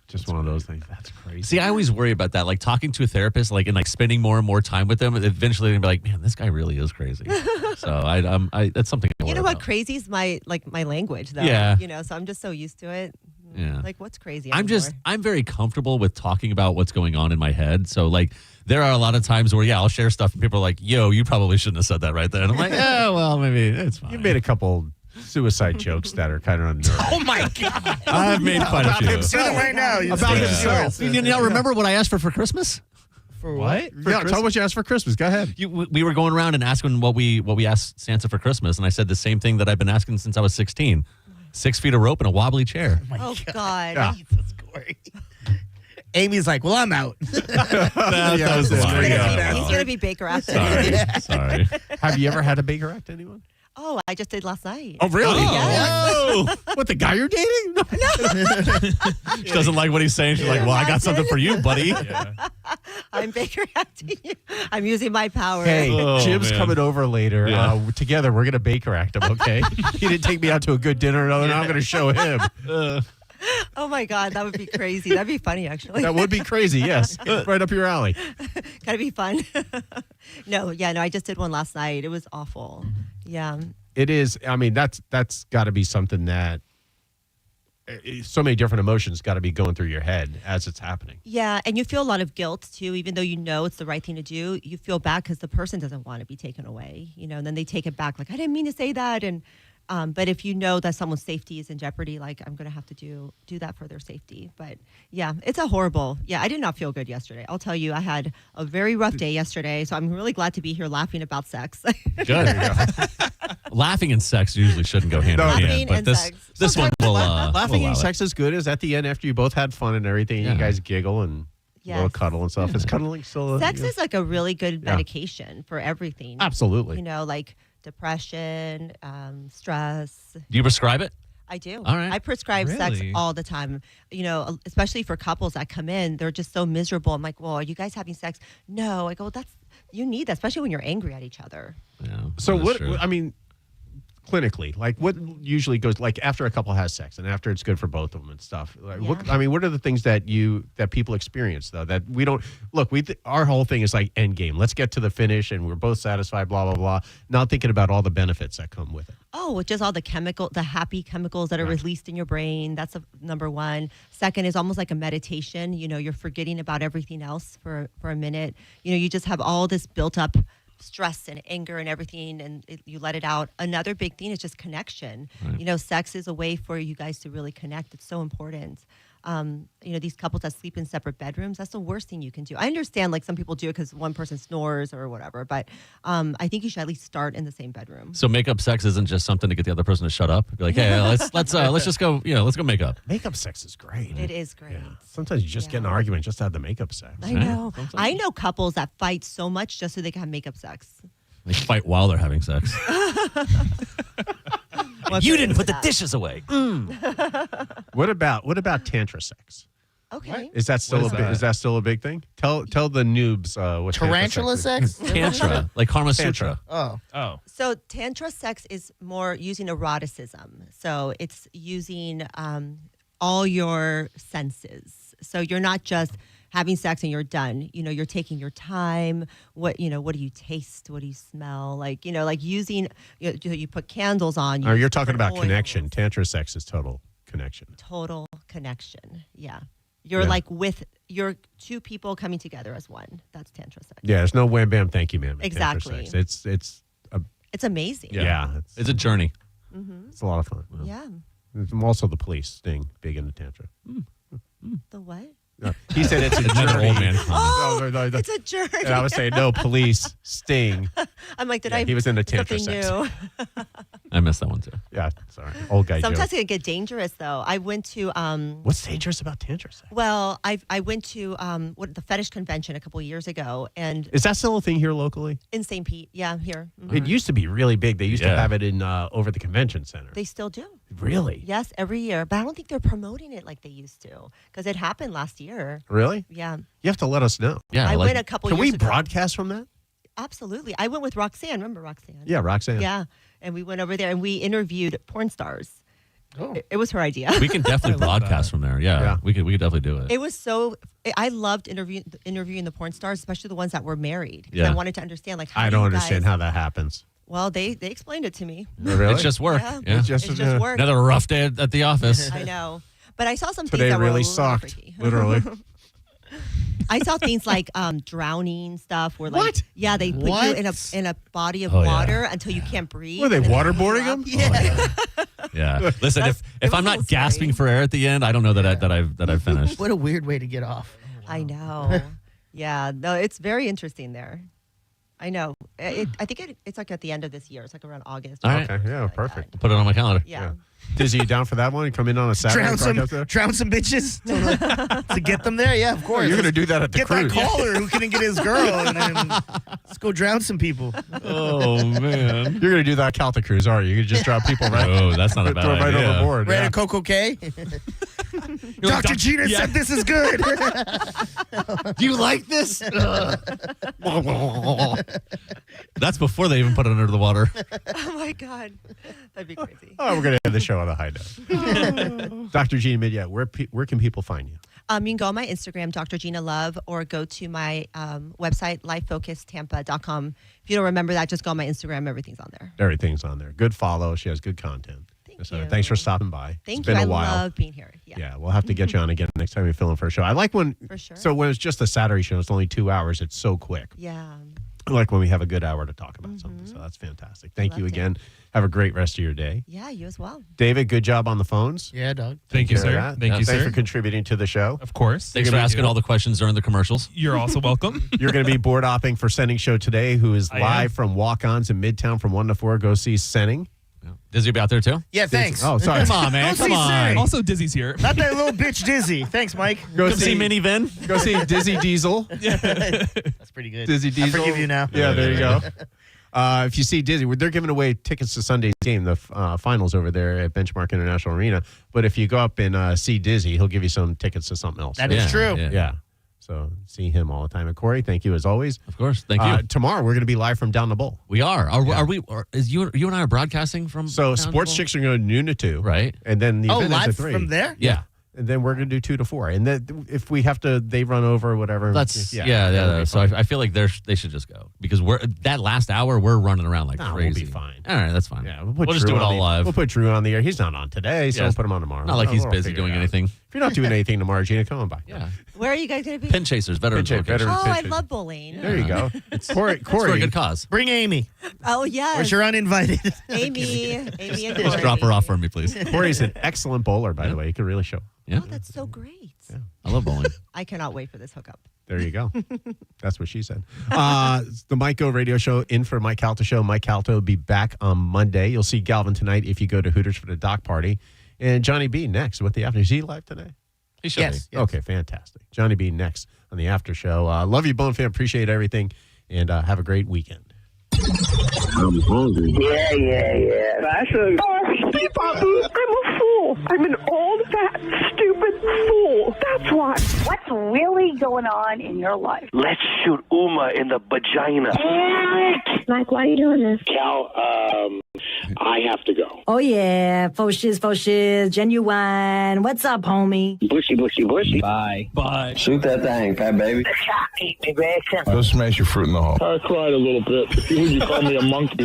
Just one of those things. That's crazy. See, I always worry about that. Like talking to a therapist, like and like spending more and more time with them. Eventually, they're gonna be like, "Man, this guy really is crazy." So I that's something. I You worry know what? about. Crazy is my language though. Yeah. You know, so I'm just so used to it. Yeah. Like what's crazy? I'm very comfortable with talking about what's going on in my head. So like there are a lot of times where I'll share stuff and people are like, "Yo, you probably shouldn't have said that right there." And I'm like, "Yeah, well, maybe it's fine." You made a couple suicide jokes that are kind of unnerving. Oh my God. I've made quite a few. Do it right now. About himself. You now remember what I asked for Christmas? For What? For Yeah, tell what you asked for Christmas. Go ahead. We were going around and asking what we asked Santa for Christmas, and I said the same thing that I've been asking since I was 16: 6 feet of rope and a wobbly chair. Oh God. Yeah. Jesus, Corey. Amy's like, well, I'm out. That was the He's line. He's gonna be Baker after. Sorry. Have you ever had a Baker act anyone? Oh, I just did last night. Oh, really? Oh. What, the guy you're dating? No. She doesn't like what he's saying. She's like, "Well, I got something for you, buddy." I'm Baker acting you. I'm using my power. Hey, Oh, Jim's man. coming over later. Yeah. Together, we're going to Baker act him, okay? He didn't take me out to a good dinner. No, I'm going to show him. Oh my God, that would be crazy. That'd be funny, actually. That would be crazy, yes. Right up your alley. Gotta be fun. No, I just did one last night. It was awful. Yeah. It is. I mean, that's got to be something that so many different emotions got to be going through your head as it's happening. Yeah, and you feel a lot of guilt too, even though you know it's the right thing to do. You feel bad because the person doesn't want to be taken away, and then they take it back like, I didn't mean to say that. And but if you know that someone's safety is in jeopardy, like I'm going to have to do that for their safety. But yeah, it's a horrible. Yeah, I did not feel good yesterday. I'll tell you, I had a very rough day yesterday. So I'm really glad to be here laughing about sex. Good. Laughing and sex usually shouldn't go hand in Laughing hand, but and this sex. this one will. Laughing will and allow sex is good. Is at the end after you both had fun and everything. Yeah. You guys giggle and a little Yes. cuddle and stuff. Is cuddling still? Sex is like a really good medication for everything. Absolutely. Like depression, stress. Do you prescribe it? I do. All right. I prescribe sex Really? all the time. Especially for couples that come in, they're just so miserable. I'm like, well, are you guys having sex? No. I go, you need that, especially when you're angry at each other. Yeah. So that's what? true. I mean, clinically, like what usually goes like after a couple has sex and after it's good for both of them and stuff. Like, what are the things that people experience though that we don't look? Our whole thing is like end game. Let's get to the finish and we're both satisfied. Blah blah blah. Not thinking about all the benefits that come with it. Oh, just all the happy chemicals that are released in your brain. That's number one. Second is almost like a meditation. You're forgetting about everything else for a minute. You just have all this built up stress and anger and everything, and you let it out. Another big thing is just connection. Right. Sex is a way for you guys to really connect. It's so important. These couples that sleep in separate bedrooms, that's the worst thing you can do. I understand like some people do it because one person snores or whatever, but I think you should at least start in the same bedroom. So makeup sex isn't just something to get the other person to shut up. Be like, hey, let's just go. Let's go make up. Makeup sex is great. It is great. Yeah. Sometimes you just get in an argument just to have the makeup sex. I know. I know couples that fight so much just so they can have makeup sex. They fight while they're having sex. You didn't put the dishes away. What about tantra sex? Okay. Is that still is that still a big thing? Tell the noobs what Tarantula sex? Tantra, like Karma Sutra. Oh. So tantra sex is more using eroticism. So it's using all your senses. So you're not just having sex and you're done. You're taking your time. What do you taste? What do you smell? Like using, you put candles on. Oh, you're talking different about oils. connection. Tantra sex is total connection. Total connection. Yeah. You're like with your two people coming together as one. That's tantra sex. Yeah, there's no wham bam thank you ma'am. in Exactly. Tantra sex. It's amazing. Yeah. It's a journey. Mm-hmm. It's a lot of fun. Yeah. I'm also the police thing big into tantra. The what? No, he said it's a Another journey. old man. Oh, No. it's a journey. And I was saying, no, police, sting. I'm like, He was into tantra something sex. new? I missed that one too. Yeah, sorry. Old guy Sometimes joke. it can get dangerous, though. I went to What's dangerous about tantra sex? well, I went to the fetish convention a couple years ago, and Is that still a thing here locally? in St. Pete, yeah, here. Mhm. It used to be really big. They used to Yeah. have it in over the convention center. They still do. Really? Yes, every year, but I don't think they're promoting it like they used to because it happened last year. Really? Yeah, You have to let us know. Yeah, I like- went a couple Can years we ago. broadcast from that? Absolutely, I went with Roxanne. Remember Roxanne? Yeah, Roxanne. Yeah, and we went over there and we interviewed porn stars. Oh. It was her idea. We can definitely broadcast from there. Yeah, Yeah. we could definitely do it. It was so. I loved interviewing the porn stars, especially the ones that were married. 'Cause I Yeah. wanted to understand, like, how I do don't you understand guys- how that happens. Well, they explained it to me. Really? It's just work. Yeah. Yeah. It's just work. Another rough day at the office. I know, but I saw some things Today that were a really little sucked, freaky. literally. I saw things like drowning stuff, where like What? yeah, they put you What? in a body of Oh, yeah. water until you can't breathe. Were they and then waterboarding pull you them? up. Yeah. Yeah. Listen, It if was I'm a not little gasping scary. for air at the end, I don't know that I've finished. What a weird way to get off. I know. Yeah, no, it's very interesting there. I know. I think it's like at the end of this year. It's like around August. All right. Okay, yeah, perfect. Put it on my calendar. Yeah. Dizzy, you down for that one? Come in on a Saturday. Drown some bitches to get them there. Yeah, of course. You're going to do that at the Get cruise. that caller who couldn't get his girl, and then let's go drown some people. Oh man. You're going to do that Calta cruise, are you? You just drop people right. Oh, that's not a bad throw them right idea. overboard. Right yeah. at Coco K. Dr. Gina said this is good. Do you like this? That's before they even put it under the water. Oh my God, that'd be crazy. Oh, we're going to end the show on a high note. Dr. Gina Midyat, where can people find you? You can go on my Instagram, Dr. Gina Love, or go to my website, lifefocustampa.com. If you don't remember that, just go on my Instagram. Everything's on there. Everything's on there. Good follow. She has good content. Thank So you. thanks for stopping by. Thank It's you. been I a while. love being here. Yeah. Yeah, we'll have to get you on again next time you're filling for a show. I like when, For sure. so when it's just a Saturday show, it's only 2 hours. It's so quick. Yeah. I like when we have a good hour to talk about something. So that's fantastic. Thank you Loved it. again. Have a great rest of your day. Yeah, you as well. David, good job on the phones. Yeah, dog. Thank you, Take care sir. of that. Thank you, Thanks sir. for contributing to the show. Of course. Thanks for asking all the questions during the commercials. You're also welcome. You're going to be board hopping for Senning Show today, who is I live am. from Walk-Ons in Midtown from 1 to 4. Go see Senning. Dizzy be out there too? Yeah, thanks. Oh, sorry. Come on, man. Go Come see on. Sing. Also, Dizzy's here. Not that little bitch Dizzy. Thanks, Mike. Go Come see Mini Vin. Go see Dizzy Diesel. That's pretty good. Dizzy Diesel. I forgive you now. Yeah, there you go. If you see Dizzy, they're giving away tickets to Sunday's game, the finals over there at Benchmark International Arena. But if you go up and see Dizzy, he'll give you some tickets to something else. That is true. Yeah. So see him all the time. And Corey, thank you as always. Of course. Thank you. Tomorrow we're going to be live from Down the Bowl. We are. Are we? Is you and I are broadcasting from? So down Sports the Chicks are going to noon to 2. Right. And then the Oh, event live is at 3. from there? Yeah. And then we're going to do 2 to 4. And then if we have to, they run over or whatever. That's that'll yeah. be So fine. I feel like they should just go because that last hour we're running around like Nah, crazy. we'll be fine. All right, that's fine. Yeah, We'll just Drew do it on all the- live. We'll put Drew on the air. He's not on today, so Yeah. we'll put him on tomorrow. Not like he's We'll busy figure doing it out. anything. If you're not doing anything tomorrow, Gina, come on by. Yeah. Where are you guys going to be? Pin chasers, veterans. Pin cha- location. veterans. Oh, I Pitches. love bowling. There you go. It's Corey, It's for a good cause. Bring Amy. Oh, yes. Or you're uninvited. Amy and Just Corey. drop her off for me, please. Corey's an excellent bowler, by the way. He can really show. Yeah. Oh, that's so great. I love bowling. I cannot wait for this hookup. There you go. That's what she said. The Mike Go radio show in for Mike Calta show. Mike Calta will be back on Monday. You'll see Galvin tonight if you go to Hooters for the dock party. And Johnny B next with the after. Is he live today? He should Yes. be. Okay, fantastic. Johnny B next on the after show. Love you, Bone Fan. Appreciate everything. And have a great weekend. I'm hungry. Yeah. Actually, I'm a fool. I'm an old, fat, stupid fool. That's why. What's really going on in your life? Let's shoot Uma in the vagina. Mike, why are you doing this? Cal, I have to go. Oh, yeah. Faux shiz, genuine. What's up, homie? Bushy. Bye. Shoot that thing, fat baby. Eat me, Grayson. Go smash your fruit in the hole. I cried a little bit. You call me a monkey.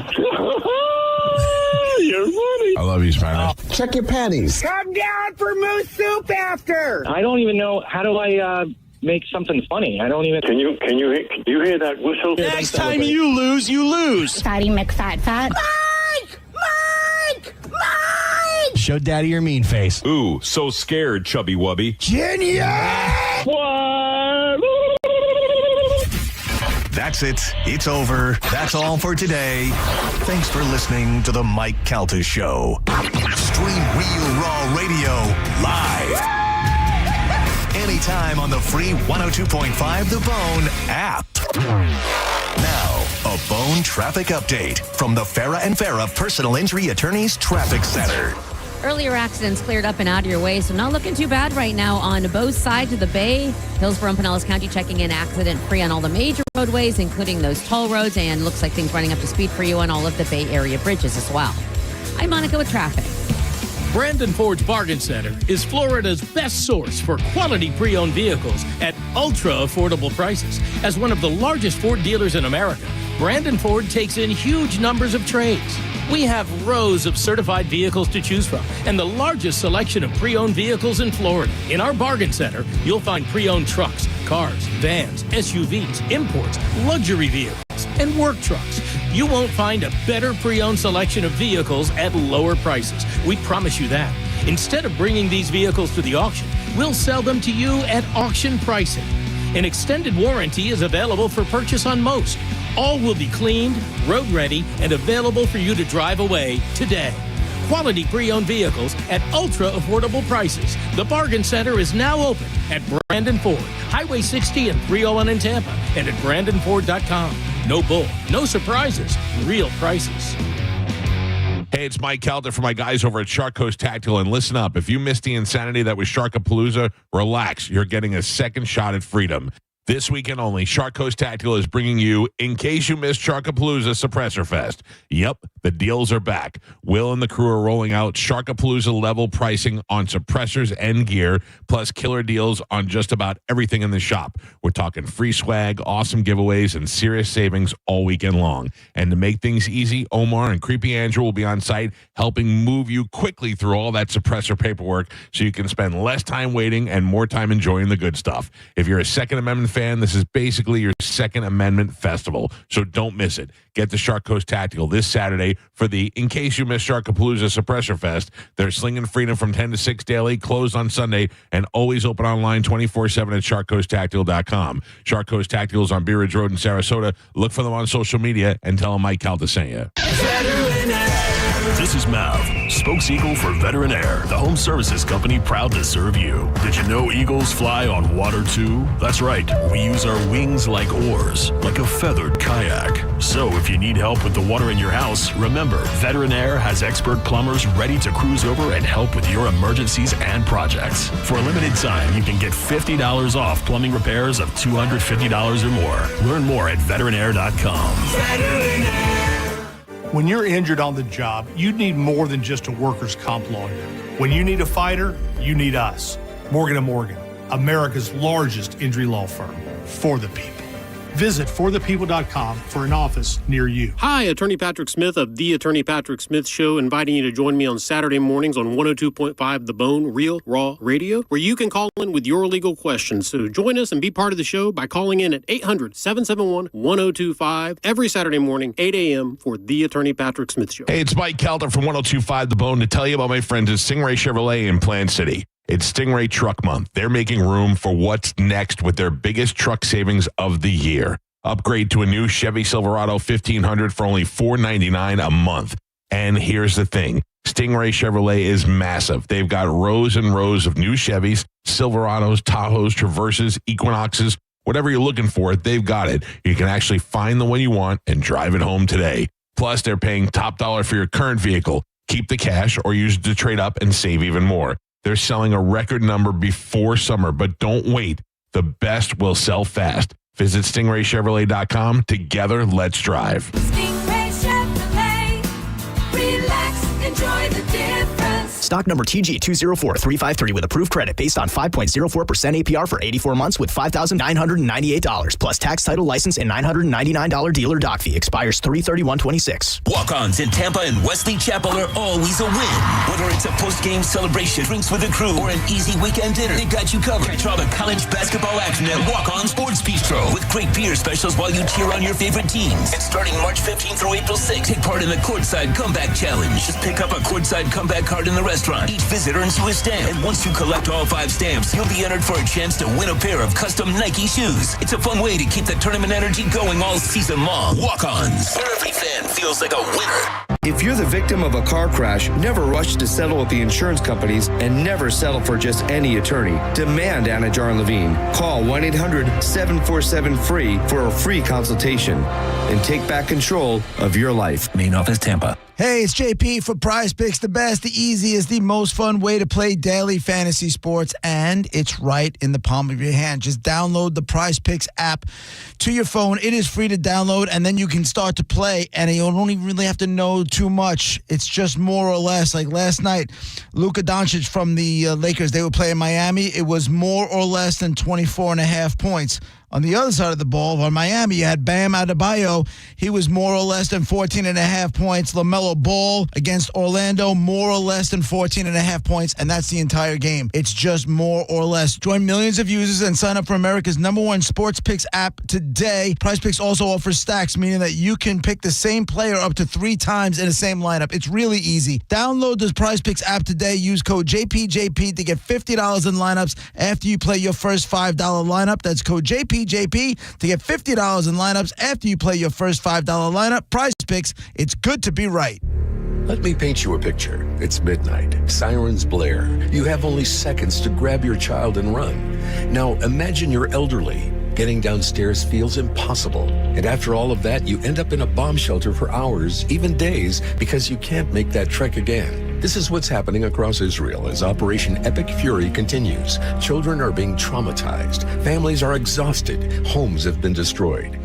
You're funny. I love you, Spanish. Check your panties. Come down for moose soup after. I don't even know. How do I make something funny? I don't even. Can you hear that whistle? Next time you lose, you lose. Fatty McFat. Show Daddy your mean face. Ooh, so scared, chubby wubby. Genius! That's it. It's over. That's all for today. Thanks for listening to the Mike Calta Show. Stream Real Raw Radio live. Anytime on the free 102.5 The Bone app. Now, a Bone traffic update from the Farah and Farah Personal Injury Attorneys Traffic Center. Earlier accidents cleared up and out of your way, so not looking too bad right now on both sides of the bay. Hillsborough and Pinellas County checking in accident-free on all the major roadways, including those toll roads, and looks like things running up to speed for you on all of the Bay Area bridges as well. I'm Monica with traffic. Brandon Ford's Bargain Center is Florida's best source for quality pre-owned vehicles at ultra-affordable prices. As one of the largest Ford dealers in America, Brandon Ford takes in huge numbers of trades. We have rows of certified vehicles to choose from and the largest selection of pre-owned vehicles in Florida. In our Bargain Center, you'll find pre-owned trucks, cars, vans, SUVs, imports, luxury vehicles, and work trucks. You won't find a better pre-owned selection of vehicles at lower prices. We promise you that. Instead of bringing these vehicles to the auction, we'll sell them to you at auction pricing. An extended warranty is available for purchase on most. All will be cleaned, road ready, and available for you to drive away today. Quality pre-owned vehicles at ultra-affordable prices. The Bargain Center is now open at Brandon Ford, Highway 60 and 301 in Tampa, and at BrandonFord.com. No bull, no surprises, real prices. Hey, it's Mike Calta for my guys over at Shark Coast Tactical. And listen up, if you missed the insanity that was Sharkapalooza, relax. You're getting a second shot at freedom. This weekend only, Shark Coast Tactical is bringing you, in case you missed Sharkapalooza, Suppressor Fest. Yep, the deals are back. Will and the crew are rolling out Sharkapalooza level pricing on suppressors and gear, plus killer deals on just about everything in the shop. We're talking free swag, awesome giveaways, and serious savings all weekend long. And to make things easy, Omar and Creepy Andrew will be on site helping move you quickly through all that suppressor paperwork so you can spend less time waiting and more time enjoying the good stuff. If you're a Second Amendment fan, this is basically your Second Amendment festival, so don't miss it. Get to Shark Coast Tactical this Saturday for the In Case You Missed Sharkapalooza Suppressor Fest. They're slinging freedom from 10 to 6 daily, closed on Sunday, and always open online 24/7 at SharkCoastTactical.com. Shark Coast Tactical is on Bee Ridge Road in Sarasota. Look for them on social media and tell them Mike Calta sent you. This is Mav, spokes-eagle for Veteran Air, the home services company proud to serve you. Did you know eagles fly on water too? That's right, we use our wings like oars, like a feathered kayak. So if you need help with the water in your house, remember, Veteran Air has expert plumbers ready to cruise over and help with your emergencies and projects. For a limited time, you can get $50 off plumbing repairs of $250 or more. Learn more at veteranair.com. Veteran Air. When you're injured on the job, you need more than just a workers' comp lawyer. When you need a fighter, you need us. Morgan & Morgan, America's largest injury law firm, for the people. Visit forthepeople.com for an office near you. Hi, Attorney Patrick Smith of The Attorney Patrick Smith Show, inviting you to join me on Saturday mornings on 102.5 The Bone, Real Raw Radio, where you can call in with your legal questions. So join us and be part of the show by calling in at 800-771-1025 every Saturday morning, 8 a.m. for The Attorney Patrick Smith Show. Hey, it's Mike Calta from 102.5 The Bone to tell you about my friends at Stingray Chevrolet in Plant City. It's Stingray Truck Month. They're making room for what's next with their biggest truck savings of the year. Upgrade to a new Chevy Silverado 1500 for only $499 a month. And here's the thing. Stingray Chevrolet is massive. They've got rows and rows of new Chevys, Silverados, Tahoes, Traverses, Equinoxes, whatever you're looking for, they've got it. You can actually find the one you want and drive it home today. Plus, they're paying top dollar for your current vehicle. Keep the cash or use it to trade up and save even more. They're selling a record number before summer, but don't wait. The best will sell fast. Visit StingrayChevrolet.com. Together, let's drive. Stingray Chevrolet. Relax, enjoy the difference. Stock number TG204353 with approved credit based on 5.04% APR for 84 months with $5,998 plus tax, title, license, and $999 dealer doc fee. Expires 3/31/26. Walk-ons in Tampa and Wesley Chapel are always a win. Whether it's a post-game celebration, drinks with the crew, or an easy weekend dinner, they got you covered. Catch all the college basketball action at Walk-On Sports Bistro with great beer specials while you cheer on your favorite teams. And starting March 15th through April 6th, take part in the Courtside Comeback Challenge. Just pick up a Courtside Comeback card in the restaurant. Each visit earns you a stamp. And once you collect all 5 stamps, you'll be entered for a chance to win a pair of custom Nike shoes. It's a fun way to keep the tournament energy going all season long. Walk-ons, where every fan feels like a winner. If you're the victim of a car crash, never rush to settle with the insurance companies and never settle for just any attorney. Demand Anna Jar and Levine. Call 1-800-747-FREE for a free consultation and take back control of your life. Main office, Tampa. Hey, it's JP for Prize Picks, the best, the easiest, the most fun way to play daily fantasy sports, and it's right in the palm of your hand. Just download the Prize Picks app to your phone. It is free to download, and then you can start to play, and you don't even really have to know too much. It's just more or less. Like last night, Luka Doncic from the Lakers, they were playing Miami. It was more or less than 24.5 points. On the other side of the ball, on Miami, you had Bam Adebayo. He was more or less than 14.5 points. LaMelo Ball against Orlando, more or less than 14.5 points, and that's the entire game. It's just more or less. Join millions of users and sign up for America's #1 sports picks app today. Prize Picks also offers stacks, meaning that you can pick the same player up to 3 times in the same lineup. It's really easy. Download the Prize Picks app today. Use code JPJP to get $50 in lineups after you play your first $5 lineup. That's code JPJP to get $50 in lineups after you play your first $5 lineup. Prize Picks, it's good to be right. Let me paint you a picture. It's midnight. Sirens blare. You have only seconds to grab your child and run. Now imagine you're elderly. Getting downstairs feels impossible. And after all of that, you end up in a bomb shelter for hours, even days, because you can't make that trek again. This is what's happening across Israel as Operation Epic Fury continues. Children are being traumatized. Families are exhausted. Homes have been destroyed.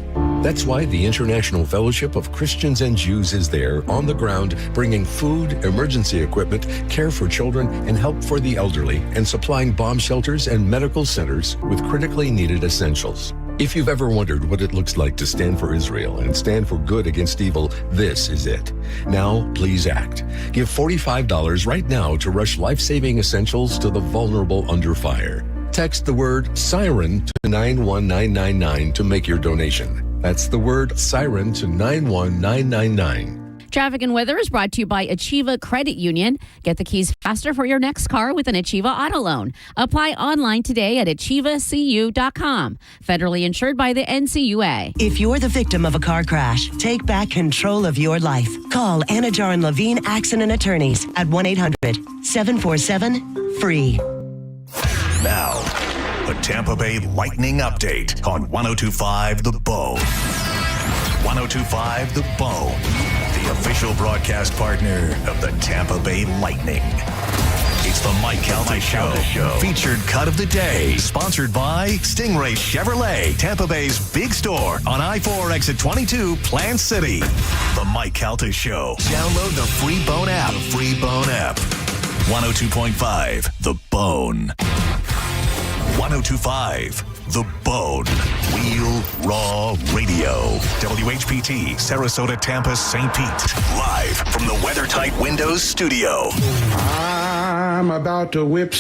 That's why the International Fellowship of Christians and Jews is there on the ground, bringing food, emergency equipment, care for children, and help for the elderly, and supplying bomb shelters and medical centers with critically needed essentials. If you've ever wondered what it looks like to stand for Israel and stand for good against evil, this is it. Now, please act. Give $45 right now to rush life-saving essentials to the vulnerable under fire. Text the word SIREN to 91999 to make your donation. That's the word SIREN to 91999. Traffic and weather is brought to you by Achieva Credit Union. Get the keys faster for your next car with an Achieva auto loan. Apply online today at achievacu.com. Federally insured by the NCUA. If you're the victim of a car crash, take back control of your life. Call Anna Jar and Levine Accident Attorneys at 1-800-747-FREE. Now, the Tampa Bay Lightning update on 102.5 The Bone. 102.5 The Bone, the official broadcast partner of the Tampa Bay Lightning. It's the Mike Calta Show. Featured cut of the day. Sponsored by Stingray Chevrolet, Tampa Bay's big store on I-4 exit 22, Plant City. The Mike Calta Show. Download the free Bone app. 102.5 The Bone. 102.5 The Bone. Real Raw Radio. WHPT, Sarasota, Tampa, St. Pete. Live from the WeatherTight Windows studio. I'm about to whip